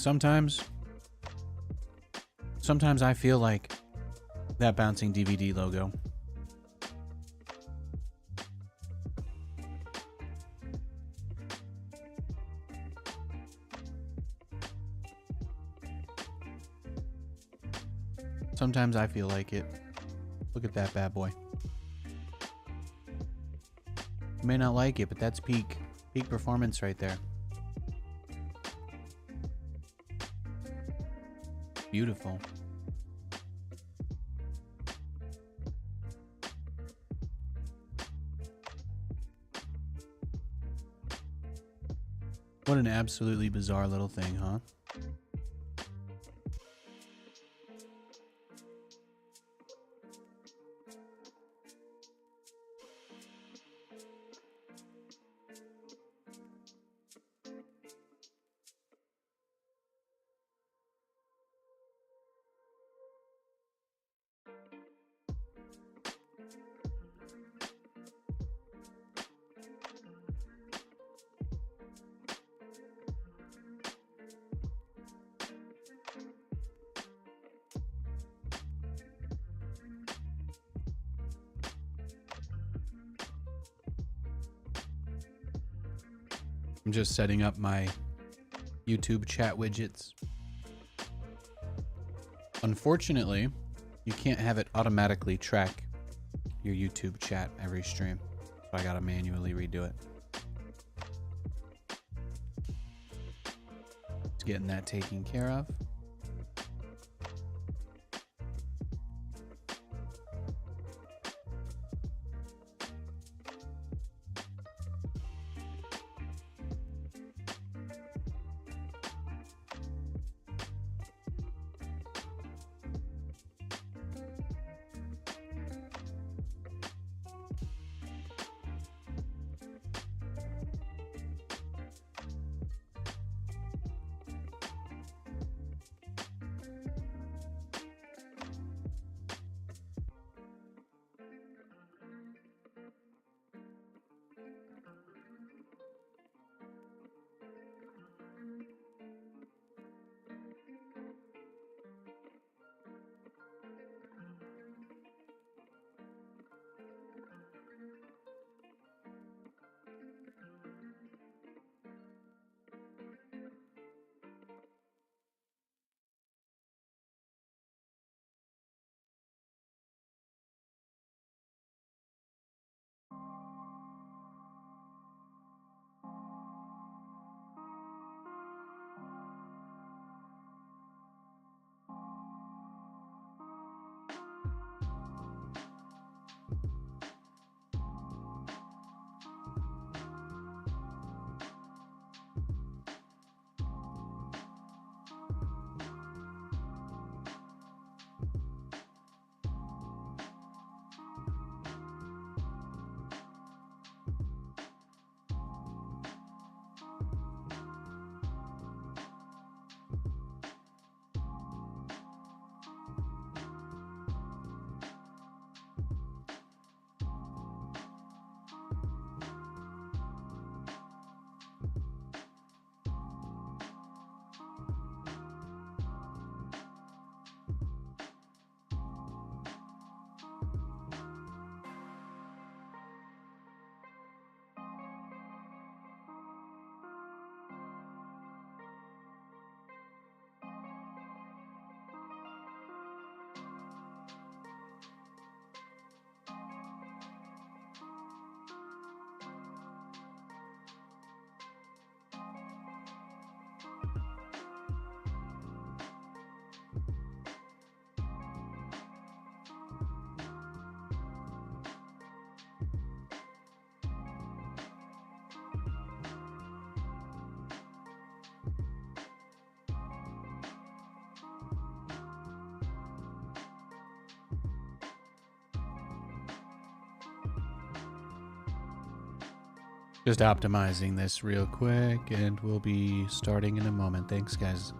Sometimes I feel like that bouncing DVD logo. Sometimes I feel like it. Look at that bad boy. You may not like it, but that's peak performance right there. Beautiful. What an absolutely bizarre little thing, huh? I'm just setting up my YouTube chat widgets. Unfortunately, you can't have it automatically track your YouTube chat every stream, so I gotta manually redo it. Just getting that taken care of. Just optimizing this real quick, and we'll be starting in a moment. Thanks, guys.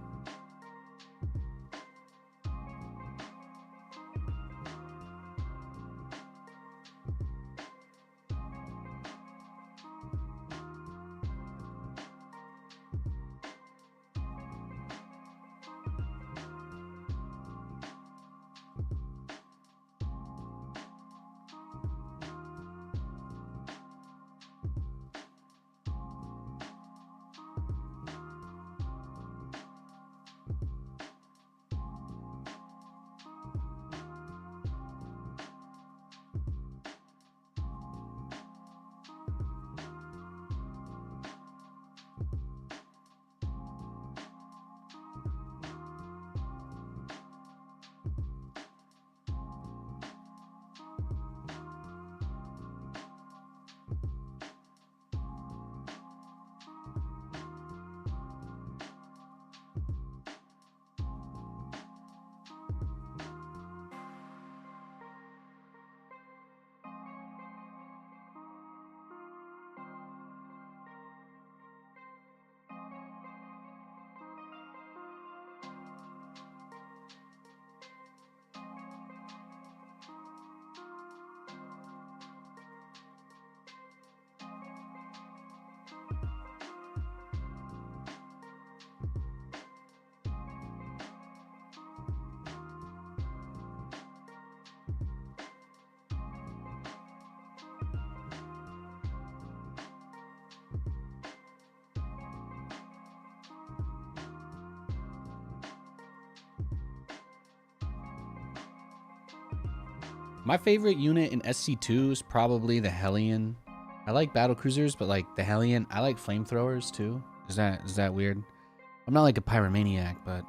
My favorite unit in SC2 is probably the Hellion. I like battle cruisers, but like the Hellion, I like flamethrowers too. Is that weird? I'm not like a pyromaniac, but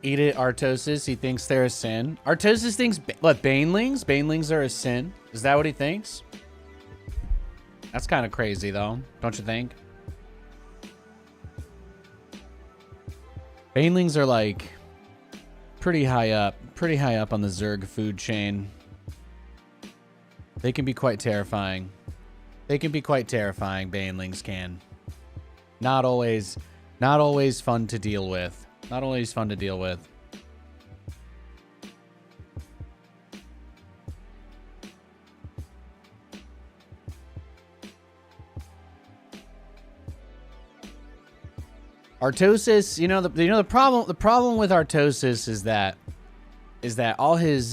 eat it, Artosis. He thinks they're a sin. Artosis thinks, what, Banelings? Banelings are a sin? Is that what he thinks? That's kind of crazy, though. Don't you think? Banelings are, like, pretty high up on the Zerg food chain. They can be quite terrifying. They can be quite terrifying, Banelings can. Not always fun to deal with. Not always fun to deal with. Artosis, the problem with Artosis is that all his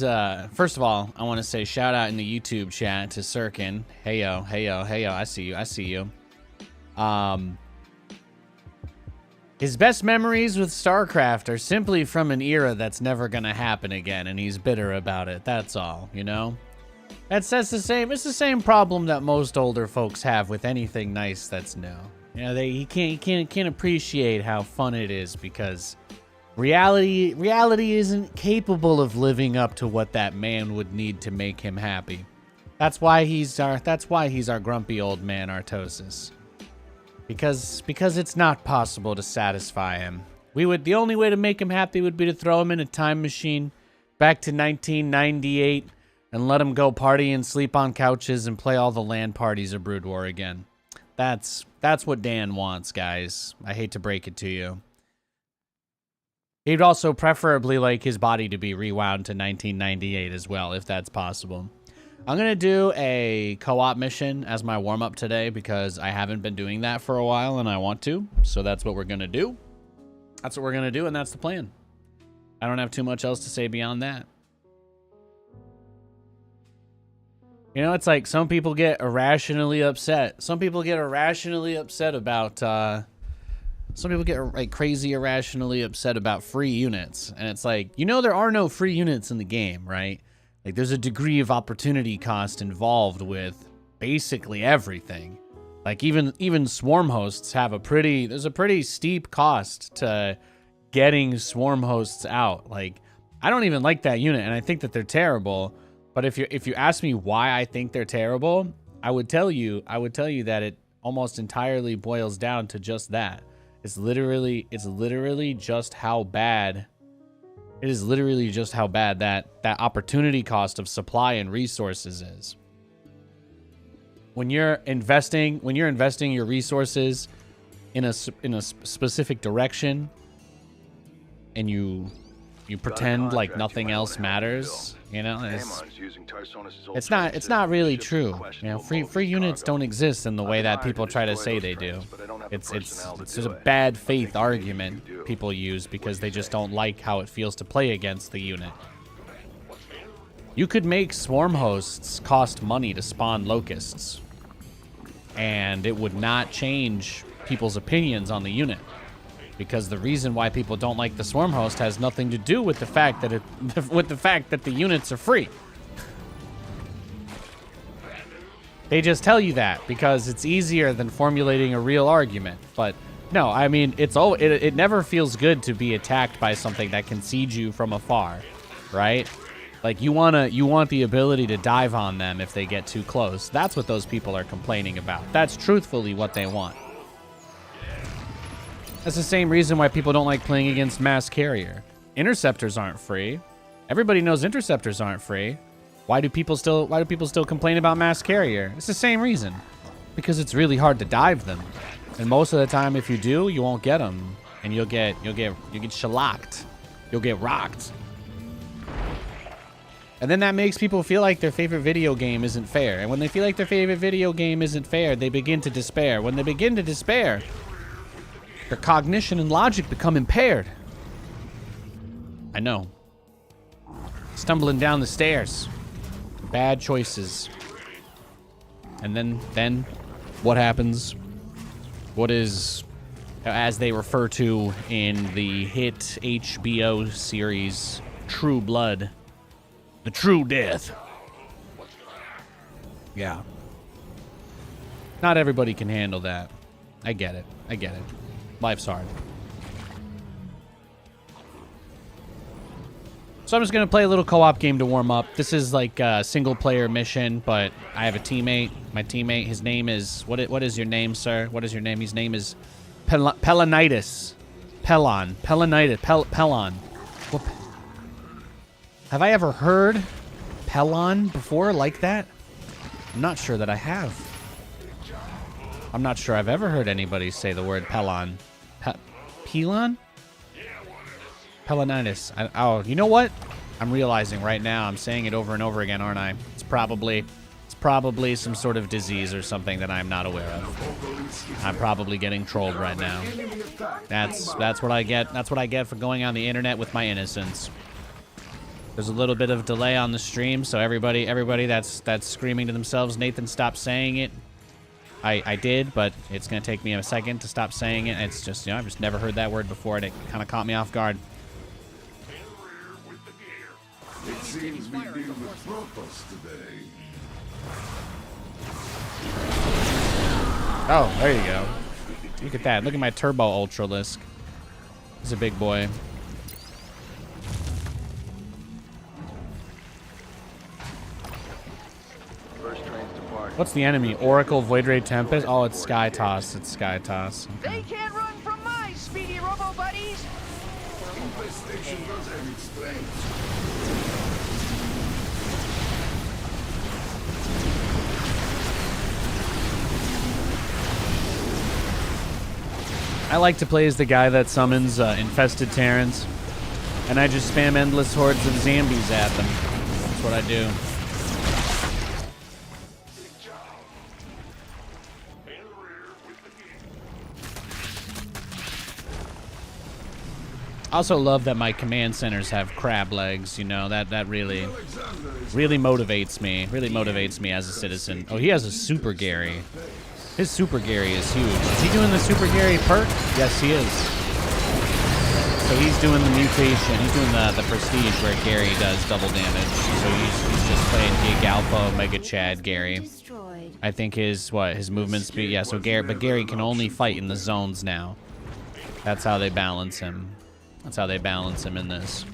first of all, I want to say shout out in the YouTube chat to Sirkin. Hey yo, I see you. His best memories with StarCraft are simply from an era that's never gonna happen again, and he's bitter about it. That's all, you know? That's the same. It's the same problem that most older folks have with anything nice that's new. You know, he can't appreciate how fun it is because reality isn't capable of living up to what that man would need to make him happy. That's why he's our grumpy old man, Artosis. Because it's not possible to satisfy him. The only way to make him happy would be to throw him in a time machine back to 1998 and let him go party and sleep on couches and play all the LAN parties of Brood War again. That's what Dan wants, guys. I hate to break it to you. He'd also preferably like his body to be rewound to 1998 as well, if that's possible. I'm going to do a co-op mission as my warm-up today because I haven't been doing that for a while and I want to. So that's what we're going to do. That's what we're going to do, and that's the plan. I don't have too much else to say beyond that. You know, it's like some people get irrationally upset. Some people get irrationally upset about... some people get like crazy irrationally upset about free units. And it's like, you know, there are no free units in the game, right? Like, there's a degree of opportunity cost involved with basically everything. Like, even swarm hosts have there's a pretty steep cost to getting swarm hosts out. Like, I don't even like that unit, and I think that they're terrible. But if you ask me why I think they're terrible, I would tell you that it almost entirely boils down to just that. It's literally just how bad. It is literally just how bad that opportunity cost of supply and resources is. When you're investing your resources in a specific direction, and you pretend like nothing else matters, you know, it's not really true. You know, free units don't exist in the way that people try to say they do. It's just a bad faith argument people use because they just don't like how it feels to play against the unit. You could make swarm hosts cost money to spawn locusts, and it would not change people's opinions on the unit. Because the reason why people don't like the swarm host has nothing to do with the fact that the units are free. They just tell you that because it's easier than formulating a real argument. But no, I mean, it never feels good to be attacked by something that can siege you from afar, right? Like you want the ability to dive on them if they get too close. That's what those people are complaining about. That's truthfully what they want. That's the same reason why people don't like playing against mass carrier. Interceptors aren't free. Everybody knows interceptors aren't free. Why do people still complain about mass carrier? It's the same reason. Because it's really hard to dive them. And most of the time if you do, you won't get them. And you'll get shellacked. You'll get rocked. And then that makes people feel like their favorite video game isn't fair. And when they feel like their favorite video game isn't fair, they begin to despair. When they begin to despair, their cognition and logic become impaired. I know. Stumbling down the stairs. Bad choices. And then what happens? What is, as they refer to in the hit HBO series, True Blood. The true death. Yeah. Not everybody can handle that. I get it. I get it. Life's hard. So I'm just going to play a little co-op game to warm up. This is like a single-player mission, but I have a teammate. My teammate, his name is... What is your name, sir? What is your name? His name is Pelonitis. Pelonitis. Pelon. What? Have I ever heard Pelon before like that? I'm not sure that I have. I'm not sure I've ever heard anybody say the word Pelon. Pelon? Pelonitis. Oh, you know what? I'm realizing right now I'm saying it over and over again, aren't I? It's probably some sort of disease or something that I'm not aware of. I'm probably getting trolled right now. That's what I get. That's what I get for going on the internet with my innocence. There's a little bit of delay on the stream, so everybody that's screaming to themselves, Nathan, stop saying it. I did, but it's gonna take me a second to stop saying it. It's just, you know, I've just never heard that word before, and it kind of caught me off guard. It seems we deal with purpose today. Oh, there you go. Look at that. Look at my Turbo Ultralisk. He's a big boy. What's the enemy? Oracle, Void Ray, Tempest? Oh, it's Sky Toss. It's Sky Toss. They can't run from my speedy robo buddies. Infestation doesn't explain. I like to play as the guy that summons infested Terrans, and I just spam endless hordes of zombies at them. That's what I do. I also love that my command centers have crab legs, you know, that really motivates me. Really motivates me as a citizen. Oh, he has a Super Gary. His Super Gary is huge. Is he doing the Super Gary perk? Yes, he is. So he's doing the mutation. He's doing the prestige where Gary does double damage. So he's just playing Gig Alpha Omega Chad Gary. I think his movement speed. Yeah, so Gary can only fight in the zones now. That's how they balance him. That's how they balance him in this.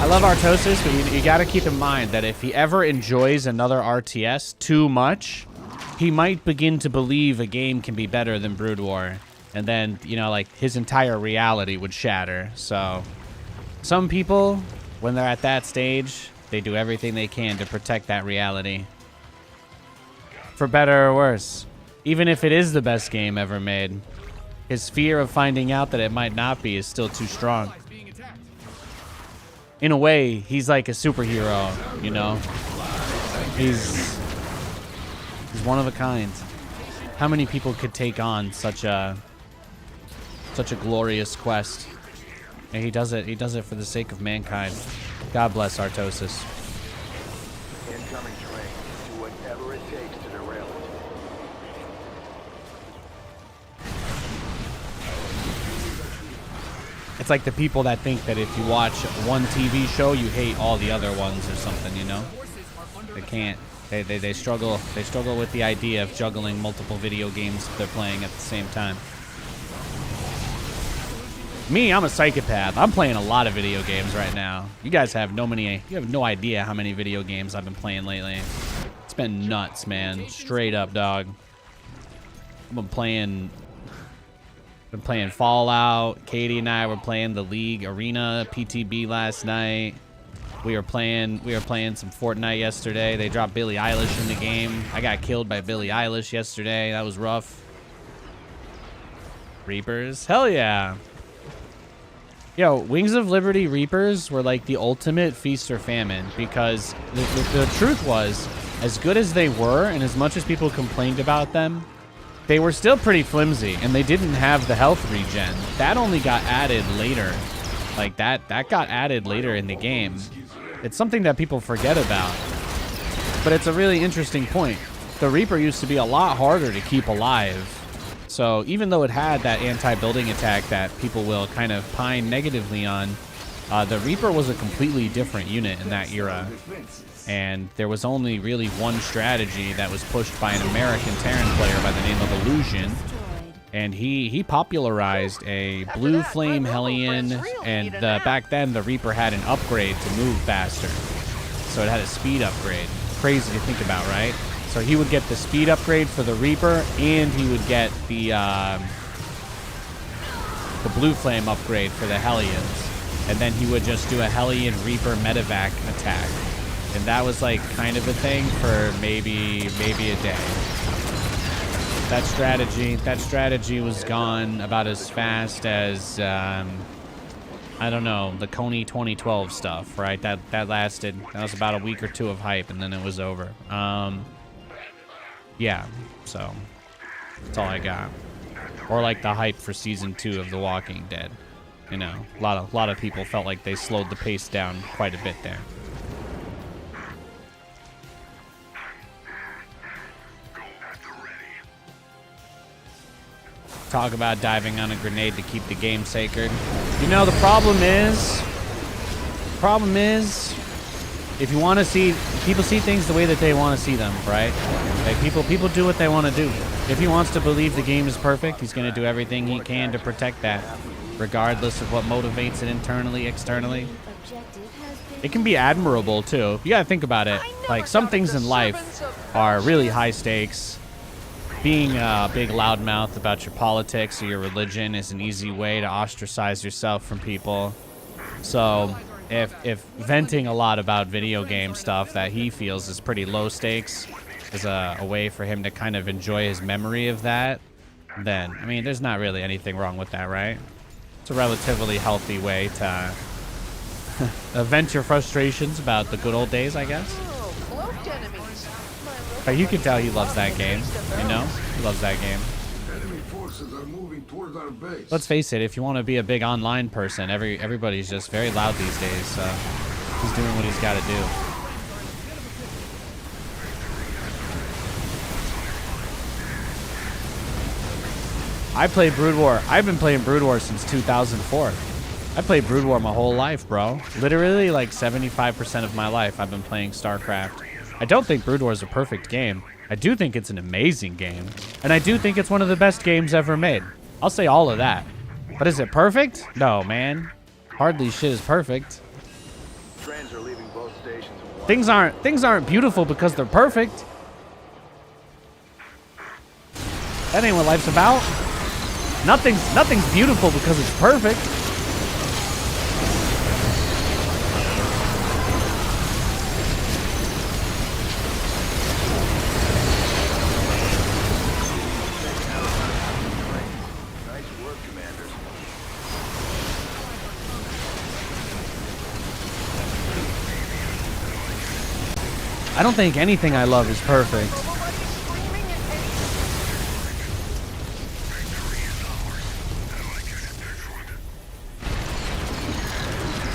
I love Artosis, but you gotta keep in mind that if he ever enjoys another RTS too much, he might begin to believe a game can be better than Brood War. And then, you know, like, his entire reality would shatter. So, some people, when they're at that stage, they do everything they can to protect that reality. For better or worse. Even if it is the best game ever made, his fear of finding out that it might not be is still too strong. In a way, he's like a superhero, you know? He's one of a kind. How many people could take on such a glorious quest? And he does it for the sake of mankind. God bless Artosis. Incoming train. Do whatever it takes to derail it. It's like the people that think that if you watch one TV show, you hate all the other ones or something, you know? They can't. They struggle. They struggle with the idea of juggling multiple video games they're playing at the same time. Me, I'm a psychopath. I'm playing a lot of video games right now. You guys have no idea how many video games I've been playing lately. It's been nuts, man. Straight up, dog. I've been playing Fallout. Katie and I were playing the League Arena PTB last night. We were playing some Fortnite yesterday. They dropped Billie Eilish in the game. I got killed by Billie Eilish yesterday. That was rough. Reapers? Hell yeah. Yo, Wings of Liberty Reapers were like the ultimate feast or famine because the truth was, as good as they were and as much as people complained about them, they were still pretty flimsy and they didn't have the health regen. That only got added later. Like that got added later in the game. It's something that people forget about. But it's a really interesting point. The Reaper used to be a lot harder to keep alive. So even though it had that anti-building attack that people will kind of pine negatively on, the Reaper was a completely different unit in that era. And there was only really one strategy that was pushed by an American Terran player by the name of Illusion. And he popularized a blue flame Hellion, and back then the Reaper had an upgrade to move faster. So it had a speed upgrade. Crazy to think about, right? So he would get the speed upgrade for the Reaper, and he would get the blue flame upgrade for the Hellions. And then he would just do a Hellion Reaper medevac attack. And that was like kind of a thing for maybe a day. That strategy was gone about as fast as I don't know, the Coney 2012 stuff, right? That was about a week or two of hype, and then it was over. Yeah, so that's all I got. Or like the hype for season 2 of The Walking Dead. You know, a lot of people felt like they slowed the pace down quite a bit there. Talk about diving on a grenade to keep the game sacred. You know, the problem is, if you want to see, people see things the way that they want to see them, right? Like people do what they want to do. If he wants to believe the game is perfect, he's going to do everything he can to protect that, regardless of what motivates it internally, externally. It can be admirable too. You got to think about it. Like some things in life are really high stakes. Being a big loudmouth about your politics or your religion is an easy way to ostracize yourself from people. So if venting a lot about video game stuff that he feels is pretty low stakes is a way for him to kind of enjoy his memory of that, then, I mean, there's not really anything wrong with that, right? It's a relatively healthy way to vent your frustrations about the good old days, I guess. But you can tell he loves that game, you know? He loves that game. Enemy forces are moving toward our base. Let's face it, if you want to be a big online person, everybody's just very loud these days, so he's doing what he's got to do. I play Brood War. I've been playing Brood War since 2004. I played Brood War my whole life, bro. Literally like 75% of my life I've been playing StarCraft. I don't think Brood War is a perfect game. I do think it's an amazing game. And I do think it's one of the best games ever made. I'll say all of that. But is it perfect? No, man. Hardly shit is perfect. Trains are leaving both stations. Things aren't beautiful because they're perfect. That ain't what life's about. Nothing's beautiful because it's perfect. I don't think anything I love is perfect.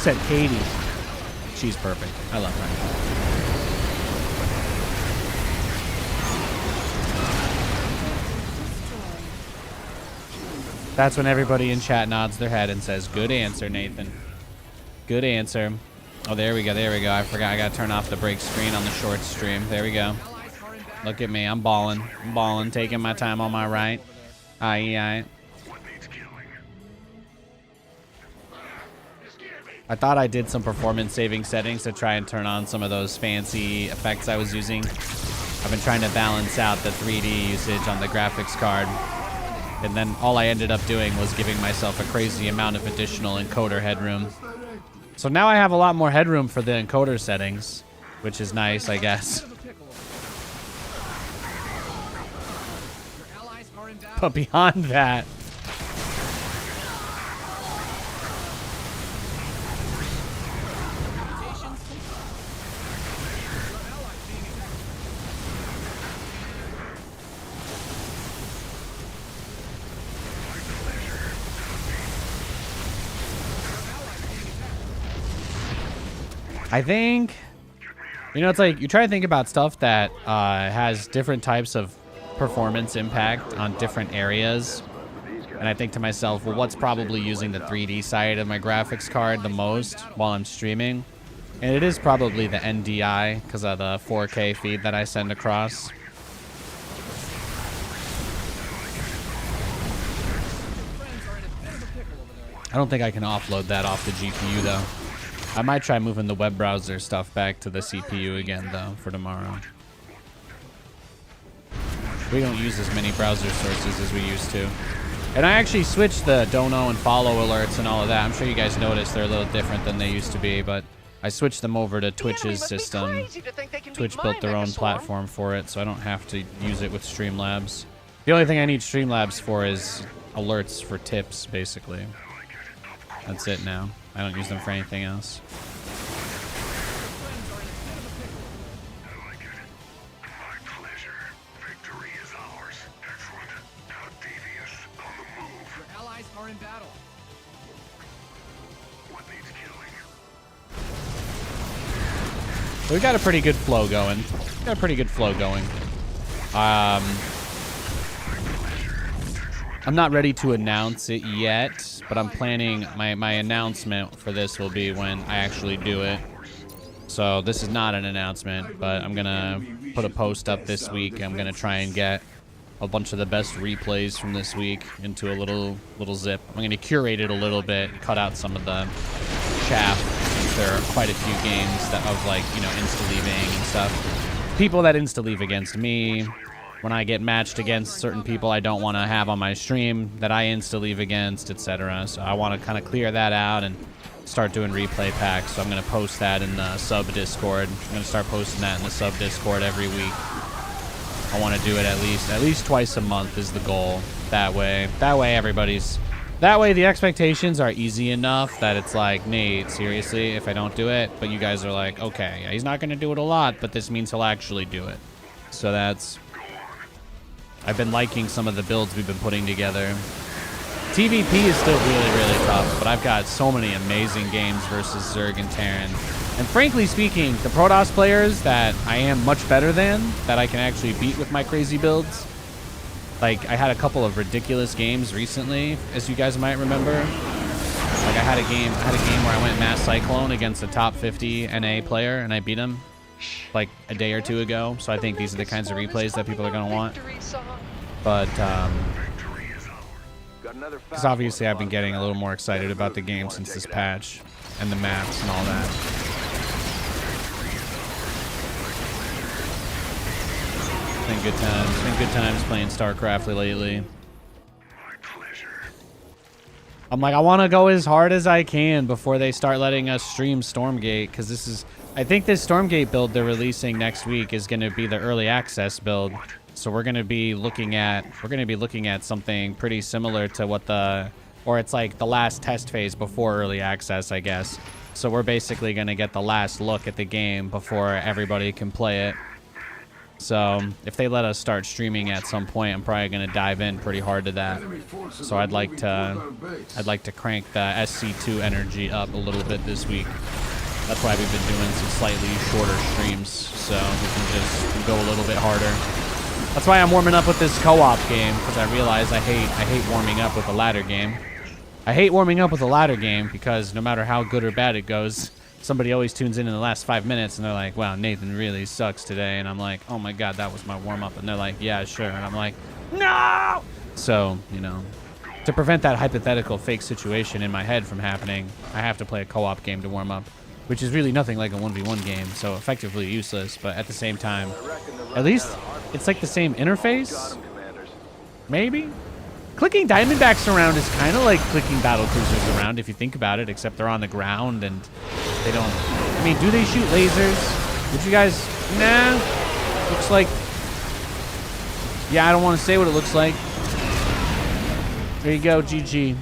Said Katie. She's perfect. I love her. That's when everybody in chat nods their head and says, "Good answer, Nathan. Good answer." Oh, there we go. There we go. I forgot. I got to turn off the break screen on the short stream. There we go. Look at me. I'm balling. I'm balling. Taking my time on my right. Aye. I thought I did some performance saving settings to try and turn on some of those fancy effects I was using. I've been trying to balance out the 3D usage on the graphics card. And then all I ended up doing was giving myself a crazy amount of additional encoder headroom. So now I have a lot more headroom for the encoder settings, which is nice, I guess. But beyond that, I think, you know, it's like you try to think about stuff that has different types of performance impact on different areas. And I think to myself, well, what's probably using the 3D side of my graphics card the most while I'm streaming? And it is probably the NDI because of the 4K feed that I send across. I don't think I can offload that off the GPU though. I might try moving the web browser stuff back to the CPU again though for tomorrow. We don't use as many browser sources as we used to. And I actually switched the don't know and follow alerts and all of that. I'm sure you guys noticed they're a little different than they used to be, but I switched them over to Twitch's system. Twitch built their own platform for it, so I don't have to use it with Streamlabs. The only thing I need Streamlabs for is alerts for tips, basically. That's it now. I don't use them for anything else. We got a pretty good flow going. I'm not ready to announce it yet, but I'm planning my announcement for this will be when I actually do it. So this is not an announcement, but I'm gonna put a post up this week. I'm gonna try and get a bunch of the best replays from this week into a little zip. I'm gonna curate it a little bit, cut out some of the chaff. There are quite a few games that of like, you know, insta-leaving and stuff. People that insta-leave against me. When I get matched against certain people I don't want to have on my stream that I insta-leave against, etc. So I want to kind of clear that out and start doing replay packs. So I'm going to post that in the sub Discord. I'm going to start posting that in the sub Discord every week. I want to do it at least twice a month is the goal. That way the expectations are easy enough that it's like, Nate, seriously, if I don't do it, but you guys are like, okay, yeah, he's not going to do it a lot, but this means he'll actually do it. So that's... I've been liking some of the builds we've been putting together. TVP is still really tough, but I've got so many amazing games versus Zerg and Terran. And frankly speaking, the Protoss players that I am much better than, that I can actually beat with my crazy builds, like I had a couple of ridiculous games recently, as you guys might remember. Like I had a game where I went Mass Cyclone against a top 50 NA player and I beat him like a day or two ago. So I think these are the kinds of replays that people are going to want. But because obviously I've been getting a little more excited about the game since this patch and the maps and all that. It's been good times. It's been good times playing StarCraft lately. I'm like, I want to go as hard as I can before they start letting us stream Stormgate, because this is, I think this Stormgate build they're releasing next week is going to be the early access build. So we're going to be looking at something pretty similar to what or it's like the last test phase before early access, I guess. So we're basically going to get the last look at the game before everybody can play it. So if they let us start streaming at some point, I'm probably going to dive in pretty hard to that. So I'd like to crank the SC2 energy up a little bit this week. That's why we've been doing some slightly shorter streams, so we can just go a little bit harder. That's why I'm warming up with this co-op game, because I realize I hate warming up with a ladder game. I hate warming up with a ladder game because no matter how good or bad it goes, somebody always tunes in the last 5 minutes and they're like, wow, Nathan really sucks today. And I'm like, oh my God, that was my warm-up. And they're like, yeah, sure. And I'm like, no! So, you know, to prevent that hypothetical fake situation in my head from happening, I have to play a co-op game to warm up, which is really nothing like a 1v1 game, so effectively useless. But at the same time, at least it's like the same interface, maybe? Clicking Diamondbacks around is kind of like clicking battlecruisers around if you think about it, except they're on the ground and they don't... I mean, do they shoot lasers? Would you guys... Nah. Looks like... Yeah, I don't want to say what it looks like. There you go, GG.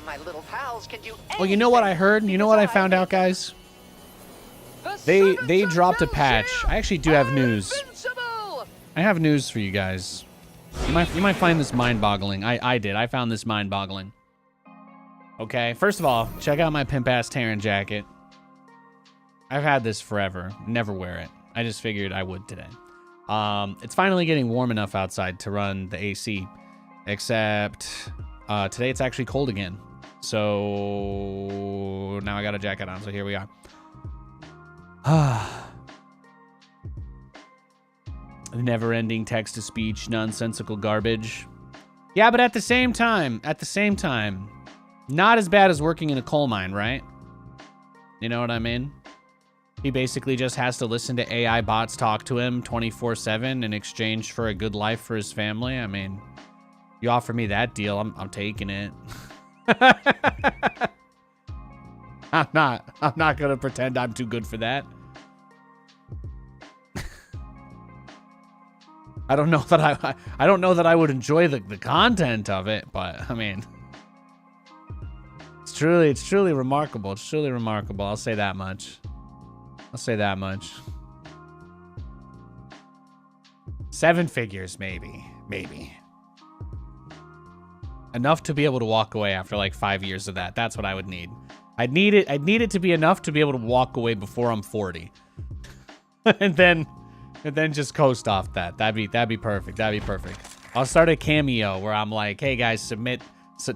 My little pals can do Well, you know what I heard? You know what I found out, guys? They dropped a patch. I actually do have news. I have news for you guys. You might find this mind-boggling. I did. I found this mind-boggling. Okay, first of all, check out my pimp-ass Terran jacket. I've had this forever. Never wear it. I just figured I would today. It's finally getting warm enough outside to run the AC. Except today it's actually cold again. So now I got a jacket on. So here we are. Never-ending text-to-speech, nonsensical garbage. Yeah, but at the same time, not as bad as working in a coal mine, right? You know what I mean? He basically just has to listen to AI bots talk to him 24/7 in exchange for a good life for his family. I mean, you offer me that deal, I'm taking it. I'm not gonna pretend I'm too good for that. I don't know that I would enjoy the content of it, but I mean, it's truly remarkable. It's truly remarkable. I'll say that much. 7 figures, maybe. Enough to be able to walk away after like 5 years of that. That's what I would need. I'd need it to be enough to be able to walk away before I'm 40. and then just coast off that. That'd be perfect. I'll start a cameo where I'm like, hey guys,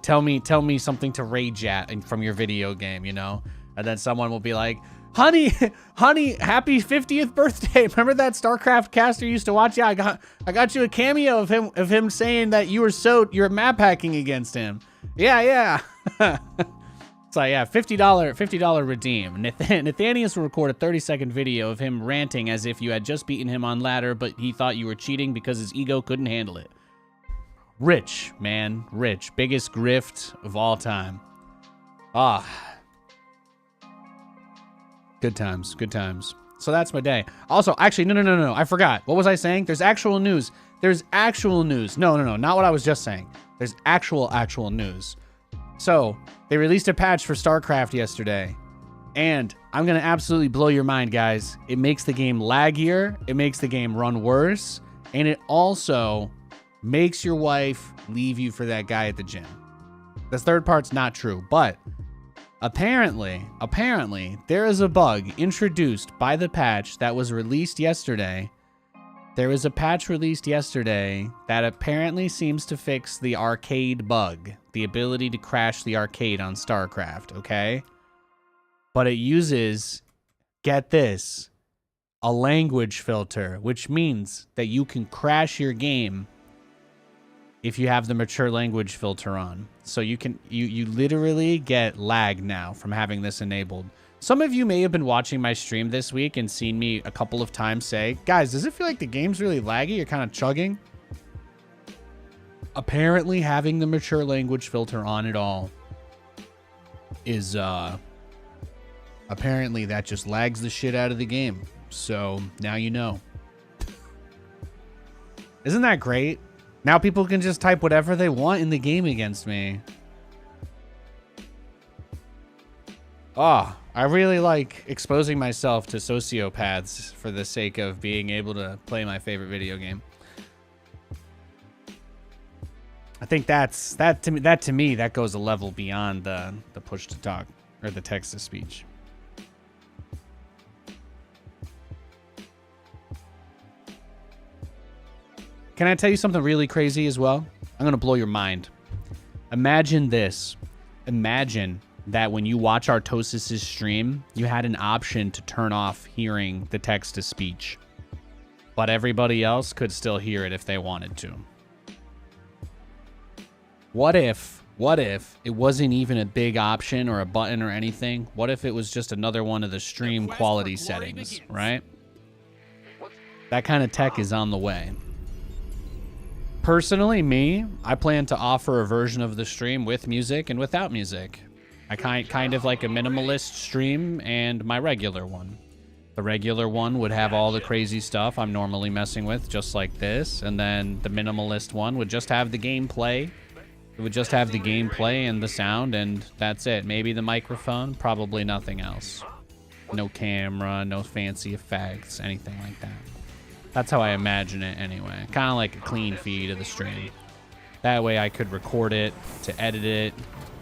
tell me something to rage at from your video game, you know? And then someone will be like, honey, happy 50th birthday. Remember that StarCraft caster you used to watch? Yeah, I got you a cameo of him saying that you're map hacking against him. Yeah. It's like, yeah, $50 redeem. Nathanias will record a 30-second video of him ranting as if you had just beaten him on ladder, but he thought you were cheating because his ego couldn't handle it. Rich, man, rich. Biggest grift of all time. Good times. So that's my day. Also, actually, no. I forgot. What was I saying? There's actual news. No, not what I was just saying. There's actual news. So, they released a patch for StarCraft yesterday. And I'm going to absolutely blow your mind, guys. It makes the game laggier. It makes the game run worse. And it also makes your wife leave you for that guy at the gym. The third part's not true, but apparently, there is a bug introduced by the patch that was released yesterday. There was a patch released yesterday that apparently seems to fix the arcade bug, the ability to crash the arcade on StarCraft, okay? But it uses, get this, a language filter, which means that you can crash your game if you have the mature language filter on. So you literally get lag now from having this enabled. Some of you may have been watching my stream this week and seen me a couple of times say, guys, does it feel like the game's really laggy? You're kind of chugging. Apparently having the mature language filter on it all is, apparently that just lags the shit out of the game. So now you know. Isn't that great? Now people can just type whatever they want in the game against me. I really like exposing myself to sociopaths for the sake of being able to play my favorite video game. I think that to me that goes a level beyond the push to talk or the text to speech. Can I tell you something really crazy as well? I'm going to blow your mind. Imagine this. Imagine that when you watch Artosis' stream, you had an option to turn off hearing the text-to-speech. But everybody else could still hear it if they wanted to. What if it wasn't even a big option or a button or anything? What if it was just another one of the stream quality settings, right? That kind of tech is on the way. Personally, I plan to offer a version of the stream with music and without music. I kind of like a minimalist stream and my regular one. The regular one would have all the crazy stuff I'm normally messing with, just like this. And then the minimalist one would just have the gameplay. It would just have the gameplay and the sound, and that's it. Maybe the microphone, probably nothing else. No camera, no fancy effects, anything like that. That's how I imagine it anyway. Kind of like a clean feed of the stream. That way I could record it, to edit it,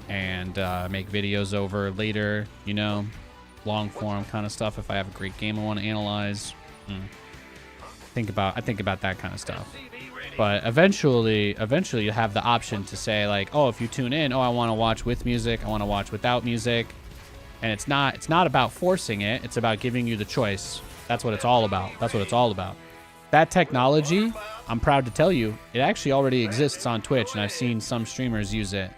and make videos over later, you know. long form kind of stuff. If I have a great game I want to analyze, I think about that kind of stuff. But eventually you have the option to say like, oh, if you tune in, oh, I want to watch with music, I want to watch without music. And it's not about forcing it. It's about giving you the choice. That's what it's all about. That's what it's all about. That technology, I'm proud to tell you, it actually already exists on Twitch, and I've seen some streamers use it.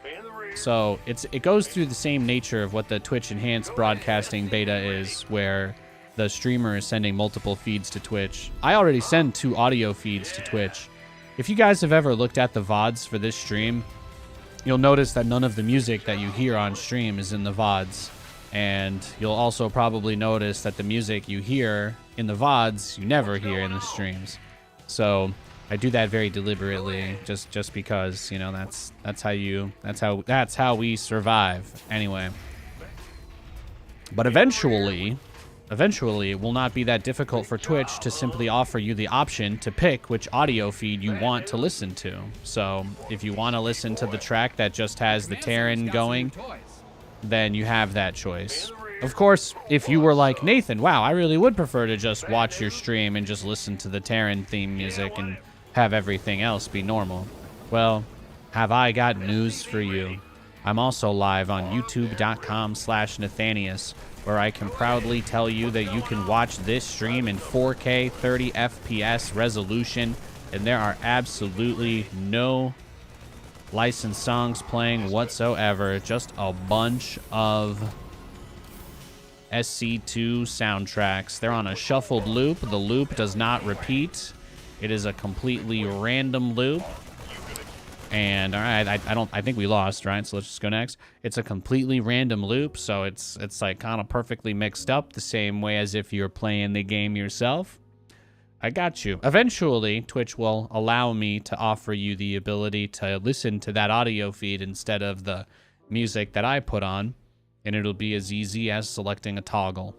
So it goes through the same nature of what the Twitch enhanced broadcasting beta is, where the streamer is sending multiple feeds to Twitch. I already send 2 audio feeds to Twitch. If you guys have ever looked at the VODs for this stream, you'll notice that none of the music that you hear on stream is in the VODs. And you'll also probably notice that the music you hear in the VODs, you never hear in the streams. So I do that very deliberately, just because, you know, that's how we survive anyway. But eventually it will not be that difficult for Twitch to simply offer you the option to pick which audio feed you want to listen to. So if you want to listen to the track that just has the Terran going, then you have that choice. Of course, if you were like, Nathan, wow, I really would prefer to just watch your stream and just listen to the Terran theme music and have everything else be normal. Well, have I got news for you. I'm also live on youtube.com/Nathanias, where I can proudly tell you that you can watch this stream in 4K 30 FPS resolution, and there are absolutely no licensed songs playing whatsoever, just a bunch of SC2 soundtracks. They're on a shuffled loop. The loop does not repeat. It is a completely random loop. And all right, I think we lost, right? So let's just go next. It's a completely random loop, so it's like kind of perfectly mixed up, the same way as if you're playing the game yourself. I got you. Eventually, Twitch will allow me to offer you the ability to listen to that audio feed instead of the music that I put on, and it'll be as easy as selecting a toggle.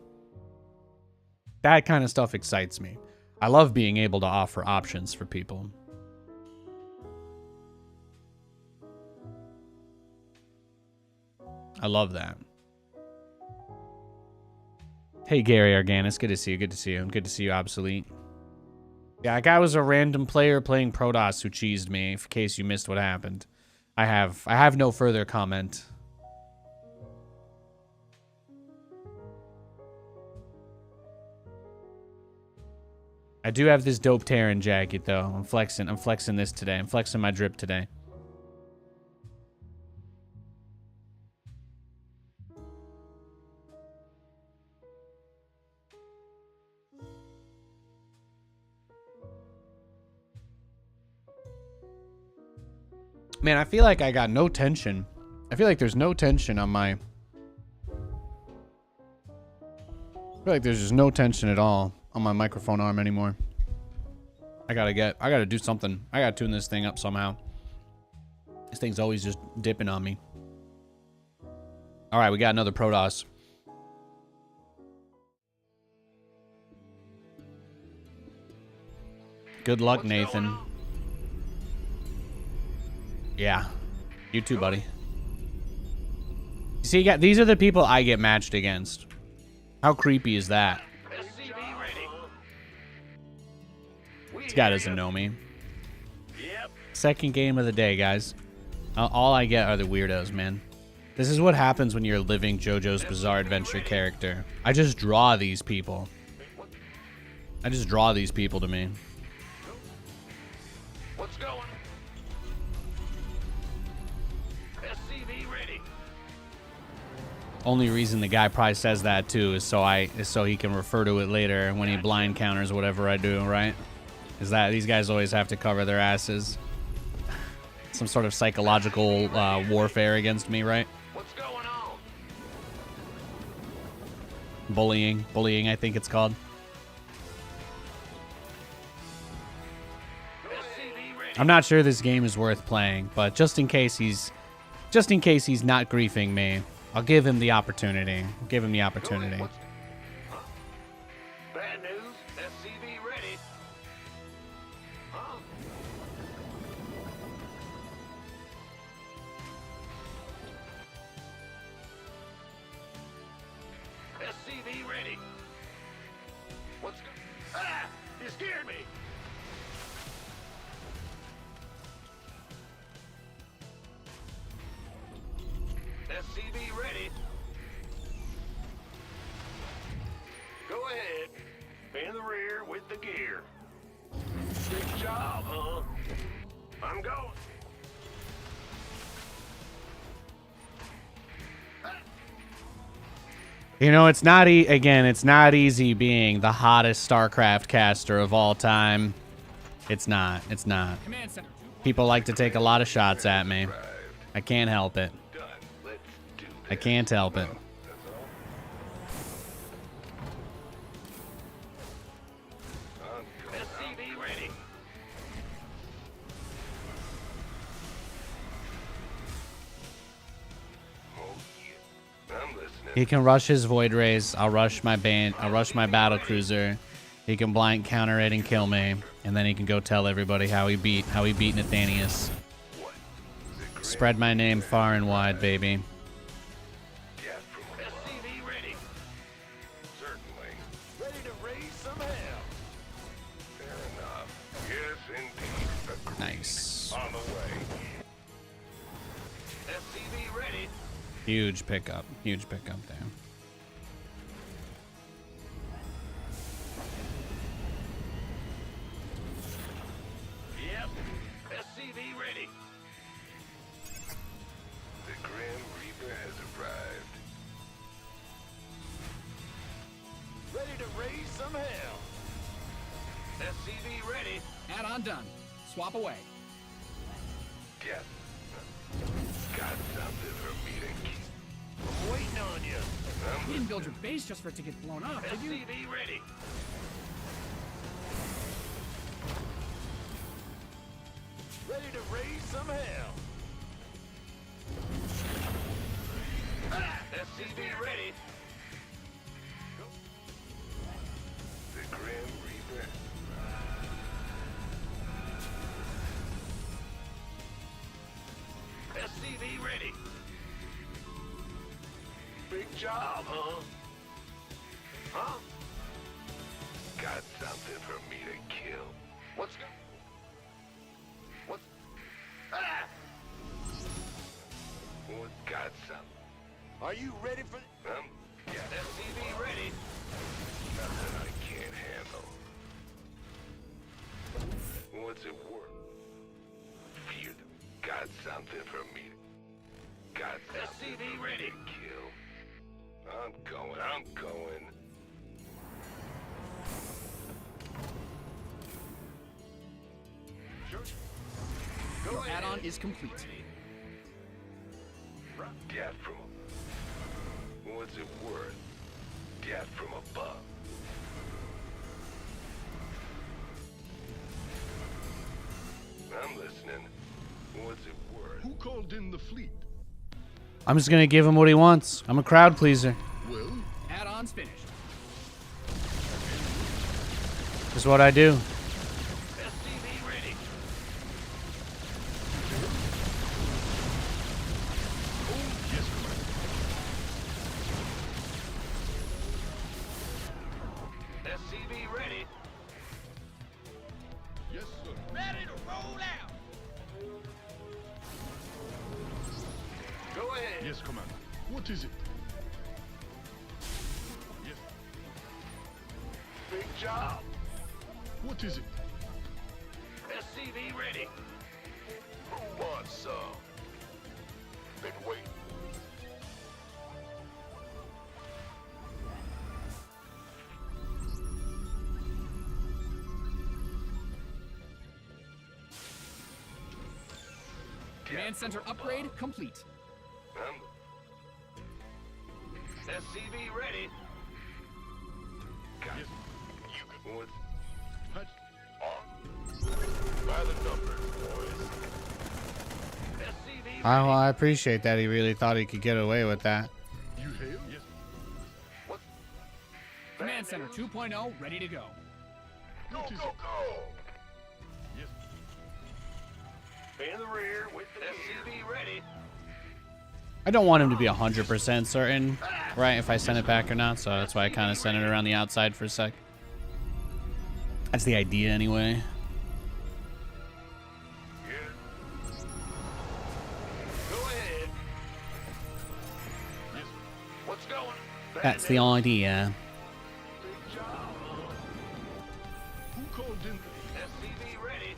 That kind of stuff excites me. I love being able to offer options for people. I love that. Hey, Gary Arganis. Good to see you. Good to see you. Good to see you, Obsolete. Yeah, that guy was a random player playing Protoss who cheesed me, in case you missed what happened. I have no further comment. I do have this dope Terran jacket, though. I'm flexing this today. I'm flexing my drip today. Man, I feel like I got no tension. I feel like there's no tension on my... I feel like there's just no tension at all on my microphone arm anymore. I gotta do something. I gotta tune this thing up somehow. This thing's always just dipping on me. All right, we got another Protoss. Good luck, Nathan. Yeah. You too, buddy. See, these are the people I get matched against. How creepy is that? This guy doesn't know me. Second game of the day, guys. All I get are the weirdos, man. This is what happens when you're a living JoJo's Bizarre Adventure character. I just draw these people. I just draw these people to me. What's going? Only reason the guy probably says that too is so he can refer to it later when he blind counters whatever I do, right? Is that these guys always have to cover their asses? Some sort of psychological warfare against me, right? What's going on? Bullying, I think it's called. I'm not sure this game is worth playing, but just in case he's not griefing me, I'll give him the opportunity. Give him the opportunity. Bad news. SCV ready. Huh? SCV SCV ready. What's go? Ah! You scared me. SCV ready. Go ahead. In the rear with the gear. Good job, huh? I'm going. You know, it's not it's not easy being the hottest StarCraft caster of all time. It's not. It's not. Command center. People like to take a lot of shots at me. I can't help it. Done. Let's do this. I can't help it. SCV ready. Oh yeah. I'm listening. He can rush his Void Rays. I'll rush my I'll rush my battle cruiser. He can blind counter it and kill me, and then he can go tell everybody how he beat Nathanias. What? Spread my name far and wide, baby. Yeah, from SCV ready. Certainly. Ready to raise some hell. Fair enough. Yes, indeed. Agreed. Nice. On the way. SCV ready. Huge pickup. Huge pickup there. Yep. SCV ready. The Grim Reaper has arrived. Ready to raise some hell. SCV ready. Add-on done. Swap away. Yes. Got something for me to keep. I'm waiting on you. You didn't build your base just for it to get blown up, did you? SCV ready. Ready to raise some hell. SCV ready. The Grim Reaper. SCV ready. Big job, huh? Huh? Got something for me to kill. What's go? What? Ah! What got something? Are you ready for? Yeah. SCV ready. Nothing I can't handle. What's it worth? Fear them. Got something for me. Got something SCV ready. To kill. I'm going. Sure. Go Your ahead. add-on is complete. Death from what's it worth? Death from above. I'm listening. What's it worth? Who called in the fleet? I'm just gonna give him what he wants. I'm a crowd pleaser. Well, Add-on's finished. This is what I do. SCV ready. oh, yes, Commander. SCV ready. Yes, sir. Ready to roll out. Go ahead. Yes, Commander. What is it? Yes. Big job. What is it? SCV ready. Who wants some? Been waiting. Command center upgrade complete. SCV ready. Got Yes. you can what's Hatch. on? By the numbers, boys. SCV Well, ready. I appreciate that. He really thought he could get away with that. You hail? Yes. What? Command center 2.0 ready to go. Go, What is go, it? go. Yes. In the rear with the SCV ready. I don't want him to be 100% certain, right, if I send it back or not, so that's why I kind of sent it around the outside for a sec. That's the idea anyway. Go ahead. What's going? That's the idea. Big job. Who called in? SCV ready.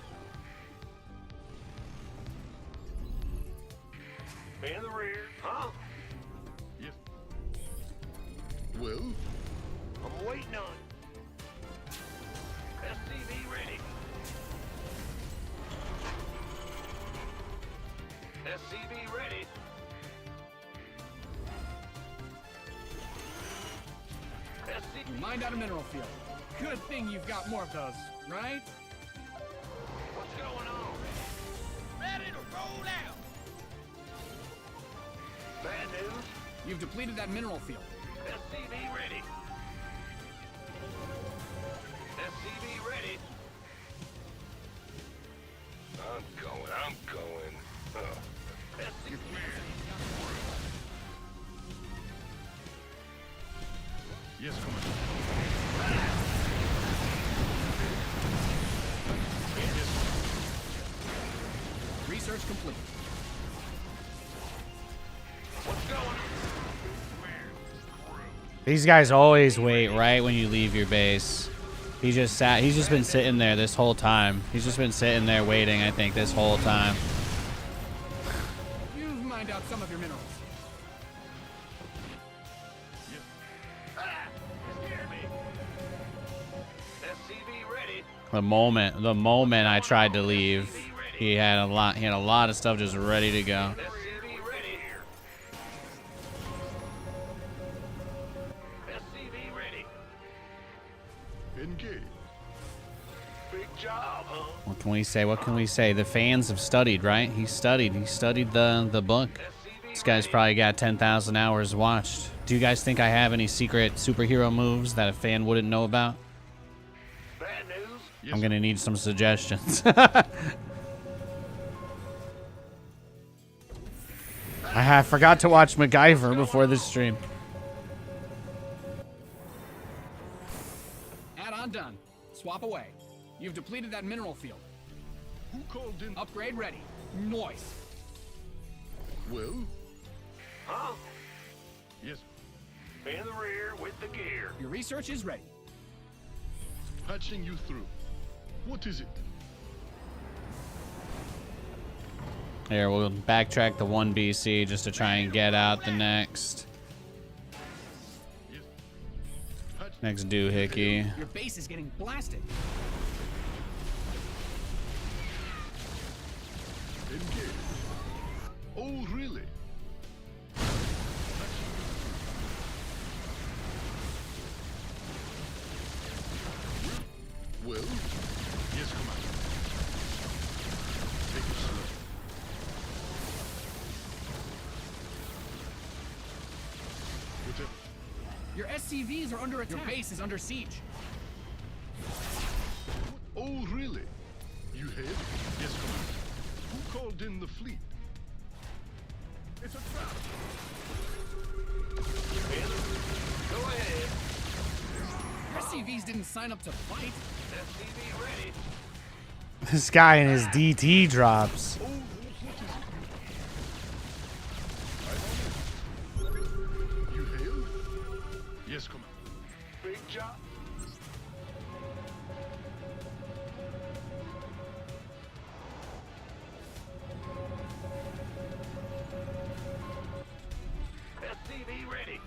In the rear, huh? Yes. Well, I'm waiting on it. SCV ready. SCV ready. SCV. Mind out a mineral field. Good thing you've got more of those, right? What's going on? Ready to roll out. Bad news. You've depleted that mineral field. SCV ready. SCV ready. I'm going. SCV Yes, come on. Research complete. What's going on? These guys always wait right when you leave your base. He's just been sitting there this whole time. He's just been sitting there waiting, I think, this whole time. You've mined out some of your minerals. SCV ready. The moment I tried to leave, he had a lot of stuff just ready to go. SCV ready. SCV ready. Engage. Big job, huh? What can we say? What can we say? The fans have studied, right? He studied the book. This guy's probably got 10,000 hours watched. Do you guys think I have any secret superhero moves that a fan wouldn't know about? Bad news. I'm gonna need some suggestions. I forgot to watch MacGyver before this stream. Add-on done. Swap away. You've depleted that mineral field. Who called in? Upgrade ready. Noise. Well? Huh? Yes. In the rear with the gear. Your research is ready. Patching you through. What is it? Here, we'll backtrack the 1 BC just to try and get out the next doohickey. Your base is getting blasted. Engage. Oh, really? Well, yes, Commander. Take it slow. Whatever. Your SCVs are under attack. Your base is under siege. Oh, really? You have? Yes, Commander. Who called in the fleet? It's a trap. Go ahead. Your SCVs didn't sign up to fight. SCV ready. This guy and his DT drops. Oh, what is it? You hail? Yes, Commander. Big job. SCV ready.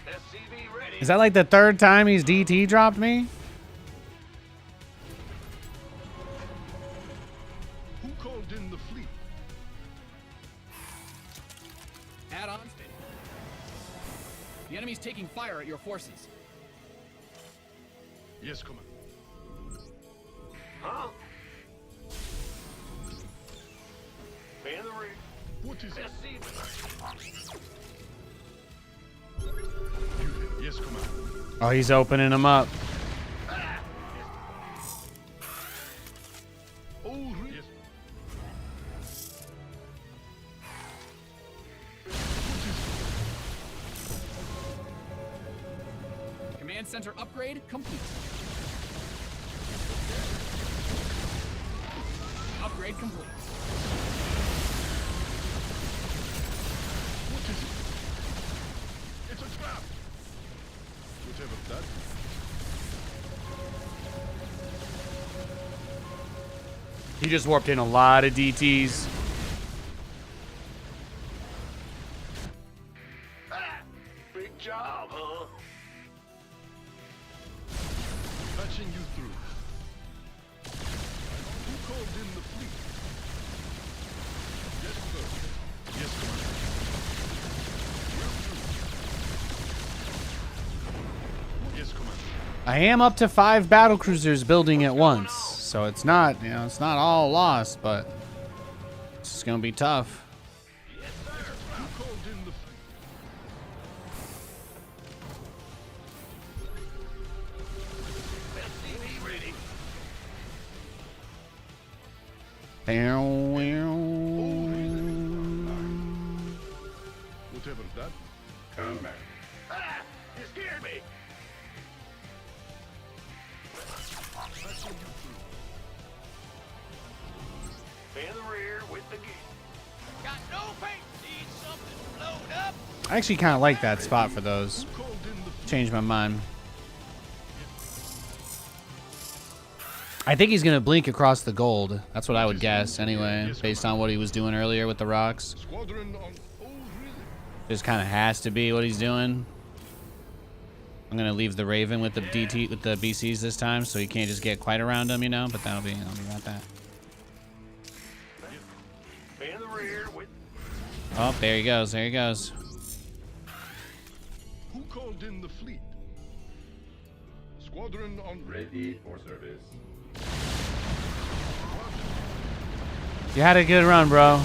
SCV ready. Is that like the third time he's DT dropped me? Who called in the fleet? Add-on steady. The enemy's taking fire at your forces. Yes, Commander. Huh? In the ring. What is it? Yes, Commander. Oh, he's opening them up. Oh, yes. Command center upgrade complete. Upgrade complete. What is it? It's a trap. Whatever that is. He just warped in a lot of DTs. Big job, huh? Patching you through. Who called in the fleet? Yes, sir. Yes, Commander. Yes, Commander. I am up to 5 battle cruisers building at once, so it's not, you know, it's not all lost, but it's just gonna be tough. Yes, sir. Who called in the fleet? SCV ready. Whatever that. Combat. Ah! You scared me. Patching you through. In the rear with the gear. Got no paint. Need something blowed up. I actually kind of like that spot for those. Who called in the fleet? Changed my mind. I think he's gonna blink across the gold. That's what I would guess anyway, based on what he was doing earlier with the rocks. Squadron on. Oh, really? Just kind of has to be what he's doing. I'm gonna leave the Raven with the DT with the BCs this time, so he can't just get quite around him, you know. But I'll be about that. In the rear with. Oh, there he goes. There he goes. Who called in the fleet? Squadron on. Ready for service. You had a good run, bro.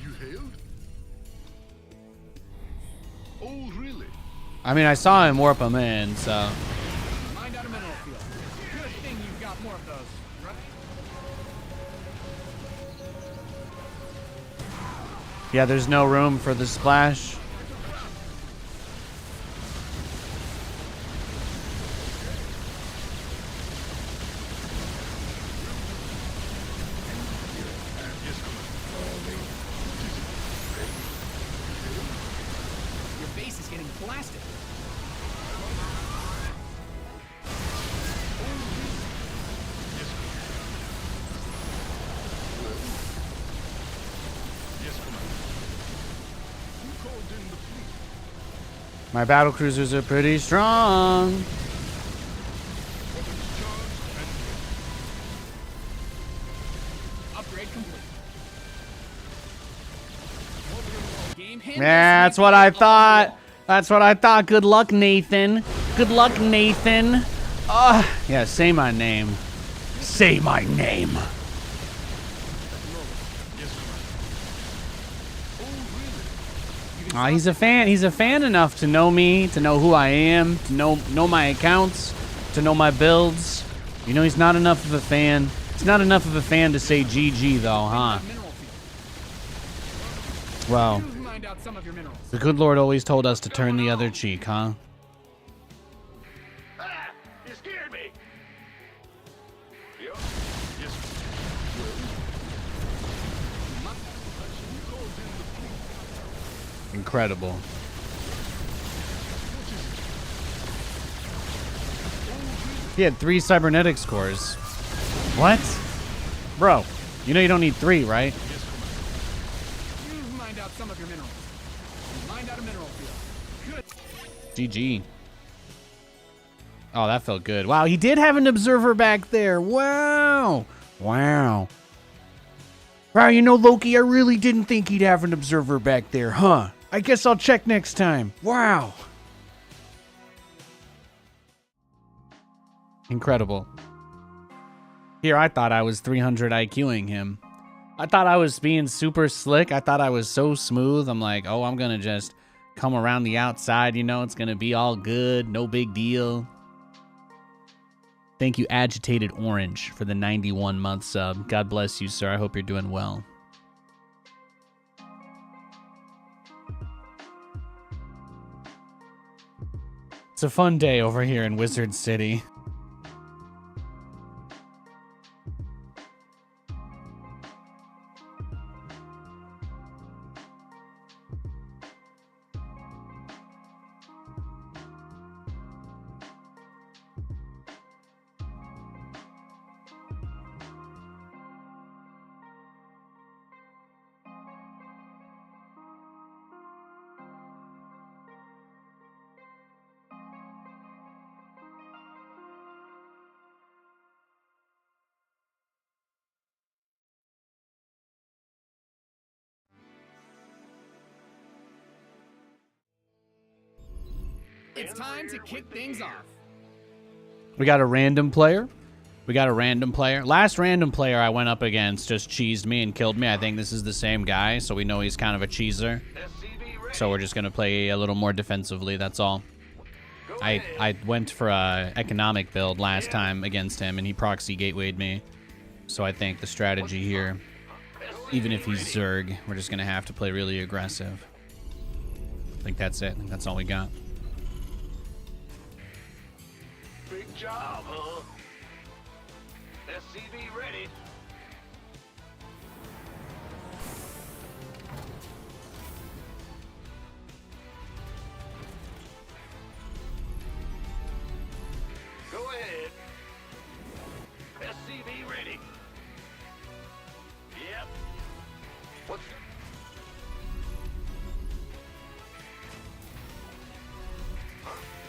You hailed? Oh, really? I mean, I saw him warp him in, so. Mind out of mineral field. Good thing you've got more of those, right? Yeah, there's no room for the splash. Your base is getting blasted. Yes, Commander. Who called in the fleet? My battle cruisers are pretty strong. Weapons charged and Upgrade complete. Game hand. Yeah, that's what I thought. That's what I thought. Good luck, Nathan. Good luck, Nathan. Yeah, say my name. Say my name. Yes, Commander. Oh, really? He's a fan. He's a fan enough to know me, to know who I am, to know my accounts, to know my builds. You know, he's not enough of a fan. He's not enough of a fan to say GG, though, huh? Mineral field. Well, You mined out some of your minerals. the good Lord always told us to turn the other cheek, huh? Ah! You scared me. Yup. Yes. Well. Who called in the fleet? Incredible. He had 3 cybernetic scores. What? Bro, you know you don't need 3, right? You've mined out some of your minerals. Mined out a mineral field. Good. GG. Oh, that felt good. Wow, he did have an observer back there. Wow. Wow. Wow, you know, Loki, I really didn't think he'd have an observer back there, huh? I guess I'll check next time. Wow. Incredible. Here, I thought I was 300 IQing him. I thought I was being super slick. I thought I was so smooth. I'm like, oh, I'm going to just come around the outside, you know, it's going to be all good. No big deal. Thank you, Agitated Orange, for the 91-month sub. God bless you, sir. I hope you're doing well. It's a fun day over here in Wizard City. It's time to kick things off. We got a random player. Last random player I went up against just cheesed me and killed me. I think this is the same guy, so we know he's kind of a cheeser. So we're just going to play a little more defensively, that's all. I went for a economic build last time against him, and he proxy gatewayed me. So I think the strategy here, even if he's Zerg, we're just going to have to play really aggressive. I think that's it. I think that's all we got. Big job, huh? SCV ready. Go ahead. SCV ready. Yep. What's...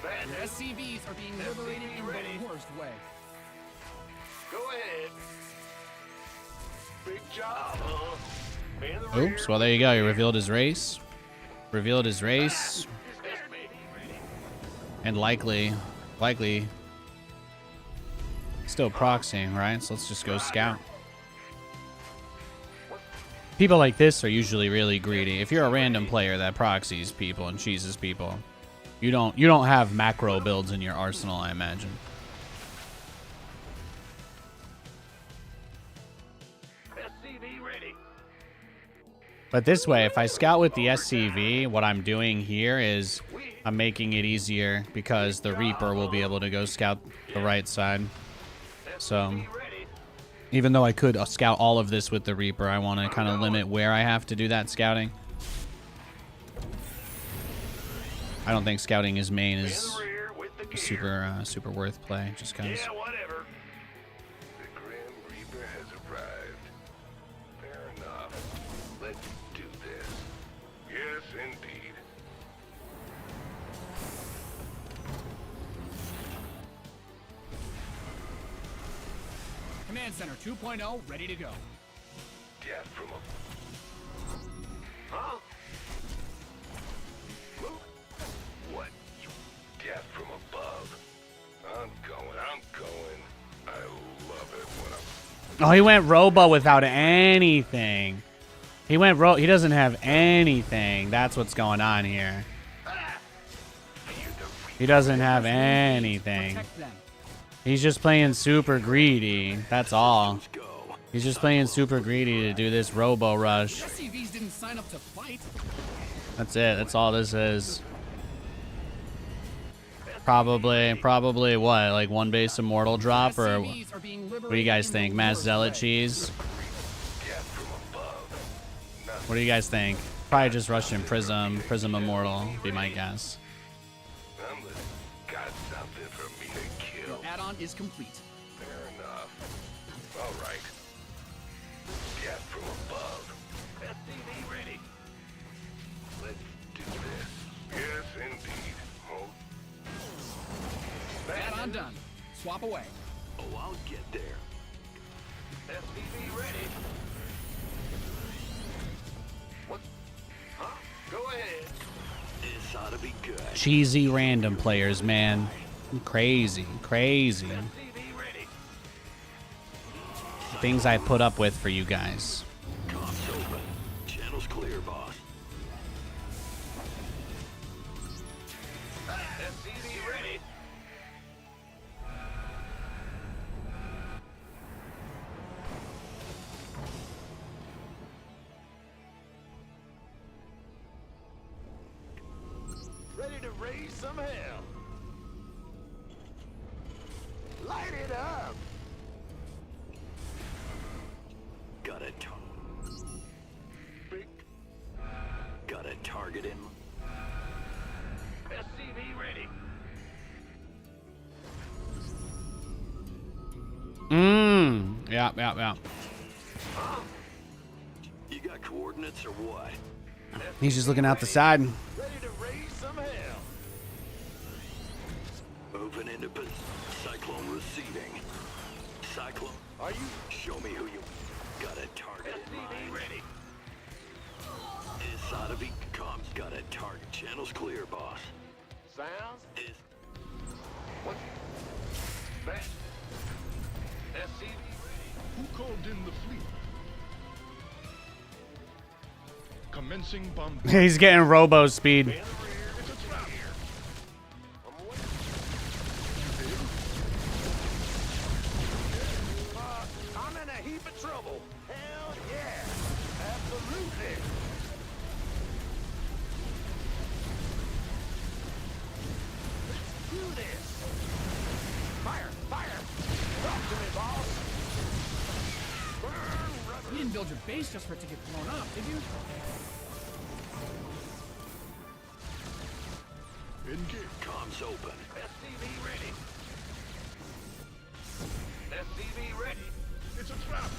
Bad. Your SCVs are being liberated in the worst way. Go ahead. Big job, huh? In the Oops, well, there you go. He revealed his race. And likely still proxying, right? So let's just go scout. People like this are usually really greedy. If you're a random player that proxies people and cheeses people, you don't have macro builds in your arsenal, I imagine. SCV ready. But this way, if I scout with the SCV, what I'm doing here is I'm making it easier because the Reaper will be able to go scout the right side. So even though I could scout all of this with the Reaper, I want to kind of limit where I have to do that scouting. I don't think scouting his main is super worth play, just because. Yeah, whatever. The Grim Reaper has arrived. Fair enough. Let's do this. Yes, indeed. Command Center 2.0 ready to go. Death from a... Huh? What? You death from above? I'm going. I love it when I'm... Oh, he went Robo without anything. He doesn't have anything. That's what's going on here. He doesn't have anything. Protect them. He's just playing super greedy. That's all. He's just playing super greedy to do this Robo rush. SCVs didn't sign up to fight. That's it. That's all this is. Probably what? Like one base immortal drop, or SCVs are being what do you guys think? Mass Zealot cheese? What do you guys think? Probably just rush in Prism immortal, be my guess. Unless got something for me to kill. Your add-on is complete. Fair enough. All right. Death from above. SCV ready. Let's do this. Yes, indeed. Oh. Add-on done. Swap away. Oh, I'll get there. SCV ready. What? Huh? Go ahead. This ought to be good. Cheesy random players, man. Crazy. SCV ready. Things I put up with for you guys. Comms open. Channel's clear, boss. SCV ready. Ready to raise some hell. Light it up! Got a target in. SCV ready. Yeah. You got coordinates or what? He's just looking out the side. Ready to raise some hell. Moving into position. Cyclone receiving. Cyclone, are you? Show me who you. Got a target in mind. Ready. This ought to be comms. Got a target. Channel's clear, boss. Sounds is. What? That. SCV ready. Who called in the fleet? Commencing bomb. He's getting robo speed. It's a trap. I'm in a heap of trouble. Hell yeah. Absolutely. Let's do this. Fire. Talk to me, boss. Burn rubber. You didn't build your base just for it to get blown up, did you? Engage. Comms open. SCV ready. SCV ready. It's a trap.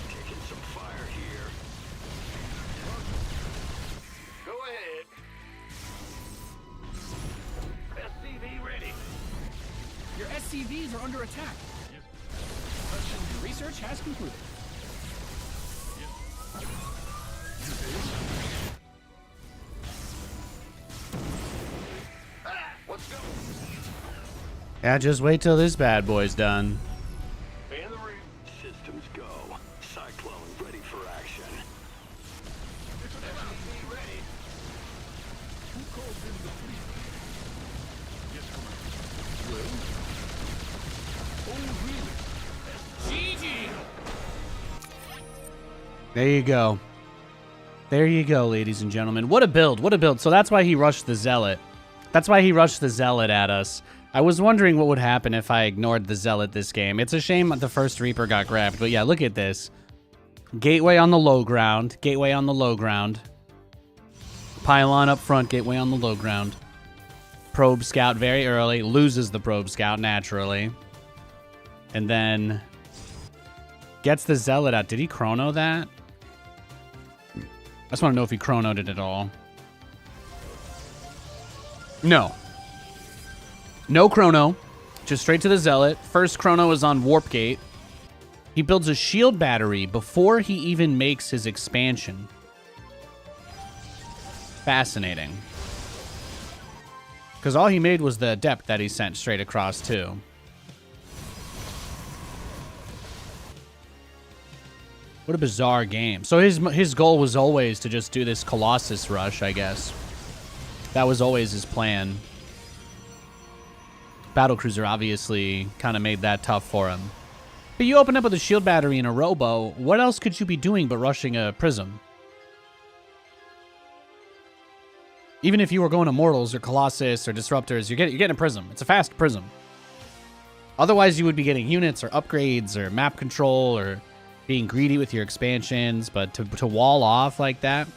Taking some fire here. Go ahead. SCV ready. Your SCVs are under attack. Research has concluded. Let's go. Yeah, just wait till this bad boy's done. Man the ring. Systems go. Cyclone ready for action. SCV ready. Who called in the fleet? Yes, Commander. Well? Oh, really? GG! There you go. There you go, ladies and gentlemen. What a build. What a build. So that's why he rushed the Zealot. That's why he rushed the Zealot at us. I was wondering what would happen if I ignored the Zealot this game. It's a shame the first Reaper got grabbed, but yeah, look at this. Gateway on the low ground. Gateway on the low ground. Pylon up front. Gateway on the low ground. Probe Scout very early. Loses the Probe Scout naturally. And then gets the Zealot out. Did he chrono that? I just want to know if he chronoed it at all. No. No chrono. Just straight to the Zealot. First chrono is on Warp Gate. He builds a shield battery before he even makes his expansion. Fascinating. Because all he made was the Adept that he sent straight across, too. What a bizarre game. So his goal was always to just do this Colossus rush, I guess. That was always his plan. Battlecruiser obviously kind of made that tough for him. But you open up with a shield battery and a robo, what else could you be doing but rushing a Prism? Even if you were going to Mortals or Colossus or Disruptors, you're getting a Prism. It's a fast Prism. Otherwise, you would be getting units or upgrades or map control or being greedy with your expansions, but to wall off like that.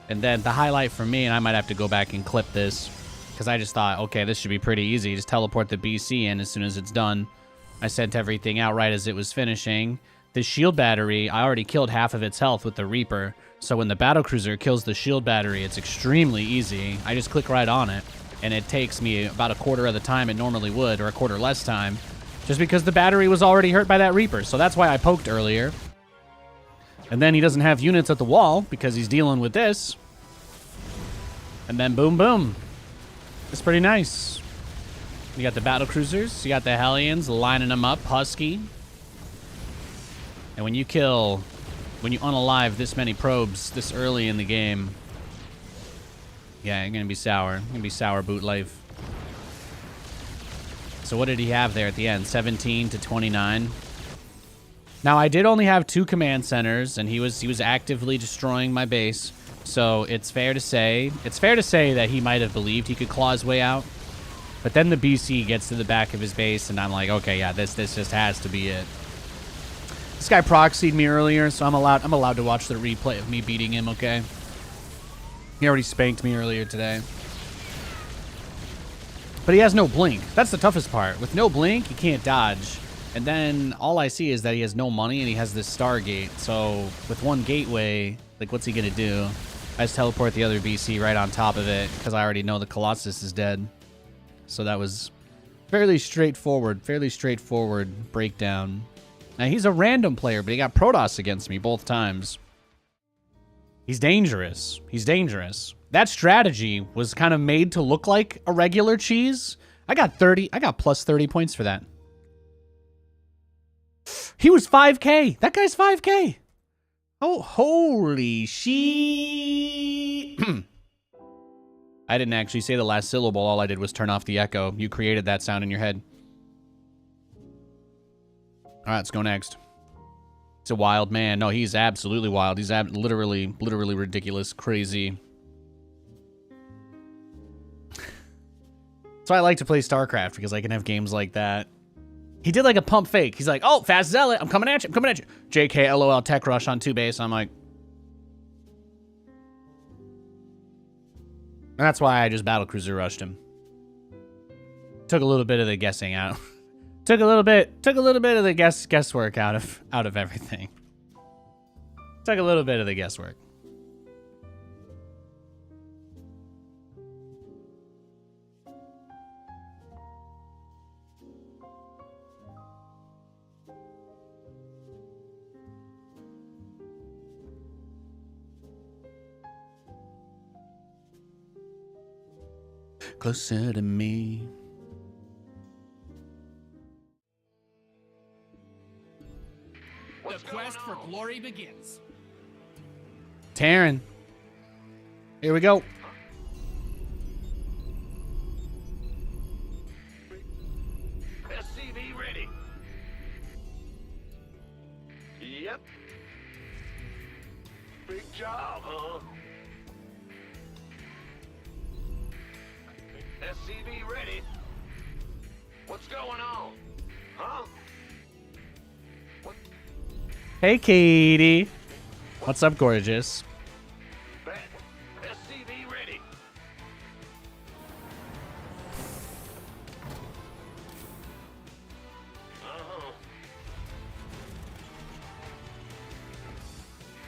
And then the highlight for me, and I might have to go back and clip this, because I just thought, okay, this should be pretty easy. Just teleport the BC in as soon as it's done. I sent everything out right as it was finishing. The shield battery, I already killed half of its health with the Reaper. So when the Battlecruiser kills the shield battery, it's extremely easy. I just click right on it, and it takes me about a quarter of the time it normally would, or a quarter less time, just because the battery was already hurt by that Reaper. So that's why I poked earlier. And then he doesn't have units at the wall because he's dealing with this. And then boom, boom. It's pretty nice. You got the Battlecruisers. You got the Hellions lining them up. Husky. And when you unalive this many probes this early in the game, yeah, you're going to be sour. You're going to be sour boot life. So what did he have there at the end? 17 to 29. Now, I did only have 2 command centers, and he was actively destroying my base. So it's fair to say that he might have believed he could claw his way out. But then the BC gets to the back of his base, and I'm like, okay, yeah, this just has to be it. This guy proxied me earlier, so I'm allowed to watch the replay of me beating him, okay? He already spanked me earlier today. But he has no blink. That's the toughest part. With no blink, he can't dodge. And then all I see is that he has no money and he has this Stargate. So with one gateway, like, what's he going to do? I just teleport the other BC right on top of it because I already know the Colossus is dead. So that was fairly straightforward breakdown. Now, he's a random player, but he got Protoss against me both times. He's dangerous. He's dangerous. That strategy was kind of made to look like a regular cheese. I got plus 30 points for that. He was 5K. That guy's 5K. Oh, holy shit. I didn't actually say the last syllable. All I did was turn off the echo. You created that sound in your head. All right, let's go next. He's a wild man. No, he's absolutely wild. He's literally ridiculous, crazy. That's why I like to play StarCraft, because I can have games like that. He did like a pump fake. He's like, oh, fast zealot. I'm coming at you. I'm coming at you. JK, LOL, tech rush on 2 base. I'm like... And that's why I just battlecruiser rushed him. Took a little bit of the guessing out. Took a little bit of the guesswork out of everything. Took a little bit of the guesswork. Closer to me. The quest for glory begins. Terran. Here we go. SCV ready. Yep. Big job, huh? SCV ready. What's going on? Huh? What? Hey, Katie. What's up, gorgeous? Bet. SCV ready. Uh-huh.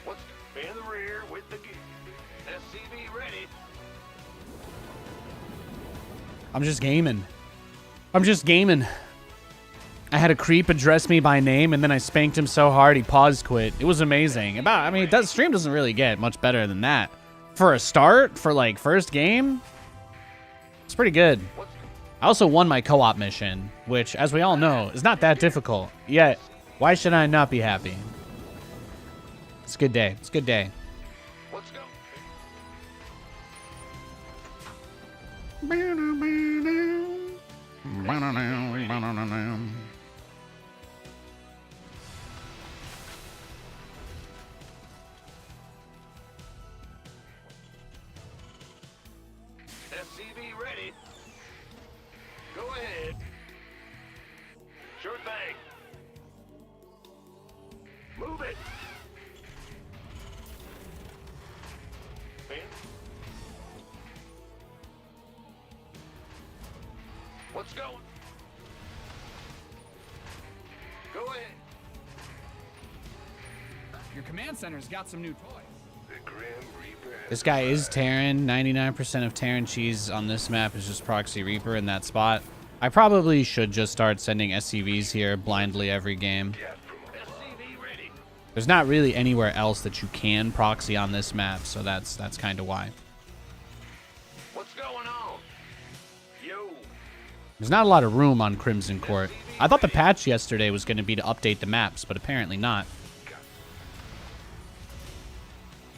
What's in the rear with the SCV ready. I'm just gaming. I had a creep address me by name, and then I spanked him so hard he paused quit. It was amazing. Stream doesn't really get much better than that. For a start, for like first game, it's pretty good. I also won my co-op mission, which, as we all know, is not that difficult. Yet, why should I not be happy? It's a good day. It's a good day. Let's go. SCV ready. Go ahead. Sure thing. Move it. What's going? Go ahead. Your command center's got some new toys. The Grim Reaper. This guy is Terran. 99% of Terran cheese on this map is just Proxy Reaper in that spot. I probably should just start sending SCVs here blindly every game. SCV ready. There's not really anywhere else that you can proxy on this map, so that's kind of why. What's going on? Yo. There's not a lot of room on Crimson Court. I thought the patch yesterday was going to be to update the maps, but apparently not.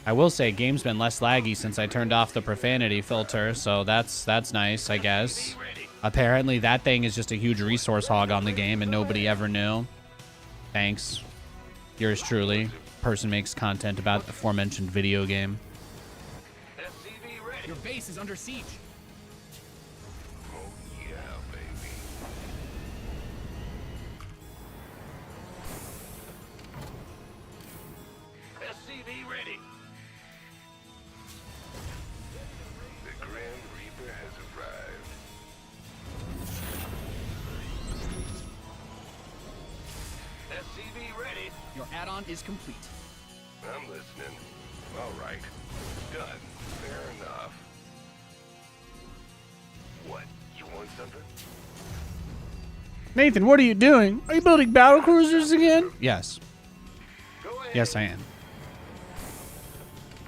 I will say, game's been less laggy since I turned off the profanity filter, so that's nice, I guess. Apparently, that thing is just a huge resource hog on the game, and nobody ever knew. Thanks. Yours truly. Person makes content about the aforementioned video game. SCV ready. Your base is under siege. Oh yeah. add-on is complete. I'm listening. All right. Done. Fair enough. What? You want something? Nathan, what are you doing? Are you building battle cruisers again? Yes. Go ahead. Yes, I am.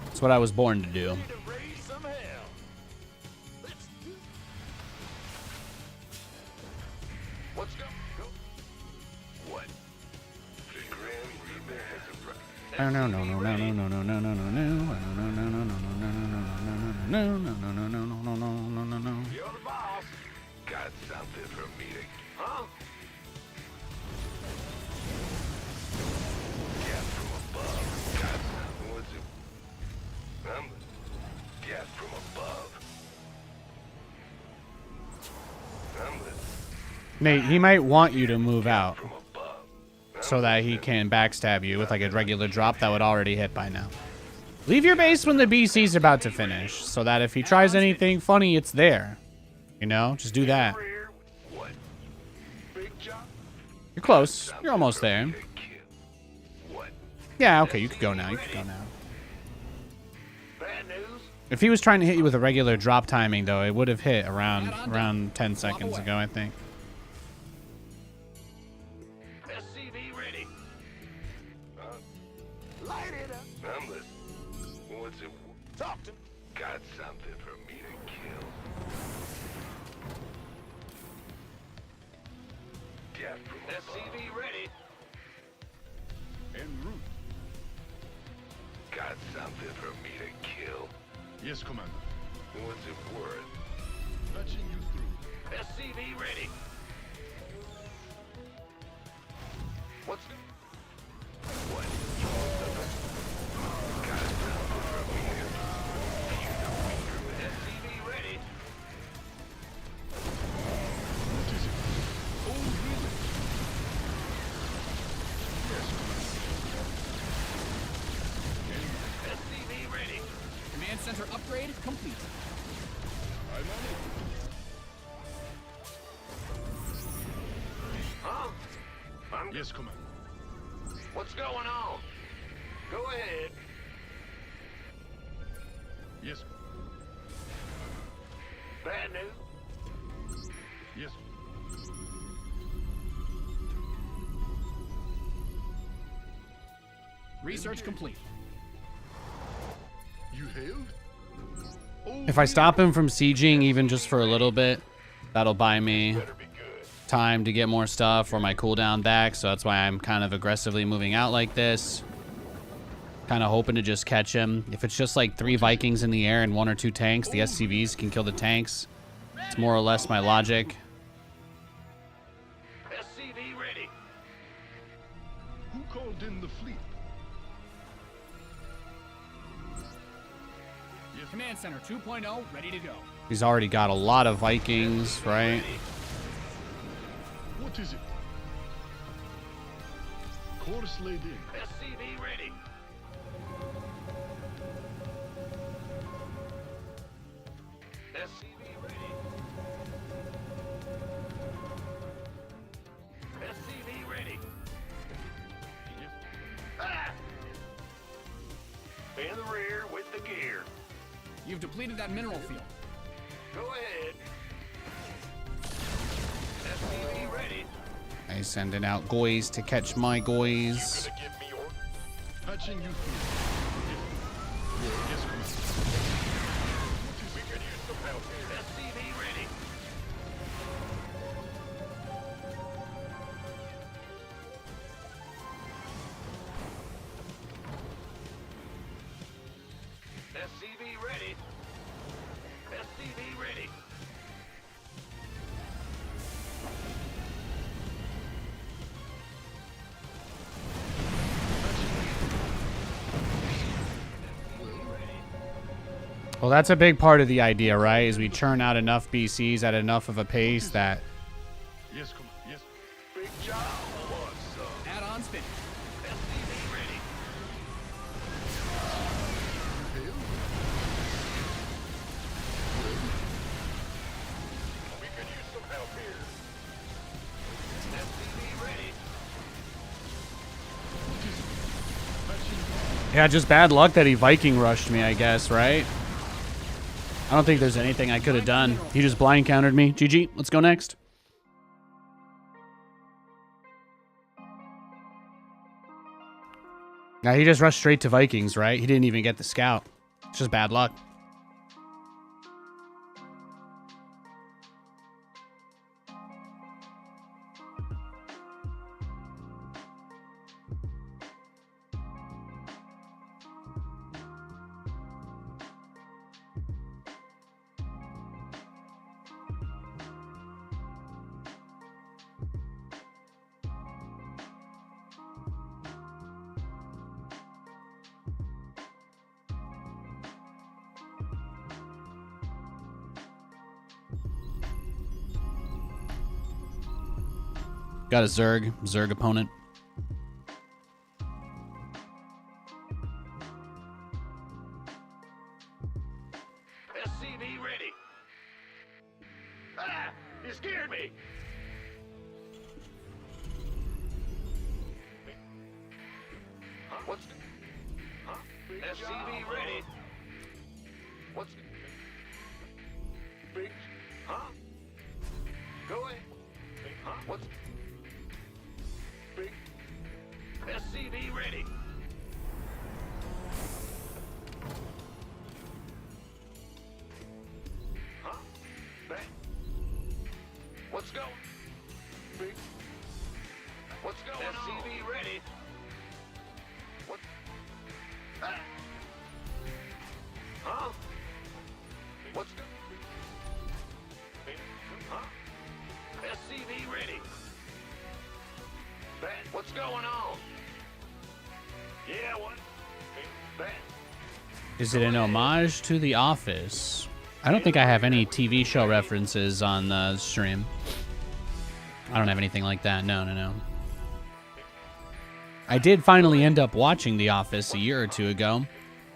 That's what I was born to do. To raise some hell. Let's do. Let's go. Go. What? The Grim Reaper has arrived. No, no, no, no, no, no, no, no, no, no, no, no. You're the boss. Got something for me to... Huh? Gas from above. Got something. What's it? Gas from above. Nate, he might want you to move out From above. so that he can backstab you with like a regular drop that would already hit by now. Leave your base when the BC's about to finish so that if he tries anything funny, it's there. You know, just do that. Rear. What? Big job? You're close. You're almost there. What? Yeah, okay, you could go now. You could go now. Bad news? If he was trying to hit you with a regular drop timing, though, it would have hit around 10 seconds ago, I think. SCV ready. Light it up. I'm listening. What's it? Talk to me. Got something for me to kill. Death from SCV ready. En route. Got something for me to kill. Yes, Commander. What's it worth? Patching you through. SCV ready. What's what? You want something? Got something for me to SCV ready. What is it? Oh, really? Yes, Commander. SCV ready. Command center upgrade complete. I'm on it. Huh? Yes, Commander. What's going on? Go ahead. Yes. Bad news? Yes. Research complete. You hailed? Oh, If I stop him from sieging even just for a little bit, that'll buy me Better be good. time to get more stuff or my cooldown back, so that's why I'm kind of aggressively moving out like this. Kind of hoping to just catch him. If it's just like 3 Vikings in the air and 1 or 2 tanks, the SCVs can kill the tanks. It's more or less my logic. SCV ready. Who called in the fleet? Yes. Command center 2.0 ready to go. He's already got a lot of Vikings, right? What is it? Course laid in. SCV ready. SCV ready. SCV ready. Yes. Ah! In the rear with the gear. You've depleted that mineral field. Go ahead. SCV ready. I sending out goys to catch my goys. Give me your Patching you through. Yes, Commander. We could use some help here. SCV ready. SCV ready. SCV ready. Well, that's a big part of the idea, right? Is we churn out enough BCs at enough of a pace that Yes, Commander. Yes. Big job. Awesome. Add-ons finished. SCV ready. Hailed? We could use some help here. SCV ready. What is it? Yeah, just bad luck that he Viking rushed me, I guess, right? I don't think there's anything I could have done. He just blind countered me. GG, let's go next. Now he just rushed straight to Vikings, right? He didn't even get the scout. It's just bad luck. Got a Zerg opponent. SCV ready. Ah! You scared me! Huh? What's... Huh? SCV ready. What's... Big... Huh? Go ahead. Huh? What's... Big... SCV ready. Huh? Bang. What's going? Big. What's going on? SCV ready. What? Ah. Huh? What's going? Huh? SCV ready. Bang. What's going on? Yeah, what? Bang. Is it an homage to The Office? I don't think I have any TV show references on the stream. I don't have anything like that. No. I did finally end up watching The Office a year or two ago.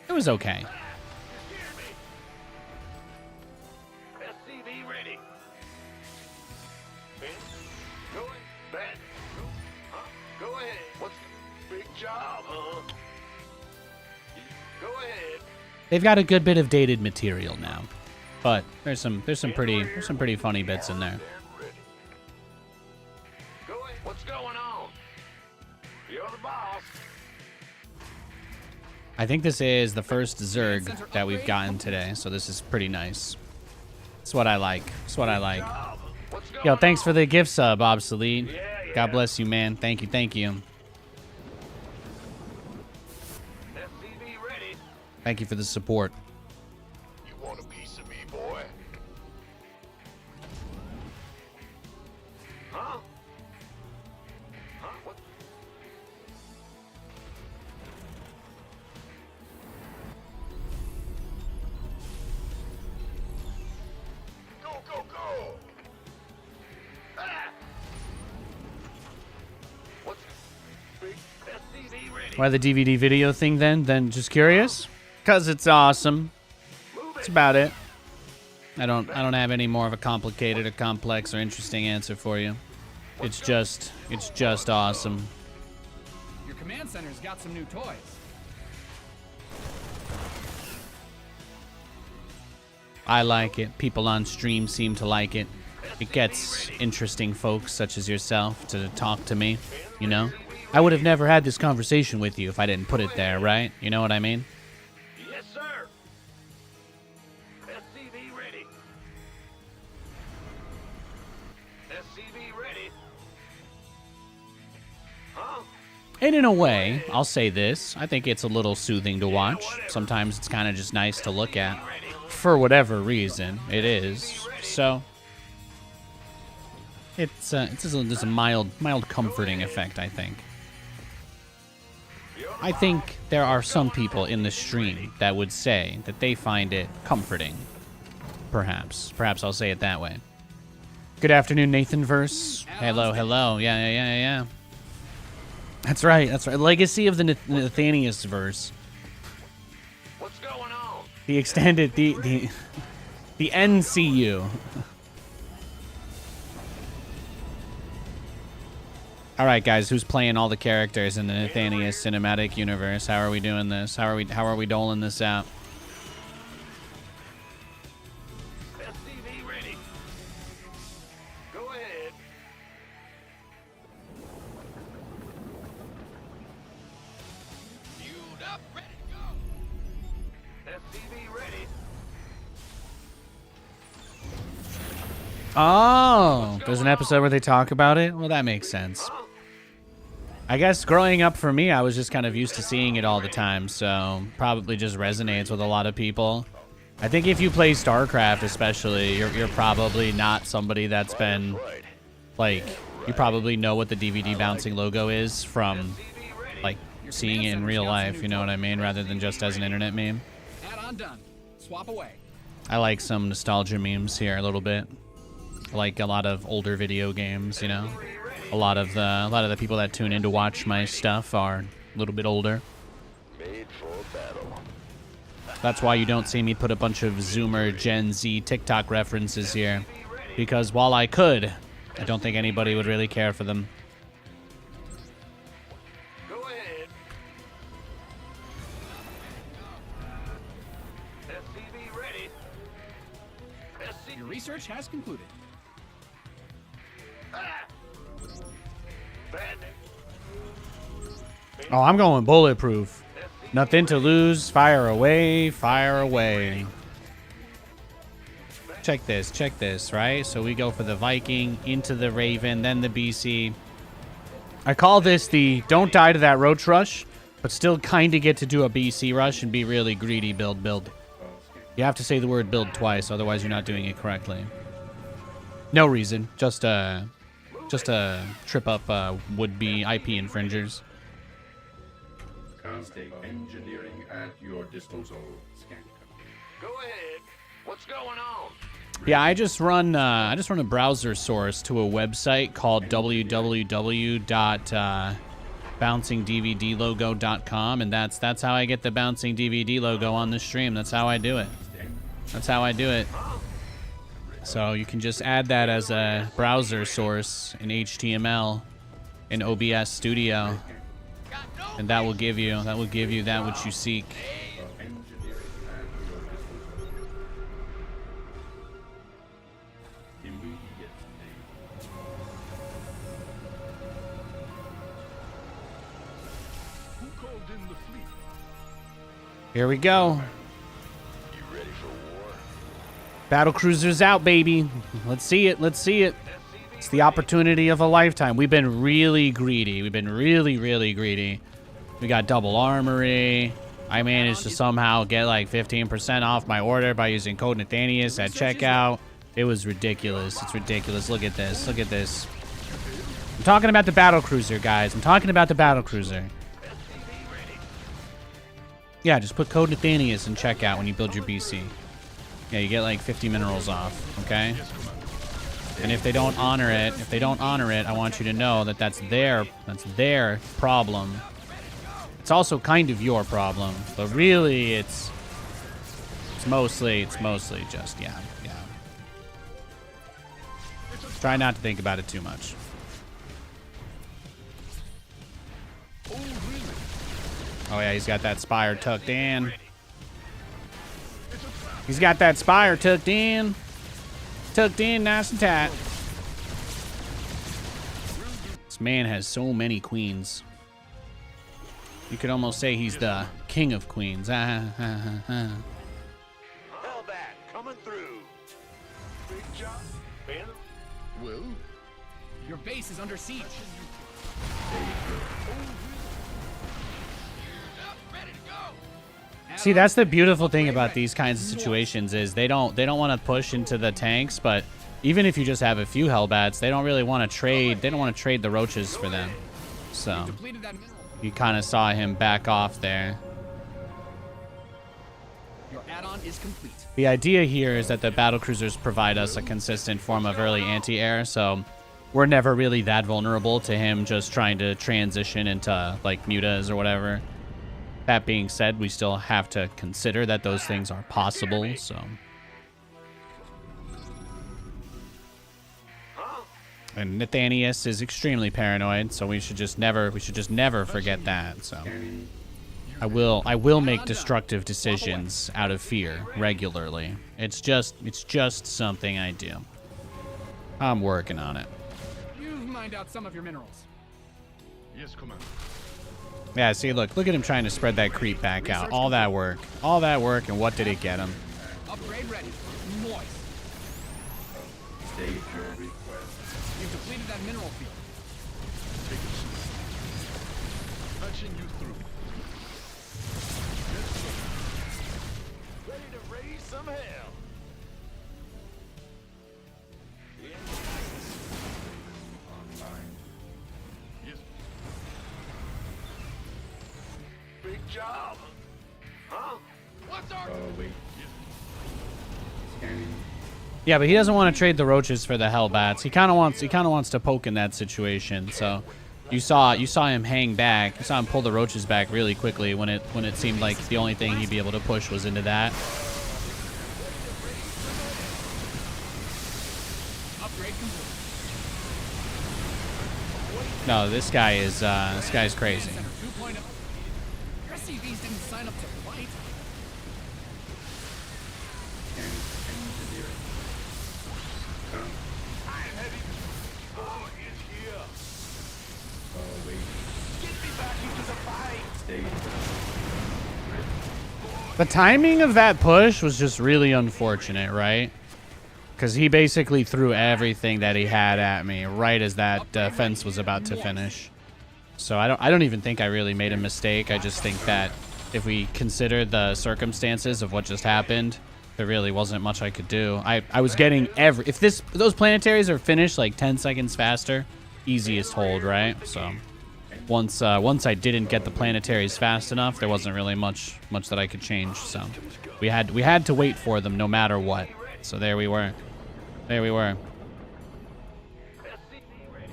It was okay. SCV ready. Go ahead. Bang. Huh? Go ahead. What's big job, huh? Go ahead. They've got a good bit of dated material now, but there's some pretty funny bits in there. Go ahead. What's going on? You're the boss. I think this is the first Zerg that we've gotten today, so this is pretty nice. It's what I like. It's what I like. What's going Yo, thanks for on? the gift sub, Obsolete. Yeah. God bless you, man. Thank you. SCV ready. Thank you for the support. You want a piece of me, boy? Huh? Huh? What? Go, go, go! Ah! What's big SCV ready? Why the DVD video thing then? Then just curious? Cause it's awesome. Move That's it. about it. I don't have any more of a complicated or complex or interesting answer for you. It's just awesome. Your command center's got some new toys. I like it. People on stream seem to like it. It gets interesting folks such as yourself to talk to me, you know? I would have never had this conversation with you if I didn't put it there, right? You know what I mean? Yes, sir. SCV ready. SCV ready. Huh? And in a way, I'll say this, I think it's a little soothing to watch. Sometimes it's kind of just nice to look at. For whatever reason, it is. So, it's there's a mild comforting effect, I think. I think there are some people in the stream that would say that they find it comforting. Perhaps I'll say it that way. Good afternoon, Nathan Verse. Hello. Yeah. That's right. Legacy of the Nathanias verse. What's going on? The extended, the NCU. All right, guys, who's playing all the characters in the Nathanias cinematic universe? How are we doing this? How are we doling this out? SCV ready. Go ahead. Fueled up, ready to go. SCV ready. Oh, there's an episode where they talk about it? Well, that makes sense. I guess growing up for me, I was just kind of used to seeing it all the time, so probably just resonates with a lot of people. I think if you play StarCraft especially, you're probably not somebody that's been, like, you probably know what the DVD bouncing logo is from, like, seeing it in real life, you know what I mean, rather than just as an internet meme. Add-on done. Swap away. I like some nostalgia memes here a little bit. I like a lot of older video games, you know. A lot of the people that tune in to watch my stuff are a little bit older. Made for battle. That's why you don't see me put a bunch of Zoomer, Gen Z, TikTok references here. Because while I could, I don't think anybody would really care for them. Go ahead. SCV ready. Your research has concluded. Oh, I'm going bulletproof. Nothing to lose. Fire away. Fire away. Check this, right? So we go for the Viking, into the Raven, then the BC. I call this the don't die to that roach rush, but still kind of get to do a BC rush and be really greedy build. You have to say the word build twice, otherwise you're not doing it correctly. No reason, just a trip up would-be IP infringers. Constant engineering at your disposal. Go ahead. What's going on? Yeah, I just run a browser source to a website called www.bouncingdvdlogo.com, and that's how I get the bouncing DVD logo on the stream. That's how I do it. So you can just add that as a browser source in HTML in OBS Studio, and that will give you that which you seek. Here we go. You ready for war? Battle cruisers out, baby. Let's see it. It's the opportunity of a lifetime. We've been really greedy. Really greedy. We got double armory. I managed to somehow get like 15% off my order by using code Nathanias at checkout. It was ridiculous. It's ridiculous. Look at this. I'm talking about the battle cruiser, guys. Yeah, just put code Nathanias in checkout when you build your BC. Yeah, you get like 50 minerals off, okay? And if they don't honor it, I want you to know that that's their problem. It's also kind of your problem, but really it's mostly just yeah. Try not to think about it too much. Oh yeah, he's got that spire tucked in. Tucked in nice and tight. This man has so many queens. You could almost say he's the king of queens. Hellbat coming through. Big job. Well, your base is under siege. Ready to go. See, that's the beautiful thing about these kinds of situations is they don't want to push into the tanks, but even if you just have a few Hellbats, they don't really want to trade. They don't want to trade the roaches for them. So Depleted that mineral. you kind of saw him back off there. Your add-on is complete. The idea here is that the battle cruisers provide us a consistent form of early anti-air, so we're never really that vulnerable to him just trying to transition into like mutas or whatever. That being said, we still have to consider that those things are possible, so. And Nathanias is extremely paranoid, so we should just never forget that. So I will make destructive decisions out of fear regularly. It's just something I do. I'm working on it. You've mined out some of your minerals. Yes, Commander. Yeah, see, look at him trying to spread that creep back out. All that work, and what did it get him? Upgrade ready. Moist. State your request. You've depleted that mineral field. Take it slow. Patching you through. Yes, sir. Ready to raise some hell. Online. Yes. Big job. Huh? What's our... Wait. Yes. Scanning. Yeah, but he doesn't want to trade the roaches for the hellbats. He kind of wants to poke in that situation. So you saw him hang back. You saw him pull the roaches back really quickly when it seemed like the only thing he'd be able to push was into that. Upgrade complete. No, this guy's crazy. Center 2.0. Your SCVs didn't sign up to fight. I'm heavy. Oh, it's here. Wait. Get me back into the fight. State. The timing of that push was just really unfortunate, right? Because he basically threw everything that he had at me right as that fence was about to finish. So I don't even think I really made a mistake. I just think that if we consider the circumstances of what just happened, there really wasn't much I could do. I was getting if those planetaries are finished like 10 seconds faster, easiest hold, right? So once I didn't get the planetaries fast enough, there wasn't really much that I could change. So we had to wait for them no matter what. So there we were. There we were. SCV ready.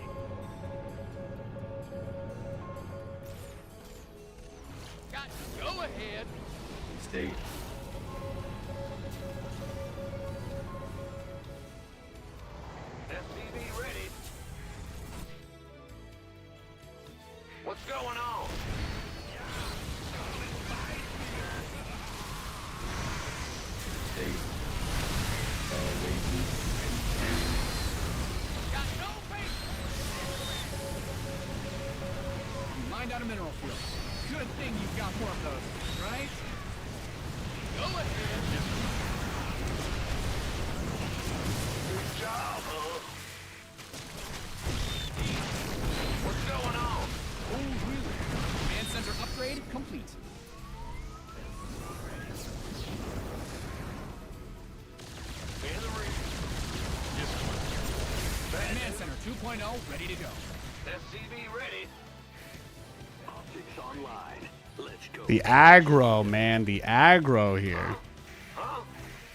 Got go ahead. State. SCV ready. What's going on? State. Got no patience. You mined out a mineral field. Good thing you've got more of those, right? Go ahead. Good job, huh? What's going on? Oh, really? Command center upgrade complete. In the ring. Yes, Commander. Command center 2.0 ready to go. SCV ready. Optics online. Let's go. The aggro, man, the aggro here, Huh?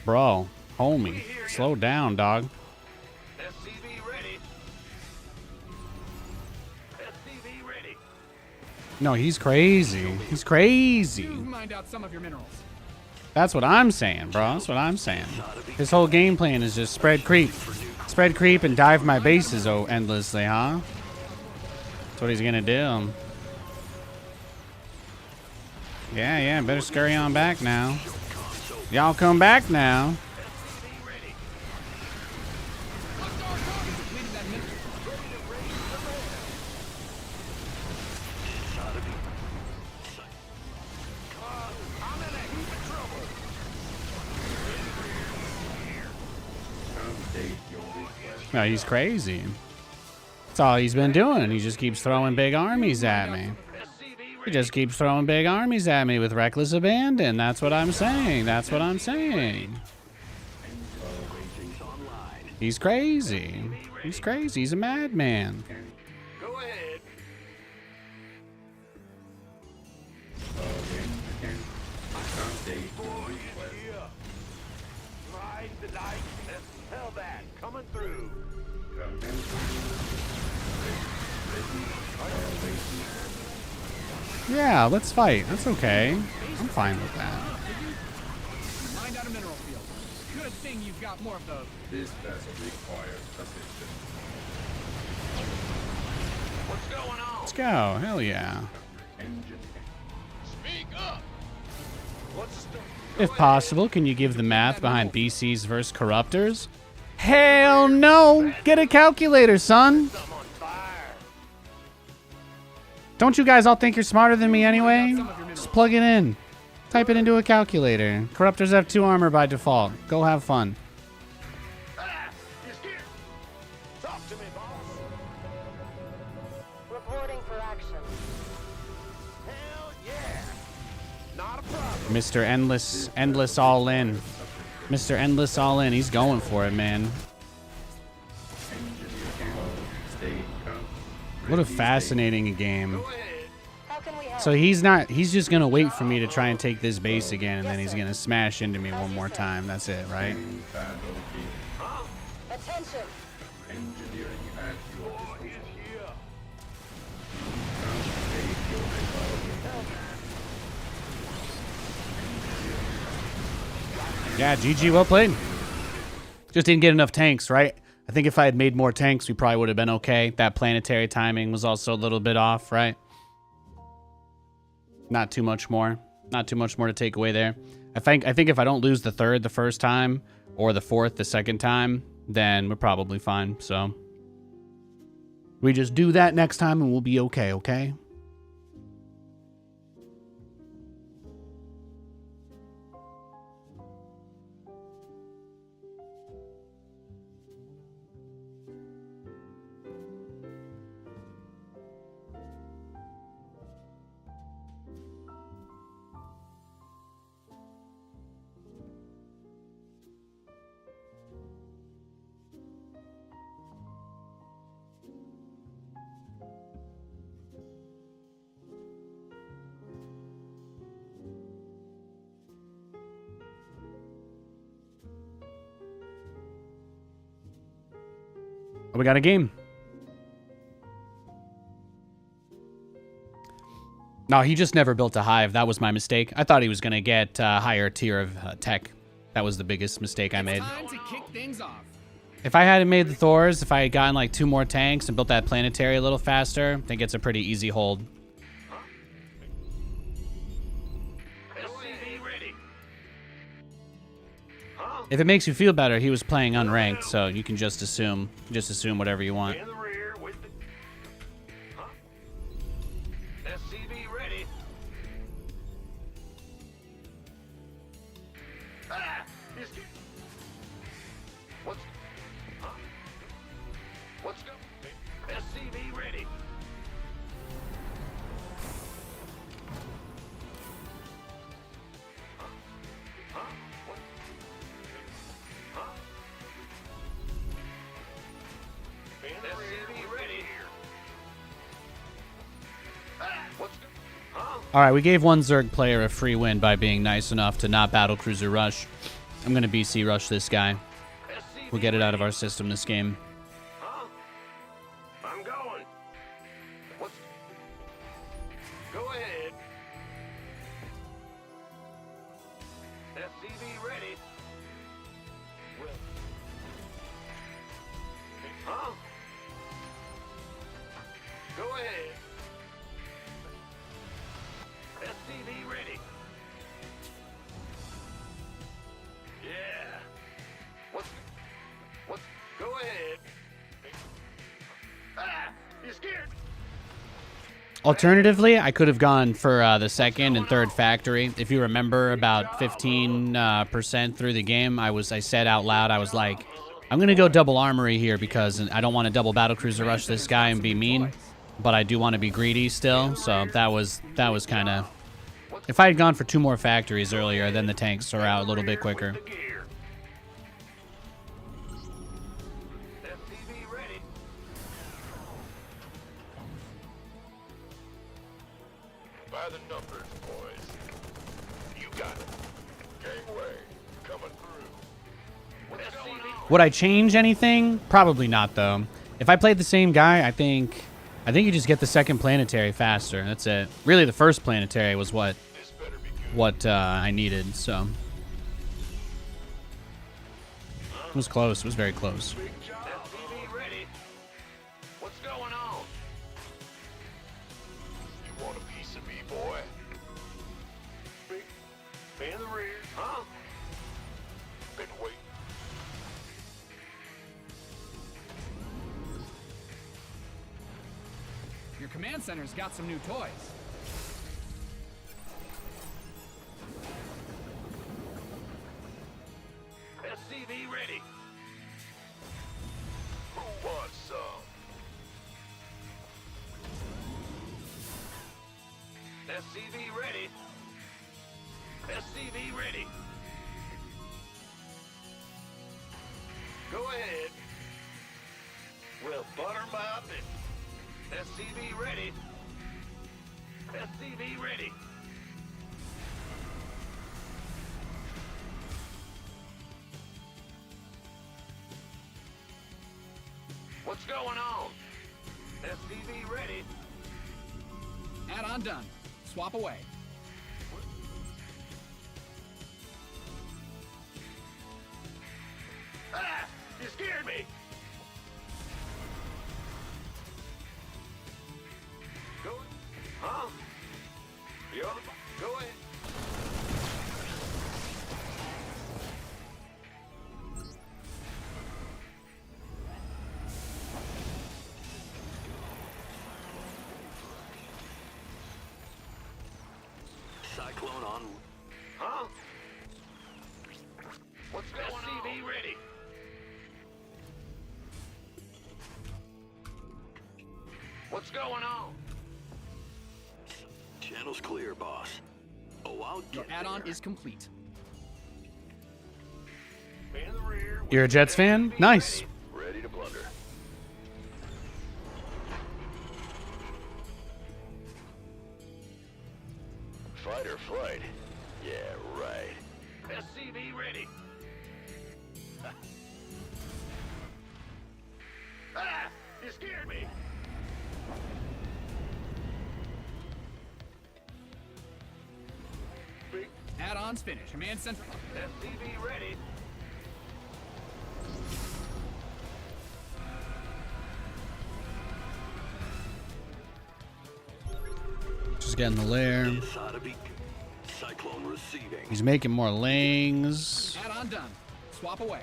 bro, homie, slow down, dog. SCV ready. SCV ready. No, he's crazy. He's crazy. You've mined out some of your minerals. That's what I'm saying, bro. That's what I'm saying. His whole game plan is just spread creep, and dive my bases endlessly, huh? That's what he's gonna do. Yeah, better scurry on back now. Y'all come back now. SCV ready. You've depleted that mineral. Ready to raise the man. I'm in a heap of trouble. State your request. No, he's crazy. That's all he's been doing. He just keeps throwing big armies at me. SCV He ready. just keeps throwing big armies at me with reckless abandon. That's what I'm saying. That's what I'm saying. He's crazy. He's crazy. He's a madman. Go ahead. State your request. Ride the dice. Hell that. Coming through. Yeah, let's fight. That's okay. I'm fine with that. Mined out a mineral field. Good thing you've got more of those. This vessel requires assistance. What's going on? Let's go. Hell yeah. Speak up. What's the story? If possible, can you give the math behind BCs versus Corruptors? Hell no! Get a calculator, son! I'm on fire. Don't you guys all think you're smarter than me anyway? Just plug it in. Type it into a calculator. Corruptors have 2 armor by default. Go have fun. Ah, you scared? Talk to me, boss. Reporting for action. Hell yeah. Not a problem. Mr. Endless all in. Mr. Endless all in. He's going for it, man. What a fascinating game. How can we help? So he's just gonna wait for me to try and take this base again, and then he's gonna smash into me one more time. That's it, right? Attention. Yeah, GG, well played. Just didn't get enough tanks, right? I think if I had made more tanks, we probably would have been okay. That planetary timing was also a little bit off, right? Not too much more. Not too much more to take away there. I think if I don't lose the 3rd the first time, or the 4th the second time, then we're probably fine. So we just do that next time and we'll be okay, okay? We got a game. No, he just never built a hive. That was my mistake. I thought he was going to get a higher tier of tech. That was the biggest mistake I made. Time to kick things off. If I hadn't made the Thors, if I had gotten like 2 more tanks and built that planetary a little faster, I think it's a pretty easy hold. SCV ready. If it makes you feel better, he was playing unranked, so you can just assume whatever you want. In the rear with the... Huh? SCV ready. Ah! You scared? What's... Huh? What's go... SCV ready. Huh? What? Huh? SCV ready. Ah! What's go... Huh? All right, we gave one Zerg player a free win by being nice enough to not battlecruiser rush. I'm going to BC rush this guy. SCV We'll get it out of our system this game. Huh? I'm going. What's... Go ahead. SCV ready. Will... Huh? Go ahead. SCV ready. Yeah. What's... Go ahead. Ah! You scared? Alternatively, I could have gone for the 2nd and 3rd factory. If you remember, about 15% through the game, I said out loud, I was like, I'm going to go double armory here because I don't want to double battlecruiser rush this guy and be mean, but I do want to be greedy still. So that was kind of... If I had gone for 2 more factories earlier, then the tanks are out a little bit quicker. The gear. SCV ready. By the numbers, boys. You got it. Gangway coming through. What's going on? Would I change anything? Probably not, though. If I played the same guy, I think you just get the 2nd planetary faster. That's it. Really, the 1st planetary was what This better be good. I needed, so. It was close. It was very close. SCV ready. What's Command center's got some new toys. SCV ready. Who wants some? SCV ready. SCV ready. Go ahead. We'll butter mop it. SCV ready. SCV ready. What's going on? SCV ready. Add-on done. Swap away. Ah! You scared me! Go. Huh? The other. Go ahead. Cyclone on. Huh? What's going on? SCV ready. What's going on? Channel's clear, boss. Oh, I'll Your get add-on there. is complete. In the rear. You're a Jets fan? Nice. Ready to blunder. Fight or flight? Yeah, right. SCV ready. Ah! You scared me. Big Add-ons finished. Command center. SCV ready. Just getting the lair. This ought to be Cyclone receiving. He's making more lings. Add-on done. Swap away.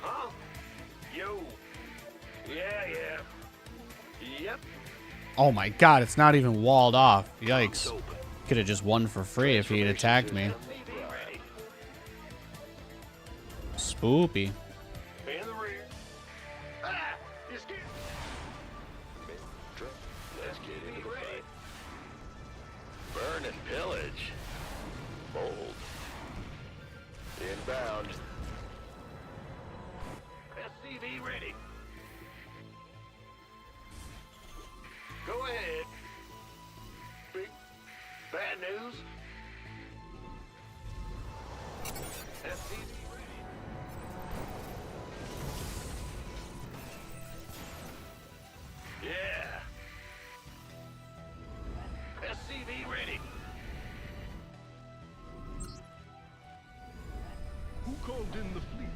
Huh? Yo. Yeah. Yep. Oh my god, it's not even walled off. Yikes. Open. Could have just won for free if he had attacked me. SCV ready. Spoopy. In the rear. Ah! You scared. Let's get into the ready. fight. Burn and pillage. Bold. Inbound. SCV ready. Go ahead. Big bad news. SCV ready. Yeah. SCV ready. Who called in the fleet?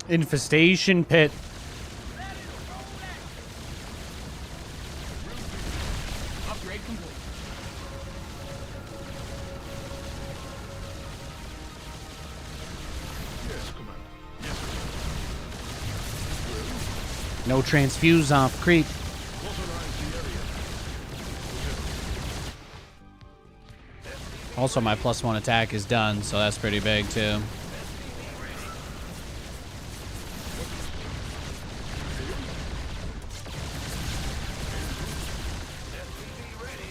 Infestation pit. Upgrade complete. Yes, Commander. No transfuse off creep. Authorize the area. Also, my +1 attack is done, so that's pretty big too. SCV ready.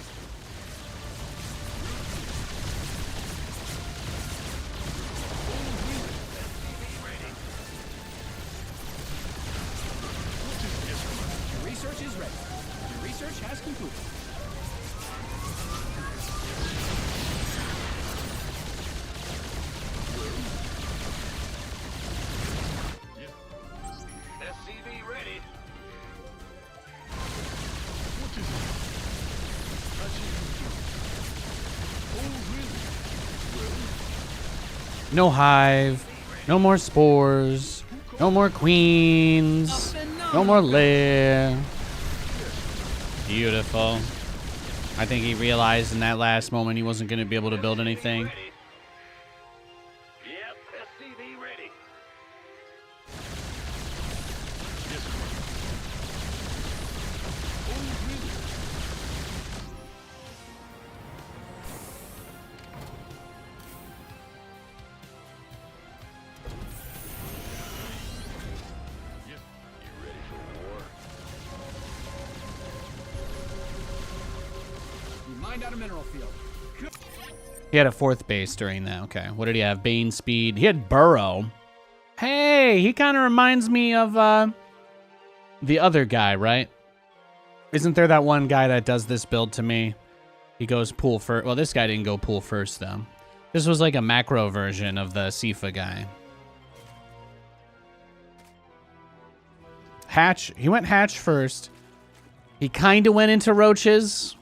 SCV ready. Your research is ready. Your research has concluded. SCV ready. What is it? No hive. No more spores. No more queens. No more lair. Beautiful. I think he realized in that last moment he wasn't going to be able to build anything. Ready. Yep. SCV ready. Mined out a mineral field. Good. He had a 4th base during that. Okay. What did he have? Bane speed. He had burrow. Hey, he kind of reminds me of the other guy, right? Isn't there that one guy that does this build to me? He goes pool first. Well, this guy didn't go pool first, though. This was like a macro version of the Sifa guy. Hatch. He went hatch first. He kind of went into roaches.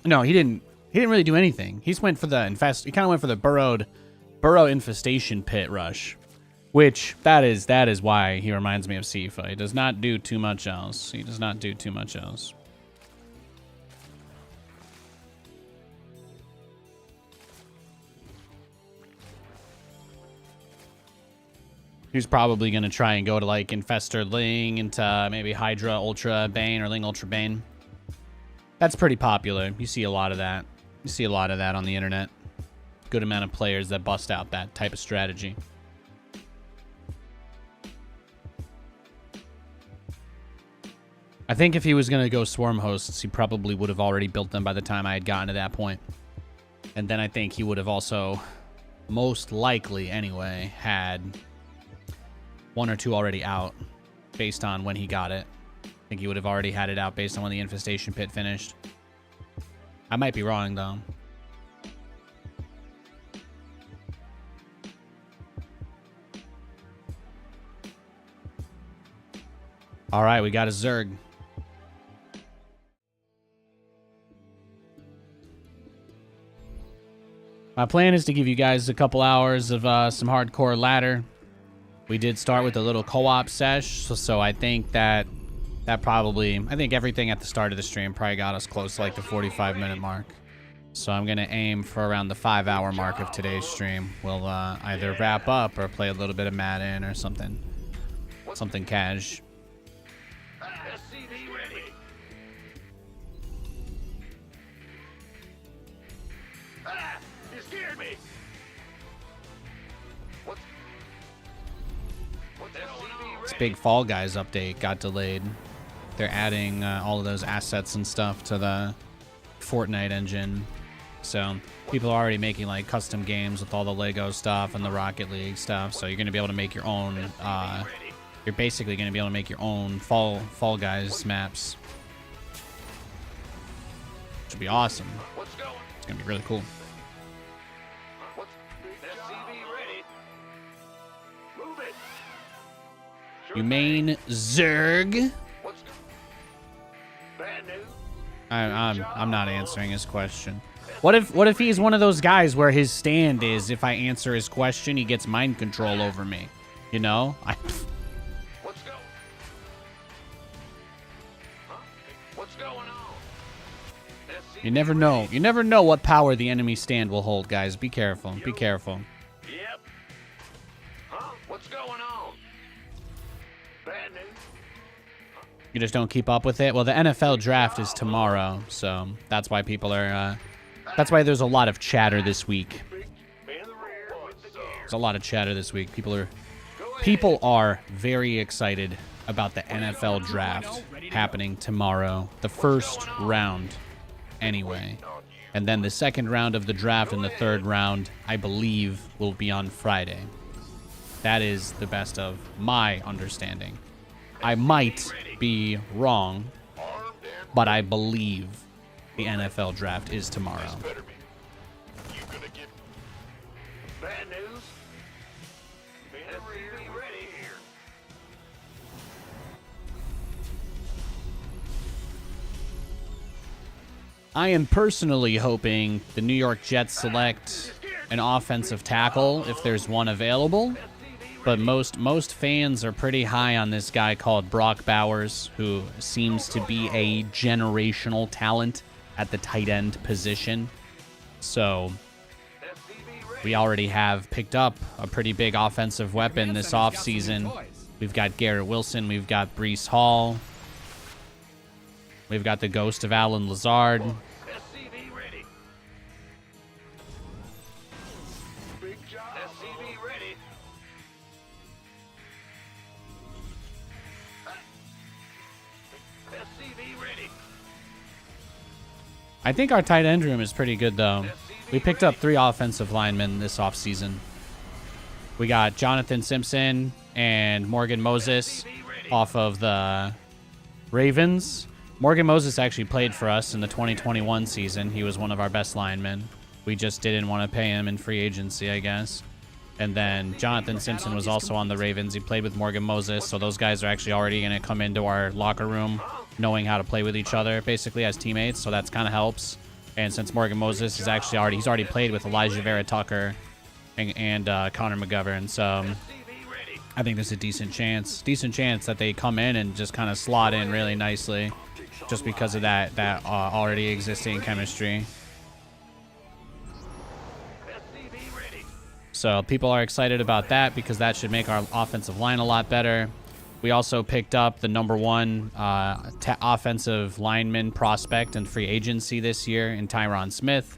No, he didn't. He didn't really do anything. He went for the He kind of went for the burrow infestation pit rush, which that is why he reminds me of Sifa. He does not do too much else. He does not do too much else. He's probably going to try and go to like Infestor Ling into maybe Hydra Ultra Bane or Ling Ultra Bane. That's pretty popular. You see a lot of that. You see a lot of that on the internet. Good amount of players that bust out that type of strategy. I think if he was going to go Swarm Hosts, he probably would have already built them by the time I had gotten to that point. And then I think he would have also, most likely anyway, had 1 or 2 already out based on when he got it. I think he would have already had it out based on when the infestation pit finished. I might be wrong, though. All right, we got a Zerg. My plan is to give you guys a couple hours of some hardcore ladder. We did start with a little co-op sesh, so I think that probably, I think everything at the start of the stream probably got us close to like the 45-minute mark. So I'm going to aim for around the 5-hour mark of today's stream. We'll either wrap up or play a little bit of Madden or something. Something cash. SCV ready. Ah! You scared me. What's going on? This big Fall Guys update got delayed. They're adding all of those assets and stuff to the Fortnite engine. So people are already making like custom games with all the Lego stuff and the Rocket League stuff. So you're going to be able to make your own. You're basically going to be able to make your own Fall Guys maps. Should be awesome. What's going? It's going to be really cool. What's SCV ready? Move it. Sure You thing. main Zerg? What's bad news? I'm not answering his question. What if he's one of those guys where his stand is if I answer his question he gets mind control over me? You know? What's going? Huh? What's going on? SCV You never know. You never know what power the enemy stand will hold, guys. Be careful. Be careful. Yep. Huh? What's going on? Bad news? You just don't keep up with it. Well, the NFL draft is tomorrow, so that's why people are that's why there's a lot of chatter this week. In the rear with the gear. There's a lot of chatter this week. People are very excited about the NFL draft happening tomorrow. The first round, anyway. And then the second round of the draft and the third round, I believe, will be on Friday. That is the best of my understanding. I might be wrong, but I believe the NFL draft is tomorrow. Bad news? SCV ready here. I am personally hoping the New York Jets select an offensive tackle if there's one available. But most fans are pretty high on this guy called Brock Bowers, who seems to be a generational talent at the tight end position. So we already have picked up a pretty big offensive weapon this offseason. We've got Garrett Wilson. We've got Breece Hall. We've got the ghost of Alan Lazard. SCV ready. Big job. SCV ready. SCV ready. I think our tight end room is pretty good, though. We picked up 3 offensive linemen this offseason. We got Jonathan Simpson and Morgan Moses off of the Ravens. Morgan Moses actually played for us in the 2021 season. He was one of our best linemen. We just didn't want to pay him in free agency, I guess. And then Jonathan Simpson was also on the Ravens. He played with Morgan Moses, so those guys are actually already going to come into our locker room knowing how to play with each other, basically, as teammates, so that's kind of helps. And since Morgan Moses is actually he's already played with Elijah Vera Tucker and Connor McGovern, so I think there's a decent chance that they come in and just kind of slot in really nicely just because of that already existing chemistry. So people are excited about that because that should make our offensive line a lot better. We also picked up the #1 offensive lineman prospect in free agency this year in Tyron Smith.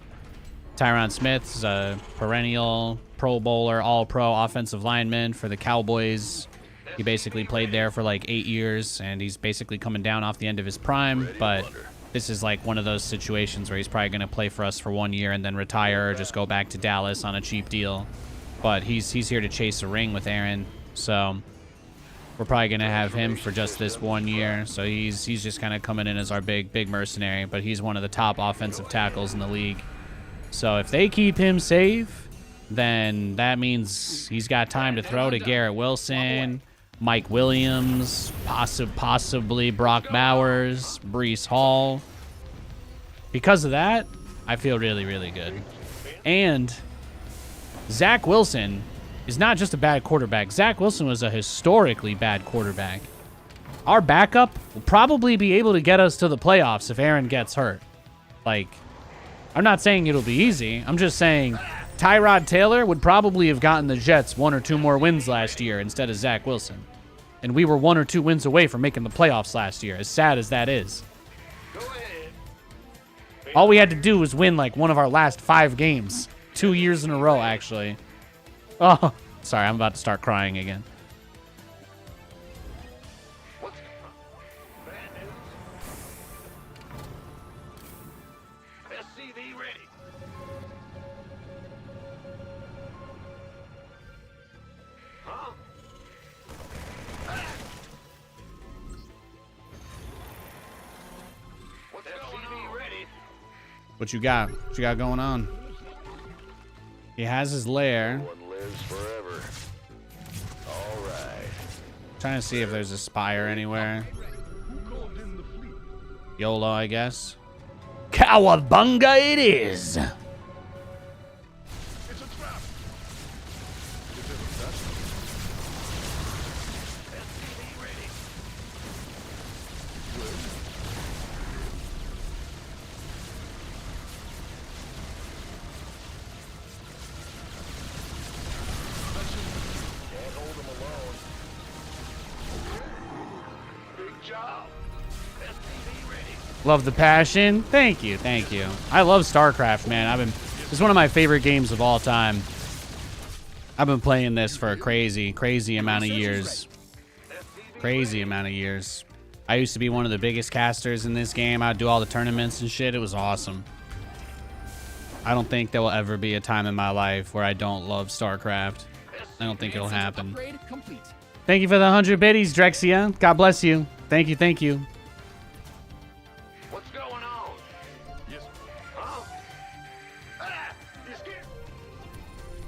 Tyron Smith is a perennial Pro Bowler, All-Pro offensive lineman for the Cowboys. He basically played there for like 8 years, and he's basically coming down off the end of his prime, but this is like one of those situations where he's probably going to play for us for 1 year and then retire or just go back to Dallas on a cheap deal. But he's here to chase a ring with Aaron, so we're probably going to have him for just this 1 year. So he's just kind of coming in as our big mercenary, but he's one of the top offensive tackles in the league. So if they keep him safe, then that means he's got time to throw to Garrett Wilson, Mike Williams, possibly Brock Bowers, Breece Hall. Because of that, I feel really, really good. And Zach Wilson is not just a bad quarterback. Zach Wilson was a historically bad quarterback. Our backup will probably be able to get us to the playoffs if Aaron gets hurt. Like, I'm not saying it'll be easy. I'm just saying Tyrod Taylor would probably have gotten the Jets 1 or 2 more wins last year instead of Zach Wilson. And we were 1 or 2 wins away from making the playoffs last year, as sad as that is. All we had to do was win like one of our last 5 games. 2 years in a row, actually. Oh, sorry, I'm about to start crying again. SCV ready. Huh? What's going on? Ready. What you got? What you got going on? He has his lair. One lives forever. All right. Trying to see if there's a spire anywhere. YOLO, I guess. Cowabunga it is! It's a trap. SCV ready. Can't hold him alone. Big job. SCV ready. Love the passion. Thank you, thank you. I love StarCraft, man. It's one of my favorite games of all time. I've been playing this for a crazy amount of years. Crazy amount of years. I used to be one of the biggest casters in this game. I'd do all the tournaments and shit. It was awesome. I don't think there will ever be a time in my life where I don't love StarCraft. I don't think it'll happen. Upgrade complete. Thank you for the 100 biddies, Drexia. God bless you. Thank you, thank you. What's going on? Yes. Huh? Ah! You scared?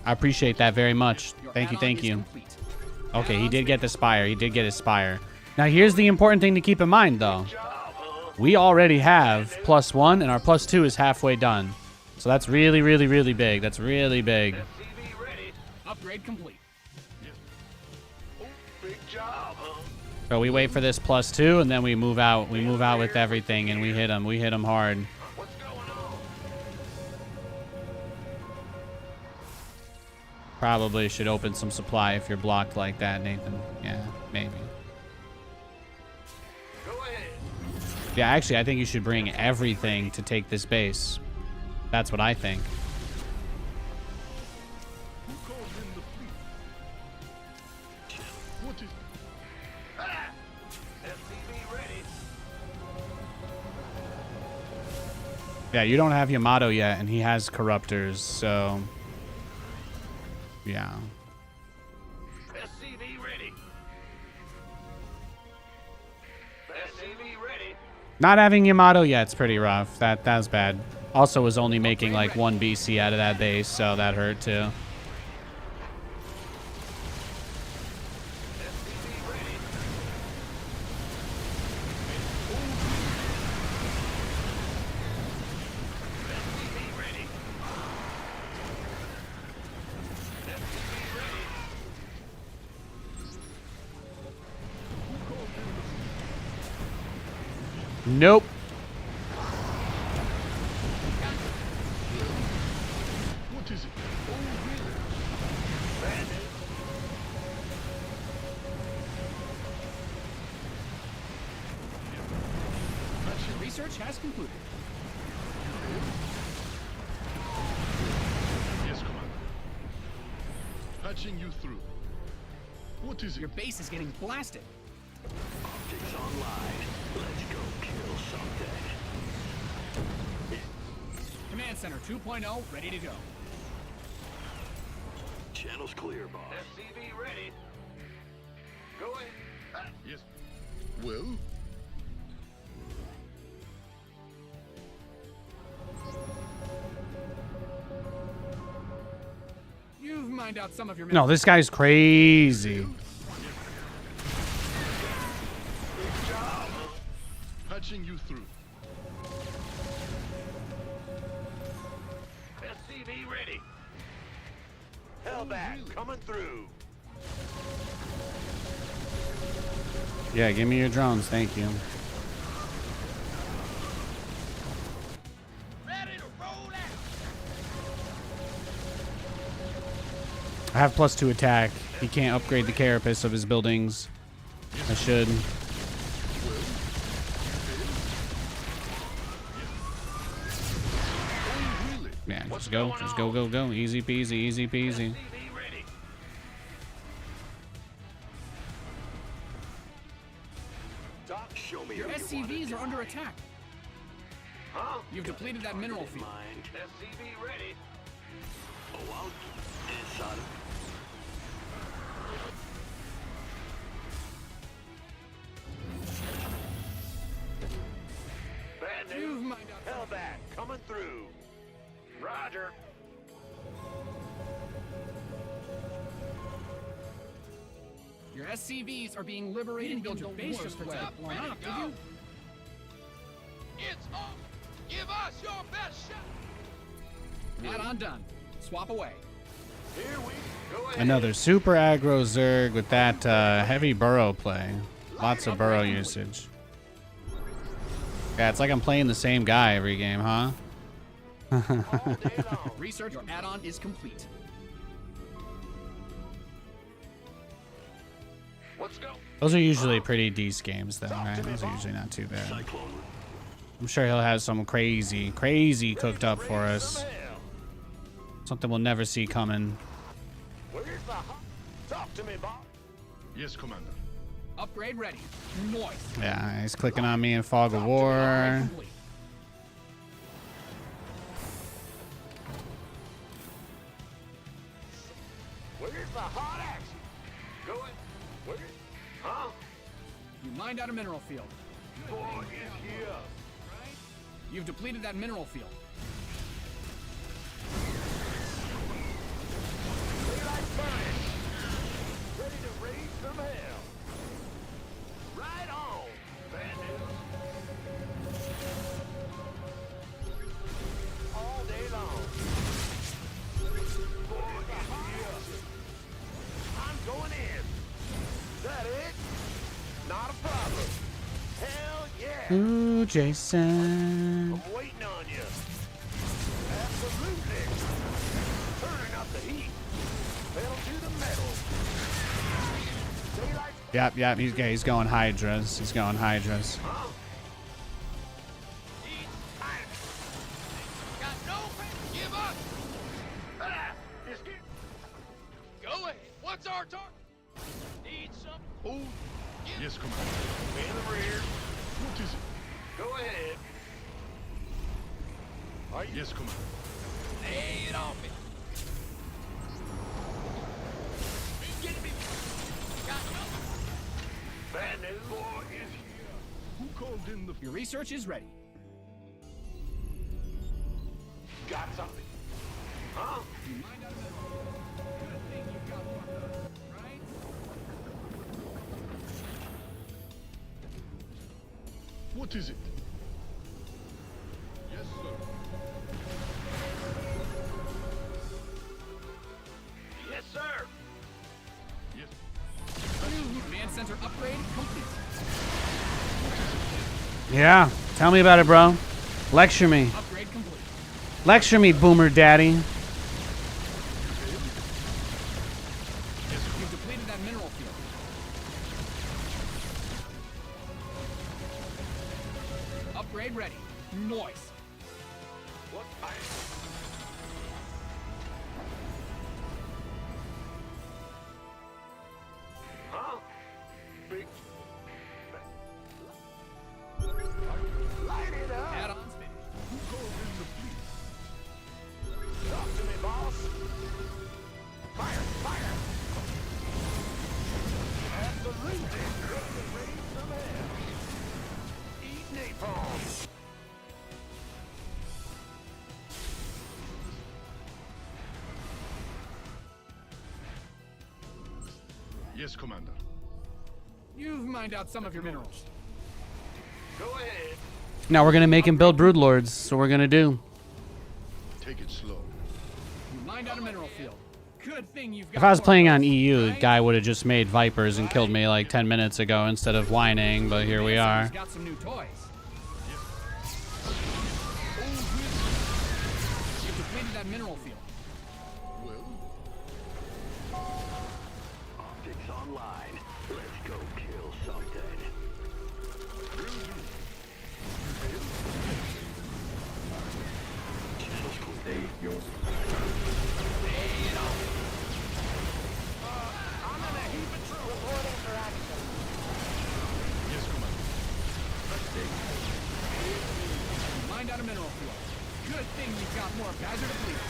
I appreciate that very much. Your Thank you, add-on thank is you. complete. Okay, he did get the spire. He did get his spire. Now, here's the important thing to keep in mind, though. Job, huh? We already have +1, and our +2 is halfway done. So that's really, really, really big. That's really big. SCV ready. Upgrade complete. Oh, big job, huh? So we wait for this +2, and then we move out. We move out with everything, and we hit him. We hit him hard. What's going on? Probably should open some supply if you're blocked like that, Nathan. Yeah, maybe. Go ahead. Yeah, actually, I think you should bring everything to take this base. That's what I think. Who called in the fleet? What is... Ah! SCV ready. Yeah, you don't have Yamato yet, and he has Corruptors, so... Yeah. SCV ready. SCV ready. Not having Yamato yet's pretty rough. That was bad. Also was only making like 1 BC out of that base, so that hurt too. SCV ready. SCV ready. SCV ready. Nope. What is it? Research has concluded. Yes, Commander. Patching you through. What is it? Your base is getting blasted. Optics online. Let's go kill something. Command Center 2.0 ready to go. Channel's clear, boss. SCV ready. Go ahead. Yes. Well? You've mined out some of your No, minerals. this guy's crazy. Patching you through. SCV ready. Hellbat coming through. Yeah, give me your drones, thank you. Ready to roll out. I have +2 attack. He can't upgrade the carapace of his buildings. I should. Man, just go, go. Easy peasy, easy peasy. SCV ready. Doc, show me Your who you wanna SCVs are under attack. Huh? You've depleted that mineral field. Mind. SCV ready. Oh, out. Inside. Bad You've news. mined out. Hellbat coming through. Roger. Your SCVs are being liberated. You didn't build your base just for that. Why not? Did you? It's up. Give us your best shot. Add-on done. Swap away. Here we go. Ahead. Another super aggro Zerg with that heavy burrow play. Lots of burrow usage. Yeah, it's like I'm playing the same guy every game, huh? All day long. Research. Your add-on is complete. Let's go. Those are usually pretty decent games, though, right? Those are usually not too bad. Cyclone. I'm sure he'll have some crazy cooked up for us. Something we'll never see coming. Where's the hot? Talk to me, Bob. Yes, Commander. Upgrade ready. Noise. Yeah, he's clicking on me in Fog of War. Complete. Where's the hot action? Go ahead. Where? Huh? You mined out a mineral field. Boy is here. You've depleted that mineral field. Daylight burning. Ready to raise some hell. Right on. Bad news. All day long. Boy is here. I'm going in. That it? Not a problem. Hell yeah. Ooh, Jason. I'm waiting on you. Absolutely. Turning up the heat. Pedal to the metal. Daylight. Yep, he's going Hydras. He's going Hydras. Huh? Got no pain. Give up. Just get. Go ahead. What's our target? Need some. Oh, yes, Commander. In the rear. What is it? Go ahead. Yes, Commander. Lay it on me. Get me. Got Bad news. War is here. Who called in the... Your research is ready. Got something? Huh? You mind out of it? Good thing you've got more guns, right? What is it? Yes, sir. Yes, sir. Yes. Command center upgrade complete. Yeah. Tell me about it, bro. Lecture me. Upgrade complete. Lecture me, Boomer Daddy. You've depleted that mineral field. Upgrade ready. Noise. What? Huh? Big... Light it up! Add-ons finished. Who called in the police? Talk to me, boss. Fire! Fire! Absolutely! Raise some hell. Eat napalm! Yes, Commander. You've mined out some of your minerals. Go ahead. Now we're gonna make him build broodlords. So we're gonna do. Take it slow. You mined out a mineral field. Good thing you've got If I was more playing on guns, EU, the right? guy would have just made Vipers and killed me like 10 minutes ago instead of whining. But here we are. Got some new toys. You've depleted that mineral field. Well, optics online. Let's go kill something. Reporting for action. Yes, Commander. You mined out a mineral field. Good thing you've got more Badger to bleed.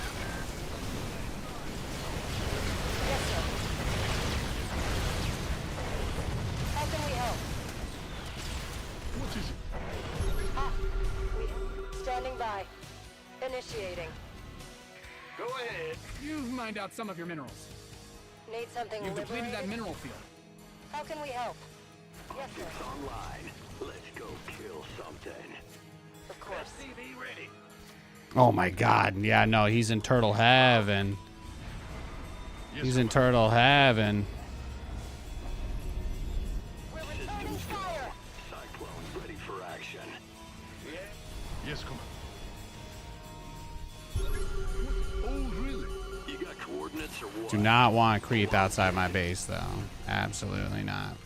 Yes, sir. How can we help? What is it? Ah, standing by. Initiating. Go ahead. You've mined out some of your minerals. Need something You've depleted that liberated? mineral field. How can we help? Yes, sir. Online. Let's go kill something. Of course. SCV ready. Oh my God. Yeah, no, he's in turtle heaven. Yes, He's in Commander. turtle heaven. We're returning fire. Cyclone ready for action. Yeah. Yes, Commander. Oh, really? You got coordinates or what? Do not want to creep outside my base, though. Absolutely not.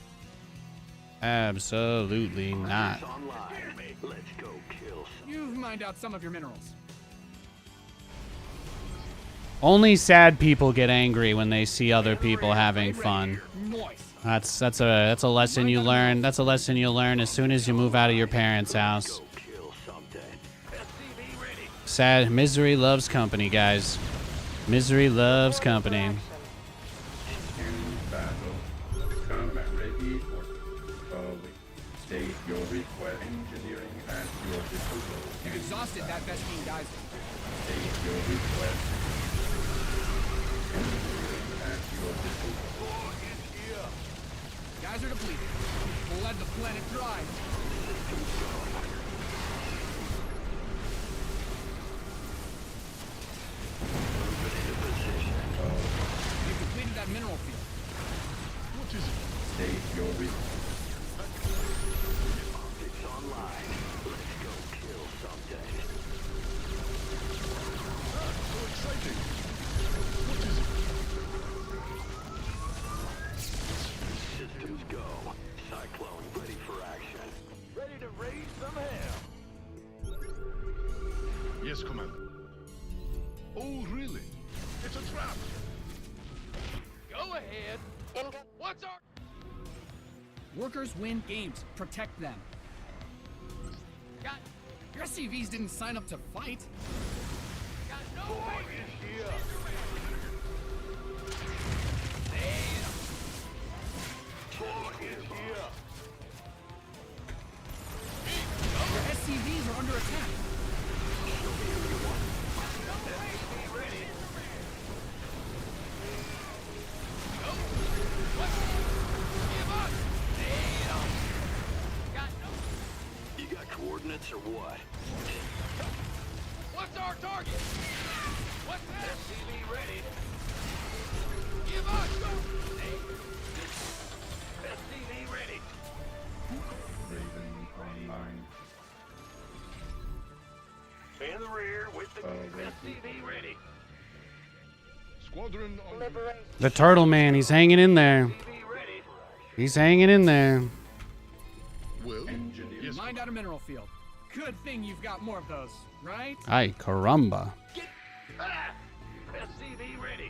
Absolutely not. Online. Let's go kill some. You've mined out some of your minerals. Only sad people get angry when they see other people having fun. Noise. That's a lesson you learn. That's a lesson you learn as soon as you move out of your parents' house. Go kill something. SCV ready. Sad misery loves company, guys. Misery loves company. Action. Battle. Combat ready for forward. State your request. Engineering at your disposal. You've exhausted that Vespine geyser. State your request. Engineering at your disposal. War is here. Geyser depleted. We'll let the planet dry. You've depleted that mineral field. What is it? State your request. Optics online. Let's go kill something. So exciting. What is it? Systems go. Cyclone ready for action. Ready to raise some hell. Yes, Commander. Oh, really? It's a trap. Go ahead. Income. What's our... Workers win games. Protect them. Got... Your SCVs didn't sign up to fight. Your SCVs are under attack. You got coordinates or what? What's our target? What's that? SCV ready. Give us! SCV ready. Raven online. In the rear with the Raven. SCV ready. Squadron on Liberation. The turtle man, he's hanging in there. SCV ready. He's hanging in there. will. Engineer. Yes, Mined out a mineral field. Good thing you've got more of those, right? Ay, caramba. Ah! SCV ready.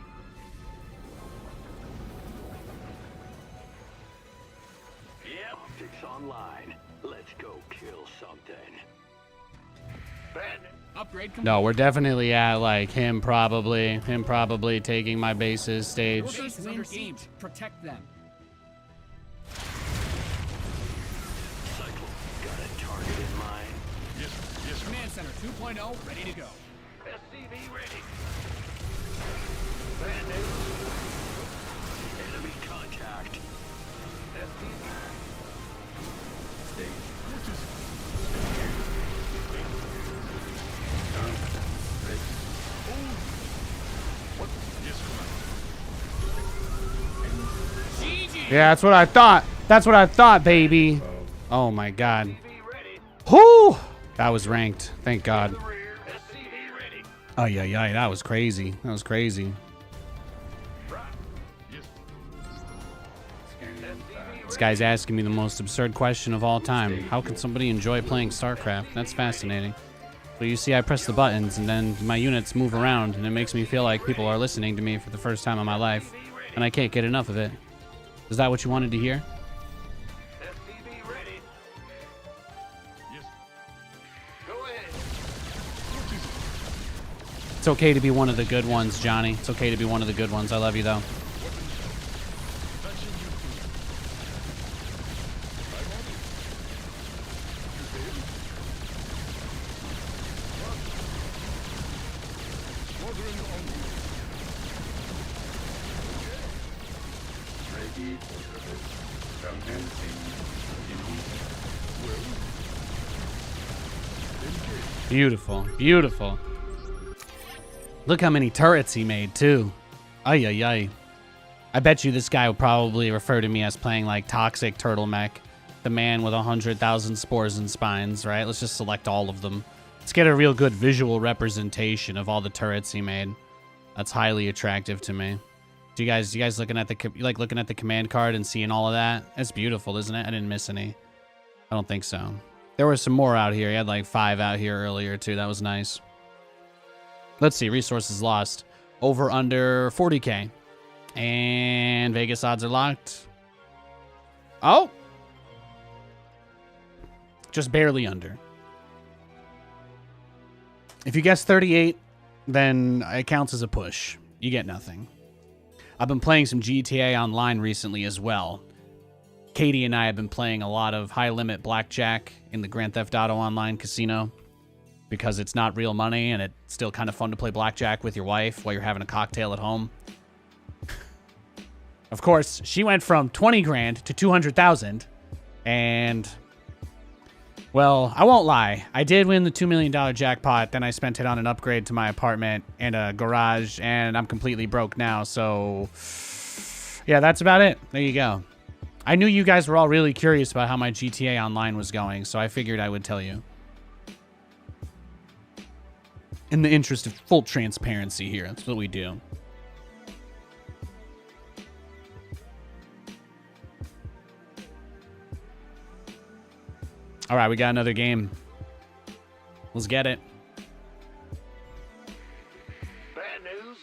Yep. Optics online. Let's go kill something. Bandit. Upgrade complete. No, we're definitely at like him probably taking my bases Your stage. base is under siege. Protect them. Cycle. Got a target in mind. yes, Command Center 2.0 ready to go. SCV ready. Bandit. Enemy contact. SCV. Yeah, that's what I thought. That's what I thought, baby. Oh my god. SCV ready. Whoo! That was ranked. Thank God. Rear. SCV ready. Oh yeah, yeah, that was crazy. That was crazy. This guy's asking me the most absurd question of all time. How can somebody enjoy playing StarCraft? That's fascinating. But you see, I press the buttons and then my units move around and it makes me feel like people are listening to me for the first time in my life. And I can't get enough of it. Is that what you wanted to hear? SCV ready. yes. Go ahead. It's okay to be one of the good ones, Johnny. It's okay to be one of the good ones. I love you, though. Touching you too. I'm on it. You failed. Squadron on you. Ready for service. Commencing. Beautiful. Beautiful. Look how many turrets he made, too. Ay, ay, ay. I bet you this guy would probably refer to me as playing like Toxic Turtle Mech. The man with 100,000 spores and spines, right? Let's just select all of them. Let's get a real good visual representation of all the turrets he made. That's highly attractive to me. Do you guys looking at the command card and seeing all of that? It's beautiful, isn't it? I didn't miss any. I don't think so. There were some more out here. He had like 5 out here earlier too. That was nice. Let's see. Resources lost. Over under 40k. And Vegas odds are locked. Oh! Just barely under. If you guess 38, then it counts as a push. You get nothing. I've been playing some GTA Online recently as well. Katie and I have been playing a lot of high-limit blackjack in the Grand Theft Auto Online casino because it's not real money and it's still kind of fun to play blackjack with your wife while you're having a cocktail at home. Of course, she went from 20 grand to 200,000 and... Well, I won't lie. I did win the $2 million jackpot. Then I spent it on an upgrade to my apartment and a garage, and I'm completely broke now. So, yeah, that's about it. There you go. I knew you guys were all really curious about how my GTA Online was going, so I figured I would tell you. In the interest of full transparency here, that's what we do. All right, we got another game. Let's get it. Bad news.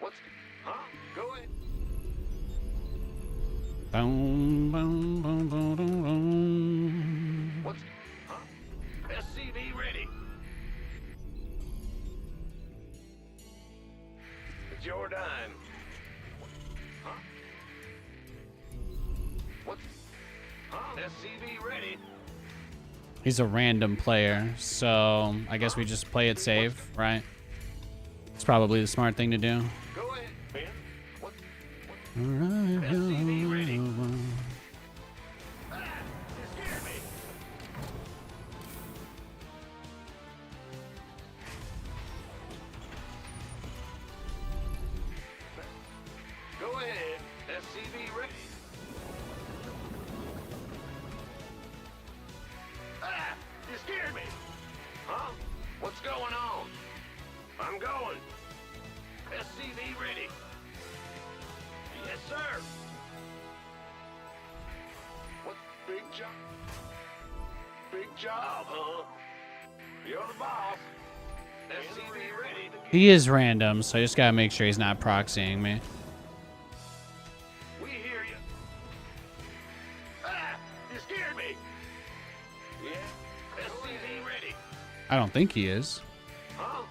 What's... Huh? Go ahead. Boom, boom, boom, boom, boom, boom. What's... Huh? SCV ready. It's your dime. Huh? What's... Huh? SCV ready. He's a random player, so I guess we just play it safe, right? It's probably the smart thing to do. Go ahead, Ben. What? SCV ready. Ah, you scared me. Go ahead, SCV ready. Ah, you scared me. Huh? What's going on? I'm going. SCV ready. Yes, sir. What big job? Big job, huh? You're the boss. SCV ready. He is random, so I just gotta make sure he's not proxying me. We hear you. Ah, you scared me. Yeah. SCV ready. I don't think he is. Huh?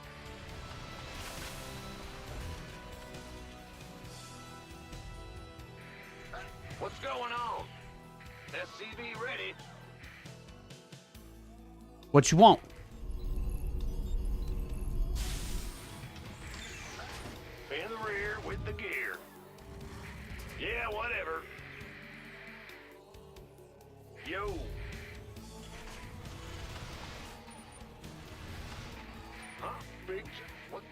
What's going on? SCV ready. What you want? In the rear with the gear. Yeah, whatever. Yo. Huh? Big... What?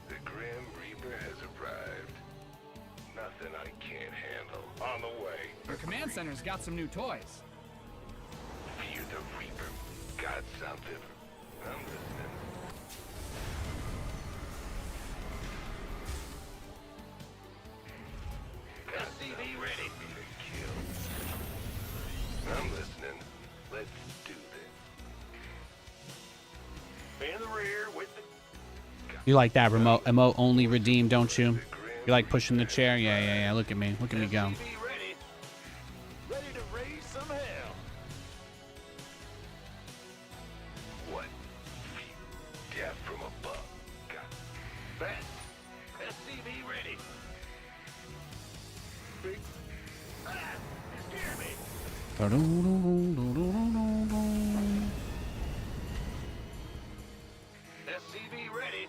The Grim Reaper has arrived. Nothing I can't handle. On the way. Your command center's got some new toys. Fear the Reaper. Got something. I'm listening. SCV ready. Kill. I'm listening. Let's do this. In the rear with the... You like that remote emote only redeem, don't you? You like pushing the chair? Yeah. Look at me. Look at me go. Ready to raise some hell. What? Death from above. Got that. SCV ready. Big. Ah, you scared me. SCV ready.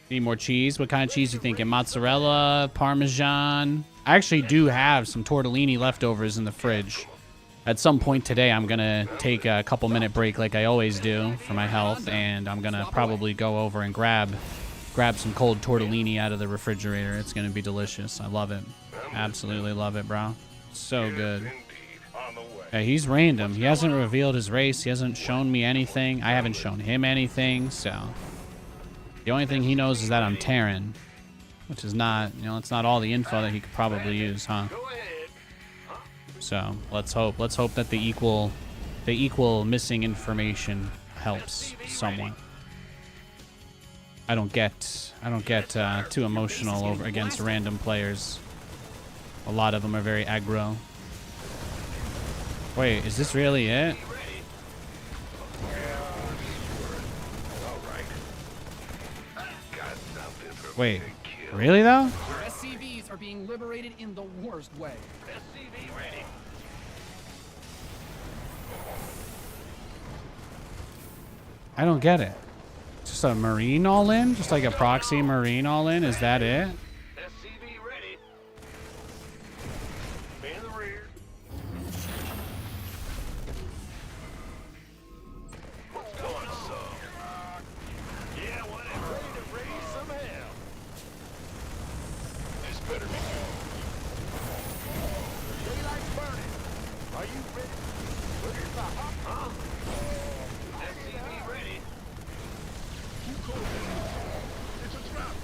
Need more cheese? What kind of cheese you thinking? Mozzarella, Parmesan? I actually do have some tortellini leftovers in the fridge. At some point today, I'm gonna take a couple-minute break like I always do for my health, and I'm gonna probably go over and grab some cold tortellini out of the refrigerator. It's gonna be delicious. I love it. Absolutely love it, bro. So good. Indeed. On the way. Yeah, he's random. He hasn't revealed his race. He hasn't shown me anything. I haven't shown him anything, so... The only thing he knows is that I'm Terran, which is not, it's not all the info that he could probably use, huh? Go ahead. So let's hope that the equal missing information helps somewhat. I don't get too emotional over against random players. A lot of them are very aggro. Wait, is this really it? Wait, really though? Your SCVs are being liberated in the worst way. SCV ready. I don't get it. Just a Marine all in? Just like a proxy Marine all in? Is that it? SCV ready. In the rear. What's going on? Yeah, whatever. Ready to raise some hell. This better be Daylight's burning. Are you ready? Look at the hop. good. Huh? SCV ready. It's a trap.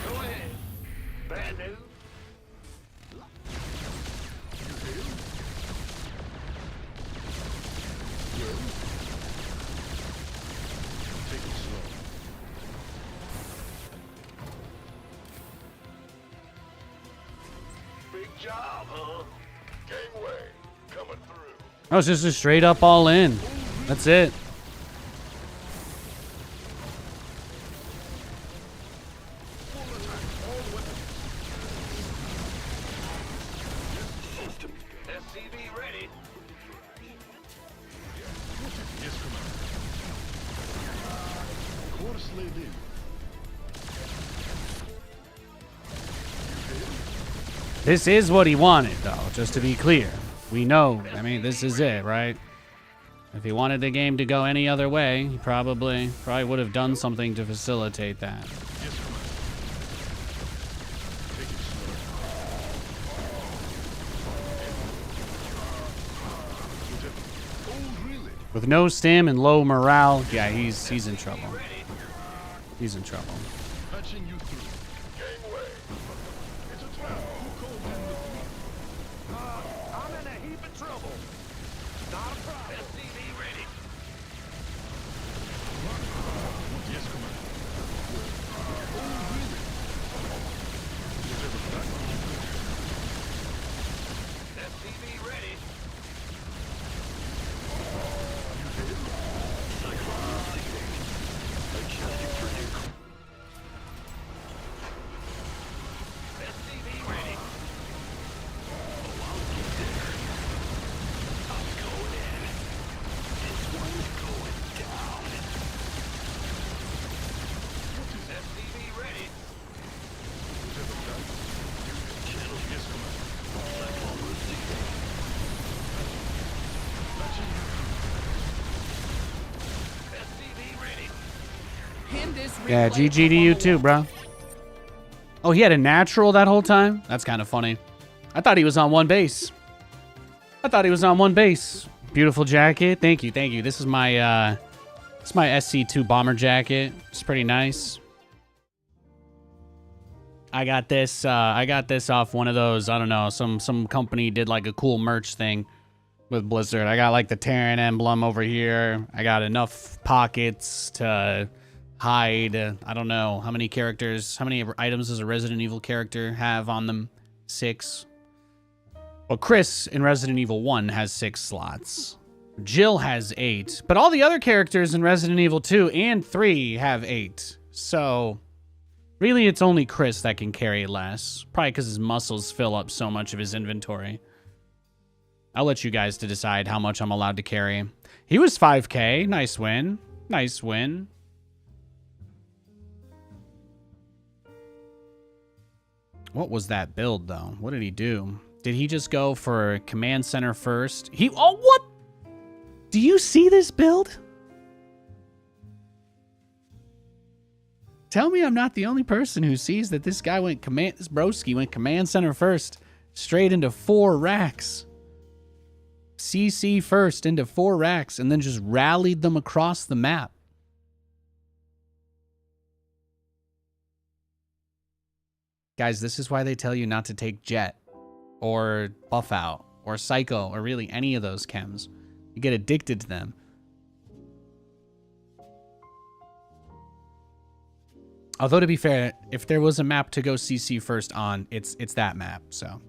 Go ahead. Bad news. Take it slow. Big job, huh? Gangway coming through. Oh, it's just a straight up all in. That's it. SCV ready. Yes, Commander. Course laid in. This is what he wanted, though, just to be clear. We know, I mean, this is it, right? If he wanted the game to go any other way, he probably would have done something to facilitate that. Yes, Commander. Take it slow. Oh, really? With no stim and low morale, yeah, he's in trouble. He's in trouble. Patching you through. Gangway. It's a trap. Who called in the fleet? I'm in a heap of trouble. Not a problem. SCV ready. Yes, Commander. Oh, really? Whichever back. SCV ready. SCV ready. SCV ready. Yes, Commander. SCV ready. Pin this Yeah, replay GG to up you on the too, wall. bro. Oh, he had a natural that whole time? That's kind of funny. I thought he was on one base. Beautiful jacket. Thank you, thank you. This is my SC2 bomber jacket. It's pretty nice. I got this off one of those, I don't know, some company did like a cool merch thing with Blizzard. I got like the Terran emblem over here. I got enough pockets to hide, I don't know, how many items does a Resident Evil character have on them? 6. Well, Chris in Resident Evil 1 has 6 slots. Jill has 8. But all the other characters in Resident Evil 2 and 3 have 8. So really, it's only Chris that can carry less. Probably because his muscles fill up so much of his inventory. I'll let you guys to decide how much I'm allowed to carry. He was 5K. Nice win. Nice win. What was that build, though? What did he do? Did he just go for command center first? Oh, what? Do you see this build? Tell me I'm not the only person who sees that this broski went command center first, straight into 4 racks. CC first into 4 racks, and then just rallied them across the map. Guys, this is why they tell you not to take Jet, or Buff Out, or Psycho, or really any of those chems. You get addicted to them. Although, to be fair, if there was a map to go CC first on, it's that map, so.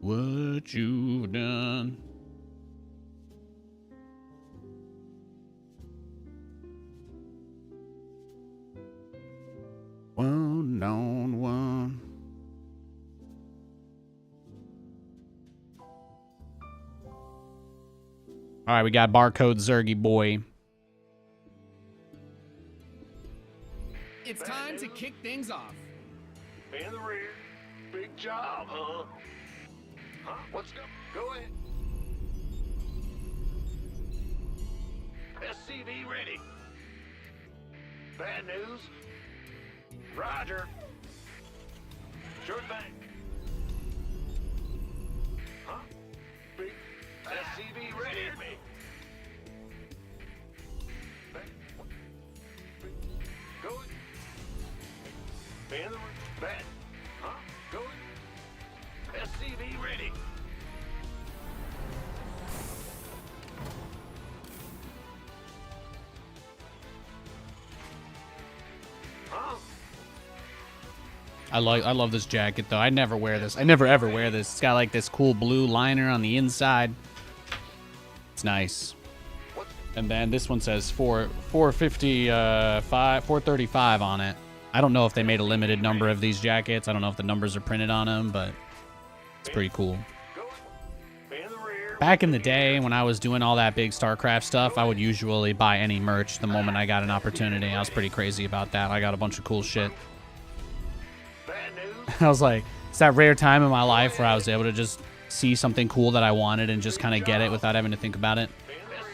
What you've done. One on one. All right, we got barcode Zergy boy. It's time to kick things off. In the rear. Big job, huh? Huh? Let's go. Go ahead. SCV ready. Bad news. Roger. Sure thing. Huh? Big SCV ready. Go ahead. In the bad. Huh? Go ahead. SCV ready. Huh? I love this jacket though. I never wear this. I never ever wear this. It's got like this cool blue liner on the inside. It's nice. And then this one says 435 on it. I don't know if they made a limited number of these jackets. I don't know if the numbers are printed on them, but it's pretty cool. Back in the day when I was doing all that big StarCraft stuff, I would usually buy any merch the moment I got an opportunity. I was pretty crazy about that. I got a bunch of cool shit. I was like, it's that rare time in my life where I was able to just see something cool that I wanted and just kind of get it without having to think about it.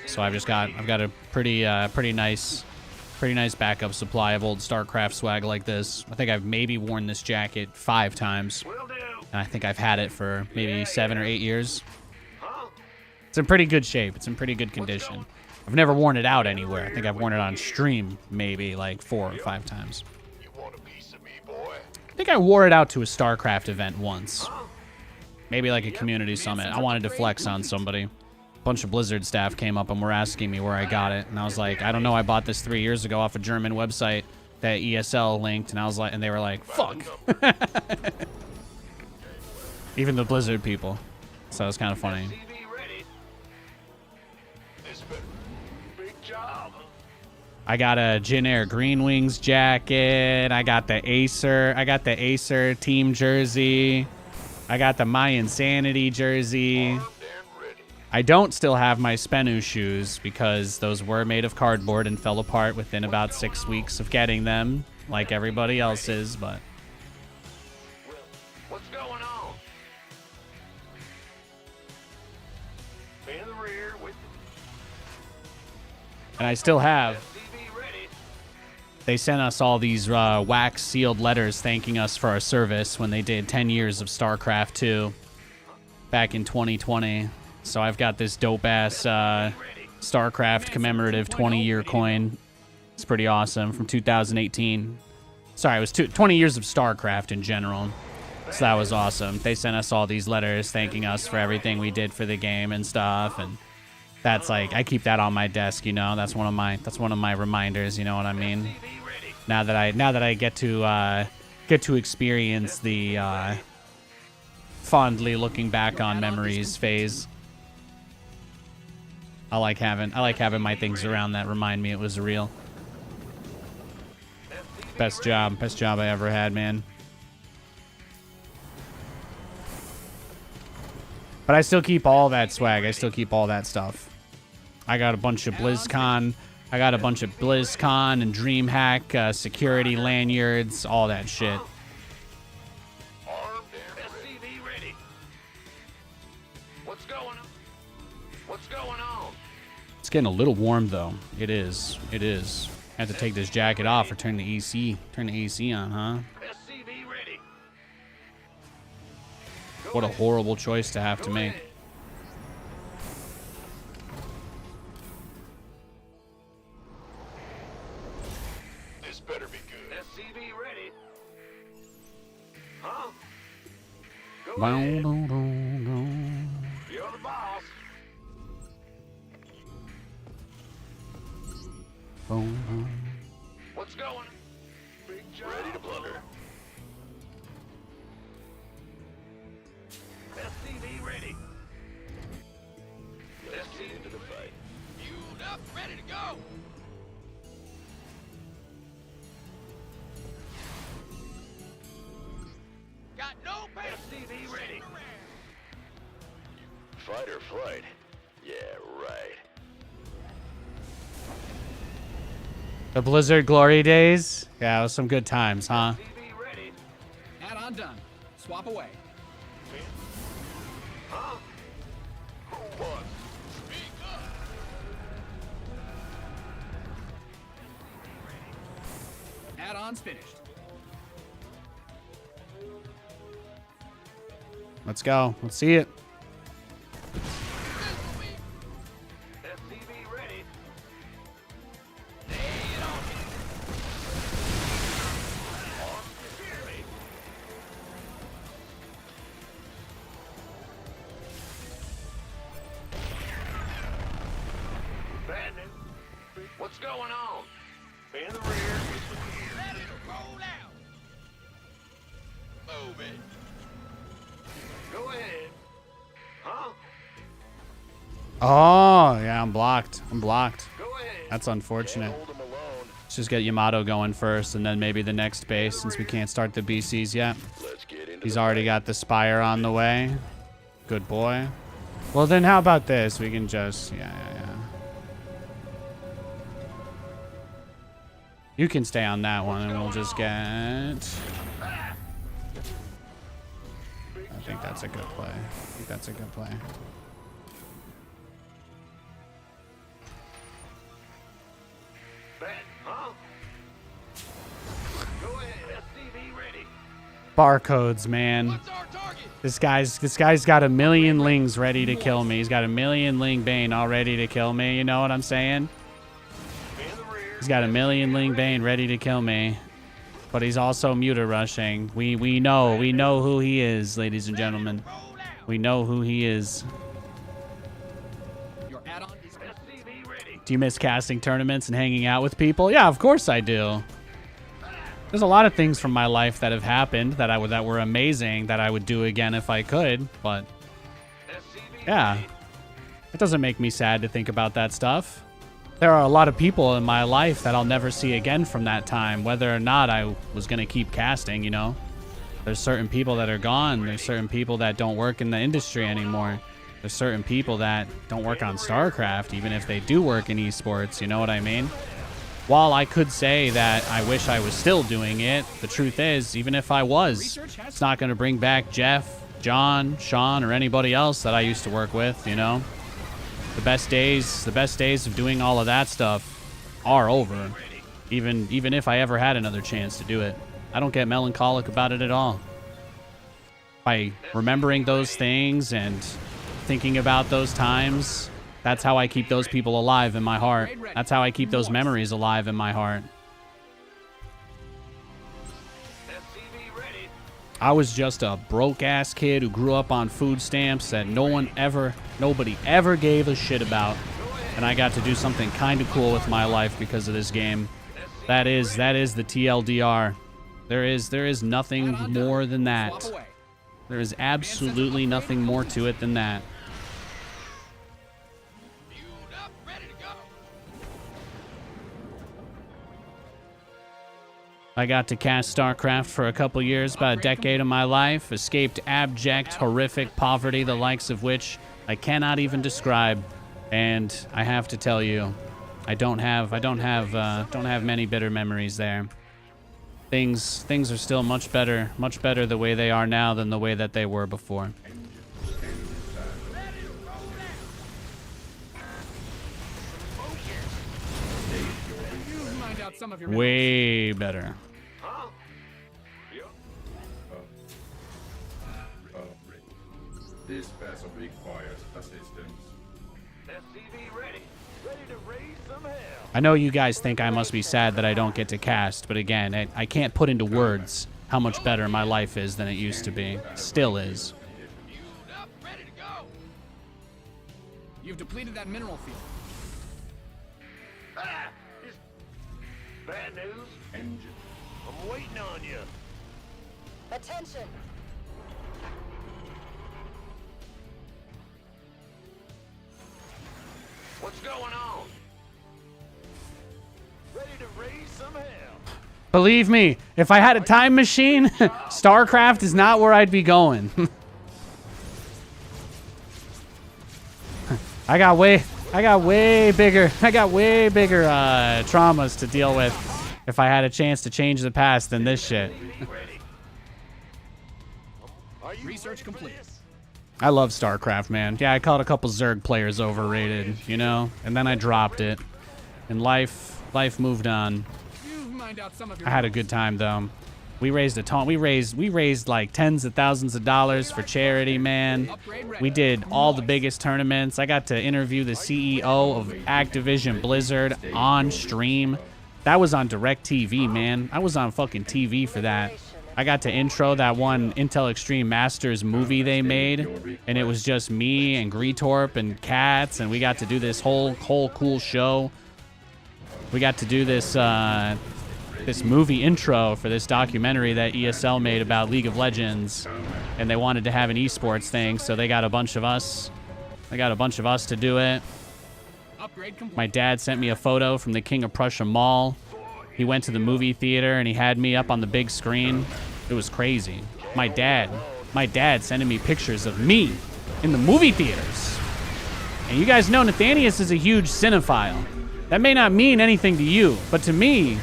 So I've got a pretty nice backup supply of old StarCraft swag like this. I think I've maybe worn this jacket 5 times, and I think I've had it for maybe 7 or 8 years. It's in pretty good shape. It's in pretty good condition. I've never worn it out anywhere. I think I've worn it on stream maybe like 4 or 5 times. I think I wore it out to a StarCraft event once. Maybe like a community summit. I wanted to flex on somebody. A bunch of Blizzard staff came up and were asking me where I got it. And I was like, I don't know. I bought this 3 years ago off a German website that ESL linked. And I was like, and they were like, fuck. Even the Blizzard people. So it was kind of funny. I got a Jin Air Green Wings jacket. I got the Acer team jersey. I got the My Insanity jersey. I don't still have my Spenu shoes because those were made of cardboard and fell apart within about 6 weeks of getting them, like everybody else's, but... What's going on? In the rear with... And I still have... They sent us all these wax sealed letters thanking us for our service when they did 10 years of StarCraft 2 back in 2020. So I've got this dope ass StarCraft commemorative 20-year coin. It's pretty awesome from 2018. Sorry, it was 20 years of StarCraft in general. So that was awesome. They sent us all these letters thanking us for everything we did for the game and stuff, and that's like, I keep that on my desk, you know. That's one of my reminders, you know what I mean? Now that I get to experience the fondly looking back on memories phase. I like having my things around that remind me it was real. Best job I ever had, man. But I still keep all that swag. I still keep all that stuff. I got a bunch of BlizzCon. I got a bunch of BlizzCon and DreamHack security lanyards, all that shit. Armed and SCV ready. What's going on? What's going on? It's getting a little warm though. It is. I have to take this jacket off or turn the AC on, huh? SCV ready. What a horrible choice to have to make. This better be good. SCV ready. Huh? Go ahead. You're the boss. What's going on? Big job. Ready to plunder. SCV ready. Let's get into the fight. Fueled up, ready to go. Got no pace. SCV ready. Fight or flight? Yeah, right. The Blizzard glory days? Yeah, it was some good times, huh? SCV ready. Add-on done. Swap away. Huh? Who won? Speak up. Add-on's finished. Let's go. Let's see it. SCV ready. What's going on? In the rear. Ready to roll out. Oh, yeah, I'm blocked. I'm blocked. Go ahead. That's unfortunate. Hold him alone. Let's just get Yamato going first, and then maybe the next base, since we can't start the BCs yet. Let's get into He's the already fight. got the Spire on the way. Good boy. Well, then how about this? We can just... Yeah. You can stay on that one, and we'll just get... I think that's a good play. Bet, huh? Go ahead. SCV ready. Barcodes, man. This guy's got a million lings ready to kill me. He's got a million ling bane all ready to kill me. You know what I'm saying? In the rear. He's got a million ling bane ready to kill me. But he's also muta rushing. We know who he is, ladies and gentlemen. We know who he is. Your add-on is SCV ready. Do you miss casting tournaments and hanging out with people? Yeah, of course I do. There's a lot of things from my life that have happened that were amazing that I would do again if I could, but SCV yeah. It doesn't make me sad to think about that stuff. There are a lot of people in my life that I'll never see again from that time, whether or not I was going to keep casting, you know? There's certain people that are gone. There's certain people that don't work in the industry anymore. There's certain people that don't work on StarCraft, even if they do work in esports, you know what I mean? While I could say that I wish I was still doing it, the truth is, even if I was, it's not going to bring back Jeff, John, Sean, or anybody else that I used to work with, you know? The best days of doing all of that stuff are over, even if I ever had another chance to do it. I don't get melancholic about it at all. By remembering those things and thinking about those times, that's how I keep those people alive in my heart. That's how I keep those memories alive in my heart. SCV ready. I was just a broke-ass kid who grew up on food stamps that nobody ever gave a shit about. And I got to do something kind of cool with my life because of this game. That is the TLDR. There is nothing more than that. swap away. There is absolutely nothing more to it than that. I got to cast StarCraft for a couple years, about a decade of my life, escaped abject, horrific poverty, the likes of which I cannot even describe. And I have to tell you, I don't have many bitter memories there. Things are still much better the way they are now than the way that they were before. You mined out some of your Way better. Huh? Yeah. This vessel requires assistance. SCV ready. Ready to raise some hell. I know you guys think I must be sad that I don't get to cast, but again, I can't put into words how much better my life is than it used to be. Still is. You've depleted that mineral field. Ah! Bad news. Engine. I'm waiting on you. Attention! What's going on? Ready to raise some hell. Believe me, if I had a time machine, StarCraft is not where I'd be going. I got way bigger traumas to deal with if I had a chance to change the past than this shit. Are you Research ready for complete. this? I love StarCraft, man. Yeah, I called a couple Zerg players overrated, you know, and then I dropped it, and life moved on. You've mined out some of your I had a good time though. We raised a ton. We raised like tens of thousands of dollars for charity, man. We did all the biggest tournaments. I got to interview the CEO of Activision Blizzard on stream. That was on DirecTV, man. I was on fucking TV for that. I got to intro that one Intel Extreme Masters movie they made, and it was just me and Greetorp and Cats, and we got to do this whole cool show. We got to do this this movie intro for this documentary that ESL made about League of Legends, and they wanted to have an esports thing, so they got a bunch of us I got a bunch of us to do it. Upgrade complete. My dad sent me a photo from the King of Prussia Mall. He went to the movie theater and he had me up on the big screen. It was crazy. My dad sending me pictures of me in the movie theaters. And you guys know Nathanias is a huge cinephile. That may not mean anything to you, but to me,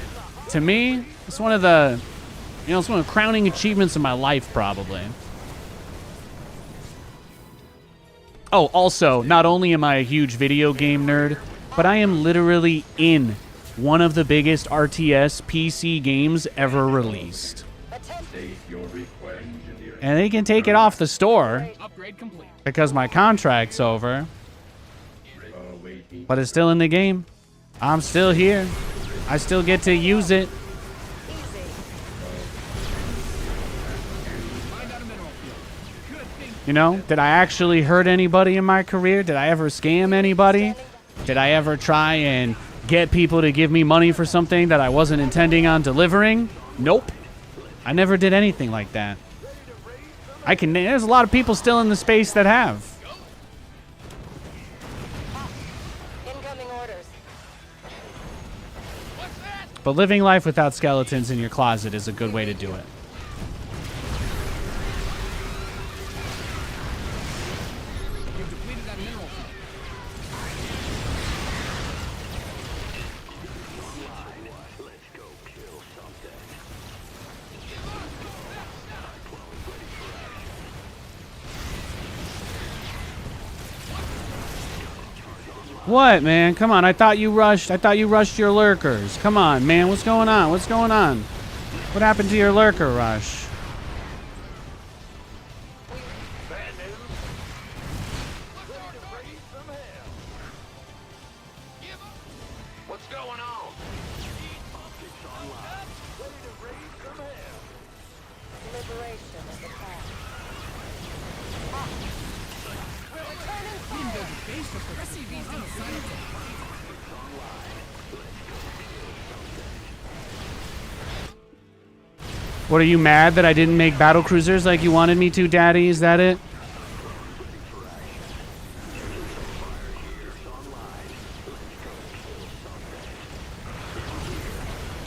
it's one of the, it's one of the crowning achievements of my life, probably. Oh, also, not only am I a huge video game nerd, but I am literally in one of the biggest RTS PC games ever released. State your request. Engineering. And they can take it off the store Upgrade complete. because my contract's over, Awaiting. but it's still in the game. I'm still here. I still get to use it. Find out a mineral field. Good thing. You know, did I actually hurt anybody in my career? Did I ever scam anybody? Did I ever try and get people to give me money for something that I wasn't intending on delivering? Nope. I never did anything like that. There's a lot of people still in the space that have. Incoming orders. But living life without skeletons in your closet is a good way to do it. You've depleted that mineral field. What, man? Come on. I thought you rushed your lurkers. Come on, man. What's going on? What's going on? What happened to your lurker rush? Bad news. Ready to raise some hell. What's going on? Ready to raise some hell. Liberation is the path. Base of the SCV's done a sign of What, are you mad that I didn't make battle cruisers like you wanted me to, Daddy? Is that it?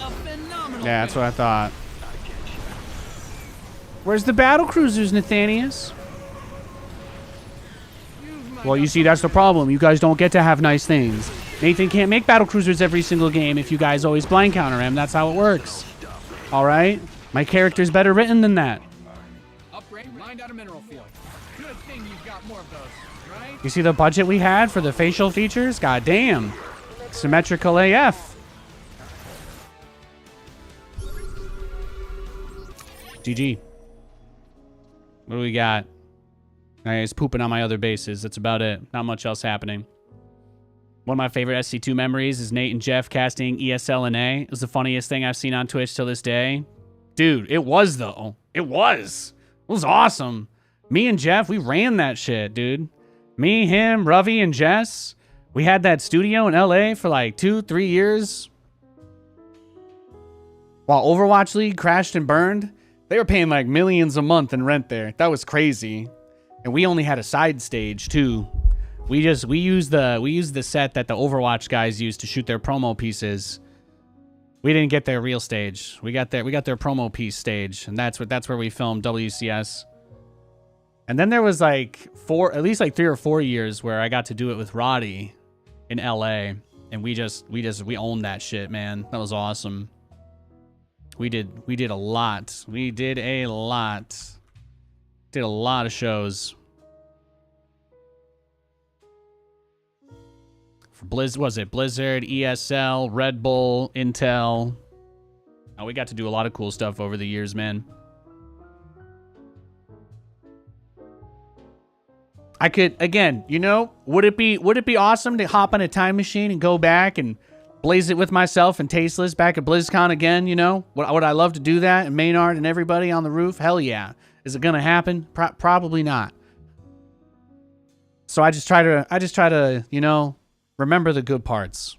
a phenomenal. Yeah, that's what I thought. Where's the battle cruisers, Nathanias? Well, you see, that's the problem. You guys don't get to have nice things. Nathan can't make battle cruisers every single game if you guys always blind counter him. That's how it works. All right? My character's better written than that. Upgrade. Mined out a mineral field. Good thing you've got more of those, right? You see the budget we had for the facial features? God damn. Symmetrical AF. GG. What do we got? He's pooping on my other bases. That's about it. Not much else happening. One of my favorite SC2 memories is Nate and Jeff casting ESL and A. It was the funniest thing I've seen on Twitch till this day. Dude, it was, though. It was. It was awesome. Me and Jeff, we ran that shit, dude. Me, him, Ravi, and Jess. We had that studio in LA for like 2-3 years. While Overwatch League crashed and burned, they were paying like millions a month in rent there. That was crazy. And we only had a side stage too. We used the set that the Overwatch guys used to shoot their promo pieces. We didn't get their real stage. We got their promo piece stage, and that's where we filmed WCS. And then there was like at least 3 or 4 years where I got to do it with Roddy in LA, and we owned that shit, man. That was awesome. We did a lot. We did a lot. Did a lot of shows. For Blizzard, ESL, Red Bull, Intel. Oh, we got to do a lot of cool stuff over the years, man. I could, again, would it be awesome to hop on a time machine and go back and blaze it with myself and Tasteless back at BlizzCon again, Would I love to do that? And Maynard and everybody on the roof? Hell yeah. Is it gonna happen? Probably not. So I just try to, remember the good parts.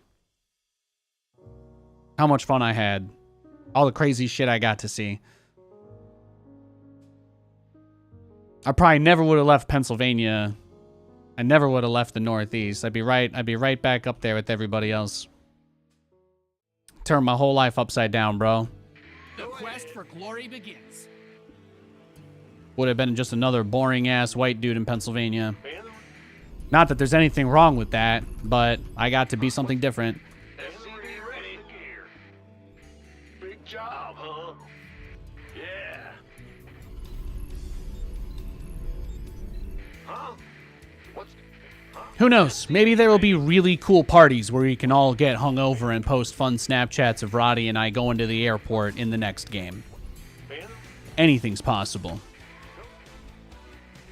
How much fun I had. All the crazy shit I got to see. I probably never would have left Pennsylvania I never would have left the Northeast. I'd be right back up there with everybody else. Turn my whole life upside down, bro. The quest for glory begins. Would have been just another boring ass white dude in Pennsylvania. Not that there's anything wrong with that, but I got to be something different. SCV ready. Big job, huh? Yeah. Huh? Who knows? Maybe there will be really cool parties where we can all get hungover and post fun Snapchats of Roddy and I going to the airport in the next game. Anything's possible.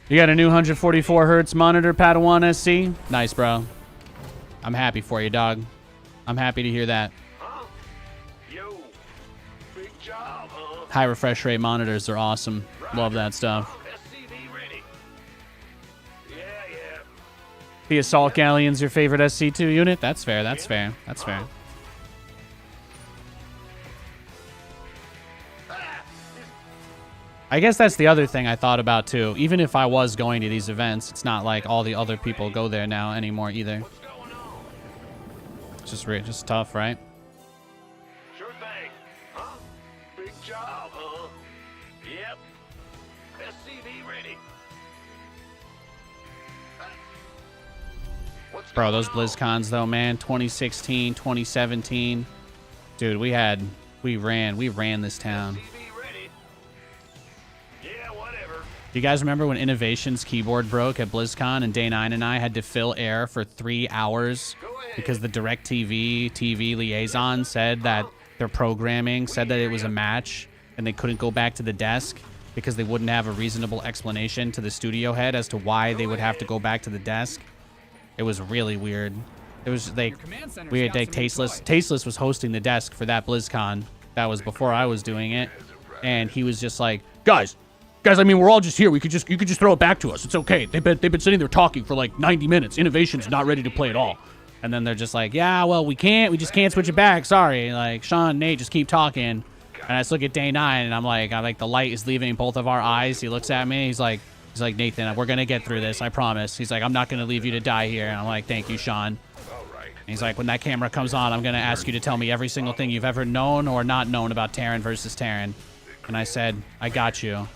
You got a new 144 hertz monitor, Padawan SC? Nice, bro. I'm happy for you, dog. I'm happy to hear that. Yo. Big job, huh? High refresh rate monitors are awesome. Love that stuff. SCV ready. Yeah, yeah. The Assault Galleon's your favorite SC2 unit? That's fair, that's fair, that's fair. I guess that's the other thing I thought about too. Even if I was going to these events, it's not like all the other people go there now anymore either. What's going on? It's just tough, right? Sure thing. Huh? Big job, huh? Yep. SCV ready. What's Bro, going those on? BlizzCons though, man, 2016, 2017. Dude, we ran this town. SCV ready. Yeah, whatever. Do you guys remember when Innovation's keyboard broke at BlizzCon and Day 9 and I had to fill air for 3 hours because the DirecTV TV liaison said that their programming said that it was a match and they couldn't go back to the desk because they wouldn't have a reasonable explanation to the studio head as to why they would have to go back to the desk? It was really weird. It was like we had like Tasteless was hosting the desk for that BlizzCon. That was before I was doing it, and he was just like, guys, I mean, we're all just here. You could just throw it back to us. It's okay. They've been sitting there talking for like 90 minutes. Innovation's not ready to play at all. And then they're just like, yeah, well, we just can't switch it back. Sorry. Like, Sean, Nate, just keep talking. And I just look at Day 9, and I'm like, the light is leaving both of our eyes. He looks at me. He's like, Nathan, we're gonna get through this. I promise. He's like, I'm not gonna leave you to die here. And I'm like, thank you, Sean. And he's like, when that camera comes on, I'm gonna ask you to tell me every single thing you've ever known or not known about Terran versus Terran. And I said, I got you.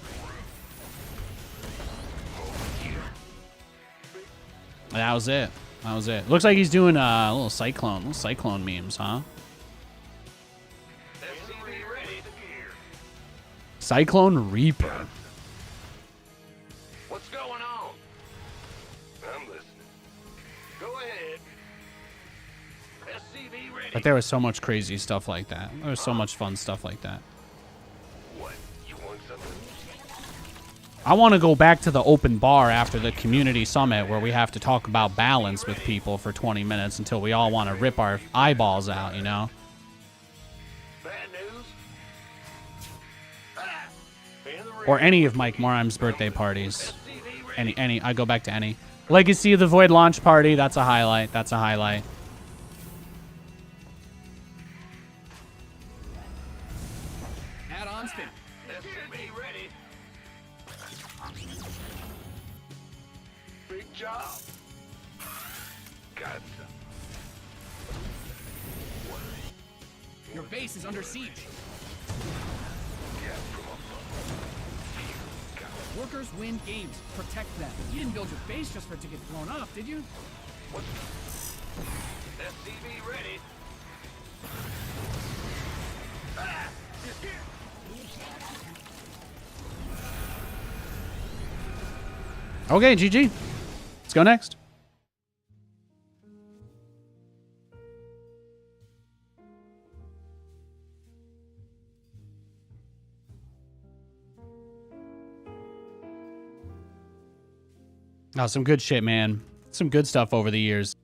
And that was it. That was it. Looks like he's doing little cyclone memes, huh? SCV ready. Cyclone Reaper. What's going on? I'm listening. Go ahead. SCV ready. But there was so much crazy stuff like that. There was so much fun stuff like that. What? You want something? I want to go back to the open bar after the community summit where we have to talk about balance with people for 20 minutes until we all want to rip our eyeballs out, you know? Bad news? Or any of Mike Morim's birthday parties. Any, I go back to any. Legacy of the Void launch party, that's a highlight. That's a highlight. Add-on spin. SCV ready. Big job. Got some. Your base is under siege. Workers win games. Protect them. You didn't build your base just for it to get blown up, did you? SCV ready. Okay, GG. Let's go next. Oh, some good shit, man. Some good stuff over the years.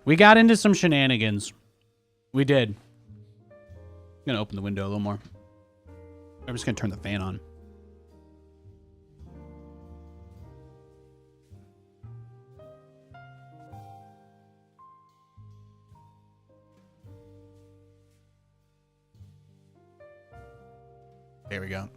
We got into some shenanigans. We did. I'm gonna open the window a little more. I'm just gonna turn the fan on. There we go.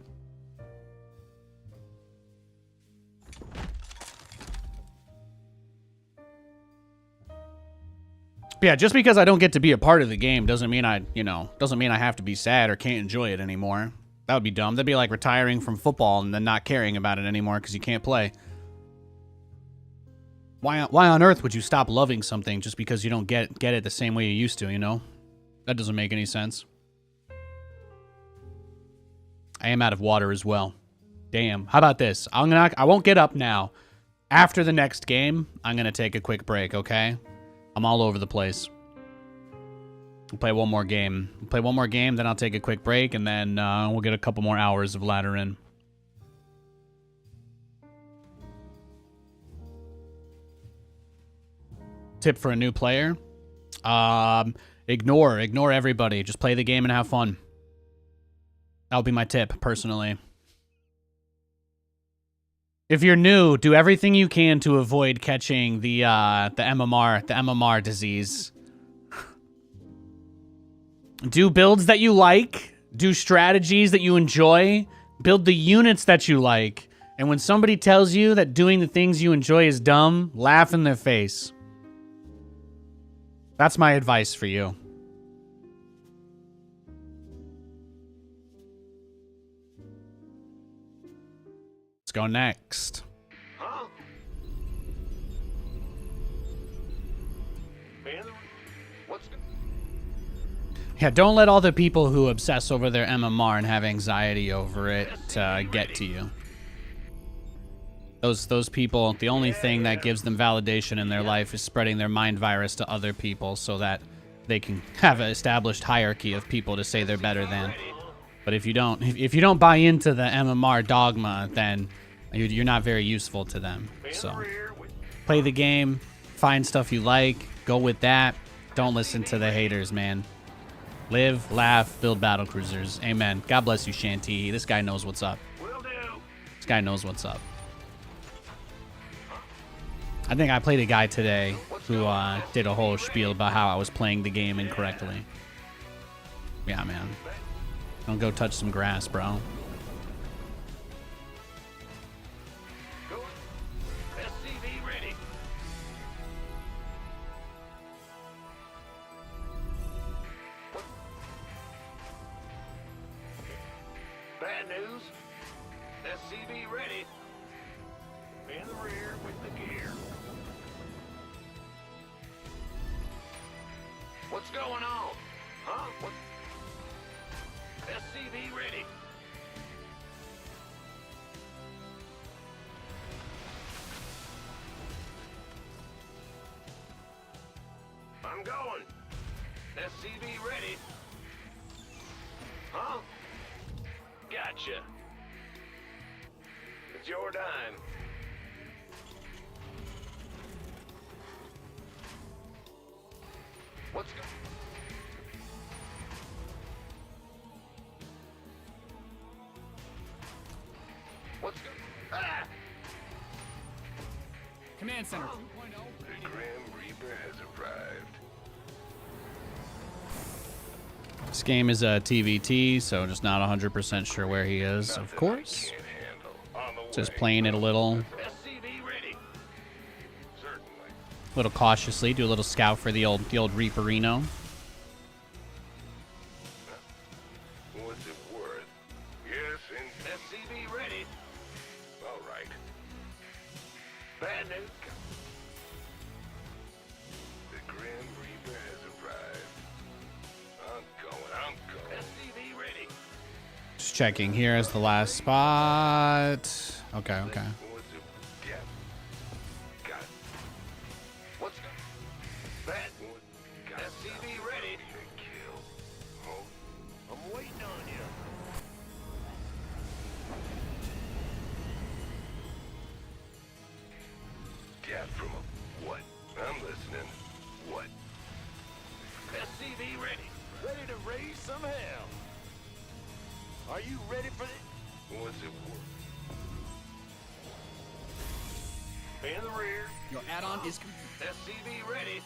But yeah, just because I don't get to be a part of the game doesn't mean I have to be sad or can't enjoy it anymore. That would be dumb. That'd be like retiring from football and then not caring about it anymore because you can't play. Why on earth would you stop loving something just because you don't get it the same way you used to, you know? That doesn't make any sense. I am out of water as well. Damn. How about this? I won't get up now. After the next game, I'm going to take a quick break, okay? I'm all over the place. We'll play one more game. Then I'll take a quick break, and then we'll get a couple more hours of ladder in. Tip for a new player? Ignore everybody. Just play the game and have fun. That would be my tip, personally. If you're new, do everything you can to avoid catching the MMR disease. Do builds that you like. Do strategies that you enjoy. Build the units that you like. And when somebody tells you that doing the things you enjoy is dumb, laugh in their face. That's my advice for you. Let's go next. Huh? Man, what's good? Yeah, don't let all the people who obsess over their MMR and have anxiety over it get to you. Those people, the only thing that gives them validation in their life is spreading their mind virus to other people so that they can have an established hierarchy of people to say they're better than. But if you don't buy into the MMR dogma, then you're not very useful to them. So play the game, find stuff you like, go with that. Don't listen to the haters, man. Live, laugh, build battle cruisers. Amen. God bless you, Shanti. This guy knows what's up. This guy knows what's up. I think I played a guy today who did a whole spiel about how I was playing the game incorrectly. Yeah, man. Don't go touch some grass, bro. SCV ready. Bad news. SCV ready. In the rear with the gear. What's going on? Huh? What? SCV ready. I'm going. SCV ready. Huh? Gotcha. It's your dime. What's go? What's go? Ah! Command center 2.0. The Grim Reaper has arrived. This game is a TVT, so just not 100% sure where he is, of course. Can't handle. On the Just way. playing it a little SCV ready. Certainly. cautiously, do a little scout for the old Reaperino. What's it worth? Yes, and SCV ready. all right. Bad news. The Grim Reaper has arrived. I'm going. SCV ready. Just checking here as the last spot. Okay. What's it? Yeah. Got it. What's go? Bad. Got it. SCV ready. Kill. Oh, I'm waiting on you. yeah, from a what? I'm listening. What? SCV ready. Ready to raise some hell. Are you ready for this? What's it worth? In the rear. Your add-on is complete. SCV ready.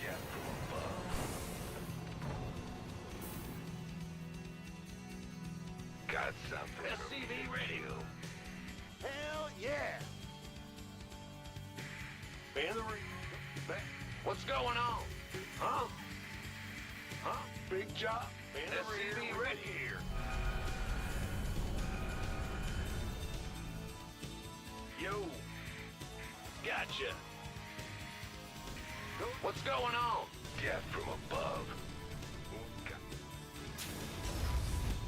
Yeah, from above. Got something. SCV ready. Hell yeah! Man the ring. What's going on? Huh? Huh? Big job. Man the SCV ready here. Yo. Gotcha. What's going on? Death from above.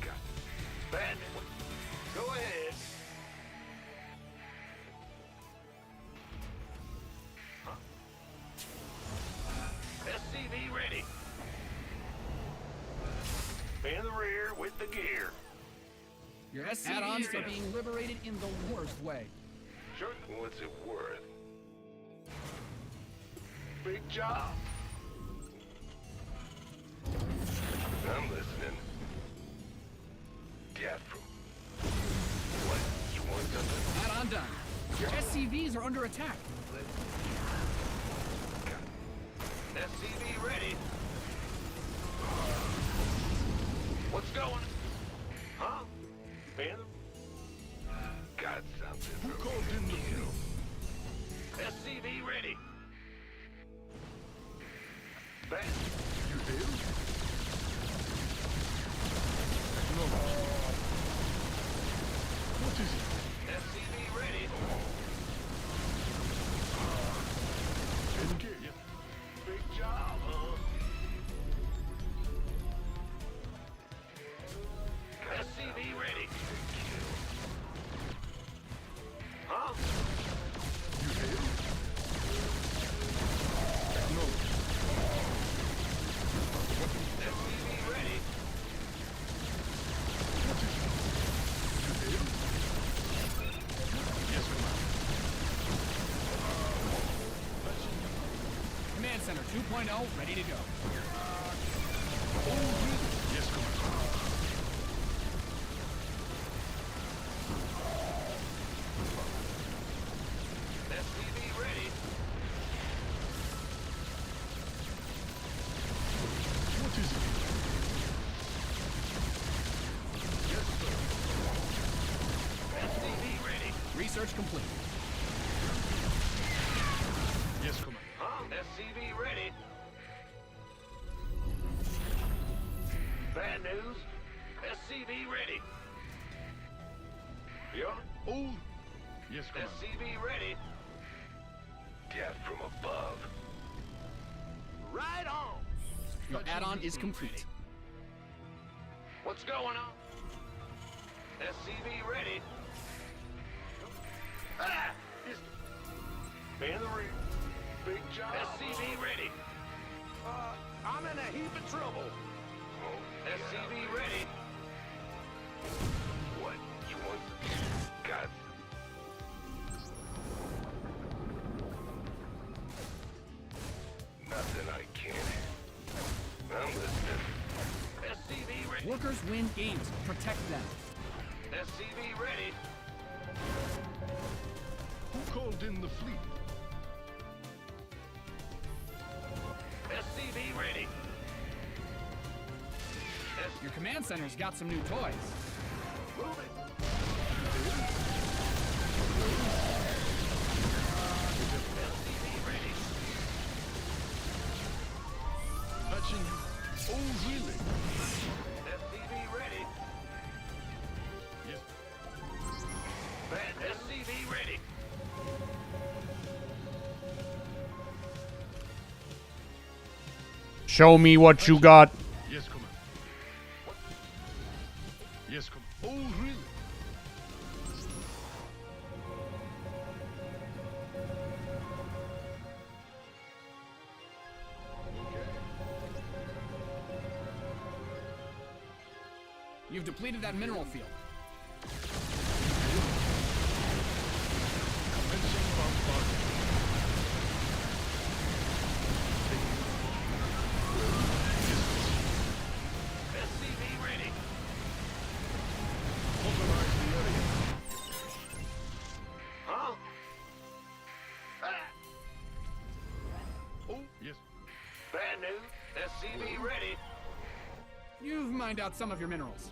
Got bad. Go ahead. Huh? SCV ready. In the rear with the gear. Your add-ons are being liberated in the worst way. Sure. What's it worth? Big job. I'm listening. Death from... What? You want something? Add-on done. Your SCVs are under attack. SCV ready. What's going? Huh? Man? Got something. Who called in the fuel? SCV ready. Back. You there? Acknowledge. What is it? SCV ready. Engage. Big job, huh? SCV ready. Huh? You there? Acknowledge. SCV ready. What is it? You there? Yes, command. Command Center 2.0 ready to go. Yes, command. SCV ready. What is it? Yes, sir. SCV ready. Research complete. Yes, command. Huh? SCV ready. Bad news. SCV ready. Yeah? Oh. Yes, command. SCV ready. Death from above. Right on! Your add-on is complete. What's going on? SCV ready. Ah! Man the rear. Big job. SCV ready. I'm in a heap of trouble. SCV ready. What? You want... God. Nothing I can't. I'm listening. SCV ready. Workers win games. Protect them. SCV ready. Who called in the fleet? SCV ready. Your command center's got some new toys. Move it. SCV ready. Patching you. Oh, really? SCV ready. Yes. Bad SCV ready. Show me what you got. Yes, command. Yes, command. Oh, really? You've depleted that mineral field. Commencing bombardment. SCV ready. Mobilize the area. Huh? Ah! Oh, yes. Bad news. SCV ready. You've mined out some of your minerals.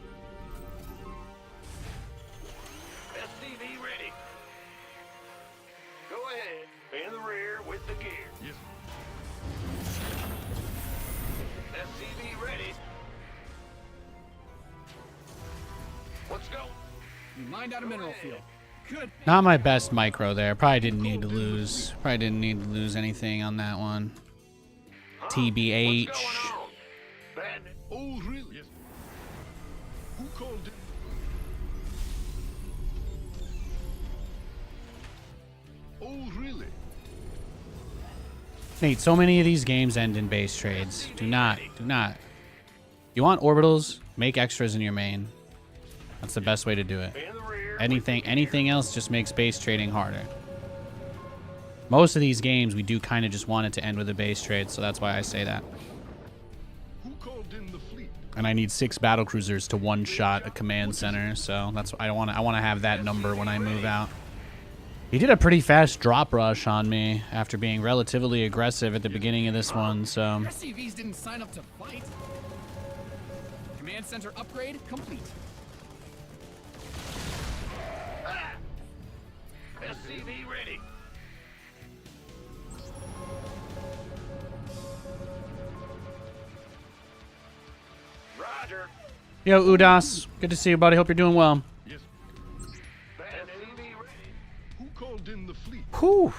You mined out a mineral field. Good. Not my best micro there. Probably didn't need to lose. Probably didn't need to lose anything on that one. TBH. What's going on? Bad. Oh, really? Yes. Who called it? Oh, really? Nate, so many of these games end in base trades. Do not. You want orbitals? Make extras in your main. That's the best way to do it. In the rear. Anything else just makes base trading harder. Most of these games, we do kind of just want it to end with a base trade, so that's why I say that. Who called in the fleet? And I need 6 battle cruisers to one-shot a command center, so that's I want to have that number when I move out. He did a pretty fast drop rush on me after being relatively aggressive at the beginning of this one, so SCVs didn't sign up to fight. Command center upgrade complete. SCV ready. Roger. yo, Udas, good to see you, buddy. Hope you're doing well. Yes. SCV ready. Who called in the fleet? Whew.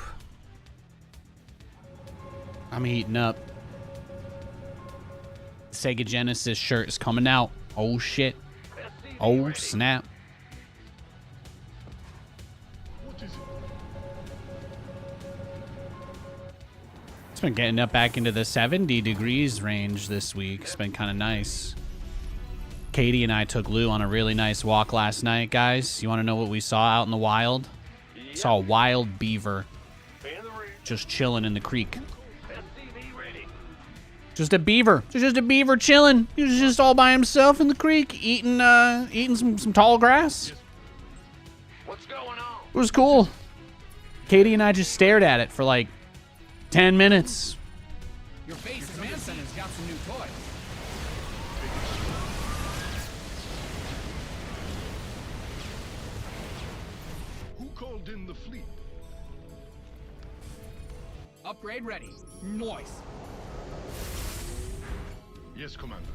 I'm heating up. Sega Genesis shirt is coming out. Oh shit. SCV Oh ready. snap. What is it? It's been getting up back into the 70 degrees range this week. It's been kind of nice. Katie and I took Lou on a really nice walk last night, guys. You want to know what we saw out in the wild? Saw a wild beaver In the rear. just chilling in the creek. SCV ready. Just a beaver. Just a beaver chilling. He was just all by himself in the creek, eating some tall grass. What's going on? It was cool. Katie and I just stared at it for like 10 minutes. Your base command center's got some new toys. Who called in the fleet? Upgrade ready. Noise. Yes, Commander.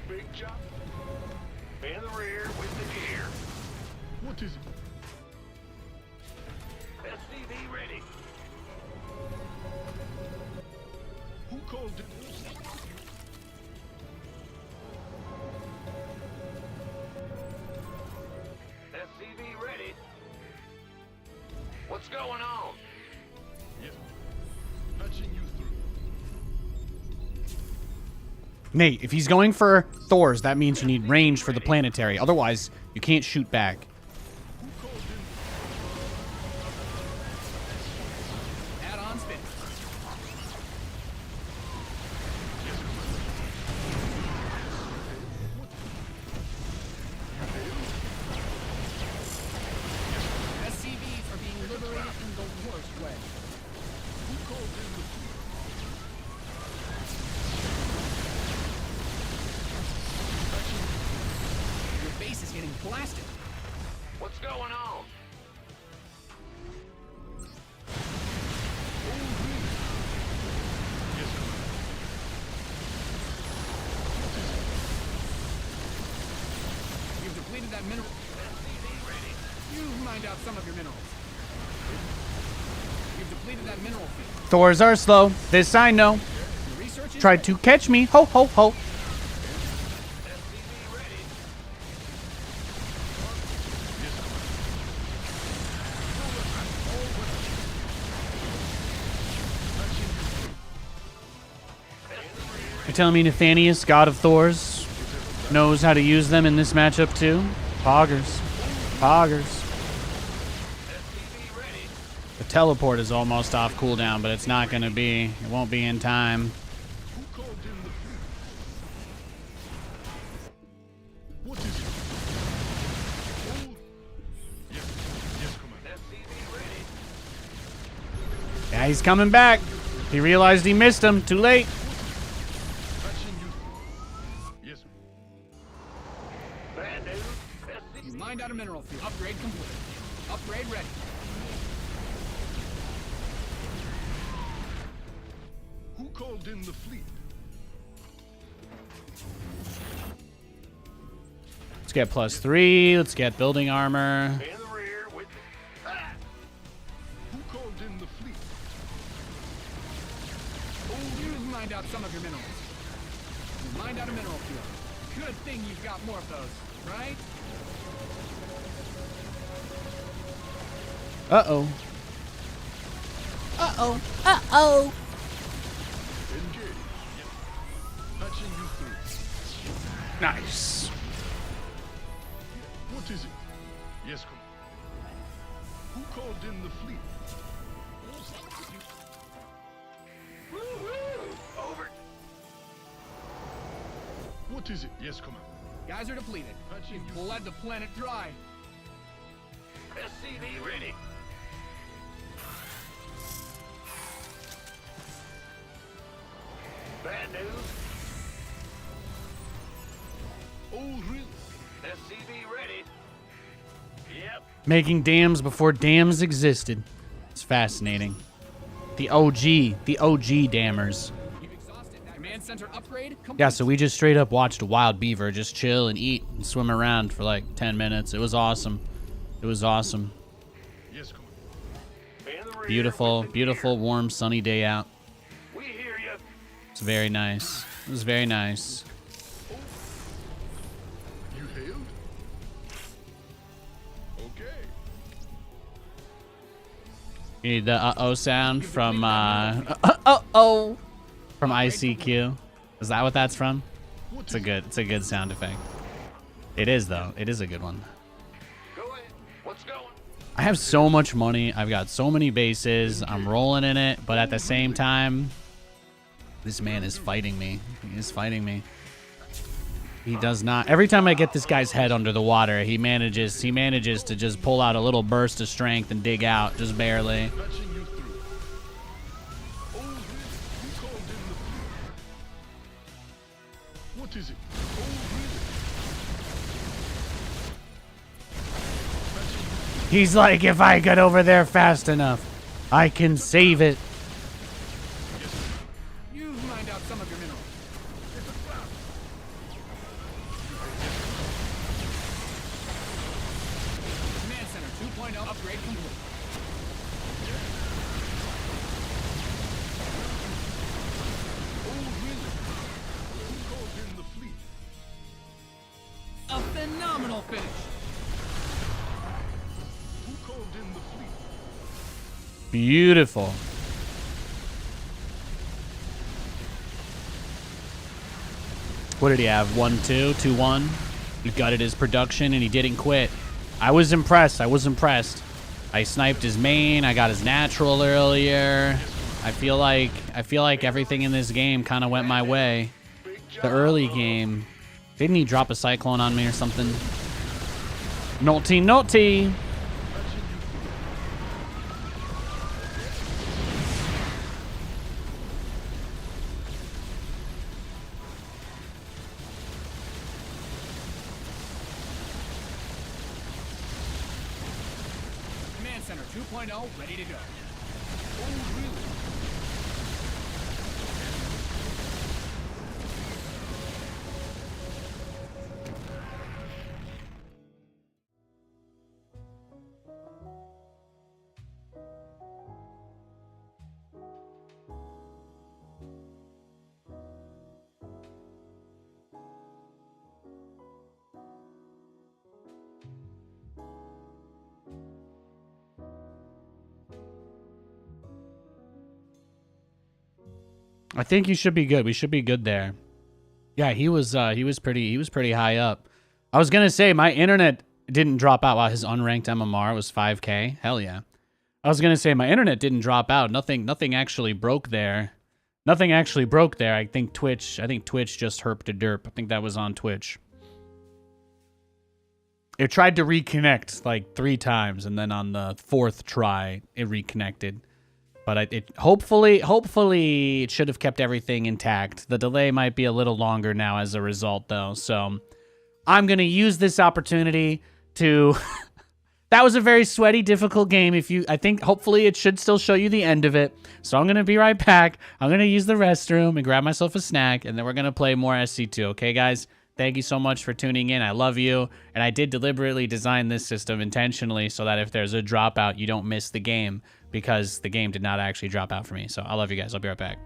Big jump. In the rear with the gear. What is it? SCV ready. Who called in? SCV ready. What's going on? Yes. Patching you through. Nate, if he's going for Thors, that means you need range for the planetary. Otherwise, you can't shoot back. Who called in? Add-on spin. SCVs are being liberated in the worst way. Who called in the fleet? Your base is getting blasted. What's going on? Yes, Commander. You've depleted that mineral. You've mined out some of your minerals. You've depleted that mineral field. Thors are slow. This I know. Your research is Tried to catch me. Ho, ho, ho. You're telling me Nathanias, god of Thors, knows how to use them in this matchup too? Poggers. Poggers. The teleport is almost off cooldown, but it's not going to be. It won't be in time. Who called in the fleet? What is it? Oh. Yes. Yes, Commander. Yeah, he's coming back. He realized he missed him. Too late. Patching you through. Yes. Bad news. You mined out a mineral field. Upgrade complete. Upgrade ready. Who called in the fleet? Let's get +3. Let's get building armor. In the rear with me. Ah! Who called in the fleet? Oh, you've mined out some of your minerals. You mined out a mineral field. Good thing you've got more of those, right? Uh-oh. Uh-oh. Uh-oh. Engage. Patching you through. Nice. What is it? Yes, come. Who called in the fleet? Woo-hoo! Over. What is it? Yes, come. Guys are depleted. Patching You've you. bled the planet dry. SCV ready. Bad news. Oh, really? SCV ready. Yep. Making dams before dams existed. It's fascinating. The OG dammers. You've exhausted that command center upgrade. Complete. Yeah, so we just straight up watched a wild beaver just chill and eat and swim around for like 10 minutes. It was awesome. It was awesome. Yes, come. In the rear Beautiful, with the beautiful, warm, sunny day out. gear. We hear you. It's very nice. It was very nice. You hailed? Okay. You need the uh-oh sound from, uh-oh, from ICQ. Is that what that's from? What It's a good sound effect. It is, though. It is a good one. Go ahead. What's going? I have so much money. I've got so many bases. I'm rolling in it, but at the same time, this man is fighting me. He is fighting me. He does not. Every time I get this guy's head under the water, he manages to just pull out a little burst of strength and dig out, just barely. Patching you through. Oh, really? Who called in the fleet? What is it? Oh, really? Patching you. He's like, if I get over there fast enough, I can save it. You've mined out some of your minerals. Command center 2.0 upgrade complete. Oh, really? Who called in the fleet? A phenomenal finish. Who called in the fleet? Beautiful. What did he have? 1-2, 2-1. He gutted his production and he didn't quit. I was impressed. I was impressed. I sniped his main. I got his natural earlier. I feel like everything in this game kind of went my way. The early game. Didn't he drop a cyclone on me or something? Naughty, naughty. Command center 2.0 ready to go. I think you should be good. We should be good there. Yeah, he was pretty high up. I was gonna say my internet didn't drop out while his unranked MMR was 5K. Hell yeah. I was gonna say my internet didn't drop out. Nothing actually broke there. Nothing actually broke there. I think Twitch just herped a derp. I think that was on Twitch. It tried to reconnect like 3 times, and then on the 4th try, it reconnected. But hopefully it should have kept everything intact. The delay might be a little longer now as a result, though. So I'm going to use this opportunity to... That was a very sweaty, difficult game. I think hopefully it should still show you the end of it. So I'm going to be right back. I'm going to use the restroom and grab myself a snack, and then we're going to play more SC2. Okay, guys? Thank you so much for tuning in. I love you. And I did deliberately design this system intentionally so that if there's a dropout, you don't miss the game, because the game did not actually drop out for me. So I love you guys. I'll be right back.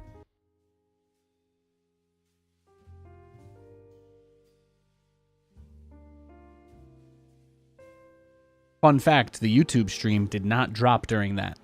Fun fact, the YouTube stream did not drop during that.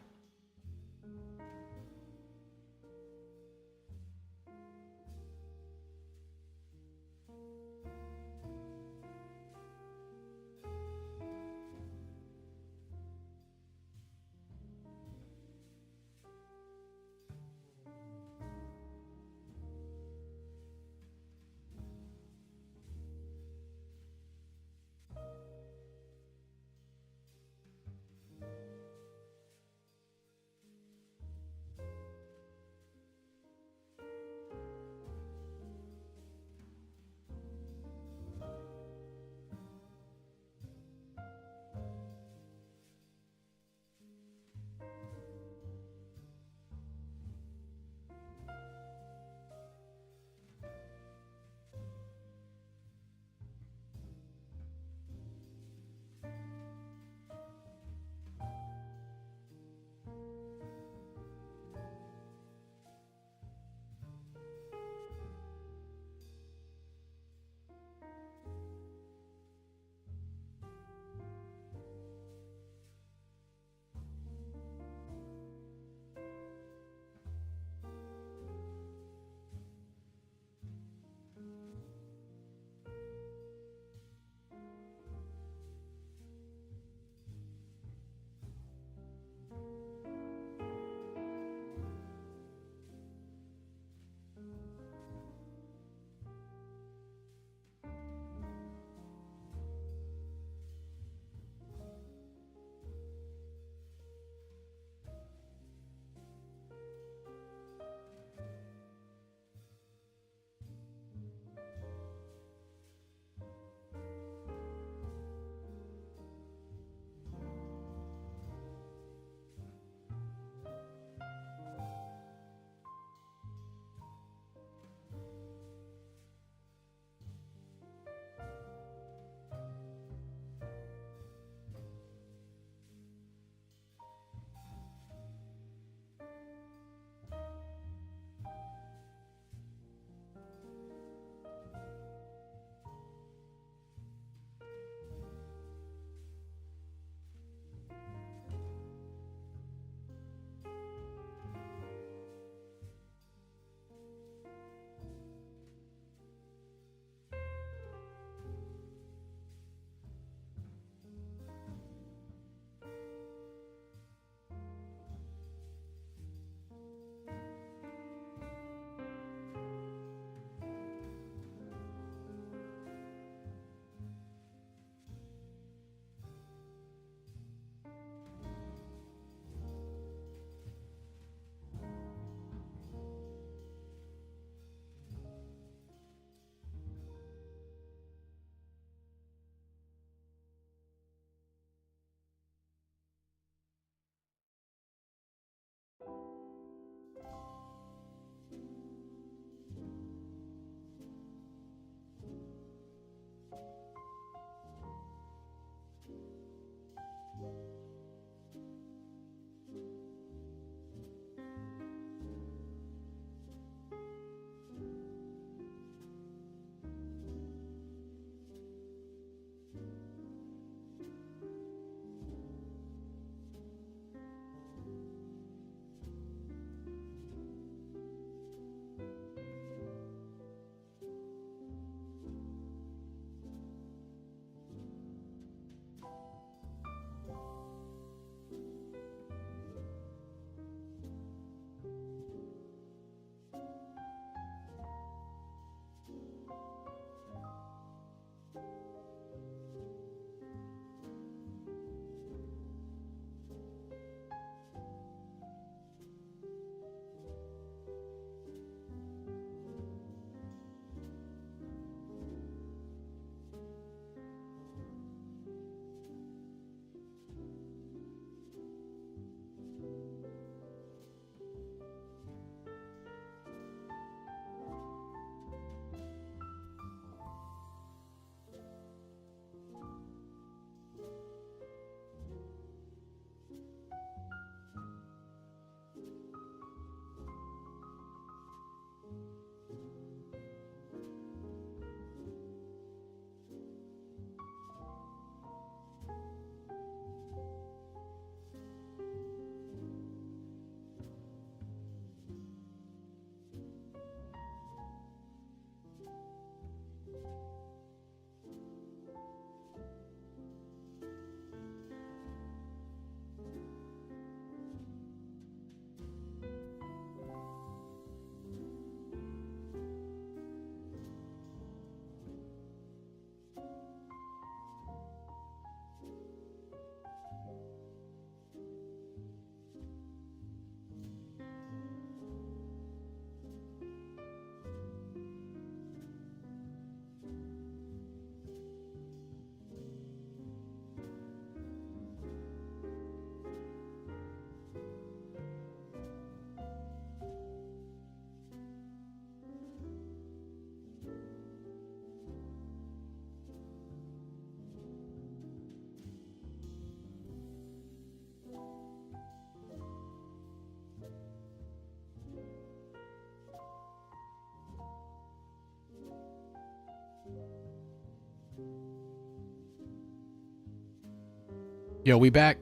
Yo, we back.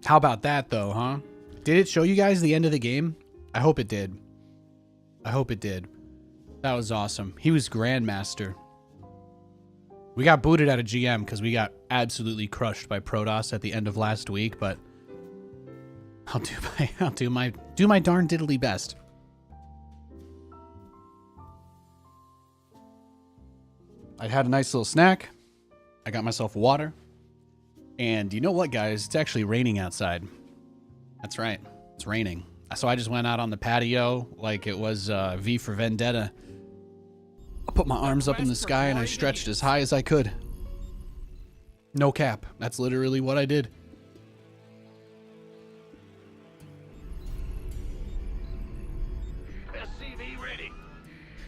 How about that, though, huh? Did it show you guys the end of the game? I hope it did. I hope it did. That was awesome. He was Grandmaster. We got booted out of GM because we got absolutely crushed by Protoss at the end of last week, but I'll do my darn diddly best. I had a nice little snack. I got myself water. And you know what, guys? It's actually raining outside. That's right. It's raining. So I just went out on the patio like it was V for Vendetta. I put my arms up in the sky and I stretched as high as I could. No cap. That's literally what I did. SCV ready.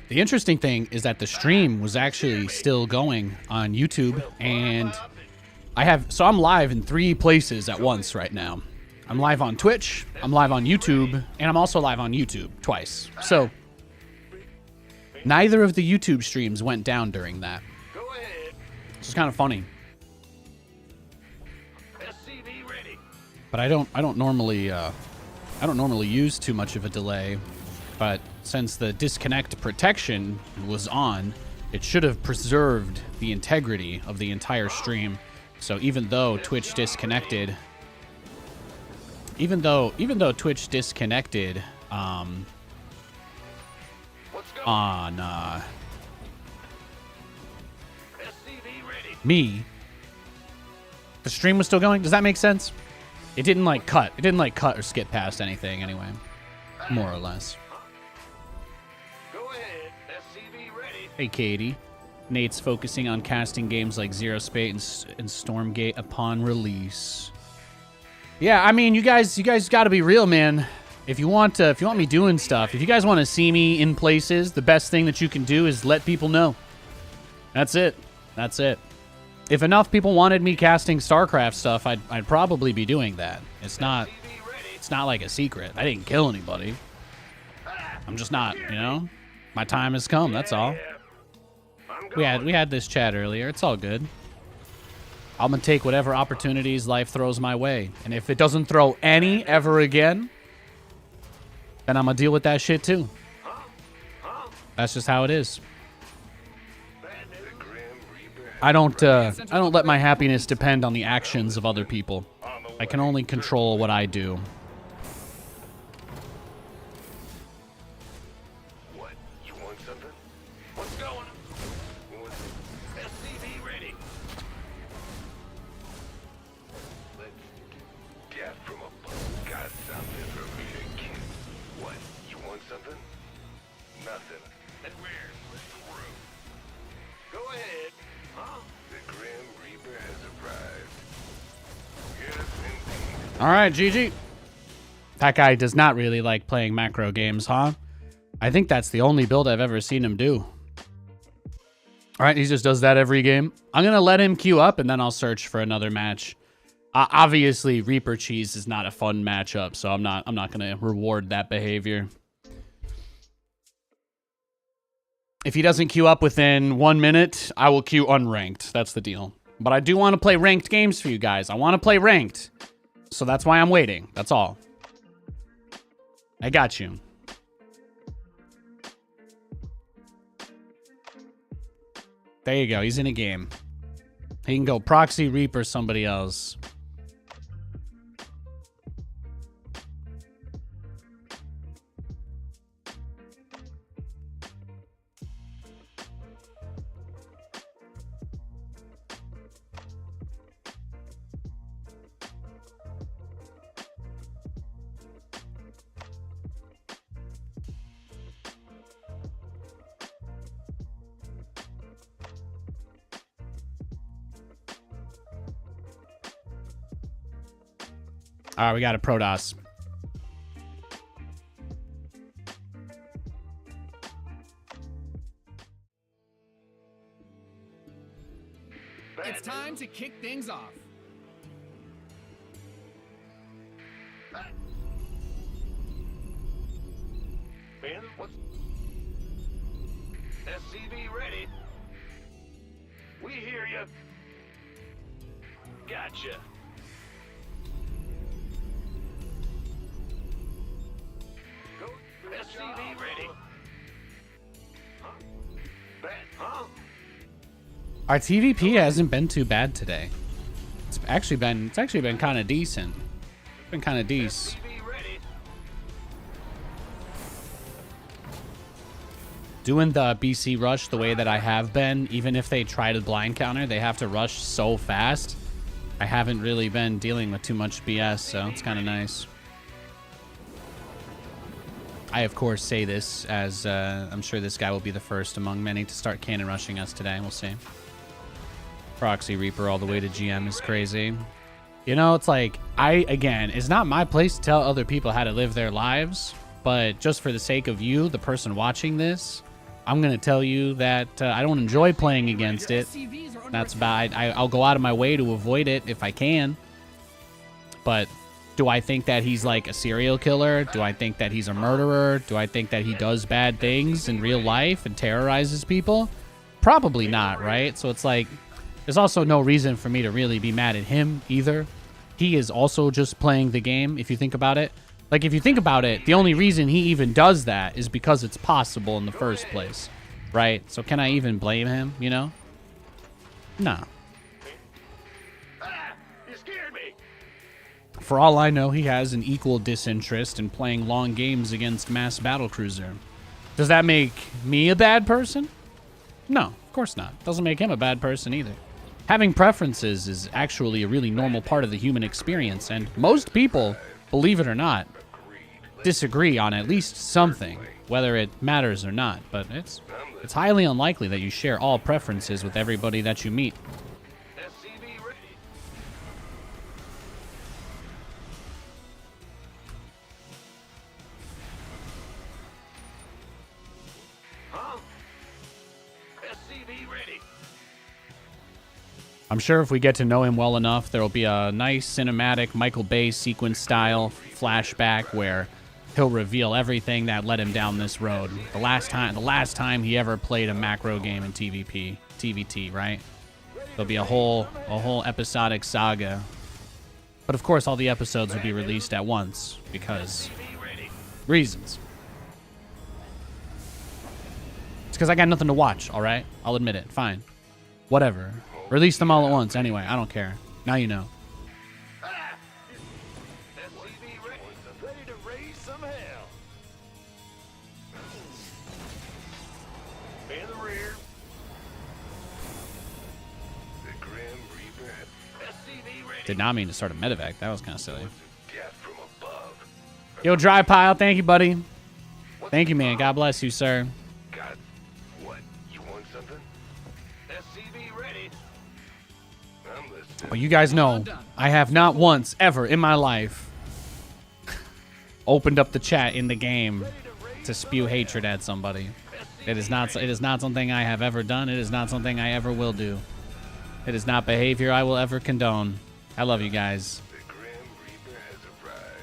The interesting thing is that the stream was actually still going on YouTube, and I'm live in 3 places at once right now. I'm live on Twitch, I'm live on YouTube, and I'm also live on YouTube twice. So neither of the YouTube streams went down during that. Go ahead. It's kind of funny. SCV ready. But I don't normally use too much of a delay, but since the disconnect protection was on, it should have preserved the integrity of the entire stream. So even though Twitch disconnected, on me, the stream was still going. Does that make sense? It didn't like cut. It didn't like cut or skip past anything anyway, more or less. Go ahead. SCV ready. Hey, Katie. Nate's focusing on casting games like Zero Space and Stormgate upon release. Yeah, I mean, you guys got to be real, man. If you want me doing stuff, if you guys want to see me in places, the best thing that you can do is let people know. That's it. That's it. If enough people wanted me casting StarCraft stuff, I'd probably be doing that. It's not like a secret. I didn't kill anybody. I'm just not, you know? My time has come, that's all. We had this chat earlier. It's all good. I'm gonna take whatever opportunities life throws my way. And if it doesn't throw any ever again, then I'm gonna deal with that shit too. That's just how it is. I don't let my happiness depend on the actions of other people. I can only control what I do. What? You want something? What's going on? SCV ready. Let's get from above. Got something for me to kill. What? You want something? Nothing. And where's the crew? Go ahead. Huh? The Grim Reaper has arrived. Yes, indeed. All right, GG. That guy does not really like playing macro games, huh? I think that's the only build I've ever seen him do. All right, he just does that every game. I'm going to let him queue up, and then I'll search for another match. Obviously, Reaper Cheese is not a fun matchup, so I'm not going to reward that behavior. If he doesn't queue up within 1 minute, I will queue unranked. That's the deal. But I do want to play ranked games for you guys. I want to play ranked. So that's why I'm waiting. That's all. I got you. There you go. He's in a game. He can go proxy, Reaper, somebody else. All right, we got a Protoss. It's time to kick things off. Ben, what's... SCV ready. We hear you. Gotcha. Go. SCV ready. Huh? Bet, huh? Our TVP hasn't been too bad today. It's actually been kind of decent. It's been kind of decent. SCV ready. Doing the BC rush the way that I have been, even if they try to blind counter, they have to rush so fast. I haven't really been dealing with too much BS, so it's kind of nice. I, of course, say this as I'm sure this guy will be the first among many to start cannon rushing us today. We'll see. Proxy Reaper all the way to GM is crazy. You know, it's like, again, it's not my place to tell other people how to live their lives, but just for the sake of you, the person watching this, I'm going to tell you that I don't enjoy playing against it. That's bad. I'll go out of my way to avoid it if I can. But do I think that he's like a serial killer? Do I think that he's a murderer? Do I think that he does bad things in real life and terrorizes people? Probably not, right? So it's like, there's also no reason for me to really be mad at him either. He is also just playing the game, if you think about it. Like, if you think about it, the only reason he even does that is because it's possible in the first place, right? So can I even blame him, you know? No. Ah, you scared me. For all I know, he has an equal disinterest in playing long games against mass battlecruiser. Does that make me a bad person? No, of course not. Doesn't make him a bad person either. Having preferences is actually a really normal part of the human experience, and most people, believe it or not, disagree on at least something, whether it matters or not. But it's highly unlikely that you share all preferences with everybody that you meet. SCV ready. Huh? SCV ready. I'm sure if we get to know him well enough, there will be a nice cinematic Michael Bay sequence style flashback where he'll reveal everything that led him down this road. The last time he ever played a macro game in TVT, right? There'll be a whole episodic saga. But of course, all the episodes will be released at once because reasons. It's because I got nothing to watch, all right? I'll admit it. Fine. Whatever. Release them all at once anyway. I don't care. Now you know. SCV ready. Ready to raise some hell. In the rear. The Grim Reaper had SCV ready. Did not mean to start a medevac. That was kind of silly. death from above. Yo, Dry Pile. Thank you, buddy. Thank you, man. God bless you, sir. God, what? You want something? SCV ready. I'm listening. Well, you guys know I have not once ever in my life opened up the chat in the game to spew hatred at somebody. It is not something I have ever done. It is not something I ever will do. It is not behavior I will ever condone. I love you guys. The Grim Reaper has arrived.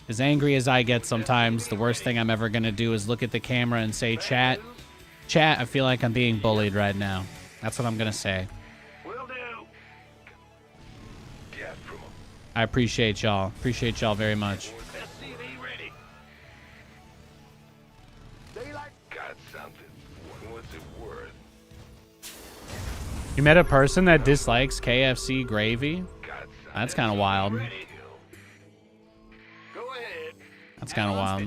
As angry as I get sometimes, the worst thing I'm ever going to do is look at the camera and say, chat, I feel like I'm being bullied right now. That's what I'm going to say. Will do. Death from above. I appreciate y'all. Appreciate y'all very much. SCV ready. Got something. What's it worth? You met a person that dislikes KFC gravy? Got something. That's kind of wild. Ready. Go ahead. That's kind of wild.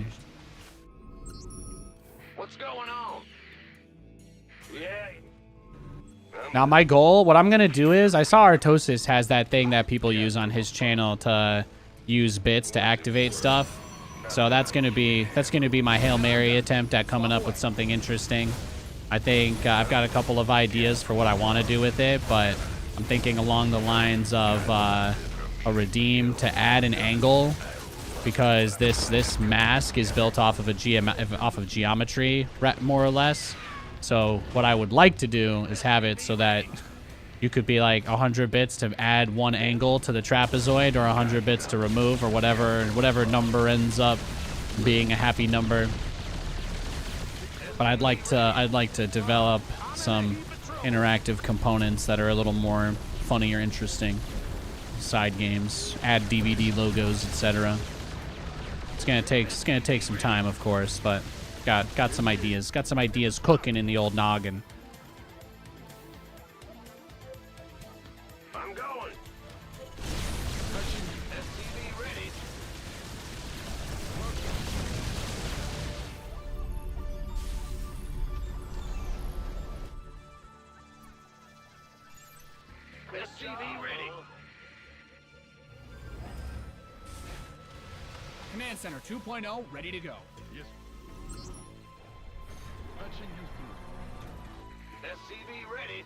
What's going on? Yeah. Now, my goal, what I'm going to do is, I saw Artosis has that thing that people use on his channel to use bits to activate stuff. So that's going to be my Hail Mary attempt at coming up with something interesting. I think I've got a couple of ideas for what I want to do with it, but I'm thinking along the lines of a redeem to add an angle, because this mask is built off of geometry, more or less. So what I would like to do is have it so that you could be like 100 bits to add one angle to the trapezoid, or 100 bits to remove, or whatever number ends up being a happy number. But I'd like to develop some interactive components that are a little more funny or interesting side games. Add DVD logos, etc. It's gonna take some time, of course, but got some ideas. Got some ideas cooking in the old noggin. I'm going. SCV ready. SCV ready. Command Center 2.0 ready to go. Yes. Patching you through. SCV ready.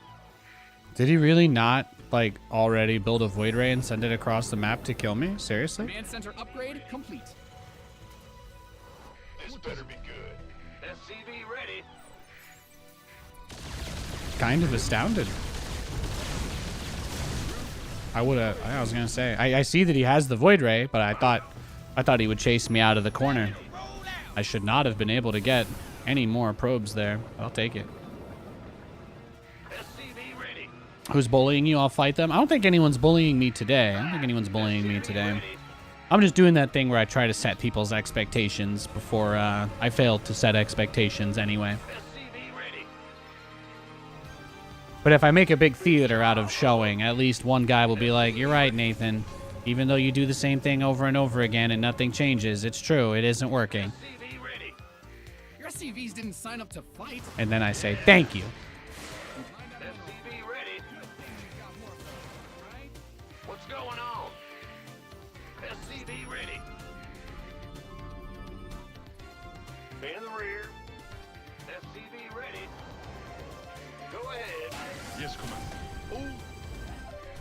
Did he really not, like, already build a Void Ray and send it across the map to kill me? Seriously? Command Center upgrade complete. This better be good. SCV ready. Kind of astounded. I was gonna say, I see that he has the Void Ray, but I thought he would chase me out of the corner. I should not have been able to get any more probes there. I'll take it. SCV ready. Who's bullying you? I'll fight them. I don't think anyone's bullying me today. I'm just doing that thing where I try to set people's expectations before I fail to set expectations anyway. SCV ready. But if I make a big theater out of showing, at least one guy will be like, "You're right, Nathan. Even though you do the same thing over and over again and nothing changes, it's true. It isn't working." SCV ready. Your CVs didn't sign up to fight. And then I say, "Thank you." SCV ready. What's going on? SCV ready. In the rear. SCV ready. Go ahead. Yes, Command. Oh,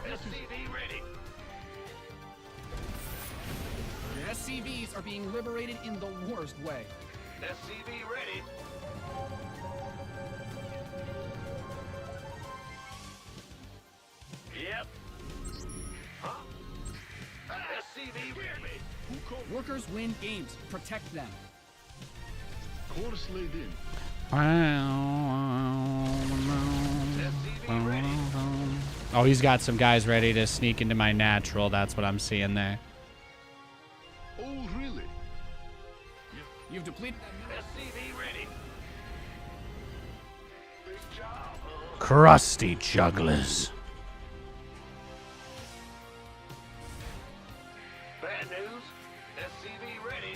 SCV ready. Your SCVs are being liberated in the worst way. SCV ready. Yep. Huh? SCV ready. who called? Workers win games. Protect them. Course laid in. SCV ready. Oh, he's got some guys ready to sneak into my natural. That's what I'm seeing there. Oh, really? You've depleted that mineral. SCV ready. Big job, huh? Crusty jugglers. Bad news. SCV ready.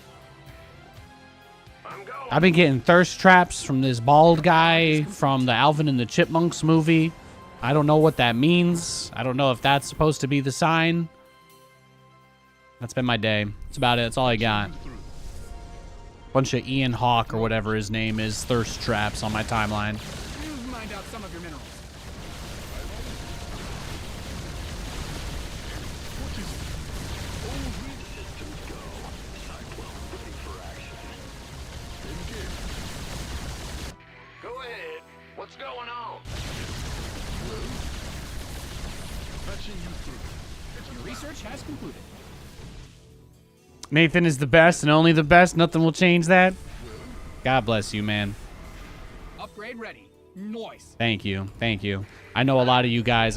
I'm going. I've been getting thirst traps from this bald guy from the Alvin and the Chipmunks movie. I don't know what that means. I don't know if that's supposed to be the sign. That's been my day. That's about it. That's all I got. Bunch of Ian Hawke or whatever his name is thirst traps on my timeline. You've mined out some of your minerals. What is it? Oh, really? Systems go. Cyclone ready for action. Engage. Go ahead. What's going on? Patching you through. Your research has concluded. Nathan is the best and only the best. Nothing will change that. God bless you, man. Upgrade ready. Noise. Thank you. Thank you. I know a lot of you guys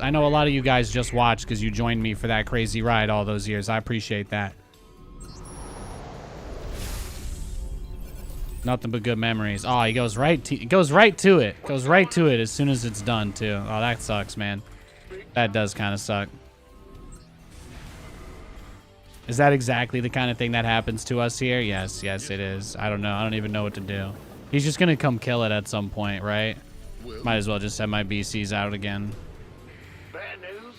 just watched because you joined me for that crazy ride all those years. I appreciate that. Nothing but good memories. Oh, he goes right to it. Goes right to it as soon as it's done, too. Oh, that sucks, man. That does kind of suck. Is that exactly the kind of thing that happens to us here? Yes, it is. I don't know. I don't even know what to do. He's just going to come kill it at some point, right? Might as well just send my BCs out again. Bad news.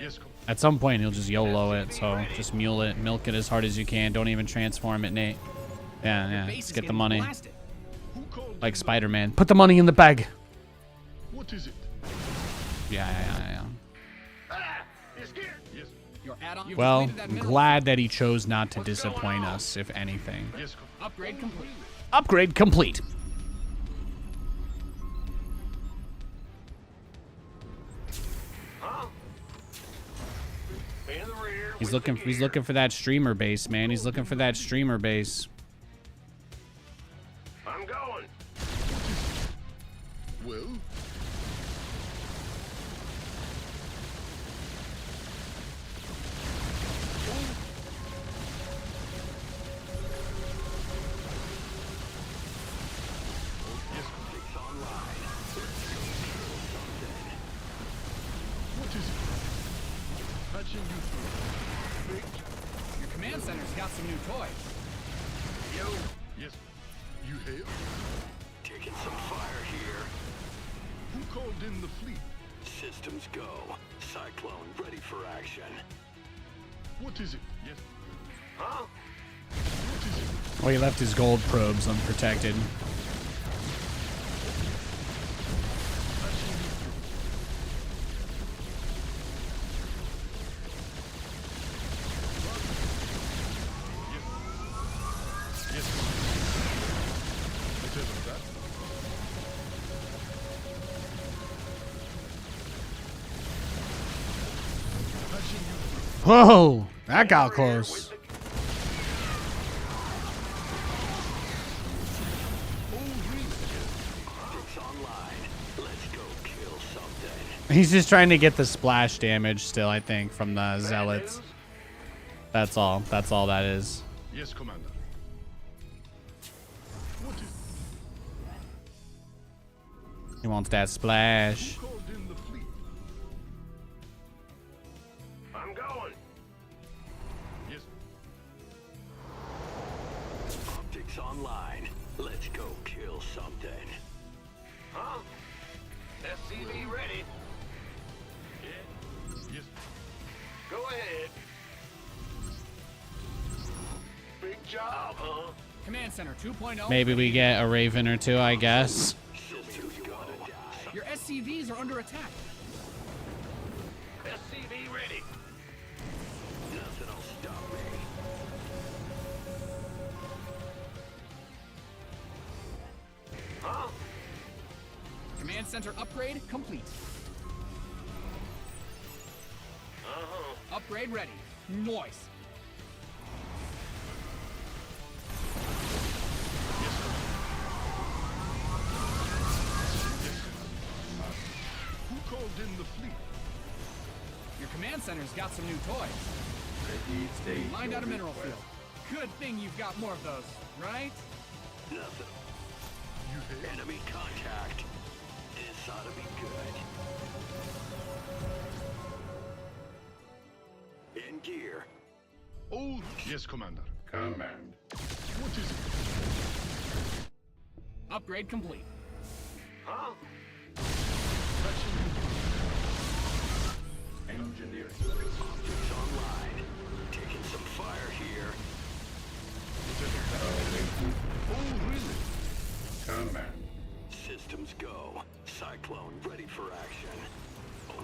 Yes, Command. At some point, he'll just YOLO it, so just mule it, milk it as hard as you can. Don't even transform it, Nate. Yeah, Base let's is get the getting money. blasted. Who called? Like Spider-Man. Put the money in the bag. What is it? Yeah. Ah! You scared? Yes. Your add-on. You've Well, depleted that I'm mineral. glad that he chose not to disappoint us, if anything. Yes, Command. Upgrade complete. Upgrade complete. Huh? In the rear. He's with the looking for that streamer base, man. He's looking for that streamer base. I'm going. Well, Patching you through. Big. Your command center's got some new toys. Yo. Yes. You hail? Taking some fire here. Who called in the fleet? Systems go. Cyclone ready for action. What is it? Yes. Huh? What is it? Oh, he left his gold probes unprotected. Patching you through. Yes. Yes. Whatever that. Patching you through. Whoa, that got close. Optics online. Let's go kill something. He's just trying to get the splash damage still, I think, from the zealots. That's all. That's all that is. Yes, Commander. What is He wants that splash. Who called in the fleet? I'm going. Yes. Optics online. Let's go kill something. Huh? SCV ready. Yes. Go ahead. Big job, huh? Command center 2.0. Maybe we get a Raven or two, I guess. Systems go. Your SCVs are under attack. SCV ready. Nothing'll stop me. Huh? Command center upgrade complete. Uh-huh. Upgrade ready. Noise. Who called in the fleet? Your command center's got some new toys. Ready, state Lined your out a mineral request. field. Good thing you've got more of those, right? Nothing. You hail? Enemy contact. This ought to be good. In gear. Oh, yes, Commander. Command. What is it? Upgrade complete. Huh? Patching you through. Engineering. Optics online. Taking some fire here. Awaiting. Oh, really? Command. Systems go. Cyclone ready for action.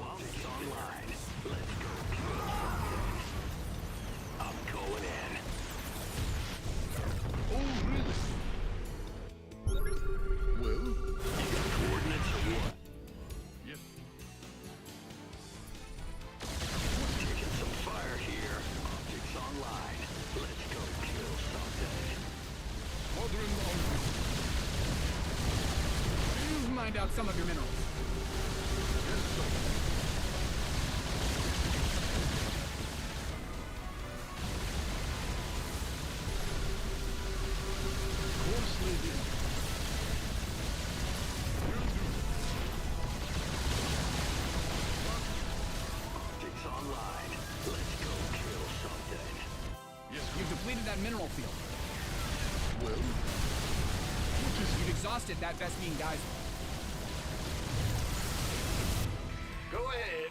Optics online. Let's go kill something. I'm going in. Oh, really? Well, You got coordinates or what? yes. Taking some fire here. Optics online. Let's go kill something. Ordering on route. You've mined out some of your minerals. Yes, sir. Course laid in. Optics online. Let's go kill something. Yes, You've depleted that mineral field. well. What is You've exhausted that Vespine geyser. Go ahead.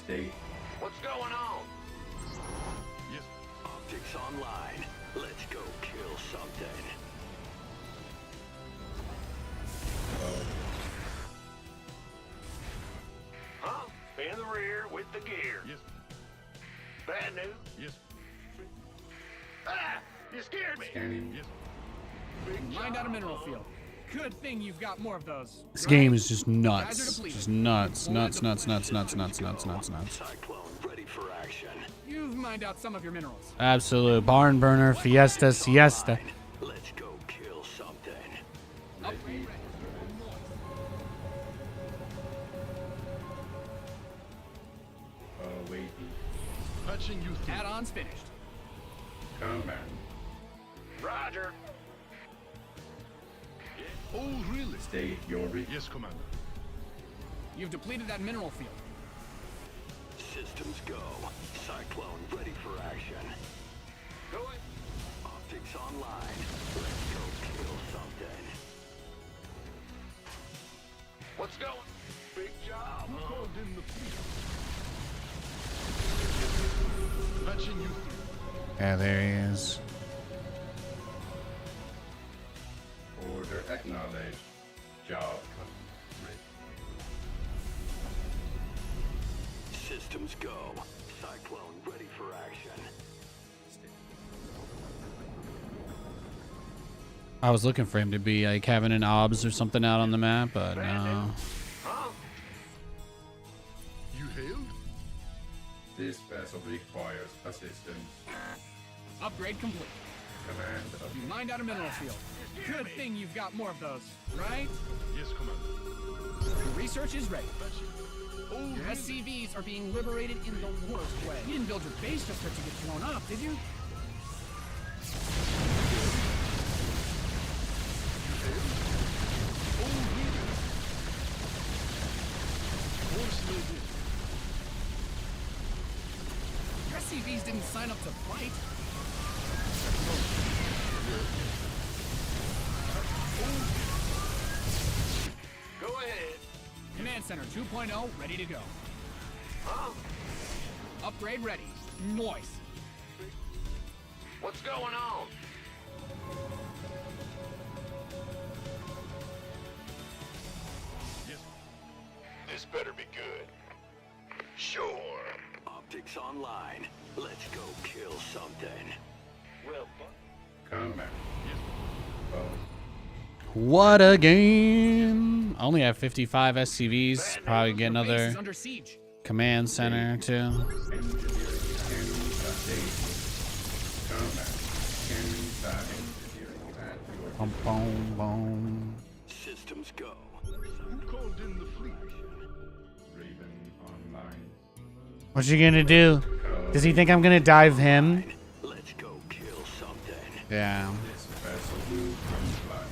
State. What's going on? Yes. Optics online. Let's go kill something. Huh? In the rear with the gear. Yes. Bad news. Yes. Ah! You scared me. Scanning. Yes. Mined out a mineral field. Good thing you've got more of those. This right? game is just Geyser nuts. depleted. Just nuts, nuts, nuts, nuts, nuts, nuts, nuts, nuts, nuts. Cyclone ready for action. You've mined out some of your minerals. Absolute barn burner, fiesta, siesta. Let's go kill something. Upgrade ready. Awaiting. Patching you through. Add-ons finished. Command. Roger. Oh, really? State your request. Yes, Commander. You've depleted that mineral field. Systems go. Cyclone ready for action. Go ahead. Optics online. Let's go kill something. What's going? Big job. Who called in the fleet? Patching you through. Yeah, there he is. Order acknowledged. Job complete. Systems go. Cyclone ready for action. I was looking for him to be like having an obs or something out on the map, but no. You hailed? This vessel requires assistance. Upgrade complete. Command of You mined out a mineral field. Good thing you've got more of those, right? Yes, Commander. Your research is ready. Patching. Oh, Your SCVs are being liberated in the worst way. You didn't build your base just for it to get blown up, did you? Your SCVs didn't sign up to fight. Go ahead. Command Center 2.0 ready to go. Upgrade ready. Noise. What's going on? Yes. This better be good. Sure. Optics online. Let's go kill something. Well, combat. Oh, What a game! Only have 55 SCVs. Probably get Your base another is under siege. command center too. engineering and update. Combat. Inside engineering at your Boom, boom, boom. systems go. Who called in the fleet? Raven online. What's he gonna do? Does he think I'm gonna dive him? Let's go kill something. Yeah. This vessel will comply.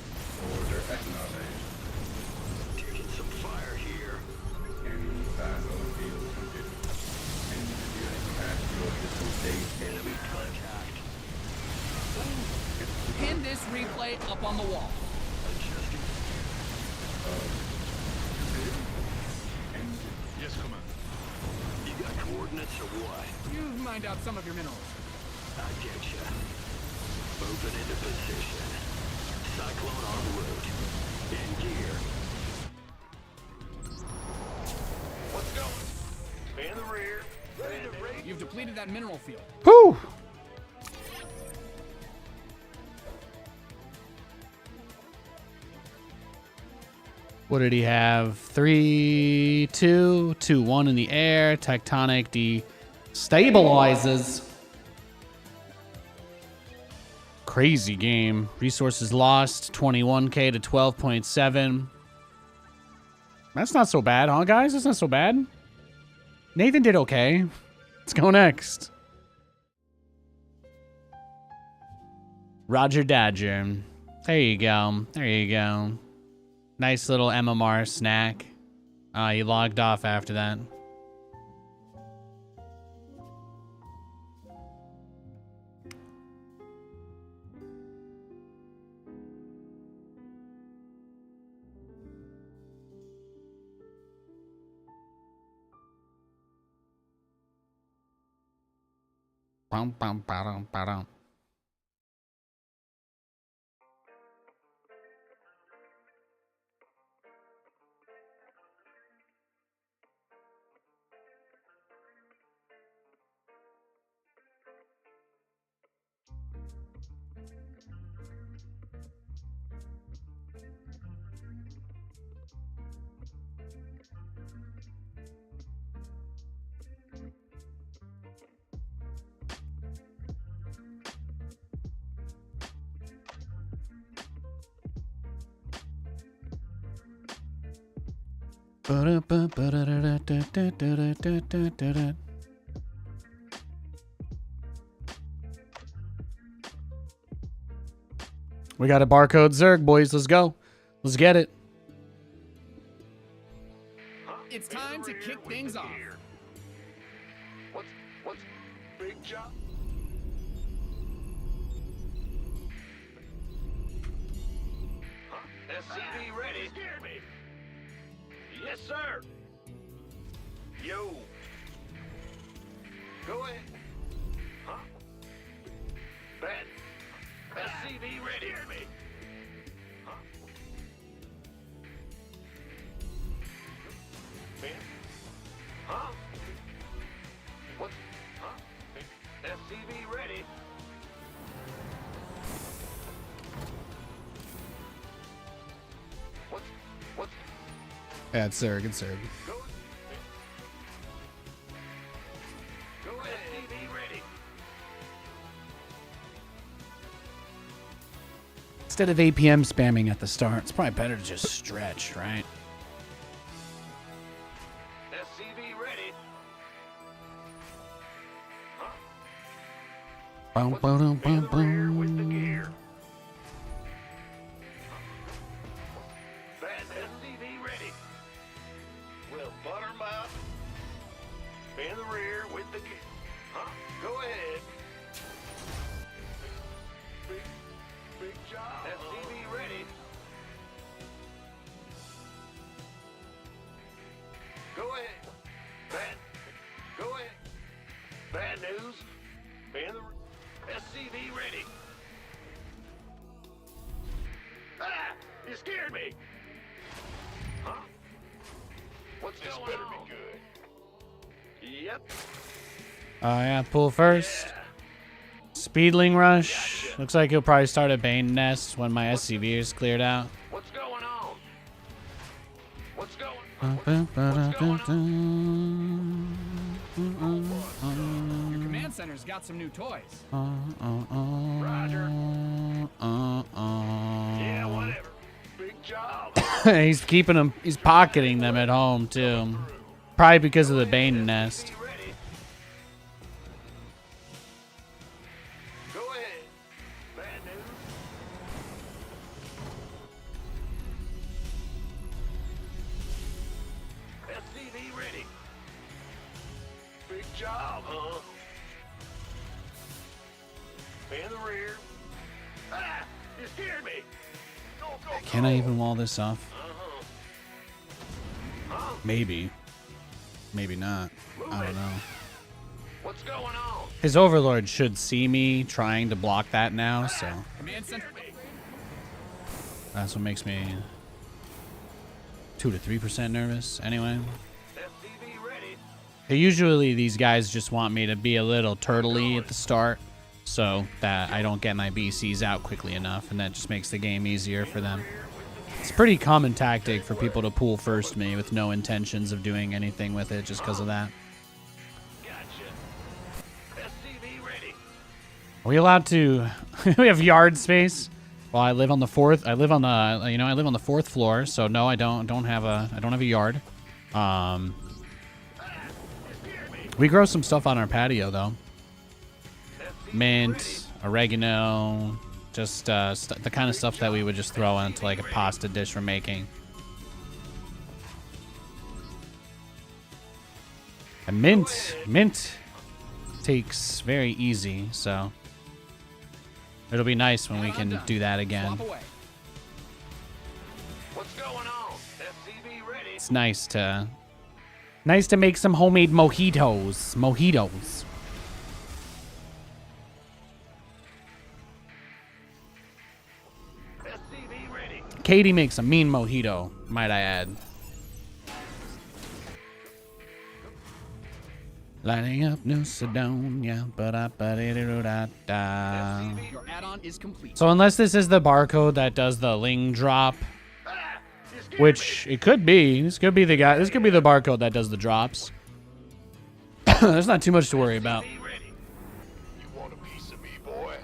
Order acknowledged. Taking some fire here. Inside field condition. Engineering at your disposal. Enemy contact. Pin this replay up on the wall. Adjusting. Yes, Commander. You got coordinates or what? You've mined out some of your minerals. I get ya. Moving into position. Cyclone en route. In gear. What's going? In the rear. Ready to raid. You've depleted that mineral field. Whew! What did he have? 3, 2, 2, 1 in the air. Tectonic destabilizes. Crazy game. Resources lost 21k to 12.7. That's not so bad, huh, guys? That's not so bad. Nathan did okay. Let's go next. Roger Dodger. There you go. There you go. Nice little MMR snack. He logged off after that. Bum, bum, ba-dum, ba-dum. We got a barcode Zerg, boys. Let's go. Let's get it. It's time to kick things off. What's big job? Huh? SCV ready. Scared me. Yes, sir. Yo. Go ahead. Huh? Bad. SCV ready. Scared me. Huh? Man. Huh? What's... Huh? SCV ready. What's... Yeah, it's sir. Good sir. Go... Go ahead. SCV ready. Instead of APM spamming at the start, it's probably better to just stretch, right? SCV ready. Huh? Boom, What's boom, boom, in the rear with the boom. gear? Bad SCV ready. We'll butter 'em up. In the rear with the gear. Huh? Go ahead. Big job. SCV ready. Go ahead. Bad. Go ahead. Bad news. In the SCV ready. Ah! You scared me. Huh? What's this going better on? Be good. Yep. Yeah, pull first. Speedling rush. Looks like he'll probably start a Bane nest when my SCV is cleared out. What's going on? What's going Your command center's got some new toys. Roger. Yeah, whatever. Big job. He's keeping them. He's pocketing them at home too. Probably because of the Bane nest. SCV ready. Go ahead. Bad news. SCV ready. Big job, huh? In the rear. Ah! You scared me. Go, go, Can I even wall this off? Uh-huh. Huh? Maybe. Maybe not. I don't know. What's going on? His overlord should see me trying to block that now, so Command center. that's what makes me 2 to 3% nervous. Anyway, SCV ready. usually these guys just want me to be a little turtley at the start, so that I don't get my BCs out quickly enough, and that just makes the game easier for them. It's a pretty common tactic for people to pool first me with no intentions of doing anything with it just because of that. Gotcha. SCV ready. Are we allowed to? We have yard space. Well, I live on the fourth. I live on the. I live on the 4th floor. So no, I don't have a. I don't have a yard. We grow some stuff on our patio though. Mint, oregano, just the kind of stuff that we would just throw into like a pasta dish we're making. And mint takes very easy, so it'll be nice when we can do that again. Swap away. What's going on? SCV ready. It's nice to make some homemade mojitos. SCV ready. Katie makes a mean mojito, might I add. Lighting up New Sedonia, ba-da-ba-dee-doo-da-da. Your add-on is complete. So unless this is the barcode that does the ling drop, Ah! You scared which it could be. This could be the guy. This could be the barcode that does the drops. There's not too much to worry about. SCV ready. You want a piece of me, boy?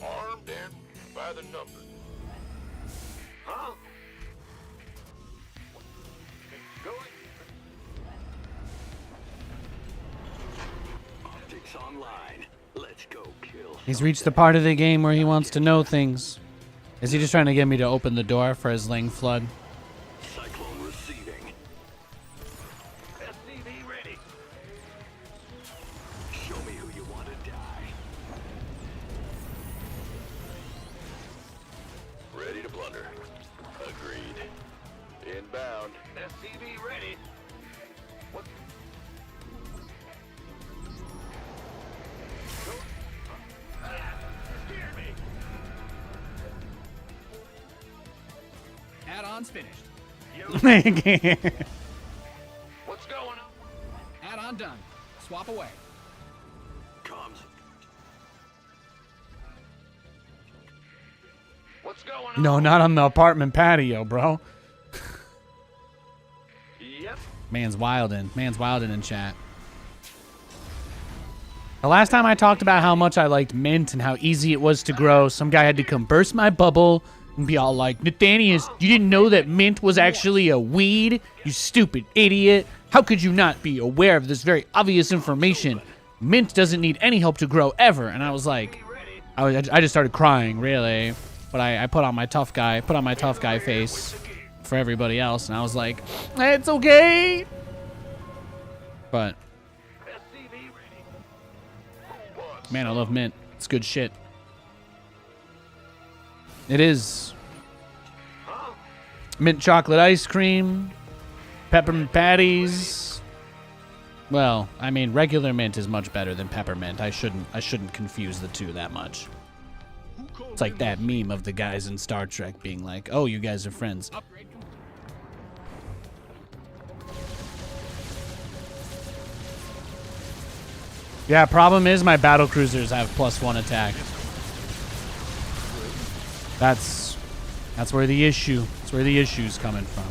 Armed and by the numbers. Huh? Go ahead. Optics online. Let's go kill. He's reached the part of the game where he wants to know things. Is he just trying to get me to open the door for his Ling flood? Cyclone receiving. SCV ready. Show me who you want to die. Ready to blunder. Agreed. Inbound. SCV ready. What? Hear me. Add-on's finished. What's going on? Add-on done. Swap away. Comms. What's going on? No, not on the apartment patio, bro. Yep. Man's wildin' in chat. The last time I talked about how much I liked mint and how easy it was to grow, some guy had to come burst my bubble and be all like, Nathanias, you didn't know that mint was actually a weed? You stupid idiot. How could you not be aware of this very obvious information? Mint doesn't need any help to grow ever. And I was like, I just started crying, really. But I put on my tough guy face for everybody else. And I was like, it's okay. But, man, I love mint. It's good shit. It is. Mint chocolate ice cream, peppermint patties. Well, I mean, regular mint is much better than peppermint. I shouldn't confuse the two that much. It's like that meme of the guys in Star Trek being like, "Oh, you guys are friends." Upgrade complete. Yeah, problem is my battle cruisers have +1 attack. That's where the issue's coming from.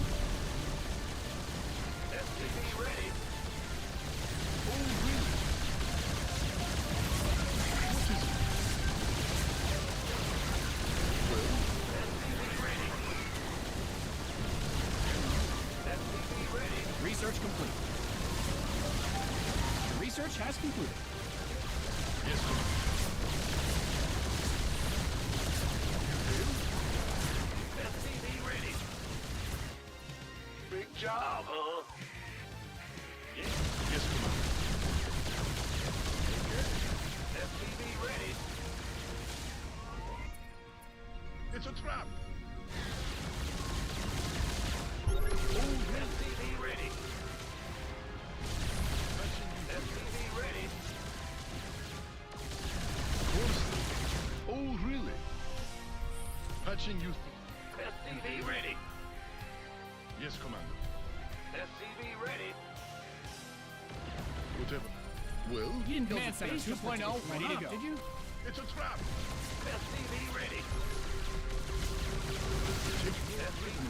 Research complete. Research has concluded. Big job, huh? Yes, Commander. SCV ready. It's a trap. SCV ready. SCV ready. Oh, really? Patching you. SCV ready. Yes, Commander. SCV ready. Whatever. Well, You didn't build Center 2.0 ready to go, did you? it's a trap. SCV ready.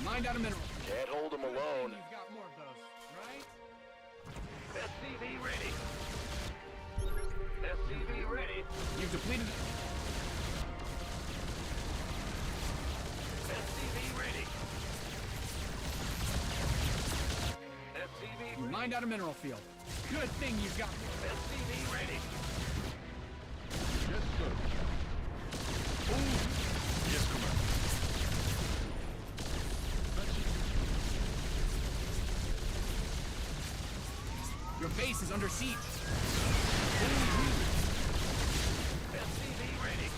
Mined out a mineral. Can't hold him alone. You've got more of those, right? SCV ready. SCV ready. You've depleted. SCV ready. SCV You mined out a mineral field. Good thing you've got more. SCV ready. Yes, sir. Oh, yes, Commander. Patching Your base is under siege. SCV ready.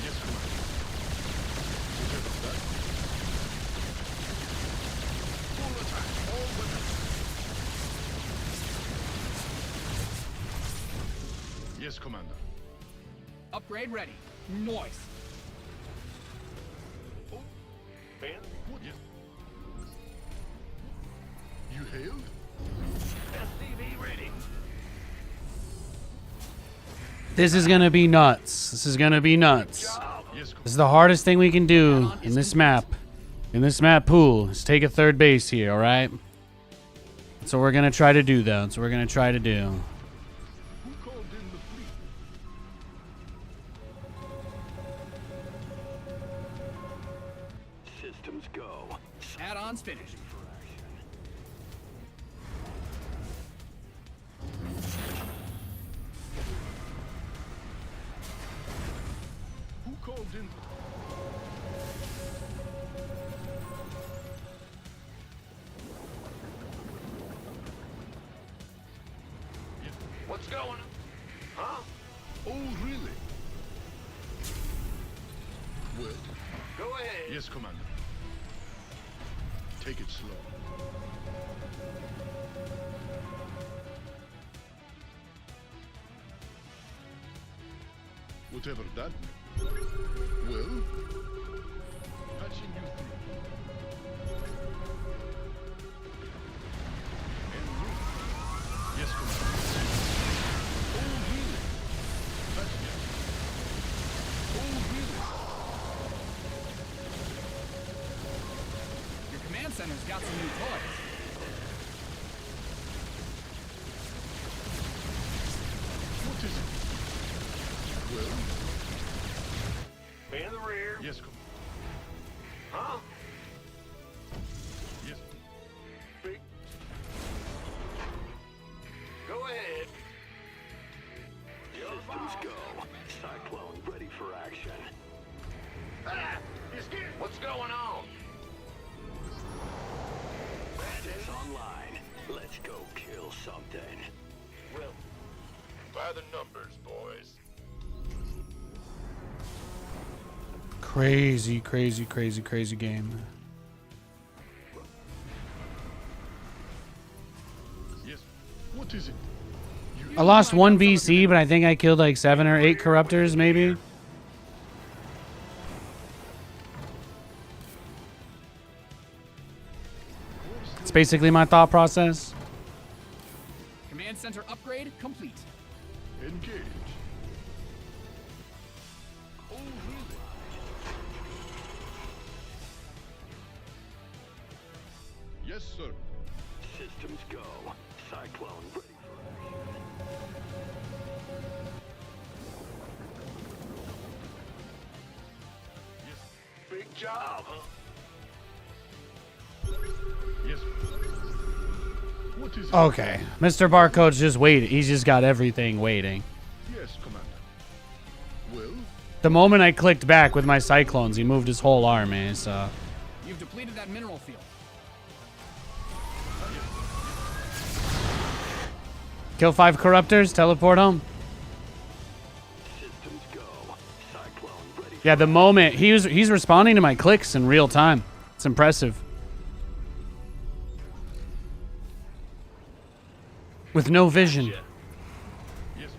Yes, Commander. Whatever that. Full attack. All weapons. Yes, Commander. Upgrade ready. Noise. Man, What? Yes. You hailed? SCV ready. This is gonna be nuts. This is gonna be nuts. Yes, This Commander. is the hardest thing we can do in this map. In this map pool, is take a third base here, alright? That's what we're gonna try to do, though. That's what we're gonna try to do. Who called in the fleet? Systems go. Add-ons finished. going on? Huh? Oh, really? Well, Go ahead. yes, Commander. Take it slow. Whatever that means. Well, patching you through. En route. Yes, Commander. Oh, really? Patching it. Oh, really? Your command center's got some new toys. What is it? Well, In the rear. yes, Commander. Huh? Yes. Big. Go ahead. Systems go. Cyclone ready for action. Ah! You scared? What's going on? Bandits online. Let's go kill something. Well, by the numbers, boys. Crazy, crazy, crazy, crazy game. Yes. What is it? I lost 1 BC, but I think I killed like 7 or 8 corruptors, maybe. It's basically my thought process. Command center upgrade complete. Engage. Oh, really? Yes, sir. Systems go. Cyclone ready for action. Yes. Big job, huh? Yes. What is it? Okay, Mr. Barcode's just waiting. He's just got everything waiting. Yes, Commander. Well, The moment I clicked back with my cyclones, he moved his whole army. So You've depleted that mineral field. kill 5 corruptors, teleport home. Systems go. Cyclone ready. Yeah, the moment he's responding to my clicks in real time. It's impressive. With no vision. yes.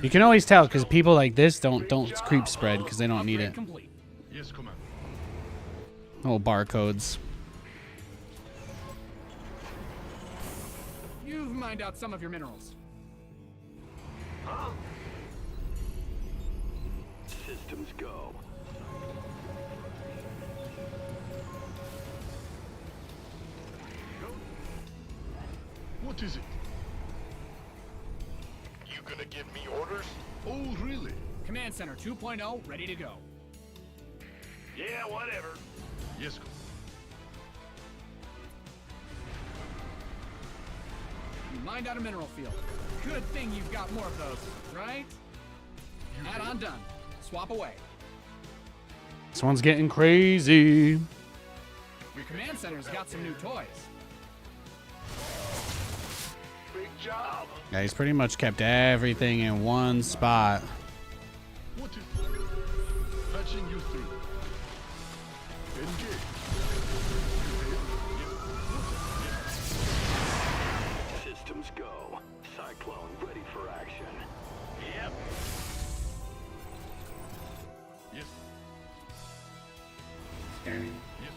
You can always tell because people like this don't creep spread because they don't need Upgrade it. complete. Yes, Commander. Oh, barcodes. You've mined out some of your minerals. Huh? Systems go. What is it? You gonna give me orders? Oh, really? Command center 2.0 ready to go. Yeah, whatever. Yes, Commander. You mined out a mineral field. Good thing you've got more of those, right? Add-on done. Swap away. This one's getting crazy. Your command center's got some new toys. Big job. Yeah, he's pretty much kept everything in one spot. What is patching you through? Engage. Systems go. Cyclone ready for action. Yep. Yes. Scanning. Yes.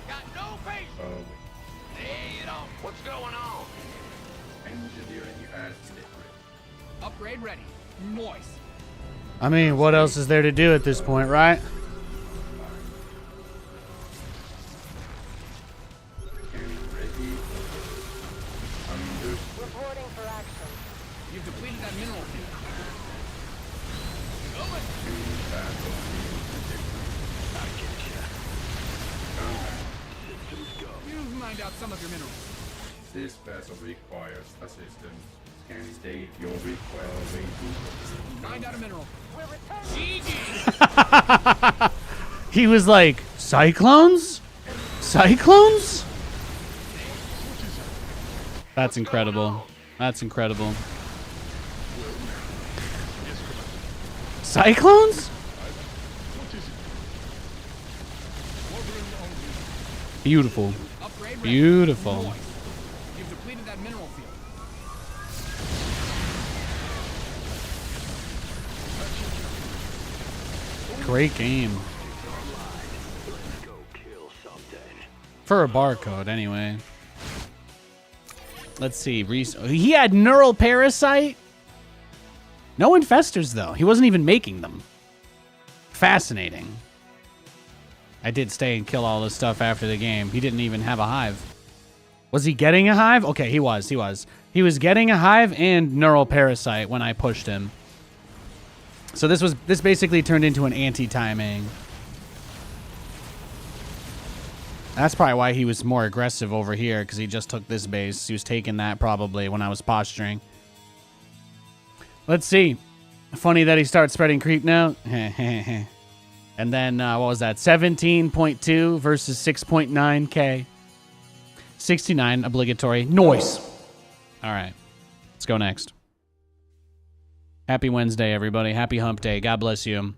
Got no patience. Following. Hey, you know, what's going on? Engineering as delivery. Upgrade ready. Moist. I mean, what else is there to do at this point, right? Scanning ready. Understood. Reporting for action. You've depleted that mineral field. Battle I get ya. Systems go. You've mined out some of your minerals. This vessel requires assistance. Scanning state your request. Mined out a mineral. We're returning. GG. He was like, cyclones? Cyclones? That's incredible. That's incredible. Cyclones? What is it? Wandering only. Beautiful. Upgrade ready. Beautiful. Moist. You've depleted that mineral field. Great game. Go kill something. For a barcode, anyway. Let's see. He had neural parasite? No infestors, though. He wasn't even making them. Fascinating. I did stay and kill all this stuff after the game. He didn't even have a hive. Was he getting a hive? Okay, he was. He was. He was getting a hive and neural parasite when I pushed him. So this basically turned into an anti-timing. That's probably why he was more aggressive over here, because he just took this base. He was taking that probably when I was posturing. Let's see. Funny that he starts spreading creep now. And then, what was that? 17.2 versus 6.9k. 69 obligatory. Noise. All right. Let's go next. Happy Wednesday, everybody. Happy hump day. God bless you.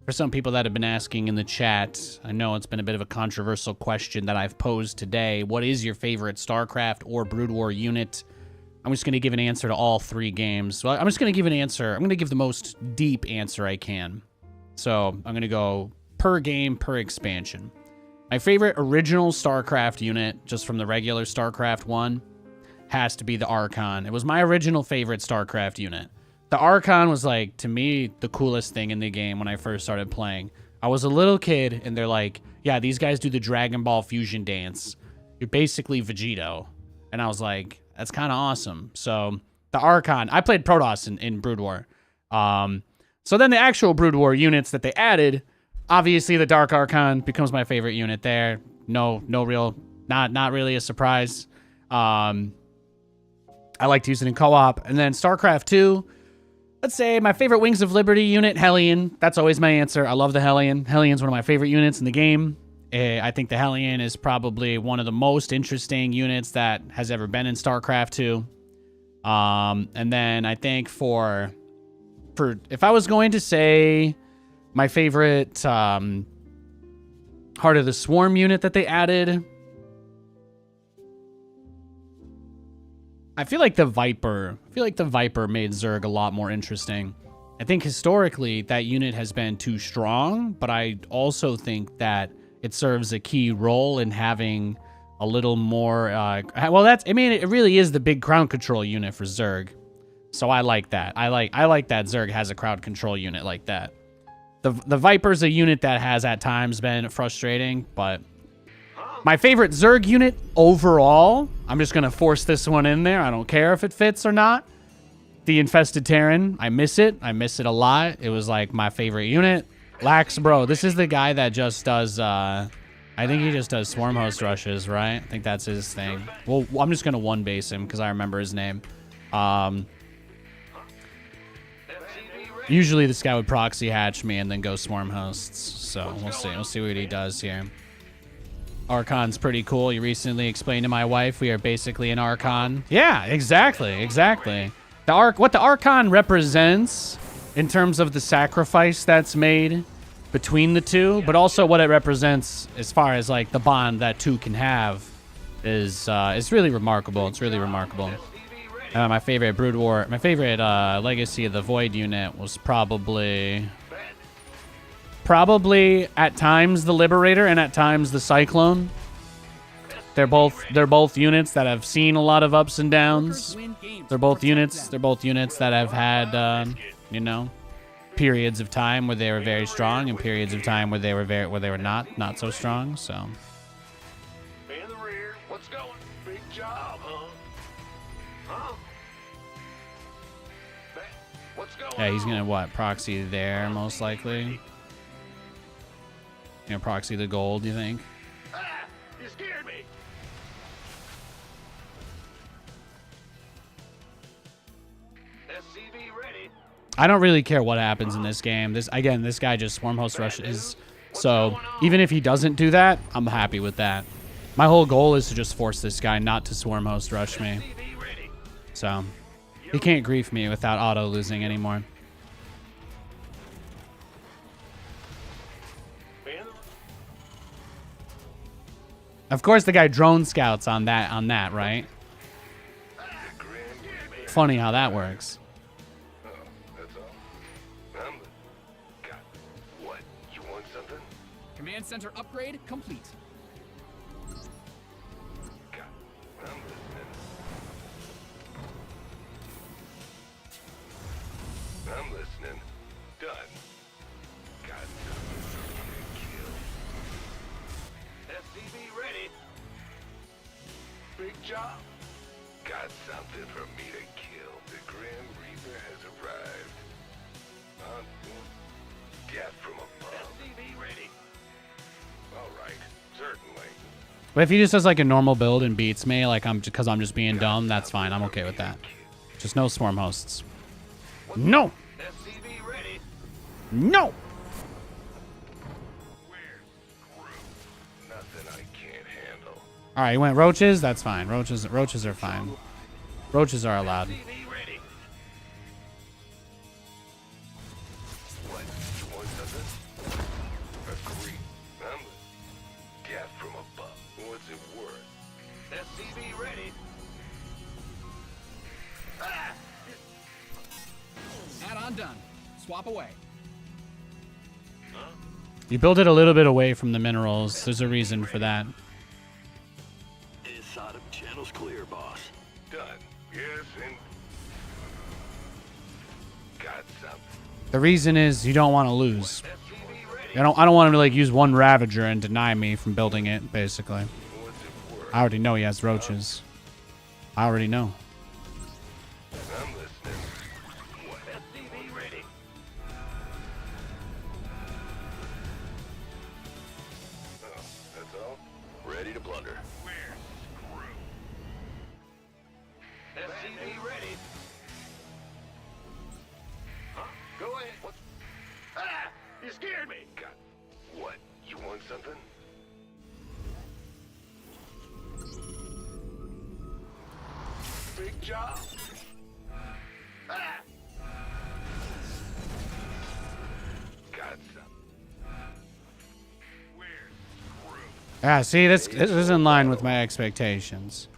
For some people that have been asking in the chat, I know it's been a bit of a controversial question that I've posed today. What is your favorite StarCraft or Brood War unit? I'm just going to give an answer to all three games. Well, I'm just going to give an answer. I'm going to give the most deep answer I can. So I'm going to go per game, per expansion. My favorite original StarCraft unit, just from the regular StarCraft 1, has to be the Archon. It was my original favorite StarCraft unit. The Archon was, like, to me, the coolest thing in the game when I first started playing. I was a little kid, and they're like, yeah, these guys do the Dragon Ball fusion dance. You're basically Vegito. And I was like, that's kind of awesome. So, the Archon, I played Protoss in Brood War. So then the actual Brood War units that they added, obviously the Dark Archon becomes my favorite unit there. No real, not really a surprise. I liked using it in co-op. And then StarCraft 2, let's say my favorite Wings of Liberty unit, Hellion. That's always my answer. I love the Hellion. Hellion's one of my favorite units in the game. I think the Hellion is probably one of the most interesting units that has ever been in StarCraft 2. And then I think for if I was going to say my favorite Heart of the Swarm unit that they added, I feel like the Viper made Zerg a lot more interesting. I think historically that unit has been too strong, but I also think that it serves a key role in having a little more, it really is the big crowd control unit for Zerg. So I like that. I like that Zerg has a crowd control unit like that. The Viper's a unit that has at times been frustrating, but my favorite Zerg unit overall, I'm just going to force this one in there. I don't care if it fits or not. The Infested Terran, I miss it. I miss it a lot. It was like my favorite unit. Lax, bro, this is the guy that just does, I think he just does Swarm Host Rushes, right? I think that's his thing. Well, I'm just going to one base him because I remember his name. Usually this guy would proxy hatch me and then go Swarm Hosts. So we'll see. We'll see what he does here. Archon's pretty cool. You recently explained to my wife we are basically an Archon. Yeah, exactly. What the Archon represents in terms of the sacrifice that's made between the two, but also what it represents as far as like the bond that two can have is really remarkable. It's really remarkable. My favorite Brood War, my favorite Legacy of the Void unit was probably at times the Liberator and at times the Cyclone. They're both units that have seen a lot of ups and downs. They're both units that have had periods of time where they were very strong and periods of time where they were not so strong. So In the rear. What's going? Big job, huh? Huh? What's going yeah, he's on? gonna proxy there most likely. Proxy the gold, you think? Ah, you scared me. SCV ready. I don't really care what happens in this game. This guy just Swarm Host Rushes. So even if he doesn't do that, I'm happy with that. My whole goal is to just force this guy not to Swarm Host Rush me. SCV ready. So he can't grief me without auto losing anymore. Of course, the guy drone scouts on that, right? Funny how that works. Oh, that's all? I'm the... God, what? You want something? Command center upgrade complete. God, I'm listening. I'm listening. Done. Got something for me to kill. SCV ready. Big job. Got something for me to kill. The Grim Reaper has arrived. Death from above. SCV ready. All right, certainly. But if he just does like a normal build and beats me, like because I'm just being dumb, that's fine. I'm okay with that. Just no swarm hosts. No. SCV ready. No. Where's Groot? Nothing I can't handle. All right, he went roaches. That's fine. Roaches are fine. Roaches are allowed. SCV ready. What? You want something? Agree. I'm death from above. What's it worth? SCV ready. Ah! Add-on done. Swap away. You build it a little bit away from the minerals. There's a reason for that. Sodom channel's clear, boss. Done. Yes, and got something. The reason is you don't want to lose. SCV ready. I don't want him to like use one Ravager and deny me from building it. Basically, What's it worth? I already know he has roaches. I already know. I'm listening. What? SCV ready. Oh, that's all? Ready to blunder. Where's Groot? SCV ready. Huh? Go ahead. What? Ah! You scared me. God. What? You want something? Big job. Ah! Got some. Where's Groot? Yeah, see, this is in line with my expectations.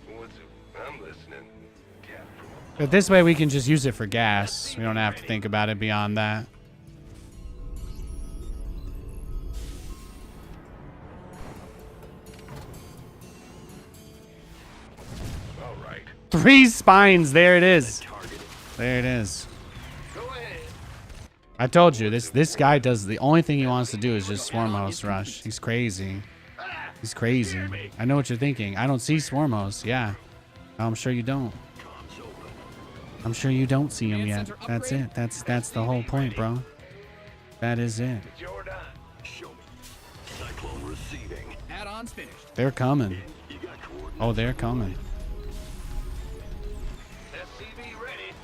What's it? I'm listening. Yeah, from But this way we can just use it for gas. We don't have to think about it beyond that. all right. 3 spines. There it is. There it is. Go ahead. I told you, this guy does, the only thing he wants to do is just swarm host rush. He's crazy. He's crazy. I know what you're thinking. I don't see swarm hosts. Yeah. I'm sure you don't. I'm sure you don't see him yet. That's it. That's the whole point, bro. That is it. Jordan. Show me. Cyclone receiving. Add-on's finished. They're coming. You got coordinates. Oh, they're coming. SCV ready.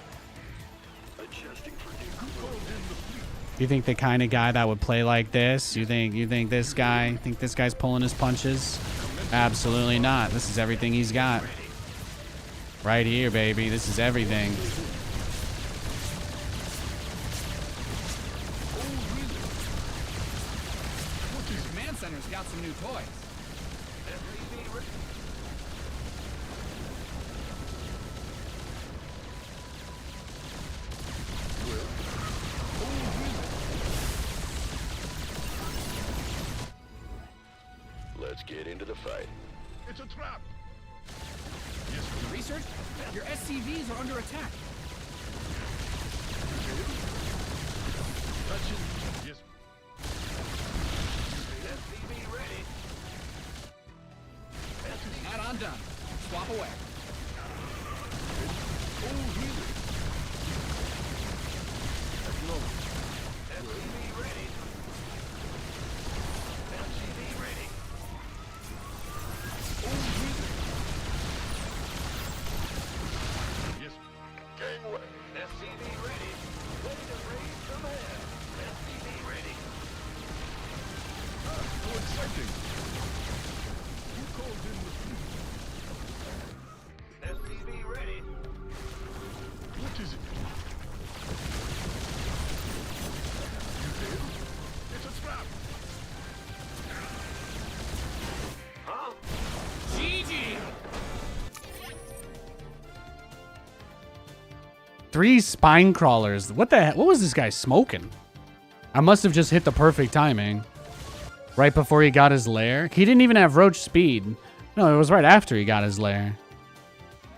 Adjusting for new. You think the kind of guy that would play like this? You think this guy's pulling his punches? Absolutely not. This is everything he's got. Right here, baby. This is everything. Command center's got some new toys. SCV ready. Let's get into the fight. It's a trap. Research? Your SCVs are under attack. That's it. Yes. SCV ready. Add-on done. Swap away. SCV ready. SCV ready. Yes. Gangway. SCV ready. Ready to raise from hell. SCV ready. So exciting. Who called in the fleet? 3 spine crawlers. What the heck? What was this guy smoking? I must have just hit the perfect timing. Right before he got his lair. He didn't even have roach speed. No, it was right after he got his lair.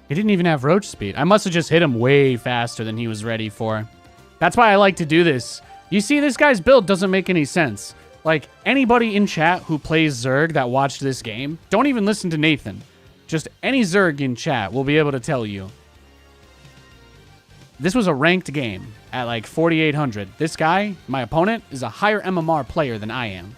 He didn't even have roach speed. I must have just hit him way faster than he was ready for. That's why I like to do this. You see, this guy's build doesn't make any sense. Like, anybody in chat who plays Zerg that watched this game, don't even listen to Nathan. Just any Zerg in chat will be able to tell you. This was a ranked game at like 4,800. This guy, my opponent, is a higher MMR player than I am.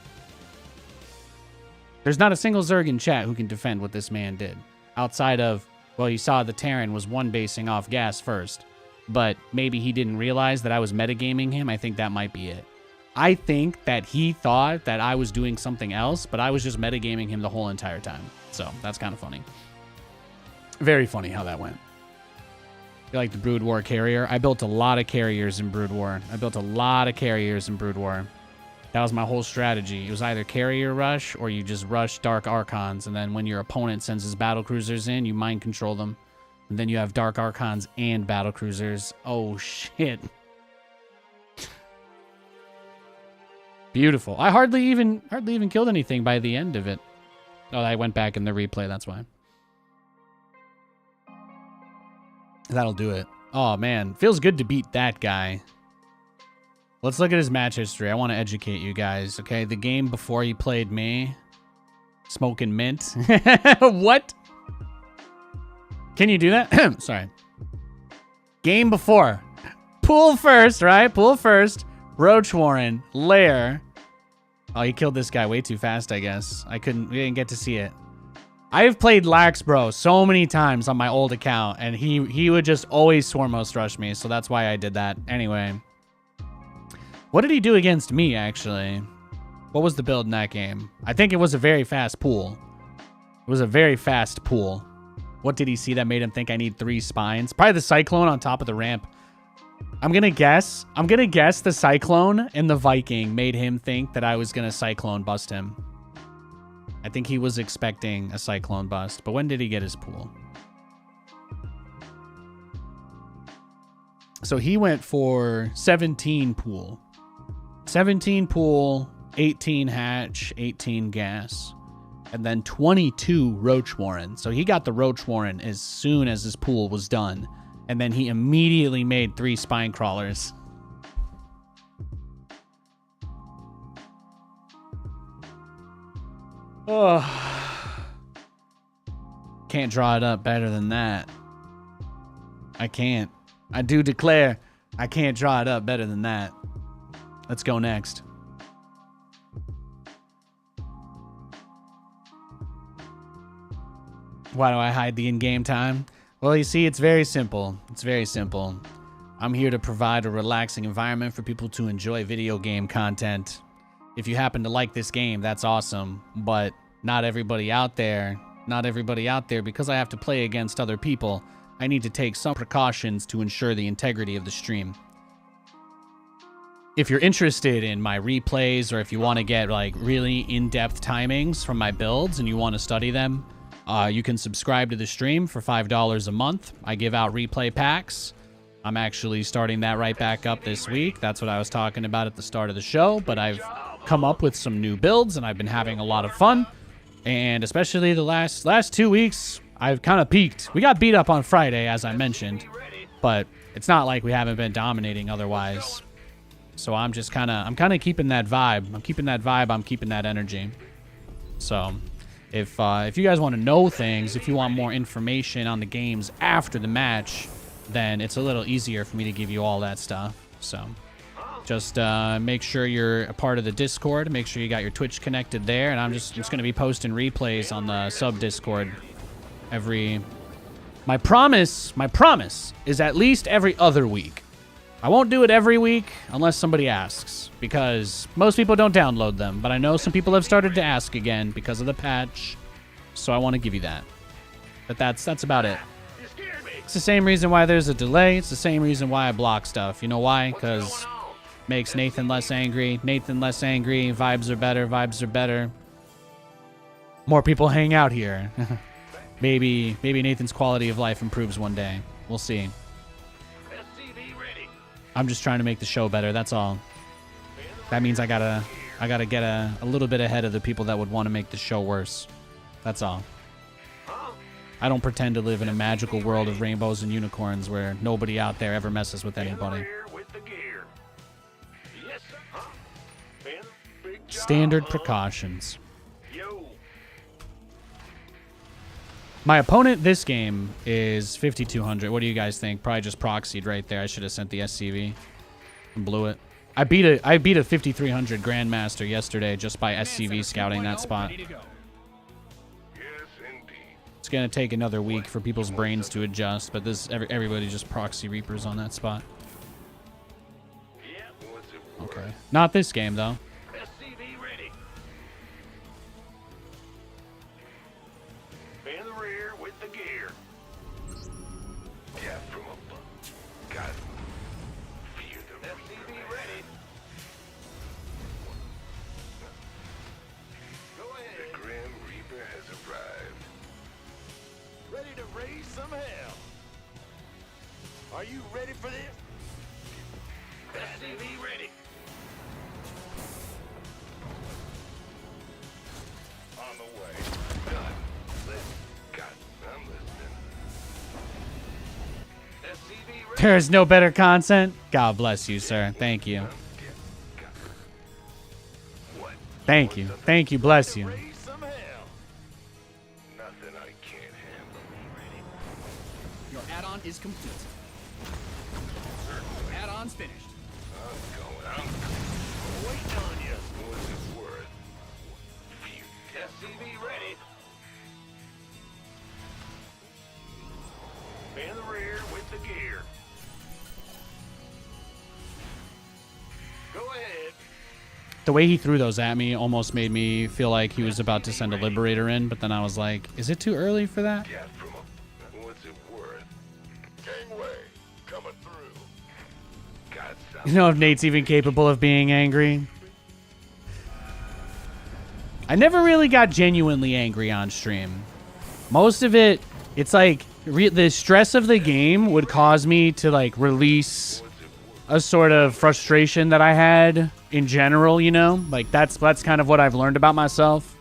There's not a single Zerg in chat who can defend what this man did. Outside of, well, you saw the Terran was one-basing off gas first. But maybe he didn't realize that I was metagaming him. I think that might be it. I think that he thought that I was doing something else, but I was just metagaming him the whole entire time. So that's kind of funny. Very funny how that went. You like the Brood War carrier? I built a lot of carriers in Brood War. That was my whole strategy. It was either carrier rush or you just rush Dark Archons. And then when your opponent sends his battlecruisers in, you mind control them. And then you have Dark Archons and battlecruisers. Oh, shit. Beautiful. I hardly even killed anything by the end of it. Oh, I went back in the replay, that's why. That'll do it. Oh, man. Feels good to beat that guy. Let's look at his match history. I want to educate you guys, okay? The game before he played me. Smoking mint. What? Can you do that? Sorry. Game before. Pool first, right? Pool first. Roach Warren. Lair. Oh, he killed this guy way too fast, I guess. We didn't get to see it. I've played Lax Bro so many times on my old account, and he would just always Swarmos rush me, so that's why I did that. Anyway. What did he do against me, actually? What was the build in that game? I think it was a very fast pool. It was a very fast pool. What did he see that made him think I need 3 spines? Probably the Cyclone on top of the ramp. I'm gonna guess the Cyclone and the Viking made him think that I was gonna Cyclone bust him. I think he was expecting a Cyclone bust. But when did he get his pool? So he went for 17 pool. 17 pool, 18 hatch, 18 gas, and then 22 Roach Warren. So he got the Roach Warren as soon as his pool was done, and then he immediately made 3 spine crawlers. Oh. Can't draw it up better than that. I can't. I do declare I can't draw it up better than that. Let's go next. Why do I hide the in-game time? Well, you see, it's very simple. It's very simple. I'm here to provide a relaxing environment for people to enjoy video game content. If you happen to like this game, that's awesome. But not everybody out there, because I have to play against other people, I need to take some precautions to ensure the integrity of the stream. If you're interested in my replays, or if you want to get like really in-depth timings from my builds and you want to study them, you can subscribe to the stream for $5 a month. I give out replay packs. I'm actually starting that right back up this week. That's what I was talking about at the start of the show, but I've come up with some new builds and I've been having a lot of fun. And especially the last 2 weeks, I've kind of peaked. We got beat up on Friday, as I mentioned, but it's not like we haven't been dominating otherwise. So I'm just kind of keeping that vibe. I'm keeping that energy. So if you guys want to know things, if you want more information on the games after the match, then it's a little easier for me to give you all that stuff. So just make sure you're a part of the Discord. Make sure you got your Twitch connected there, and I'm just going to be posting replays on the sub Discord my promise is at least every other week. I won't do it every week unless somebody asks, because most people don't download them, but I know some people have started to ask again because of the patch, so I want to give you that. But that's about it. It's the same reason why there's a delay. It's the same reason why I block stuff. You know why? Because makes Nathan less angry. Vibes are better. More people hang out here. Maybe Nathan's quality of life improves one day. We'll see. I'm just trying to make the show better. That's all. That means I gotta get a little bit ahead of the people that would want to make the show worse. That's all. I don't pretend to live in a magical world of rainbows and unicorns where nobody out there ever messes with anybody. Standard precautions. My opponent this game is 5200. What do you guys think? Probably just proxied right there. I should have sent the SCV and blew it. I beat a 5300 Grandmaster yesterday just by SCV scouting that spot. It's gonna take another week for people's brains to adjust, but everybody just proxy Reapers on that spot. Okay, not this game though. Are you ready for this? SCV ready. On the way. Done. I'm listening. SCV ready. There is no better content. God bless you, sir. Thank you. Thank you. Thank you. Bless you. Raise some hell. Nothing I can't handle. Your add-on is complete. Add-on's finished. I'm waiting on you. What's it worth? SCV ready. In the rear with the gear. Go ahead. The way he threw those at me almost made me feel like he was about to send a Liberator in, but then I was like, is it too early for that? Get from a... What's it worth? Gangway coming through. Got You something. know if Nate's even capable of being angry. I never really got genuinely angry on stream. Most of it, it's like the stress of the game would cause me to like release a sort of frustration that I had in general, you know? Like that's kind of what I've learned about myself.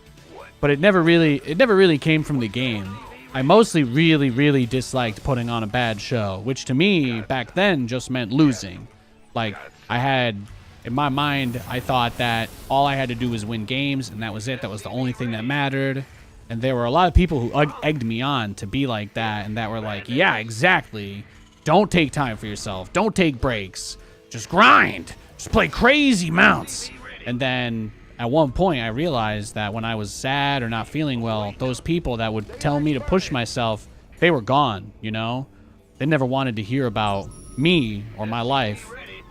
But it never really came from the game. I mostly really disliked putting on a bad show, which to me back then just meant losing. Like I had in my mind, I thought that all I had to do was win games and that was it. That was the only thing that mattered. And there were a lot of people who egged me on to be like that and that were like, yeah, exactly. Don't take time for yourself. Don't take breaks. Just grind. Just play crazy mounts. And then at one point, I realized that when I was sad or not feeling well, those people that would tell me to push myself, they were gone, you know? They never wanted to hear about me or my life.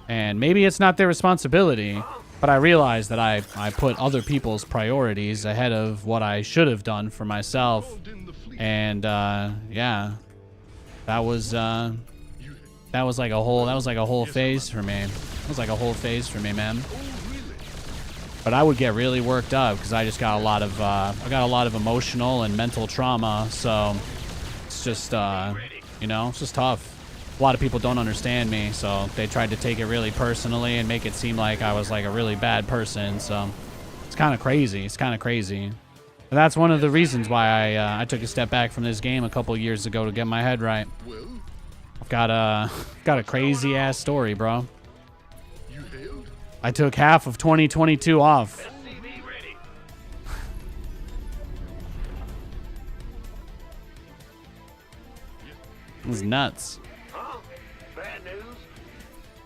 And maybe it's not their responsibility, but I realized that I put other people's priorities ahead of what I should have done for myself. And yeah, that was like a whole phase for me. It was like a whole phase for me, man. But I would get really worked up because I just got a lot of emotional and mental trauma. So it's just you know, it's just tough. A lot of people don't understand me, so they tried to take it really personally and make it seem like I was like a really bad person. So it's kind of crazy. It's kind of crazy. And that's one of the reasons why I took a step back from this game a couple years ago to get my head right. I've got a crazy ass story, bro. I took half of 2022 off. It was nuts.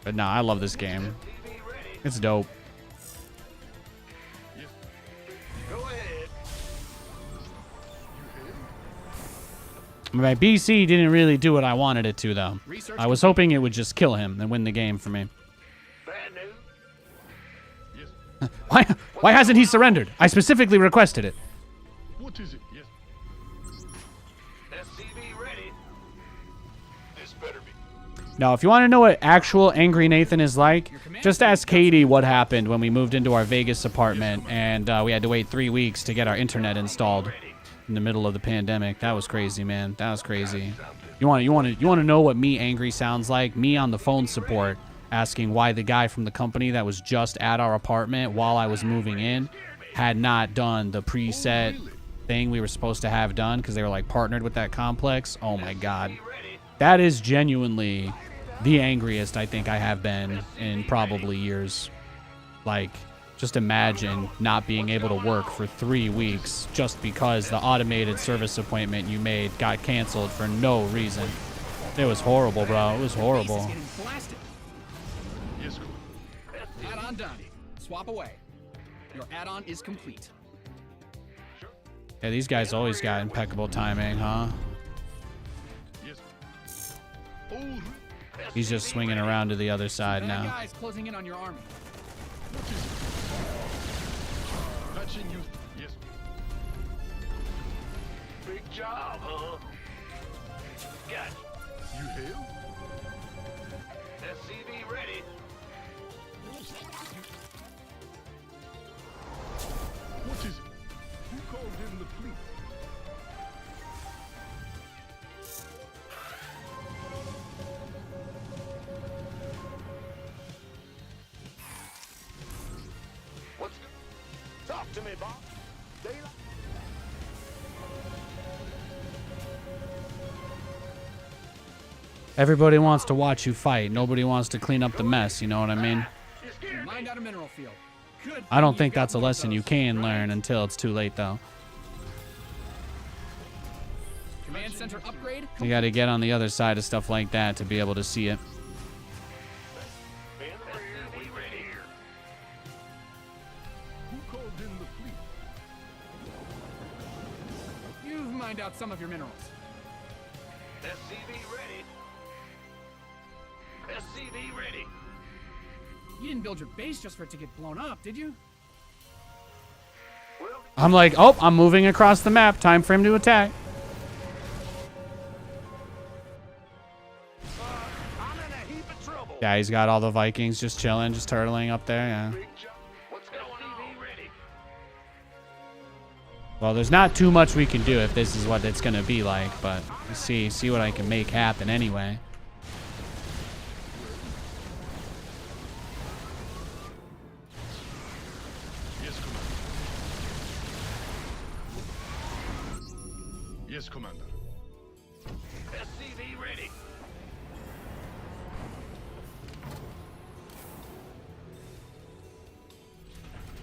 But no, I love this game. It's dope. My BC didn't really do what I wanted it to, though. I was hoping it would just kill him and win the game for me. Why hasn't he surrendered? I specifically requested it. What is it? Yes. SCV ready. This better be. Now, if you want to know what actual Angry Nathan is like, just ask Katie what happened when we moved into our Vegas apartment and we had to wait 3 weeks to get our internet installed in the middle of the pandemic. That was crazy, man. That was crazy. You want to know what me angry sounds like? Me on the phone support asking why the guy from the company that was just at our apartment while I was moving in had not done the preset thing we were supposed to have done because they were like partnered with that complex. Oh my god. That is genuinely the angriest I think I have been in probably years. Like, just imagine not being able to work for 3 weeks just because the automated service appointment you made got canceled for no reason. It was horrible, bro. It was horrible. Yes, cool. Add-on done. Swap away. Your add-on is complete. Yeah, these guys always got impeccable timing, huh? Yes. Oh, He's just swinging around to the other side Bad now. guys closing in on your army. patching you. Yes. Big job, huh? Got You hail? SCV ready. What is it? Who called in the fleet? What's talk to me, Bob? Daylight. Everybody wants to watch you fight. Nobody wants to clean up the mess, you know what I mean? Mined out a mineral field. Good. I don't thing think you've got that's a one of lesson you those, can right? learn until it's too late, though. Command center upgrade. You got to get on the other side of stuff like that to be able to see it. SCV ready. Who called in the fleet? You've mined out some of your minerals. SCV ready. SCV ready. You didn't build your base just for it to get blown up, did you? Well, I'm like, oh, I'm moving across the map. Time for him to attack. I'm in a heap of trouble. Yeah, he's got all the Vikings just chilling, just turtling up there, yeah. Big job. What's going on? Ready. Well, there's not too much we can do if this is what it's going to be like, but see what I can make happen anyway. Yes, Commander. Yes, Commander. SCV ready.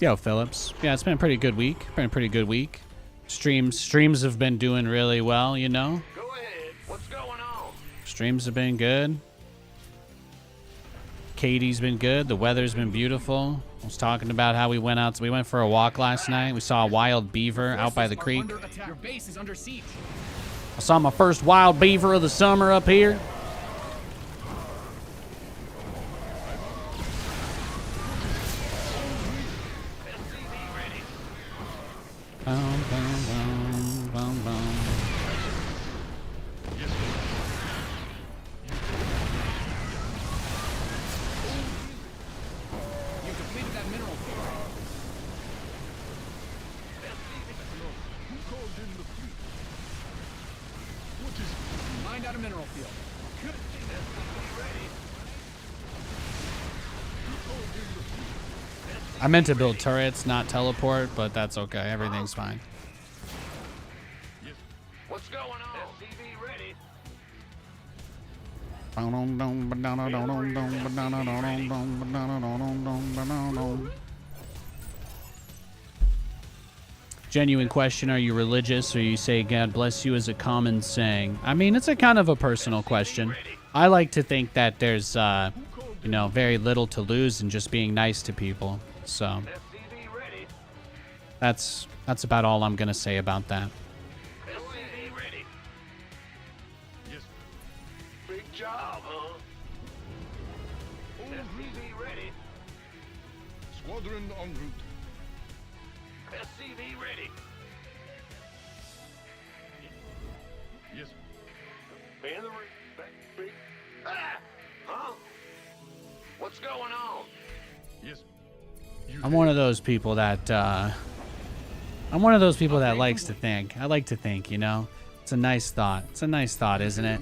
Yo, Phillips. Yeah, it's been a pretty good week. Been a pretty good week. Streams have been doing really well, you know? Go ahead. What's going on? Streams have been good. Katie's been good. The weather's been beautiful. I was talking about how we went for a walk last night. We saw a wild beaver out by the Forces are creek. under attack. Your base is under siege. I saw my first wild beaver of the summer up here. SCV ready. Bum, bum, bum, bum, bum. Yes, Commander. You completed that mineral field. Who called in the fleet? What is it? Mined out a mineral field. Good thing. SCV ready. Who called in the fleet? I meant to build turrets, not teleport, but that's okay. Everything's fine. Yes. What's going on? SCV ready. Genuine question, are you religious, or you say God bless you as a common saying? I mean, it's a kind of a personal question. I like to think that there's, you know, very little to lose in just being nice to people. So SCV ready. that's about all I'm going to say about that. SCV ready. Yes. Big job, huh? SCV ready. Squadron en route. SCV ready. Yes. In the big. Ah! Huh? What's going on? Yes. You I'm one of those people that likes to think. I like to think, you know. It's a nice thought. It's a nice thought, isn't it?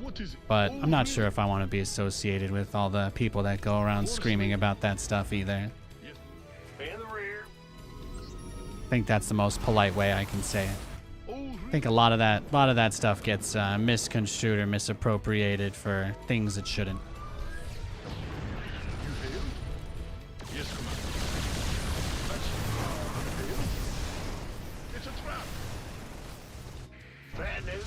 What is it? But I'm not sure if I want to be associated with all the people that go around screaming about that stuff either. In the rear. I think that's the most polite way I can say it. I think a lot of that stuff gets misconstrued or misappropriated for things it shouldn't. You hail? Yes, Commander. It's a trap. Bad news?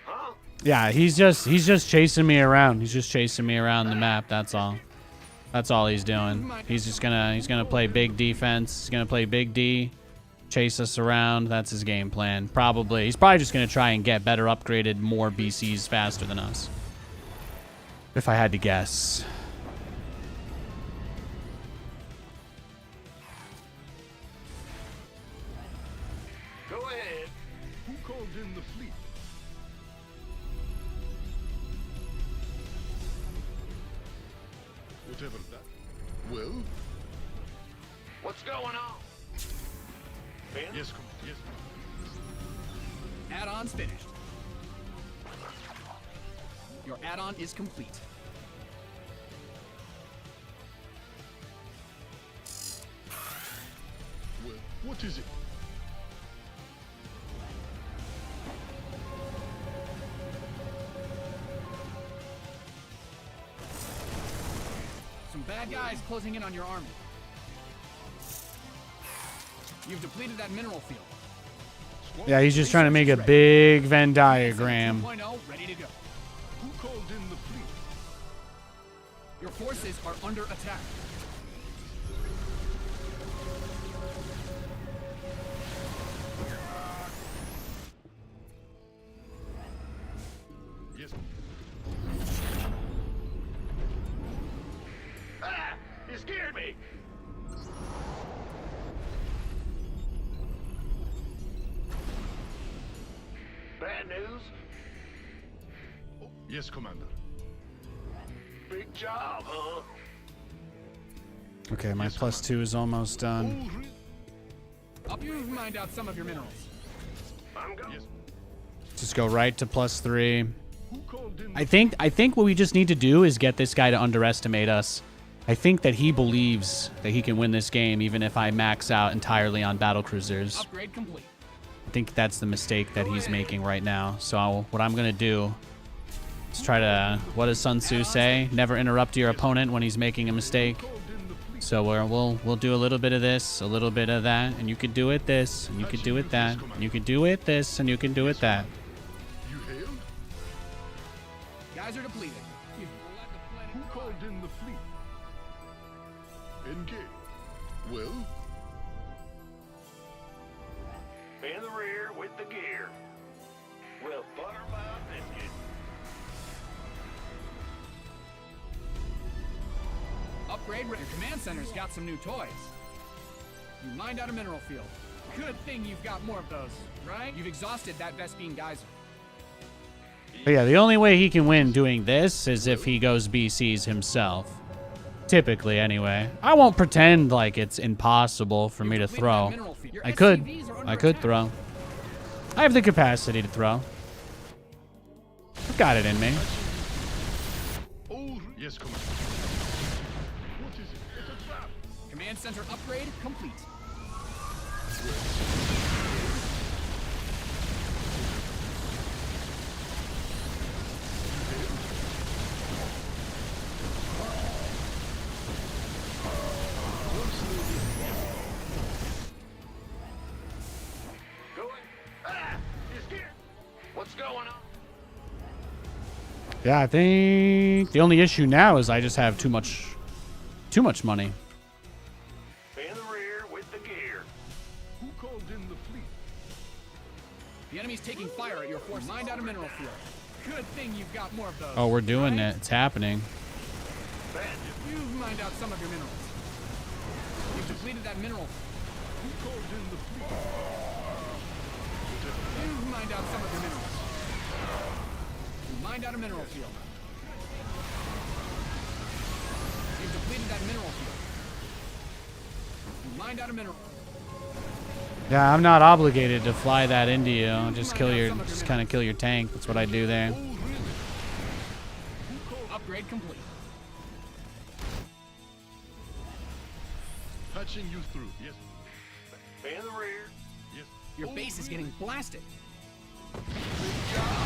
Huh? Yeah, he's just chasing me around. He's just chasing me around the map. That's all. That's all he's doing. He's gonna play big defense. He's gonna play big D, chase us around. That's his game plan. Probably. He's probably just gonna try and get better upgraded, more BCs faster than us. If I had to guess. Go ahead. Who called in the fleet? Whatever that. Well? What's going on? Yes, Commander. Yes. Add-on's finished. Your add-on is complete. Well, what is it? Some bad guys closing in on your army. You've depleted that mineral field. Yeah, he's just trying to make a big Venn diagram. 2.0 ready to go. Who called in the fleet? Your forces are under attack. Yes. Ah! You scared me! Bad news? Yes, Commander. Big job, huh? Okay, my +2 is almost done. Oh, really? You've mined out some of your minerals. I'm going. Yes. Just go right to +3. Who called in? I think what we just need to do is get this guy to underestimate us. I think that he believes that he can win this game even if I max out entirely on battle cruisers. Upgrade complete. I think that's the mistake that he's making right now. So what I'm gonna do is try to, what does Sun Tzu say? Never interrupt your opponent when he's making a mistake. Called in the fleet. So we'll do a little bit of this, a little bit of that, and you could do it this, and you could do it that, and you could do it this, and you can do it that. You hailed? Guys are depleted. You've let the planet Who called in the fleet? Engage. Well? In the rear with the gear. We'll butter my biscuit. Upgrade. Your command center's got some new toys. You mined out a mineral field. Good thing you've got more of those, right? You've exhausted that Vespine geyser. But yeah, the only way he can win doing this is if he goes BCs himself. Typically, anyway. I won't pretend like it's impossible for me to throw. I could throw. I have the capacity to throw. I've got it in me. Oh, yes, Commander. What is it? It's a trap. Command center upgrade complete. Going. Ah! You scared? What's going on? Yeah, I think the only issue now is I just have too much money. In the rear with the gear. Who called in the fleet? The enemy's taking fire at your force. Mined out a mineral field. Good thing you've got more of those. Oh, we're doing it. It's happening. You've mined out some of your minerals. You've depleted that mineral. Who called in the fleet? You've mined out some of your minerals. You mined out a mineral field. You've depleted that mineral field. You mined out a mineral. Yeah, I'm not obligated to fly that into you. Just kind of kill your tank. That's what I do there. Upgrade complete. Patching you through. Yes. In the rear. Yes. Your base is getting blasted.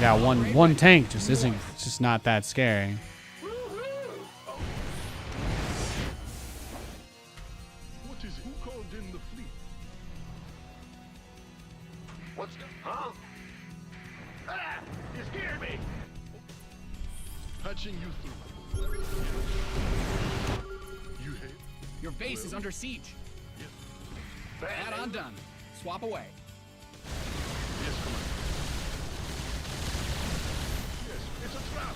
Yeah, one tank just isn't. It's just not that scary. What is it? Who called in the fleet? What's huh? Ah! You scared me! Patching you through. You hate? Your base is under siege. Yes. Add on done. Swap away. Yes, Commander. Yes, it's a trap.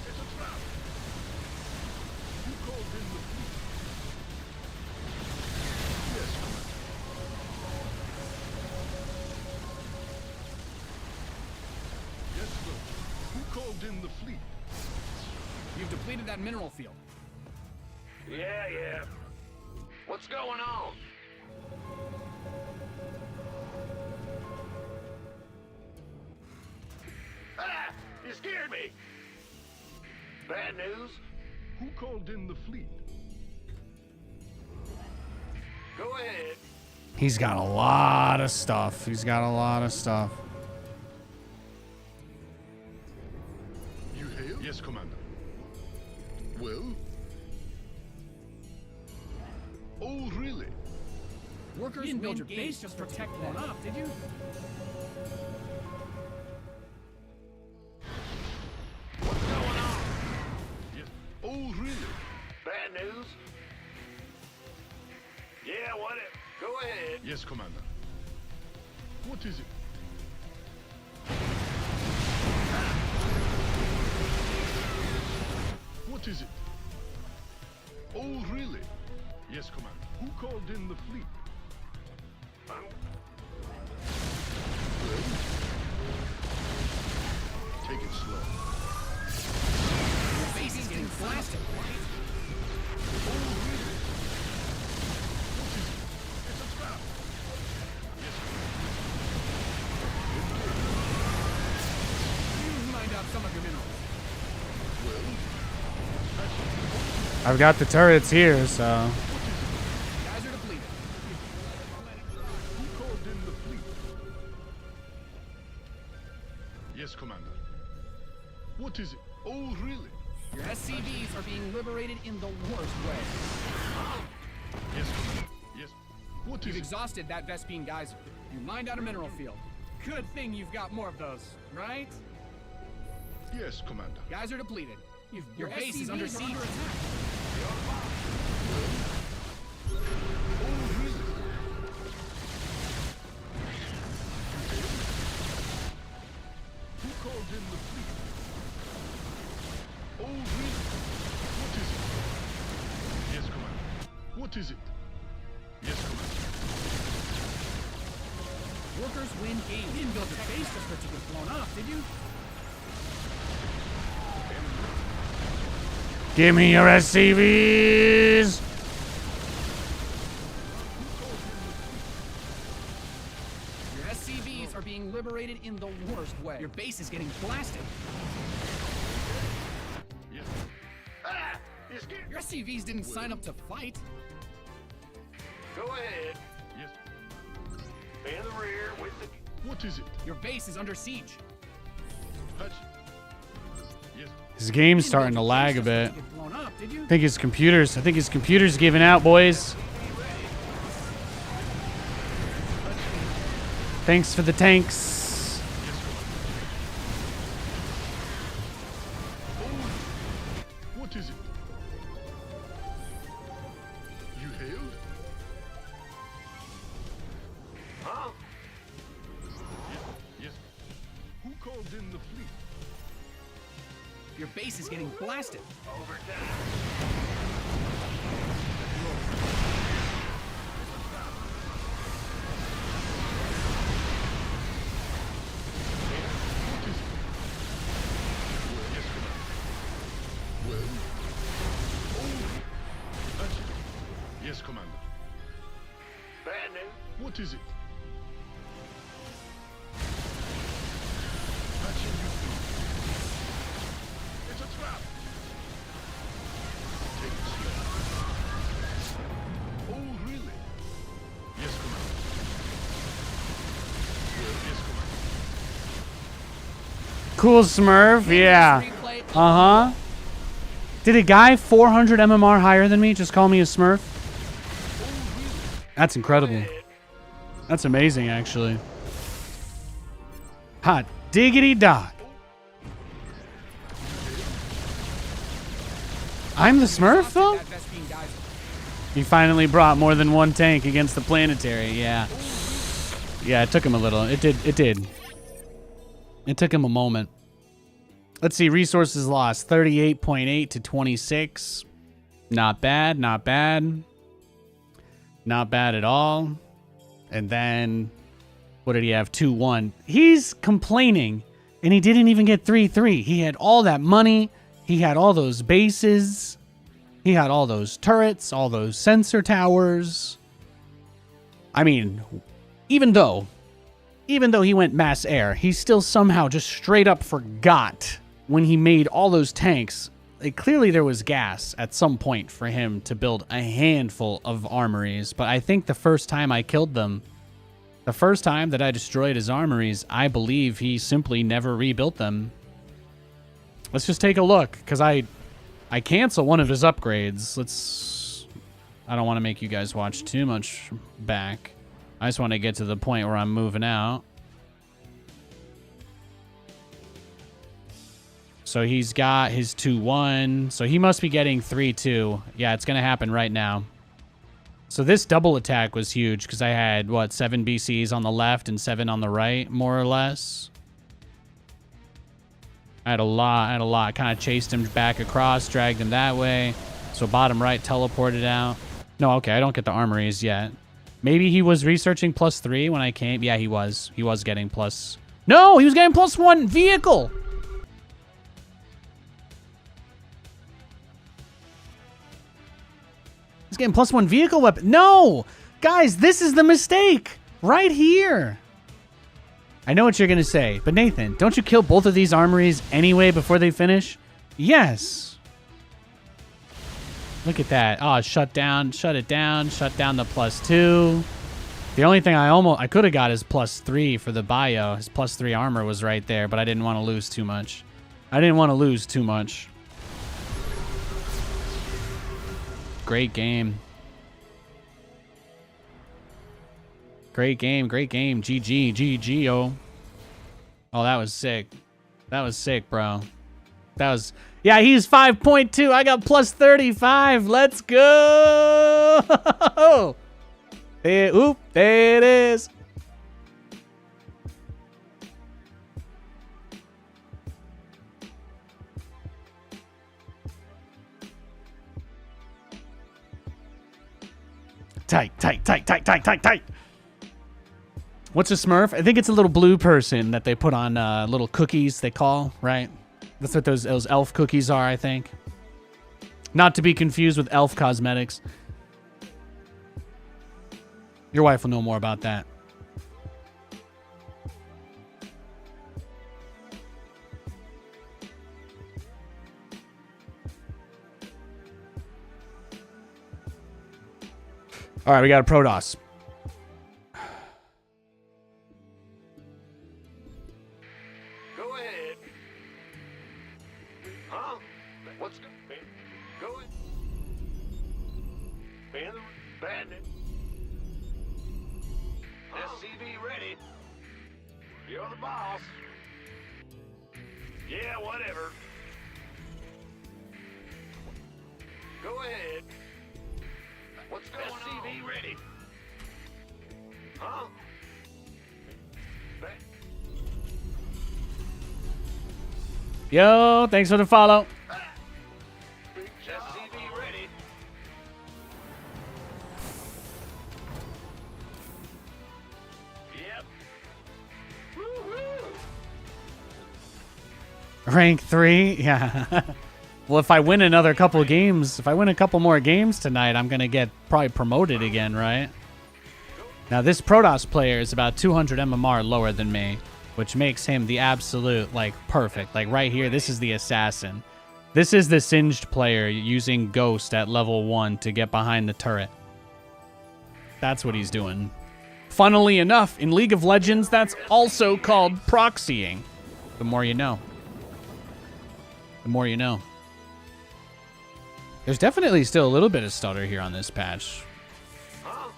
It's a trap. Who called in the fleet? Yes, Commander. Yes, sir. Who called in the fleet? You've depleted that mineral field. Yeah. What's going on? Ah! You scared me! Bad news? Who called in the fleet? Go ahead. He's got a lot of stuff. He's got a lot of stuff. You hail? Yes, Commander. Well? Oh, really? Workers didn't build win your games base just to protect protect one that. up, did you? What's going on? Yes. Oh, really? Bad news? Yeah, what it? Go ahead. Yes, Commander. What is it? What is it? Oh, really? Yes, Commander. Who called in the fleet? Take it slow. Your base is getting blasted. Oh, really? What is it? It's a trap. Yes, Mind out some of your minerals. I've got the turrets here, so Guys are depleted. who called in the fleet? Yes, Commander. What is it? Oh, really? Your SCVs are being liberated in the worst way. Yes, Commander. Yes. What You've is it? exhausted that Vespine geyser. You mined out a mineral field. Good thing you've got more of those, right? Yes, Commander. Guys are depleted. Your base is under siege. Oh, really? Who called in the fleet? Oh, really? What is it? Yes, Commander. What is it? Yes, Commander. Workers win games. You didn't build your base just for it to get blown up, did you? give me your SCVs. Your SCVs are being liberated in the worst way. Your base is getting blasted. Yes. Ah! You scared? Your SCVs didn't sign up to fight. Go ahead. Yes. In the rear with the... What is it? Your base is under siege. Patch. Yes. His game's starting to lag a bit. Get blown up, did you? I think his computer's giving out, boys. Thanks for the tanks. What is it? You hailed? Huh? Yes. Who called in the fleet? Your base is getting blasted. Yes, Commander. Well? Oh! Patch. Yes, Commander. Bad news? What is it? Cool Smurf, yeah. Uh-huh. Did a guy 400 MMR higher than me just call me a Smurf? That's incredible. That's amazing, actually. Hot diggity dog. I'm the Smurf, though? He finally brought more than one tank against the planetary, yeah. Yeah, it took him a little. It did. It took him a moment. Let's see, resources lost. 38.8 to 26. Not bad, not bad. Not bad at all. And then, what did he have? 2-1. He's complaining, and he didn't even get 3-3. He had all that money. He had all those bases. He had all those turrets, all those sensor towers. I mean, even though he went mass air, he still somehow just straight up forgot when he made all those tanks. Like, clearly there was gas at some point for him to build a handful of armories, but I think the first time I killed them, the first time that I destroyed his armories, I believe he simply never rebuilt them. Let's just take a look, because I cancel one of his upgrades. I don't want to make you guys watch too much back. I just want to get to the point where I'm moving out. So he's got his 2-1. So he must be getting 3-2. Yeah, it's going to happen right now. So this double attack was huge because I had, what, 7 BCs on the left and 7 on the right, more or less. I had a lot. Kind of chased him back across, dragged him that way. So bottom right teleported out. No, okay, I don't get the armories yet. Maybe he was researching +3 when I came. Yeah, he was. He was getting plus. No, he was getting +1 vehicle. He's getting +1 vehicle weapon. No, guys, this is the mistake right here. I know what you're going to say, but Nathan, don't you kill both of these armories anyway before they finish? Yes. Look at that. Oh, shut it down, shut down the +2. The only thing I could have got is +3 for the bio. His +3 armor was right there, but I didn't want to lose too much. Great game. Great game. GG, oh, that was sick. That was sick, bro. That was... Yeah, he's 5.2. I got +35. Let's go. There it is. Tight. What's a Smurf? I think it's a little blue person that they put on little cookies, they call, right? That's what those elf cookies are, I think. Not to be confused with elf cosmetics. Your wife will know more about that. All right, we got a Protoss. Go ahead. Huh? What's go ahead. Bandit. SCV ready. You're the boss. Yeah, whatever. Go ahead. What's going on? SCV ready. Huh? Yo, thanks for the follow. SCV ready. Yep. Woo-hoo. Rank 3? Yeah. Well, if I win another couple of games, if I win a couple more games tonight, I'm going to get probably promoted again, right? Now, this Protoss player is about 200 MMR lower than me, which makes him the absolute, like, perfect. Like, right here, this is the assassin. This is the singed player using Ghost at level 1 to get behind the turret. That's what he's doing. Funnily enough, in League of Legends, that's also called proxying. The more you know. The more you know. There's definitely still a little bit of stutter here on this patch. Huh?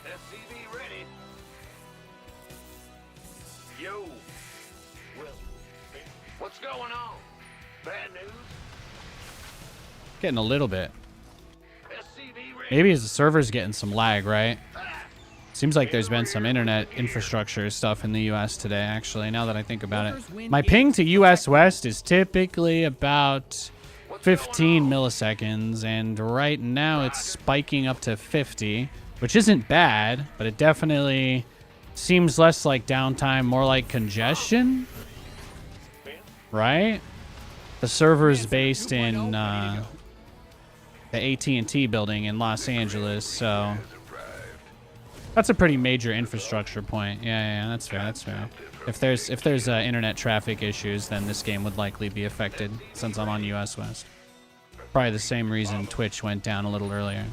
SCV ready. Yo. Well, what's going on? Bad news? Getting a little bit. SCV ready. Maybe as the server's getting some lag, right? Seems like there's been some internet infrastructure stuff in the US today, actually, now that I think about it. My ping to US West is typically about 15 milliseconds, and right now it's spiking up to 50, which isn't bad, but it definitely seems less like downtime, more like congestion, right? The server's based in the AT&T building in Los Angeles, so that's a pretty major infrastructure point. Yeah, that's fair. That's fair. If there's internet traffic issues, then this game would likely be affected since I'm on US West. Probably the same reason Twitch went down a little earlier.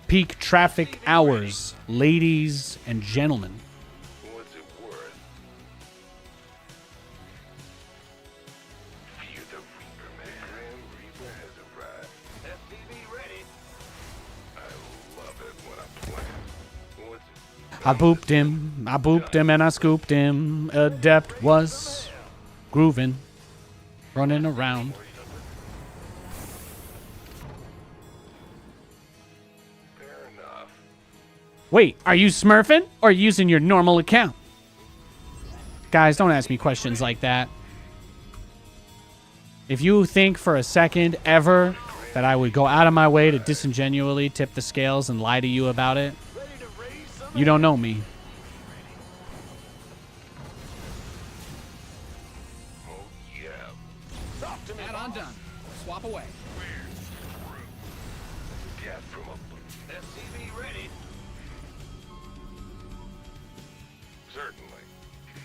Peak traffic hours, ladies and gentlemen. What's it worth? Fear the Reaper, man. Grim Reaper has arrived. SCV ready. I love it when I plan. What's it? I booped him and I scooped him. Adept was grooving, running around. Fair enough. Wait, are you smurfing or using your normal account? Guys, don't ask me questions like that. If you think for a second ever that I would go out of my way to disingenuously tip the scales and lie to you about it, you don't know me. Oh, yeah. Add on done. Swap away. Death from a... SCV ready. Certainly.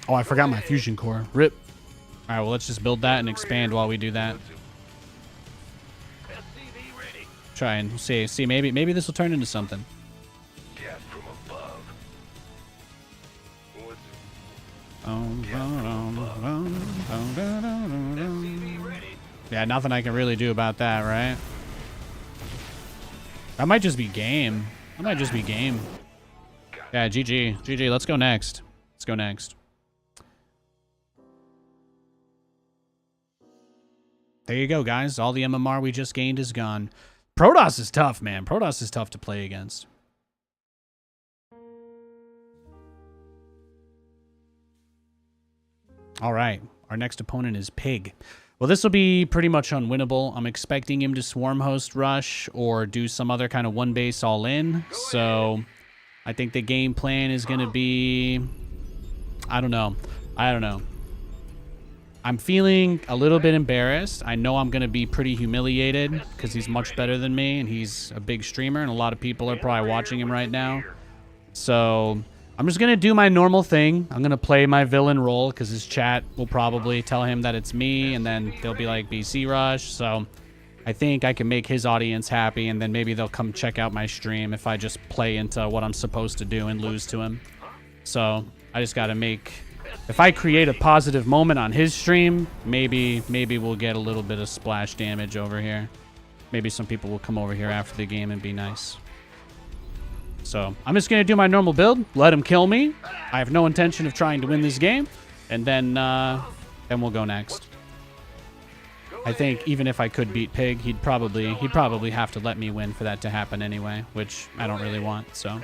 Oh, I forgot my fusion core. Rip. All right, well, let's just build that and expand while we do that. SCV ready. Try and see maybe this will turn into something. Death from above. What's it? SCV ready. Yeah, nothing I can really do about that, right? That might just be game. That might just be game. Yeah, GG. Let's go next. Let's go next. There you go, guys. All the MMR we just gained is gone. Protoss is tough, man. Protoss is tough to play against. All right. Our next opponent is Pig. Well, this will be pretty much unwinnable. I'm expecting him to swarm host rush or do some other kind of one base all in. So I think the game plan is going to be... I don't know. I'm feeling a little bit embarrassed. I know I'm going to be pretty humiliated because he's much better than me and he's a big streamer and a lot of people are probably watching him right now. So I'm just going to do my normal thing. I'm going to play my villain role because his chat will probably tell him that it's me and then they'll be like BC Rush. So I think I can make his audience happy and then maybe they'll come check out my stream if I just play into what I'm supposed to do and lose to him. So I just got to make... If I create a positive moment on his stream, maybe we'll get a little bit of splash damage over here. Maybe some people will come over here after the game and be nice. So I'm just going to do my normal build, let him kill me. I have no intention of trying to win this game. And then we'll go next. I think even if I could beat Pig, he'd probably have to let me win for that to happen anyway, which I don't really want. So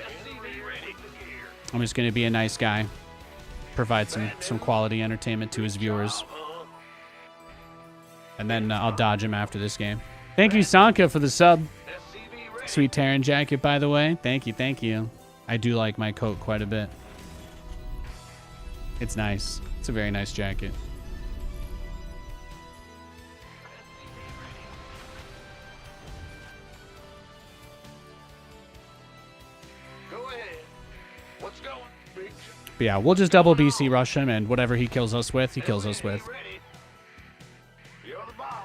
I'm just going to be a nice guy. Provide some quality entertainment to his viewers. And then I'll dodge him after this game. Thank you, Sanka, for the sub. Sweet Terran jacket, by the way. Thank you. I do like my coat quite a bit. It's nice. It's a very nice jacket. Go ahead. What's going? But yeah, we'll just double BC rush him, and whatever he kills us with, he kills us with. Ready. You're the bomb.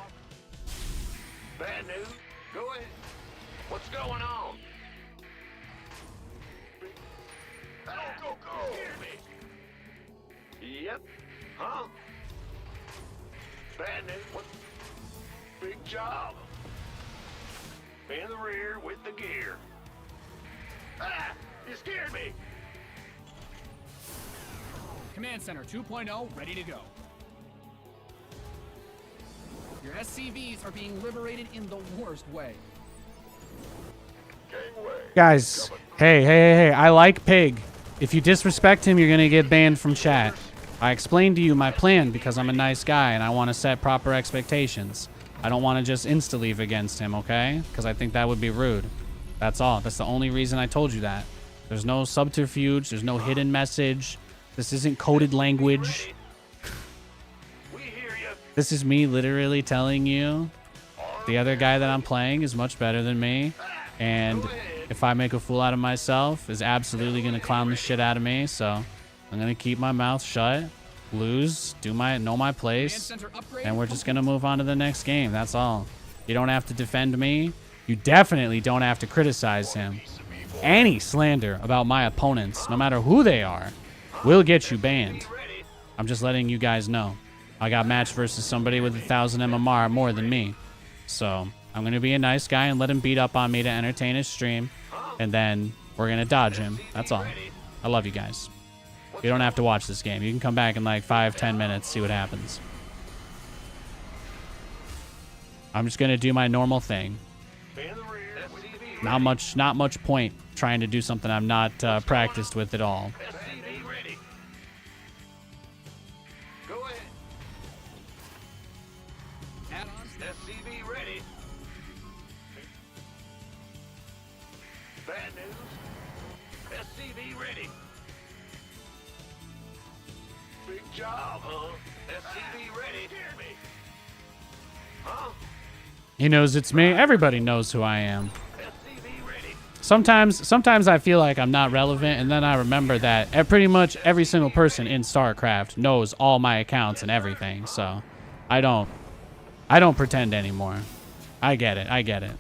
Bad news. Go ahead. What's going on? Go. Hear me. Yep. Huh? Bad news. What? Big job. In the rear with the gear. Ah! You scared me. Command Center 2.0 ready to go. Your SCVs are being liberated in the worst way. Gangway. Guys, hey, I like Pig. If you disrespect him, you're gonna get banned from chat. I explained to you my plan because I'm a nice guy and I want to set proper expectations. I don't want to just insta-leave against him, okay? Because I think that would be rude. That's all. That's the only reason I told you that. There's no subterfuge. There's no hidden message. This isn't coded language. We hear you. This is me literally telling you the other guy that I'm playing is much better than me. And if I make a fool out of myself, is absolutely going to clown the shit out of me. So I'm going to keep my mouth shut, lose, know my place, and we're just going to move on to the next game. That's all. You don't have to defend me. You definitely don't have to criticize him. Any slander about my opponents, no matter who they are, will get you banned. I'm just letting you guys know. I got matched versus somebody with 1,000 MMR more than me. So I'm going to be a nice guy and let him beat up on me to entertain his stream. And then we're going to dodge him. That's all. I love you guys. You don't have to watch this game. You can come back in like 5-10 minutes, see what happens. I'm just going to do my normal thing. Not much point trying to do something I'm not practiced with at all. SCV ready. Go ahead. SCV ready. Bad news. SCV ready. Big job, huh? SCV ready. Hear me. Huh? He knows it's me. Everybody knows who I am. SCV ready. Sometimes I feel like I'm not relevant, and then I remember that pretty much every single person in StarCraft knows all my accounts and everything. So I don't pretend anymore. I get it.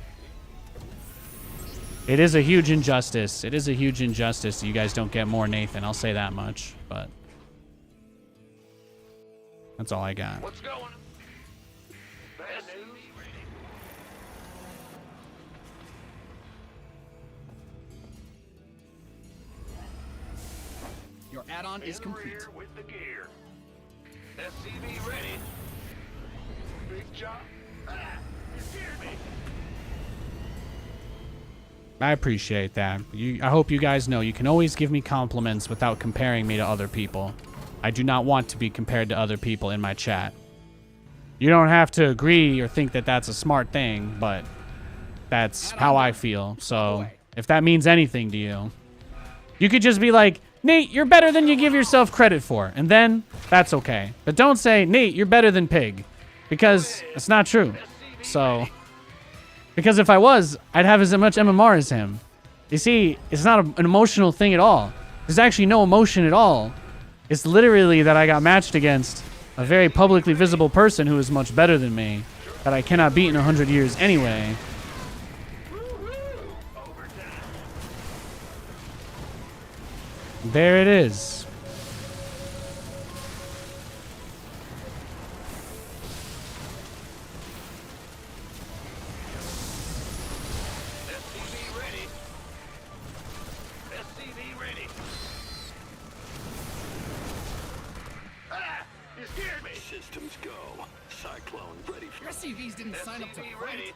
It is a huge injustice. It is a huge injustice that you guys don't get more Nathan. I'll say that much, but that's all I got. What's going on? Bad news. Your add-on is In the complete. rear with the gear. SCV ready. Big job. Ah, you scared me. I appreciate that. I hope you guys know you can always give me compliments without comparing me to other people. I do not want to be compared to other people in my chat. You don't have to agree or think that that's a smart thing, but that's how I feel. So if that means anything to you, you could just be like, Nate, you're better than you give yourself credit for. And then that's okay. But don't say, Nate, you're better than Pig, because it's not true. So, because if I was, I'd have as much MMR as him. You see, it's not an emotional thing at all. There's actually no emotion at all. It's literally that I got matched against a very publicly visible person who is much better than me, that I cannot beat in 100 years anyway. There it is. SCV ready. SCV ready. Ah, you scared me. Systems go. Cyclone ready for Your SCVs didn't sign up to SCV fight. ready.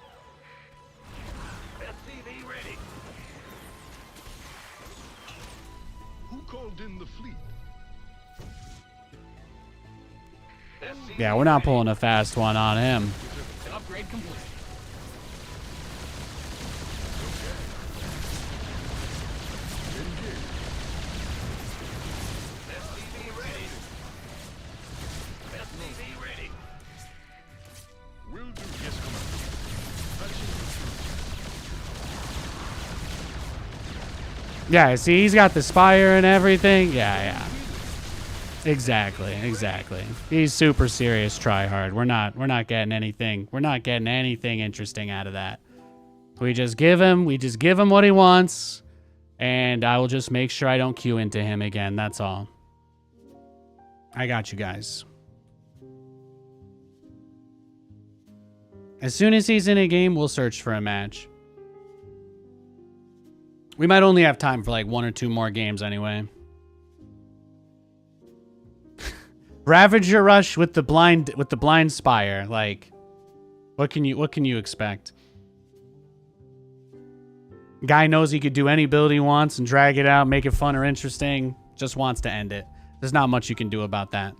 SCV ready. Who called in the fleet? SCV Yeah, we're not pulling a fast one on him. Upgrade complete. SCV ready. SCV ready. Will do. Yes, Commander. Patching you through. Yeah, see, he's got the spire and everything. Yeah. Exactly. He's super serious tryhard. We're not getting anything. We're not getting anything interesting out of that. We just give him what he wants, and I will just make sure I don't queue into him again. That's all. I got you guys. As soon as he's in a game, we'll search for a match. We might only have time for like 1 or 2 more games anyway. Ravager Rush with the blind spire. Like, what can you expect? Guy knows he could do any build he wants and drag it out, make it fun or interesting. Just wants to end it. There's not much you can do about that.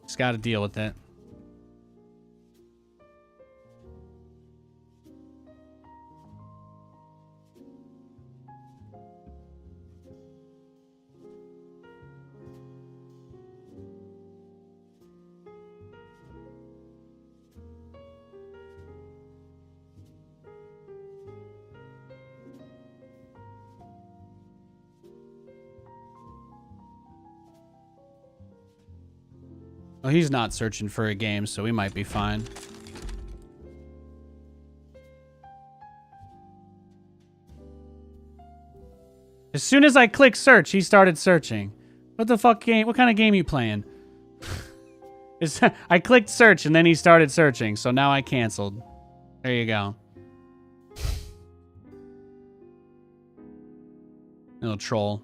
Just got to deal with it. Well, he's not searching for a game, so we might be fine. As soon as I click search, he started searching. What the fuck game? What kind of game you playing? I clicked search and then he started searching, so now I canceled. There you go. Little troll.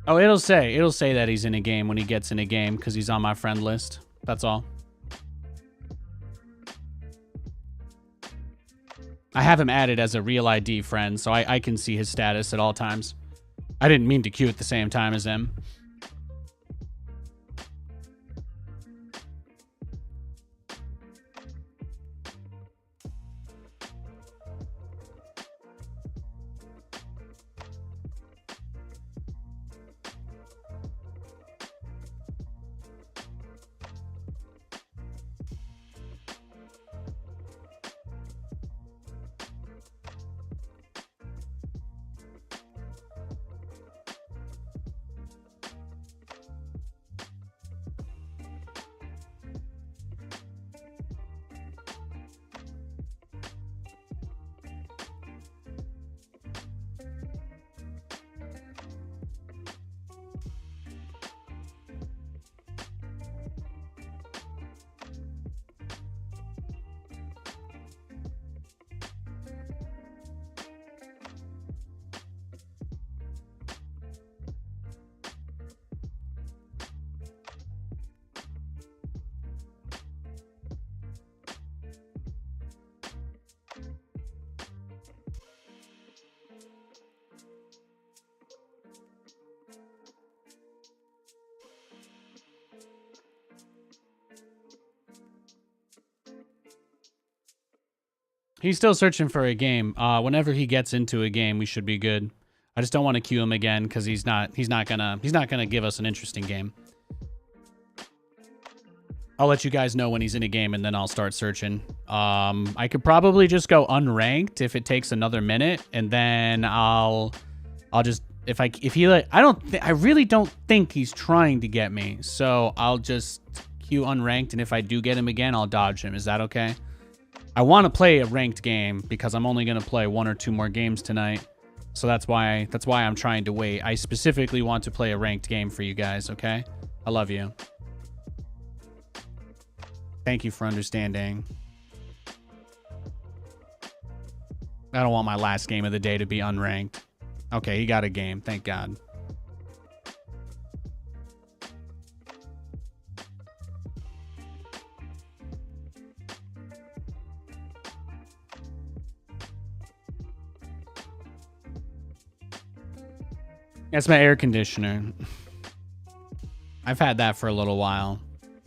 Oh, it'll say that he's in a game when he gets in a game because he's on my friend list. That's all. I have him added as a real ID friend, so I can see his status at all times. I didn't mean to queue at the same time as him. He's still searching for a game. Whenever he gets into a game, we should be good. I just don't want to queue him again because he's not gonna give us an interesting game. I'll let you guys know when he's in a game and then I'll start searching. I could probably just go unranked if it takes another minute, and then I'll just I really don't think he's trying to get me, so I'll just queue unranked, and if I do get him again, I'll dodge him. Is that okay? I want to play a ranked game because I'm only going to play 1 or 2 more games tonight. So that's why I'm trying to wait. I specifically want to play a ranked game for you guys, okay? I love you. Thank you for understanding. I don't want my last game of the day to be unranked. Okay, he got a game. Thank God. That's my air conditioner. I've had that for a little while.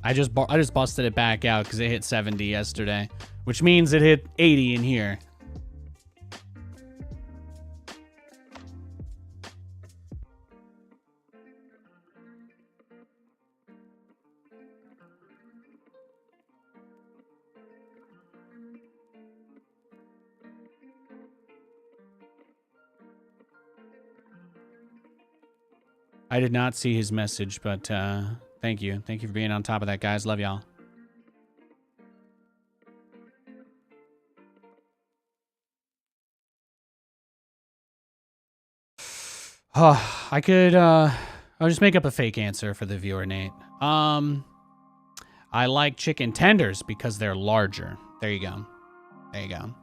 I just busted it back out because it hit 70 yesterday. which means it hit 80 in here. I did not see his message, but thank you. Thank you for being on top of that, guys. Love y'all. Oh, I could, I'll just make up a fake answer for the viewer, Nate. I like chicken tenders because they're larger. There you go. There you go.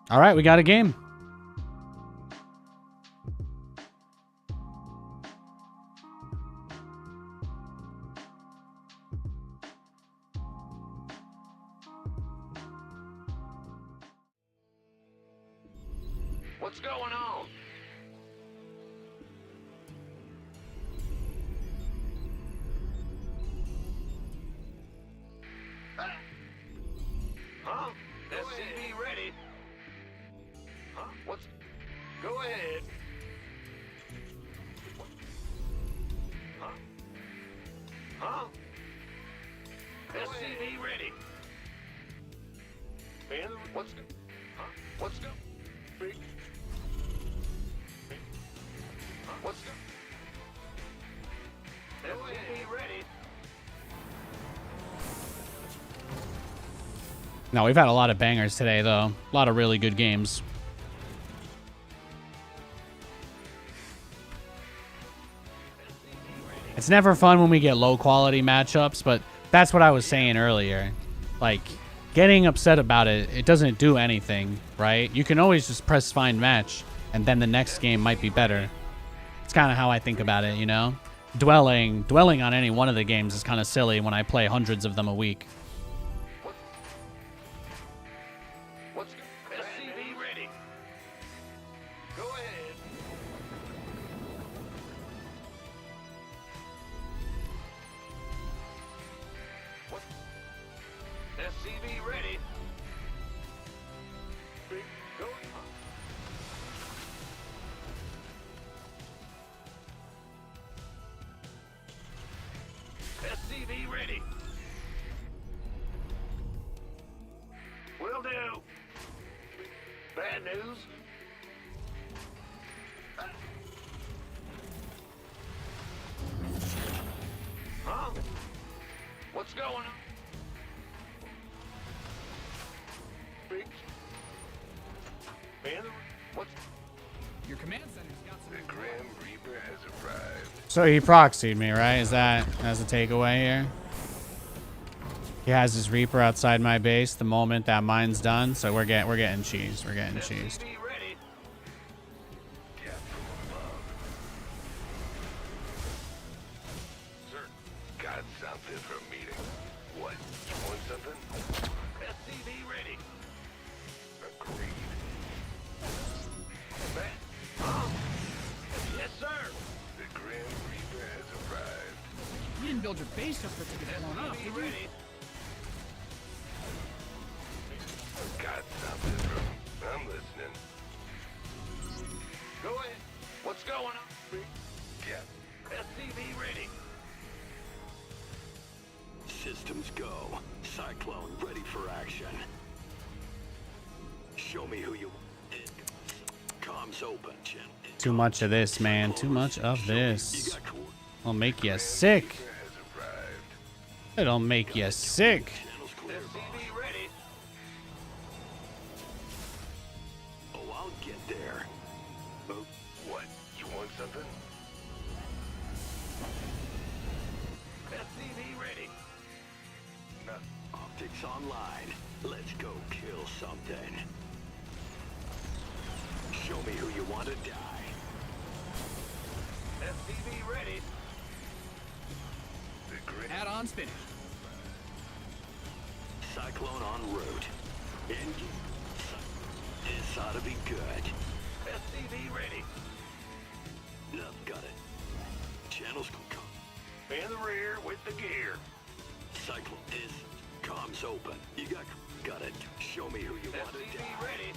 All right, we got a game. What's going on? Huh? SCV ready. Huh? What's... Go ahead. Huh? Huh? SCV ready. Man, what's... Huh? What's go... Big... Huh? What's go... SCV ready. No, we've had a lot of bangers today, though. A lot of really good games. It's never fun when we get low-quality matchups, but that's what I was saying earlier. Like, getting upset about it, it doesn't do anything, right? You can always just press find match, and then the next game might be better. It's kind of how I think about it, you know? Dwelling on any one of the games is kind of silly when I play hundreds of them a week. What's go... SCV ready. Go ahead. What? SCV ready. Big... Go... SCV ready. Will do. Bad news. Huh? What's going on? Big. Man, what's... Your command center's got some. The Grim Reaper has arrived. So he proxied me, right? Is that as a takeaway here? He has his Reaper outside my base the moment that mine's done, so we're getting cheesed. We're getting cheesed. SCV ready. Death from above. Sir, got something for a meeting. What? You want something? SCV ready. Agreed. Man. Huh? Yes, sir. The Grim Reaper has arrived. You didn't build your base up for it to get blown up, did SCV you? ready. Got something for me. I'm listening. Go ahead. What's going on? Yeah. SCV ready. Systems go. Cyclone ready for action. Show me who you... Comms open, Chen. Too much of this, man. Too much of this. It'll make you sick. Has arrived. It'll make you sick. Channels clear, boss. SCV ready. Oh, I'll get there. What? You want something? SCV ready. No. Optics online. Let's go kill something. Show me who you want to die. SCV ready. The grid. Add-ons finished. Cyclone en route. Engine. This ought to be good. SCV ready. No, got it. Channels come. In the rear with the gear. Cyclone is comms open. You got it. Show me who you want to SCV die. ready.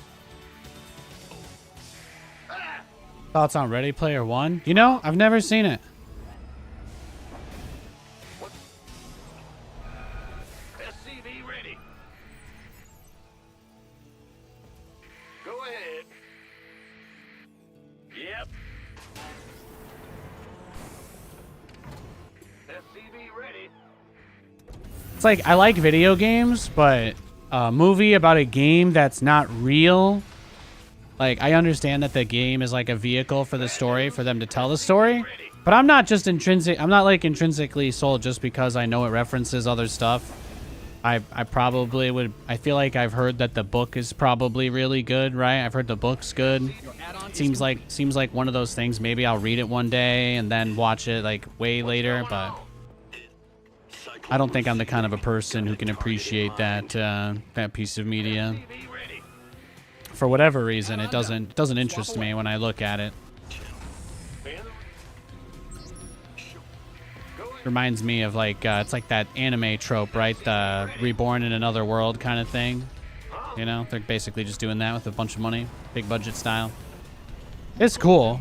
Ah! Thoughts on Ready Player One? You know, I've never seen it. What? SCV ready. Go ahead. Yep. SCV ready. It's like, I like video games, but a movie about a game that's not real. Like, I understand that the game is like a vehicle for the story, for them to tell the story. But I'm not just I'm not like intrinsically sold just because I know it references other stuff. I probably would, I feel like I've heard that the book is probably really good, right? I've heard the book's good. Your add-on Seems like one of those things. Maybe I'll read it one day and then watch it like way later, but I don't think I'm the kind of a person who can appreciate that that piece of media. SCV ready. For whatever reason, it doesn't interest me when I look at it. Reminds me of like it's like that anime trope, right? The reborn in another world kind of thing. You know, they're basically just doing that with a bunch of money, big budget style. It's cool,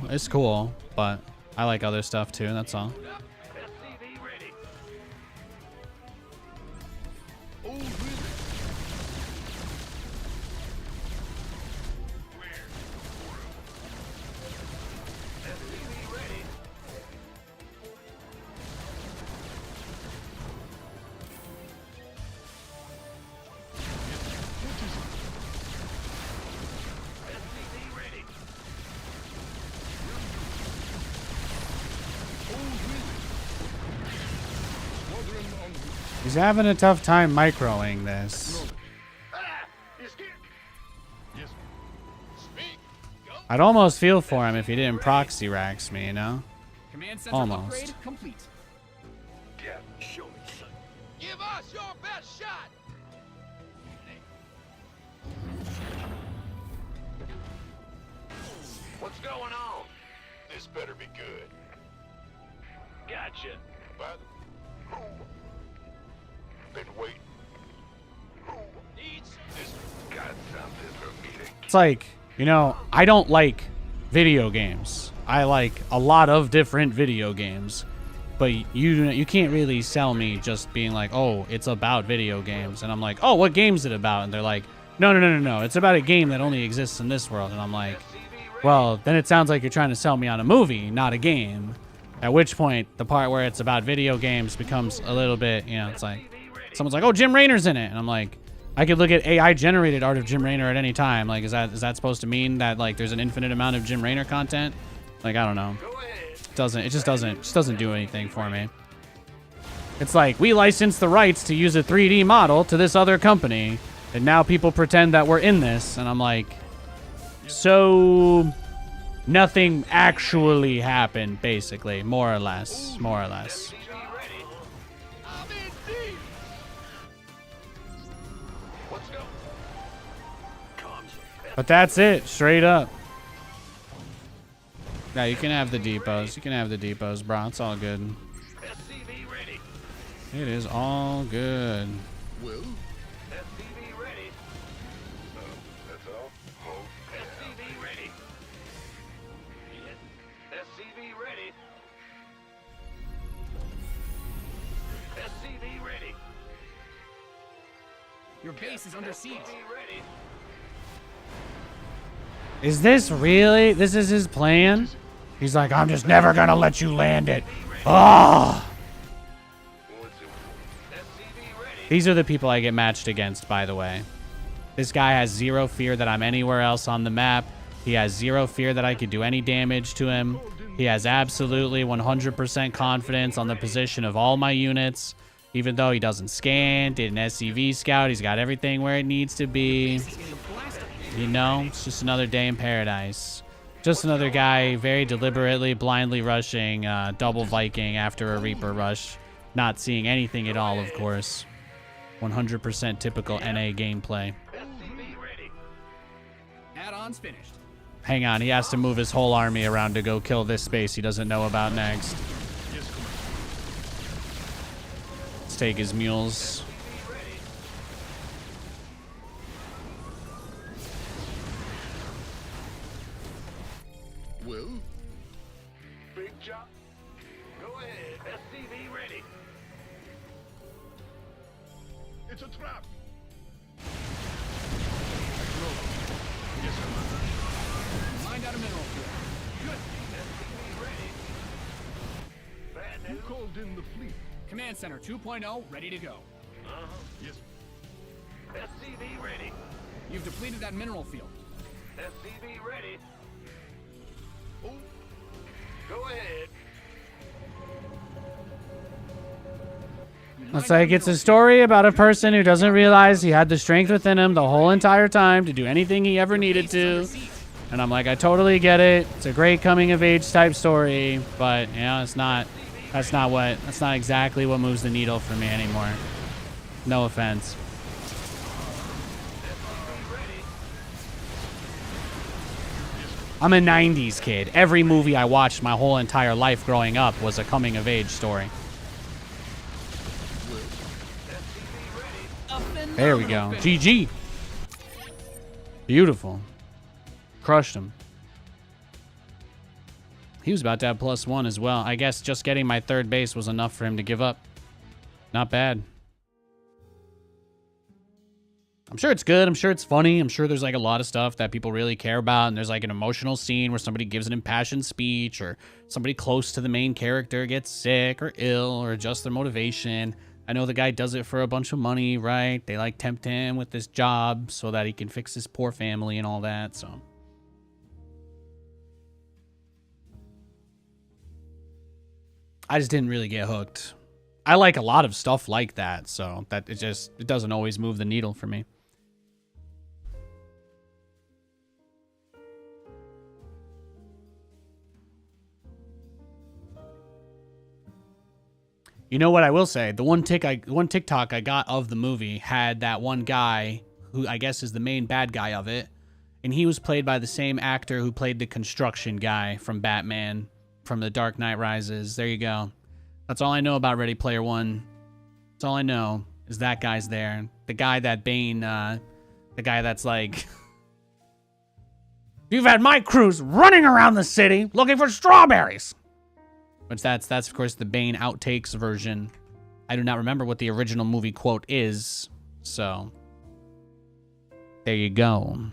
but I like other stuff too. That's all. SCV ready. Oh, really? SCV ready. SCV ready. Squadron on route. He's having a tough time microing this. Ah! You scared? Yes. Speak. Go. I'd almost feel for him if he didn't proxy rax me, you know? Command center Almost. upgrade complete. Yeah. Show me, son. Give us your best shot. What's going on? This better be good. Gotcha. But who? Been waiting. Who Needs this. Got something for me to It's like, you know, I don't like video games. I like a lot of different video games. But you can't really sell me just being like, oh, it's about video games. And I'm like, oh, what game's it about? And they're like, no. It's about a game that only exists in this world. And I'm like, well, then it sounds like you're trying to sell me on a movie, not a game. At which point, the part where it's about video games becomes a little bit, you know, it's like, someone's like, oh, Jim Raynor's in it. And I'm like, I could look at AI-generated art of Jim Raynor at any time. Like, is that supposed to mean that, like, there's an infinite amount of Jim Raynor content? Like, I don't know. It just doesn't do anything for me. It's like, we licensed the rights to use a 3D model to this other company, and now people pretend that we're in this. And I'm like, so nothing actually happened, basically, more or less. I'm in deep. Let's go. Comms. But that's it, straight up. Yeah, you can have the depots. You can have the depots, bro. It's all good. SCV ready. It is all good. Well, SCV ready. That's all? Oh, SCV ready. Yes. SCV ready. SCV ready. Your base is under siege. SCV ready. Is this really? This is his plan? He's like, I'm just never gonna let you land it. Oh! What's it? SCV ready. These are the people I get matched against, by the way. This guy has zero fear that I'm anywhere else on the map. He has zero fear that I could do any damage to him. He has absolutely 100% confidence on the position of all my units. Even though he doesn't scan, did an SCV scout, he's got everything where it needs to be. Base is getting blasted. You know, it's just another day in paradise. Just another guy very deliberately, blindly rushing double Viking after a Reaper rush. Not seeing anything at all, of course. 100% typical NA gameplay. SCV Recon's finished. Hang on, he has to move his whole army around to go kill this space he doesn't know about next. Let's take his mules. Well, Big job. Go ahead. SCV ready. it's a trap. Mind out a mineral field. Good. SCV ready. Bad Who news. called in the fleet? Command Center 2.0 ready to go. Yes. SCV ready. You've depleted that mineral field. SCV ready. Oh, Go ahead. Looks like it's a story about a person who doesn't realize he had the strength within him the whole entire time to do anything he ever needed to. And I'm like, I totally get it. It's a great coming of age type story, but you know, that's not exactly what moves the needle for me anymore. No offense. I'm a 90s kid. Every movie I watched my whole entire life growing up was a coming of age story. There we go. GG. Beautiful. Crushed him. He was about to have +1 as well. I guess just getting my third base was enough for him to give up. Not bad. I'm sure it's good. I'm sure it's funny. I'm sure there's like a lot of stuff that people really care about. And there's like an emotional scene where somebody gives an impassioned speech or somebody close to the main character gets sick or ill or adjusts their motivation. I know the guy does it for a bunch of money, right? They like tempt him with this job so that he can fix his poor family and all that. So I just didn't really get hooked. I like a lot of stuff like that. So that it doesn't always move the needle for me. You know what I will say? The one TikTok I got of the movie had that one guy who I guess is the main bad guy of it. And he was played by the same actor who played the construction guy from Batman from The Dark Knight Rises. There you go. That's all I know about Ready Player One. That's all I know is that guy's there. The guy that Bane, the guy that's like, you've had my crews running around the city looking for strawberries. Which that's of course the Bane outtakes version. I do not remember what the original movie quote is. So there you go.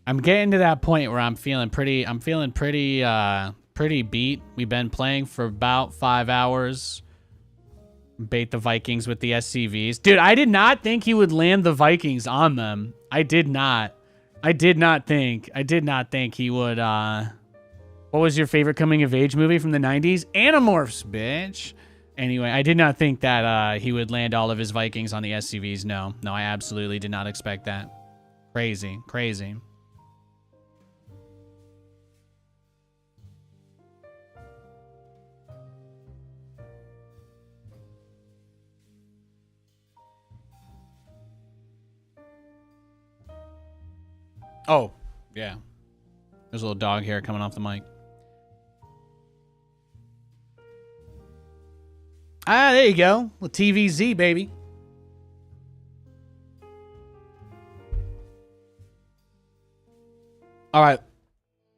I'm getting to that point where I'm feeling pretty beat. We've been playing for about 5 hours. Bait the Vikings with the SCVs. Dude, I did not think he would land the Vikings on them. I did not think he would, what was your favorite coming of age movie from the 90s? Animorphs, bitch. Anyway, I did not think that he would land all of his Vikings on the SCVs. No, I absolutely did not expect that. Crazy. Oh, yeah. There's a little dog hair coming off the mic. Ah, there you go. Little TVZ, baby. All right.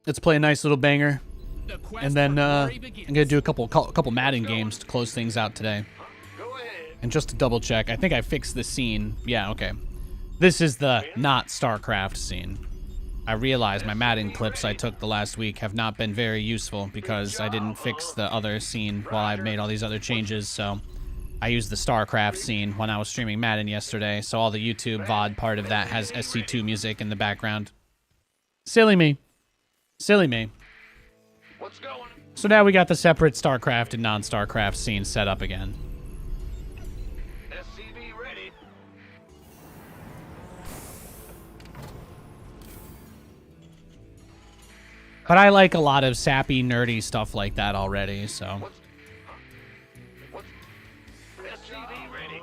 Let's play a nice little banger. And then I'm going to do a couple Madden games to close things out today. And just to double check, I think I fixed the scene. Yeah, okay. This is the not StarCraft scene. I realize my Madden clips I took the last week have not been very useful because I didn't fix the other scene while I made all these other changes, so I used the StarCraft scene when I was streaming Madden yesterday, so all the YouTube VOD part of that has SC2 music in the background. Silly me. What's going? So now we got the separate StarCraft and non-StarCraft scenes set up again. SCV ready. But I like a lot of sappy, nerdy stuff like that already, so. SCV ready.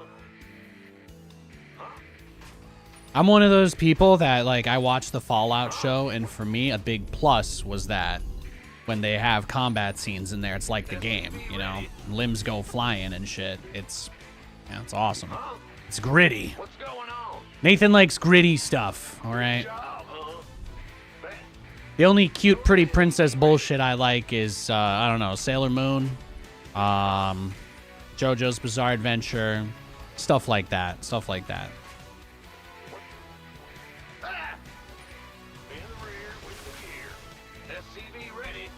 I'm one of those people that, like, I watched the Fallout show, and for me, a big plus was that when they have combat scenes in there, it's like the game, you know? Limbs go flying and shit. It's awesome. It's gritty. What's going on? Nathan likes gritty stuff, all right? Job, huh? The only cute, pretty princess bullshit I like is, I don't know, Sailor Moon, JoJo's Bizarre Adventure, stuff like that, Ah! In the rear with the gear. SCV ready.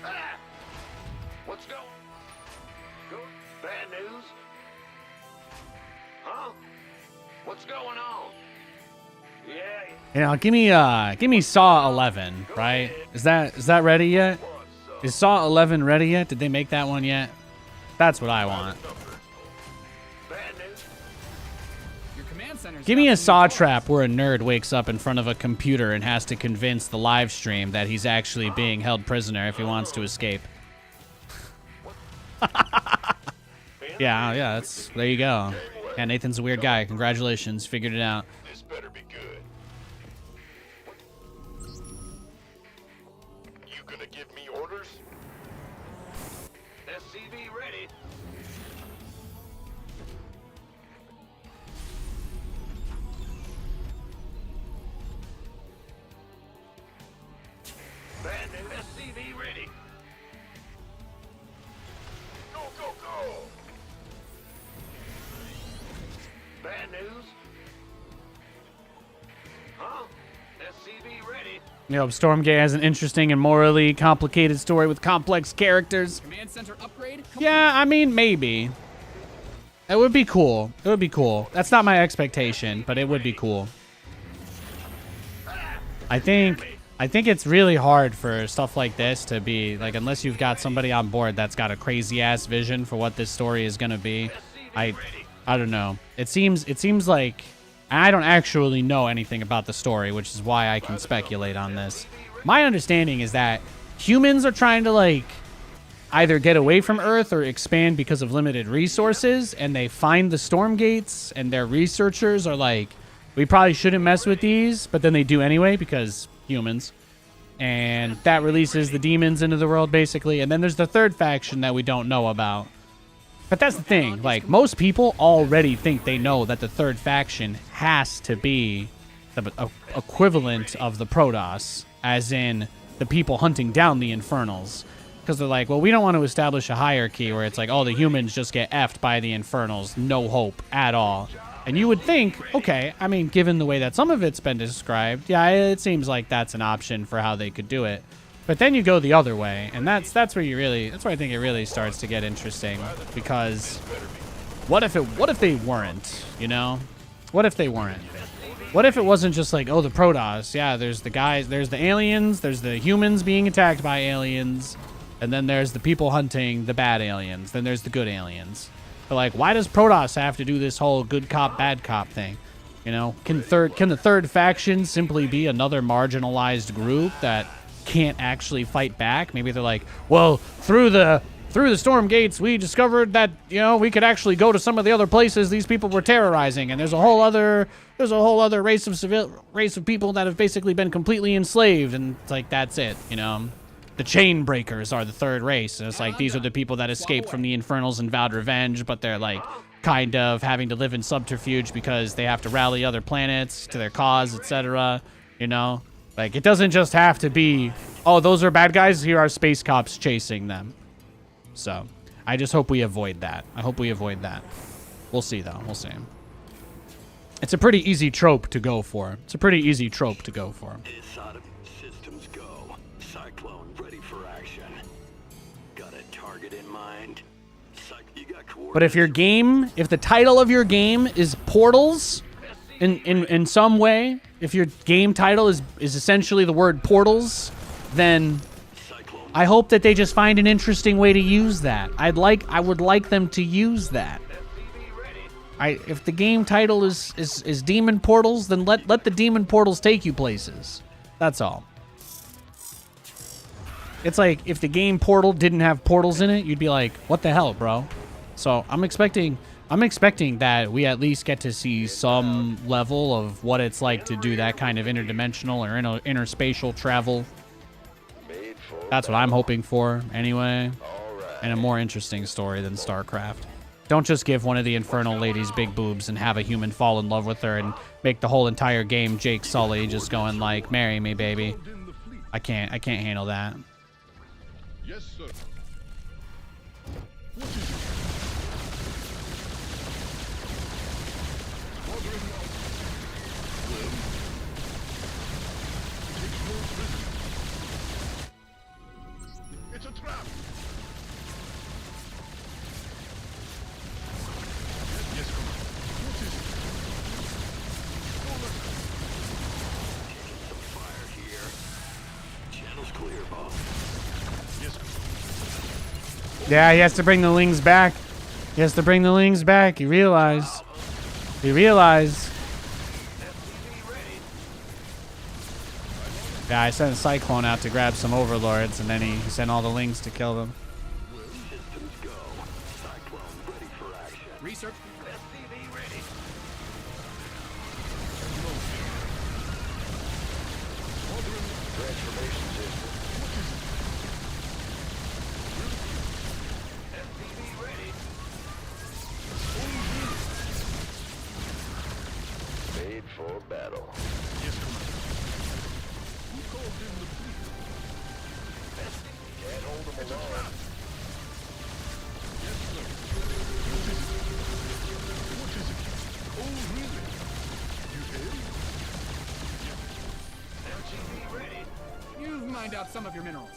Ah! What's going? Go. Bad news? Huh? What's going on? Yeah. You know, give me Saw 11, right? Is that ready yet? Is Saw 11 ready yet? Did they make that one yet? That's what I want. Bad news. Your command center's Give me got a some Saw new toys. trap where a nerd wakes up in front of a computer and has to convince the live stream that he's actually being held prisoner if he wants to escape. Yeah, that's there you go. Yeah, Nathan's a weird guy. Congratulations, figured it out. This better be good. You gonna give me orders? SCV ready. Bad news. SCV ready. Go, go, go! Bad news. Huh? SCV ready. You know, Stormgate has an interesting and morally complicated story with complex characters. Command center upgrade. Yeah, I mean, maybe. It would be cool. It would be cool. That's not my expectation, but it would be cool. I think it's really hard for stuff like this to be, like, unless you've got somebody on board that's got a crazy-ass vision for what this story is going to be. I don't know. It seems like I don't actually know anything about the story, which is why I can speculate on this. My understanding is that humans are trying to, like, either get away from Earth or expand because of limited resources, and they find the storm gates, and their researchers are like, we probably shouldn't mess with these, but then they do anyway because humans. And that releases the demons into the world, basically. And then there's the third faction that we don't know about. But that's the thing. Like, most people already think they know that the third faction has to be the equivalent of the Protoss, as in the people hunting down the Infernals. Because they're like, well, we don't want to establish a hierarchy where it's like, oh, the humans just get effed by the Infernals. No hope at all. And you would think, okay, I mean, given the way that some of it's been described, yeah, it seems like that's an option for how they could do it. But then you go the other way, and that's where I think it really starts to get interesting. Because what if they weren't, you know? What if they weren't? What if it wasn't just like, oh, the Protoss, yeah, there's the guys, there's the aliens, there's the humans being attacked by aliens, and then there's the people hunting the bad aliens, then there's the good aliens. But like, why does Protoss have to do this whole good cop, bad cop thing? You know, can the third faction simply be another marginalized group that can't actually fight back? Maybe they're like, well, through the storm gates, we discovered that, you know, we could actually go to some of the other places these people were terrorizing, and there's a whole other race of people that have basically been completely enslaved, and it's like, that's it, you know. The chain breakers are the third race, and it's like, these are the people that escaped from the Infernals and vowed revenge, but they're like kind of having to live in subterfuge because they have to rally other planets to their cause, etc. You know, like, it doesn't just have to be, oh, those are bad guys, here are space cops chasing them. So I just hope we avoid that. We'll see, though. We'll see. It's a pretty easy trope to go for. Sodom systems go. Cyclone ready for action. Got a target in mind. You got But if the title of your game is Portals, in some way, if your game title is essentially the word Portals, then I hope that they just find an interesting way to use that. I would like them to use that. if the game title is Demon Portals, then let the Demon Portals take you places. That's all. It's like if the game Portal didn't have portals in it, you'd be like, what the hell, bro? So I'm expecting that we at least get to see some level of what it's like to do that kind of interdimensional or interspatial travel. That's what I'm hoping for, anyway. And a more interesting story than StarCraft. Don't just give one of the Infernal ladies big boobs and have a human fall in love with her and make the whole entire game Jake Sully just going like, marry me, baby. I can't handle that. Yes, sir. What is it? Ordering out. Well, it takes no prisoners. It's a trap. Yes, come on. What is it? Over. Taking some fire here. Channel's clear, boss. Yes, come on. Yeah, he has to bring the Lings back. He has to bring the Lings back. He realized. He realized. Yeah, I sent a Cyclone out to grab some Overlords, and then he sent all the Lings to kill them. Systems go. Cyclone ready for action. Research. SCV ready. Transformation system. SCV ready. Made for battle. Yes, come on. Who called in the police? Can't hold them It's a alone. trap. Yes, sir. What is it? What is it? Oh, really? You hail? SCV ready. You've mined out some of your minerals.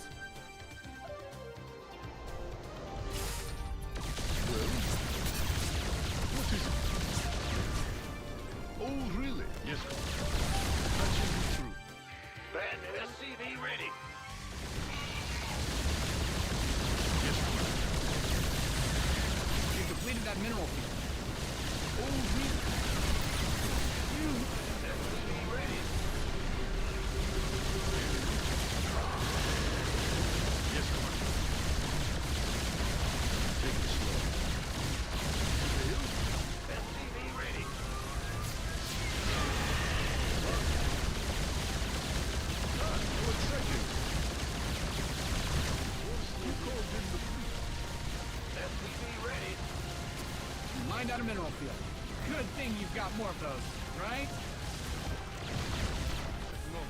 Well, what is it? Oh, really? Yes, come on. Patching you through. Bad SCV ready. Yes, come on. You've depleted that mineral field. Oh, really? SCV ready. Yes, come on. Take it slow. You hail? SCV ready. No exciting. Who called in the police? SCV ready. You mined out a mineral field. Good thing you've got more of those, right? No.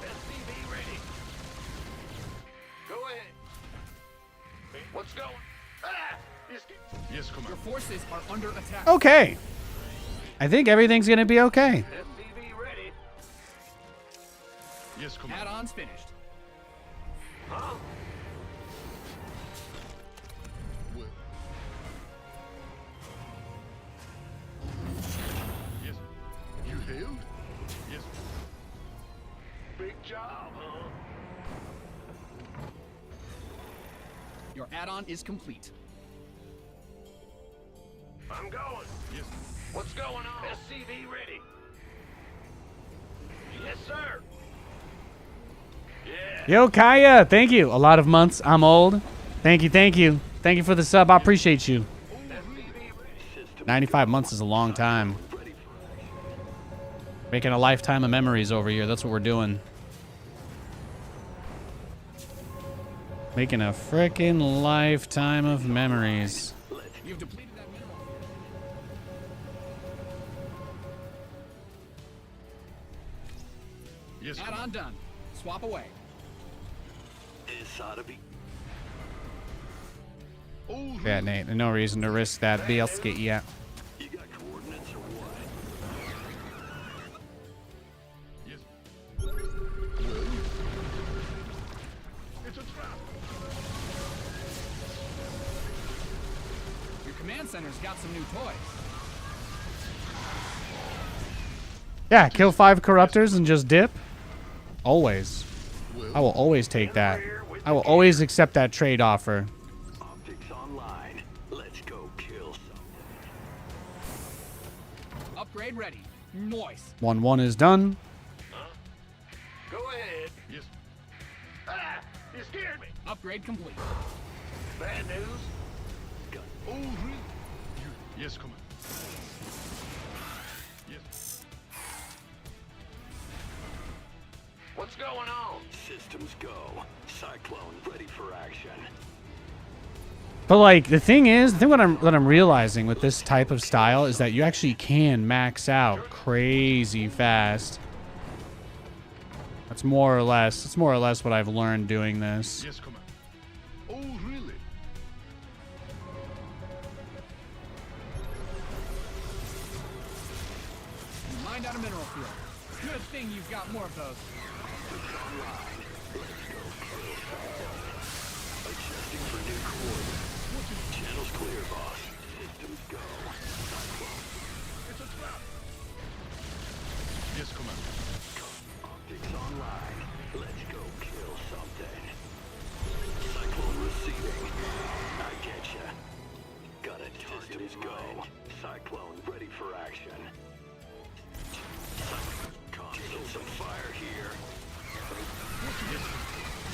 SCV ready. Go ahead. What's going? Ah! Yes, come Your on. forces are under attack. Okay. I think everything's gonna be okay. SCV ready. Yes, come on. Add-ons finished. Huh? Well. Yes. You hailed? Yes. Big job, huh? Your add-on is complete. I'm going. Yes. What's going on? SCV ready. Yes, sir. Yeah. Yo, Kaya, thank you. A lot of months. I'm old. Thank you, thank you. Thank you for the sub. I appreciate you. SCV ready. 95 months is a long time. Making a lifetime of memories over here. That's what we're doing. Making a frickin' lifetime of memories. You've depleted that mineral field. Yes, come on. Add-on done. Swap away. This ought to be. Oh, Yeah, Nate. No reason to risk that biscuit yet. You got coordinates or what? yes. Well. It's a trap. Your command center's got some new toys. Yeah, kill 5 corruptors and just dip. Always. Well. I will always take that. I will always accept that trade offer. Optics online. Let's ready. Noise. 1-1 is done. Go ahead. Yes. Ah! You scared me. Upgrade complete. Bad news? Oh, really? Yes, Commander. Yes. What's going on? Systems go. Cyclone ready for action. But like the thing what I'm realizing with this type of style is that you actually can max out crazy fast. That's more or less what I've learned doing this. Yes, Commander. Oh, really? Mind out a mineral field. Good thing you've got more of those. Adjusting for new coordinates. Channels clear, boss. Systems go. It's a trap. Yes, Commander. Optics online. Let's go kill something. Cyclone receiving. I getcha. Got a target in mind. Cyclone ready for action. Taking some fire here.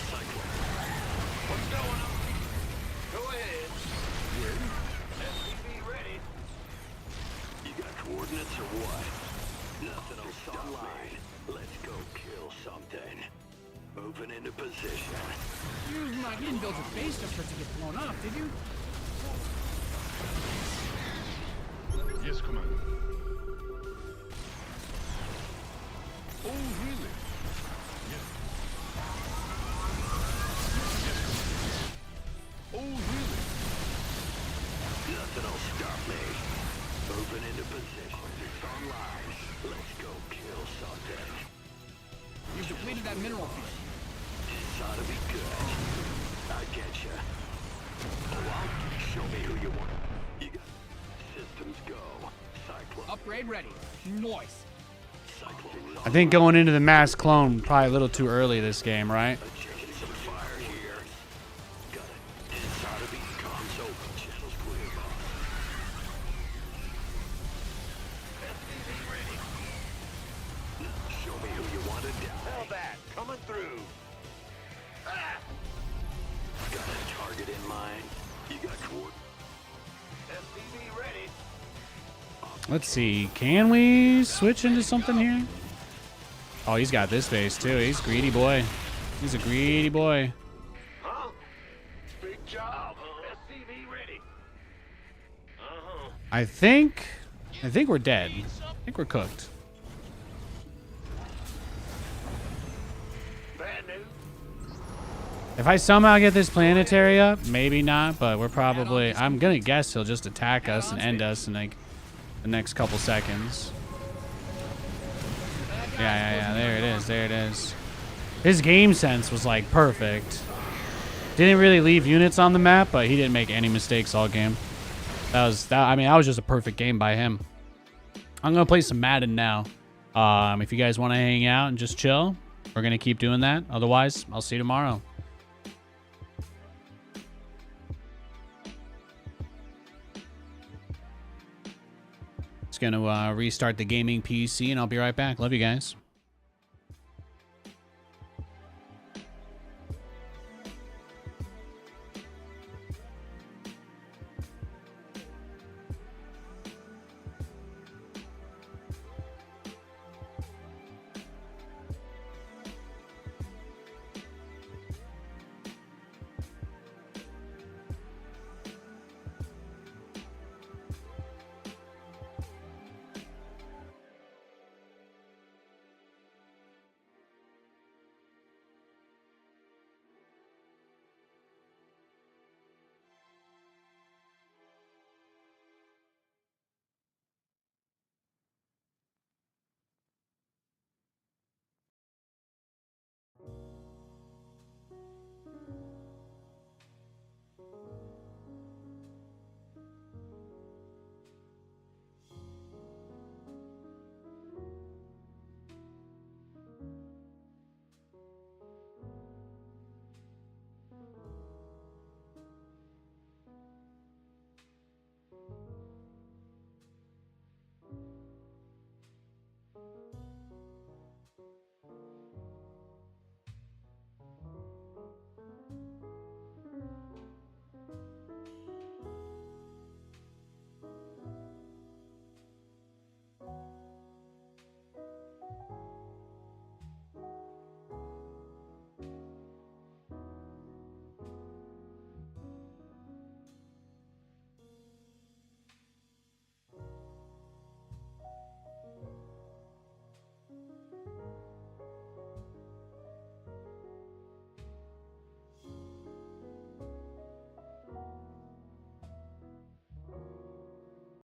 Cyclone. What's going on? Go ahead. SCV ready. You got coordinates or what? Nothing else online. Let's go kill something. Moving into position. You didn't build your base just for it to get blown up, did you? Yes, Commander. Oh, really? Yes. Yes, Commander. Oh, really? Nothing will stop me. Moving into position. It's online. Let's go kill something. You've depleted that mineral field. This ought to be good. I getcha. Oh, I'll show me who you want. You got systems go. Cyclone. Upgrade ready. Noise. Cyclone. I think going into the mass clone probably a little too early this game, right? Taking some fire here. Got it. This ought to be comms open. Channels clear, boss. SCV ready. Show me who you want to Hell die. that. Coming through. Ah! Got a target in mind. You got coordinates. SCV ready. Let's see. Can we switch into something here? Oh, he's got this base too. He's a greedy boy. He's a greedy boy. Huh? Big job. SCV ready. Uh-huh. I think we're dead. I think we're cooked. Bad news? If I somehow get this planetary up, maybe not, but we're probably... I'm gonna guess he'll just attack us and end us in like the next couple seconds. Yeah. There it is. His game sense was like perfect. Didn't really leave units on the map, but he didn't make any mistakes all game. That was just a perfect game by him. I'm gonna play some Madden now. If you guys want to hang out and just chill, we're gonna keep doing that. Otherwise, I'll see you tomorrow. Just gonna restart the gaming PC, and I'll be right back. Love you guys.